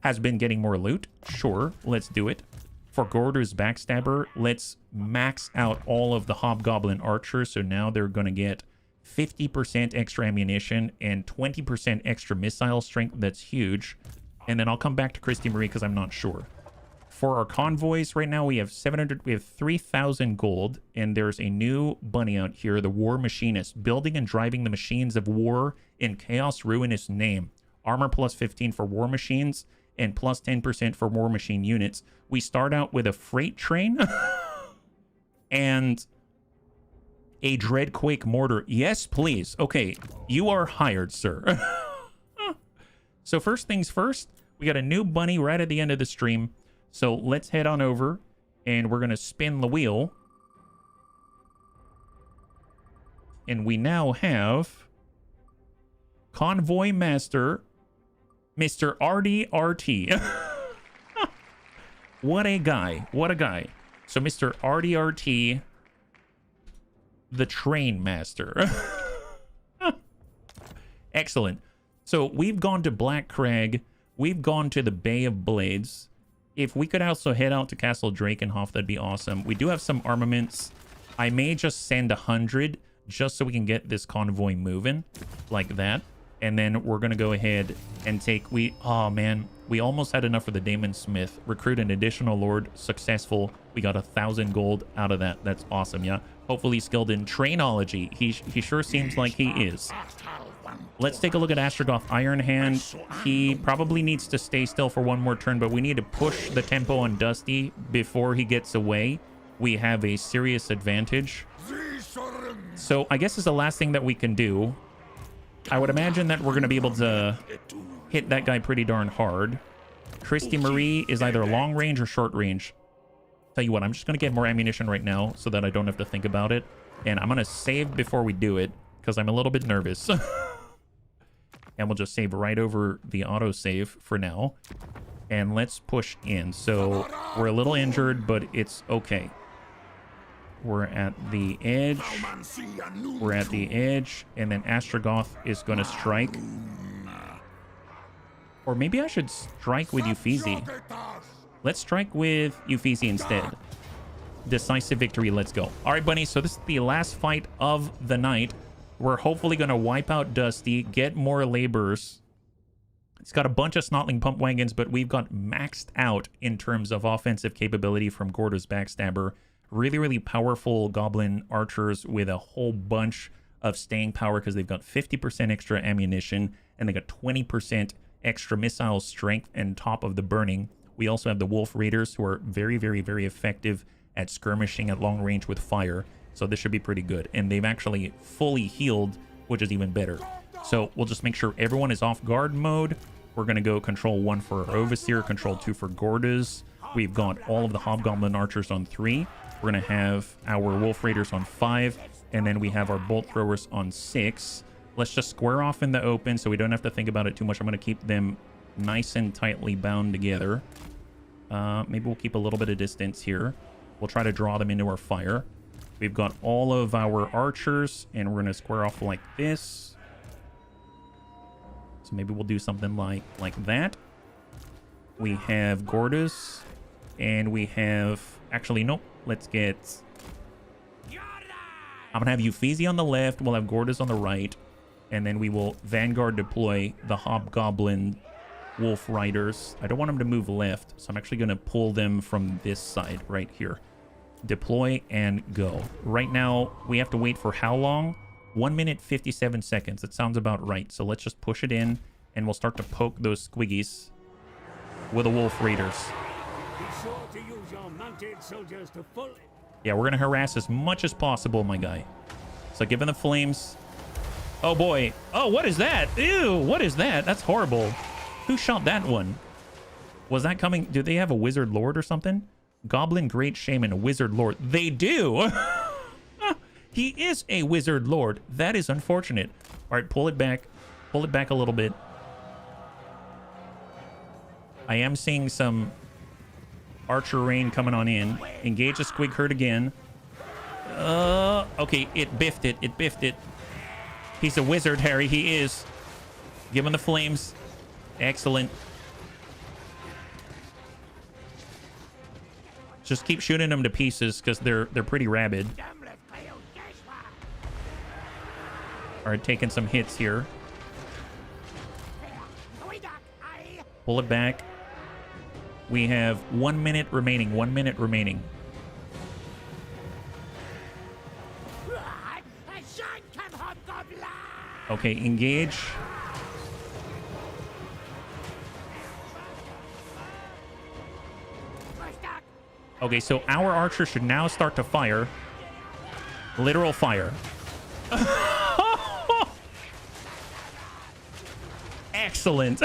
has been getting more loot. Sure, let's do it. For Gorder's Backstabber, let's max out all of the Hobgoblin Archers. So now they're going to get 50% extra ammunition and 20% extra missile strength. That's huge. And then I'll come back to Christy Marie because I'm not sure. For our convoys right now, we have 3,000 gold, and there's a new bunny out here, the War Machinist, building and driving the machines of war in Chaos Ruinous name. Armor plus 15 for war machines and plus 10% for war machine units. We start out with a freight train and a Dreadquake mortar. Yes, please. Okay, you are hired, sir. So first things first, we got a new bunny right at the end of the stream. So let's head on over and we're going to spin the wheel. And we now have Convoy Master, Mr. RDRT. What a guy. What a guy. So Mr. RDRT, the Train Master. Excellent. So we've gone to Black Crag. We've gone to the Bay of Blades. If we could also head out to Castle Drakenhof, that'd be awesome. We do have some armaments. I may just send 100 just so we can get this convoy moving like that. And then we're going to go ahead and take... Oh, man. We almost had enough for the Damon Smith. Recruit an additional lord. Successful. We got 1,000 gold out of that. That's awesome, yeah? Hopefully skilled in trainology. He sure seems like he is. Let's take a look at Astragoth Ironhand. He probably needs to stay still for one more turn, but we need to push the tempo on Dusty before he gets away. We have a serious advantage. So I guess it's the last thing that we can do. I would imagine that we're going to be able to hit that guy pretty darn hard. Christy Marie is either long range or short range. Tell you what, I'm just going to get more ammunition right now so that I don't have to think about it. And I'm going to save before we do it because I'm a little bit nervous. And we'll just save right over the autosave for now. And let's push in. So we're a little injured, but it's okay. We're at the edge. We're at the edge. And then Astragoth is going to strike. Or maybe I should strike with Uffizi. Let's strike with Uffizi instead. Decisive victory. Let's go. All right, bunny. So this is the last fight of the night. We're hopefully going to wipe out Dusty, get more laborers. It's got a bunch of Snotling pump wagons, but we've got maxed out in terms of offensive capability from Gorda's Backstabber. Really, really powerful Goblin archers with a whole bunch of staying power because they've got 50% extra ammunition and they got 20% extra missile strength and top of the burning. We also have the Wolf Raiders who are very, very, very effective at skirmishing at long range with fire. So this should be pretty good. And they've actually fully healed, which is even better. So we'll just make sure everyone is off guard mode. We're going to go control 1 for our Overseer, control 2 for Gordas. We've got all of the Hobgoblin archers on 3. We're going to have our Wolf Raiders on 5. And then we have our Bolt Throwers on 6. Let's just square off in the open so we don't have to think about it too much. I'm going to keep them nice and tightly bound together. Maybe we'll keep a little bit of distance here. We'll try to draw them into our fire. We've got all of our archers, and we're going to square off like this. So maybe we'll do something like that. We have Gordas, and we have... Actually, nope. Let's get... I'm going to have Uffizi on the left. We'll have Gordas on the right. And then we will Vanguard deploy the Hobgoblin Wolf Riders. I don't want them to move left, so I'm actually going to pull them from this side right here. Deploy and go. Right now, we have to wait for how long? 1 minute, 57 seconds. That sounds about right. So let's just push it in, and we'll start to poke those squiggies with the Wolf Raiders. Be sure to use your mounted soldiers to full... Yeah, we're going to harass as much as possible, my guy. So give him the flames. Oh, boy. Oh, what is that? Ew, what is that? That's horrible. Who shot that one? Was that coming? Do they have a Wizard Lord or something? Goblin Great Shaman, a Wizard Lord. They do! He is a Wizard Lord. That is unfortunate. All right, pull it back. Pull it back a little bit. I am seeing some archer rain coming on in. Engage the Squig Herd again. Okay, it biffed it. It biffed it. He's a wizard, Harry. He is. Give him the flames. Excellent. Just keep shooting them to pieces because they're pretty rabid. All right, taking some hits here. Pull it back. We have 1 minute remaining. 1 minute remaining. Okay, engage. Okay, so our archer should now start to fire. Literal fire. Excellent.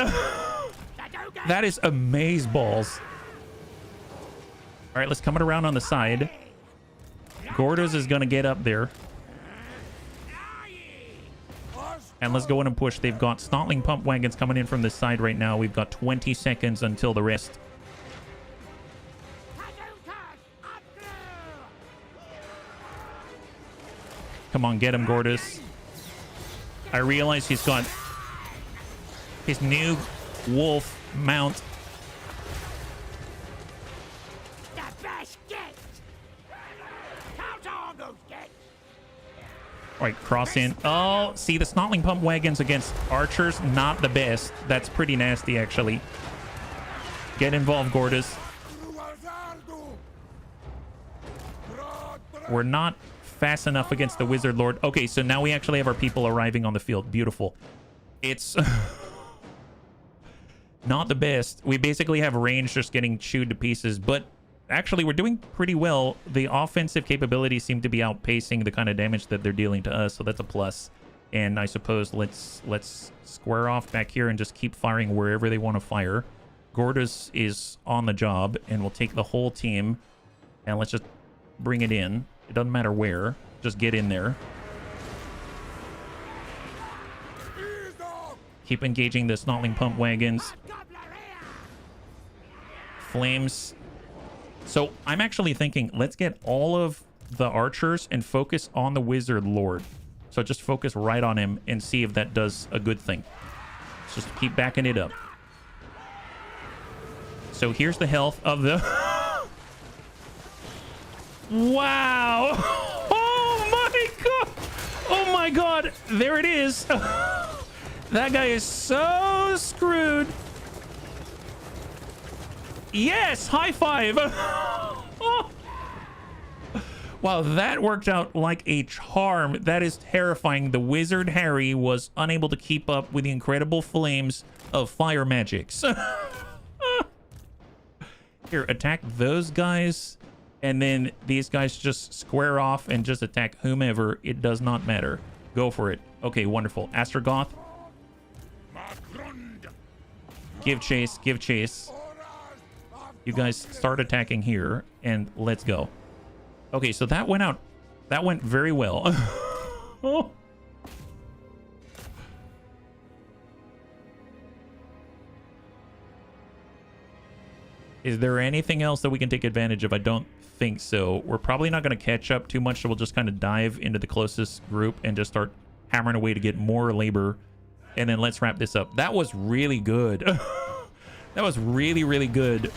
That is amazeballs. All right, let's come it around on the side. Gordas is going to get up there. And let's go in and push. They've got Snotling pump wagons coming in from this side right now. We've got 20 seconds until the rest. Come on, get him, Gortys. I realize he's got his new wolf mount. All right, cross in. Oh, see, the Snotling pump wagons against archers, not the best. That's pretty nasty, actually. Get involved, Gortys. We're not fast enough against the Wizard Lord. Okay, so now we actually have our people arriving on the field. Beautiful. It's not the best. We basically have range just getting chewed to pieces, but actually we're doing pretty well. The offensive capabilities seem to be outpacing the kind of damage that they're dealing to us, so that's a plus. And I suppose let's square off back here and just keep firing wherever they want to fire. Gortys is on the job, and we'll take the whole team and let's just bring it in. It doesn't matter where, just get in there. Keep engaging the Snotling pump wagons. Flames. So I'm actually thinking, let's get all of the archers and focus on the Wizard Lord. So just focus right on him and see if that does a good thing. Just keep backing it up. So here's the health of the... Wow! Oh my god! Oh my god! There it is! That guy is so screwed. Yes! High five! Oh. Wow, that worked out like a charm. That is terrifying. The Wizard Harry was unable to keep up with the incredible flames of fire magics. Here, attack those guys, and then these guys just square off and just attack whomever. It does not matter. Go for it. Okay, wonderful. Astragoth. Give chase, give chase. You guys start attacking here, and let's go. Okay, so that went out. That went very well. Oh. Is there anything else that we can take advantage of? I don't think so. We're probably not going to catch up too much, so we'll just kind of dive into the closest group and just start hammering away to get more labor. And then let's wrap this up. That was really good. That was really, really good.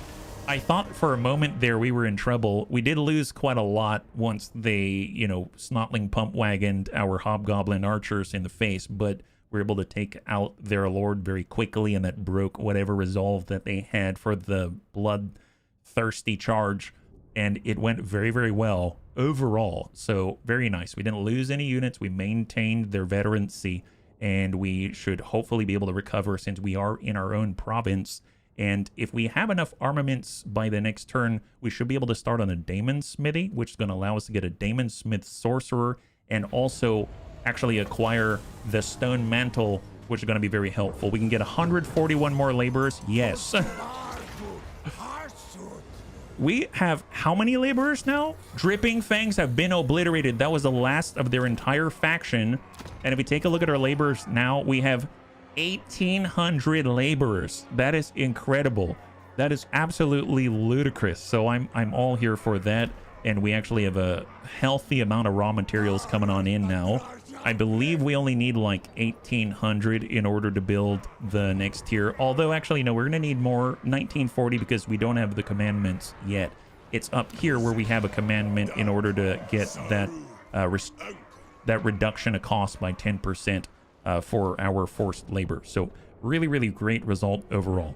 I thought for a moment there we were in trouble. We did lose quite a lot once they, you know, Snotling pump wagoned our hobgoblin archers in the face, but we were able to take out their lord very quickly, and that broke whatever resolve that they had for the bloodthirsty charge, and it went very, very well overall. So very nice. We didn't lose any units. We maintained their veterancy, and we should hopefully be able to recover since we are in our own province. And if we have enough armaments by the next turn, we should be able to start on a Daemon Smithy, which is going to allow us to get a Daemon Smith Sorcerer, and also actually acquire the Stone Mantle, which is going to be very helpful. We can get 141 more laborers. Yes. We have how many laborers now? Dripping Fangs have been obliterated. That was the last of their entire faction. And if we take a look at our laborers now, we have 1,800 laborers. That is incredible. That is absolutely ludicrous. So I'm all here for that. And we actually have a healthy amount of raw materials coming on in now. I believe we only need like 1,800 in order to build the next tier. Although actually, no, we're going to need more, 1940, because we don't have the commandments yet. It's up here where we have a commandment in order to get that that reduction of cost by 10% for our forced labor. So really, really great result overall.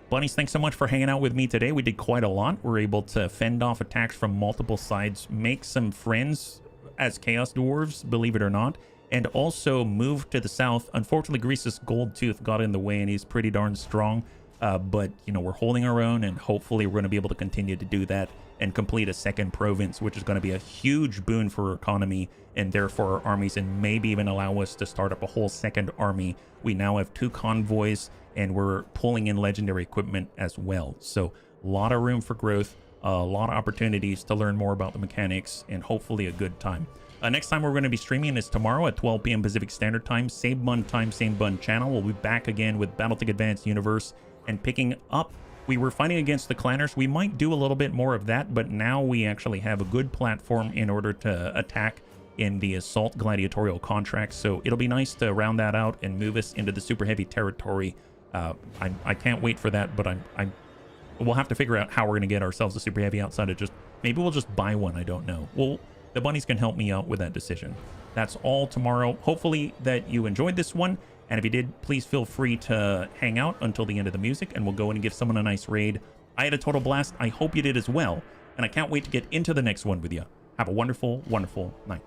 Bunnies, thanks so much for hanging out with me today. We did quite a lot. We're able to fend off attacks from multiple sides, make some friends as Chaos Dwarfs, believe it or not, and also move to the south. Unfortunately, Grease's Gold Tooth got in the way, and he's pretty darn strong. But, you know, we're holding our own, and hopefully we're going to be able to continue to do that and complete a second province, which is going to be a huge boon for our economy and therefore our armies, and maybe even allow us to start up a whole second army. We now have 2 convoys, and we're pulling in legendary equipment as well. So a lot of room for growth, a lot of opportunities to learn more about the mechanics, and hopefully a good time. Next time we're going to be streaming is tomorrow at 12 p.m. Pacific Standard Time. Same bun time, same bun channel. We'll be back again with Battletech Advanced Universe and picking up. We were fighting against the Clanners. We might do a little bit more of that, but now we actually have a good platform in order to attack in the Assault Gladiatorial contracts. So it'll be nice to round that out and move us into the Super Heavy territory. I can't wait for that, but we'll have to figure out how we're going to get ourselves a Super Heavy outside of just... Maybe we'll just buy one. I don't know. Well, the bunnies can help me out with that decision. That's all tomorrow. Hopefully that you enjoyed this one. And if you did, please feel free to hang out until the end of the music, and we'll go in and give someone a nice raid. I had a total blast. I hope you did as well. And I can't wait to get into the next one with you. Have a wonderful, wonderful night.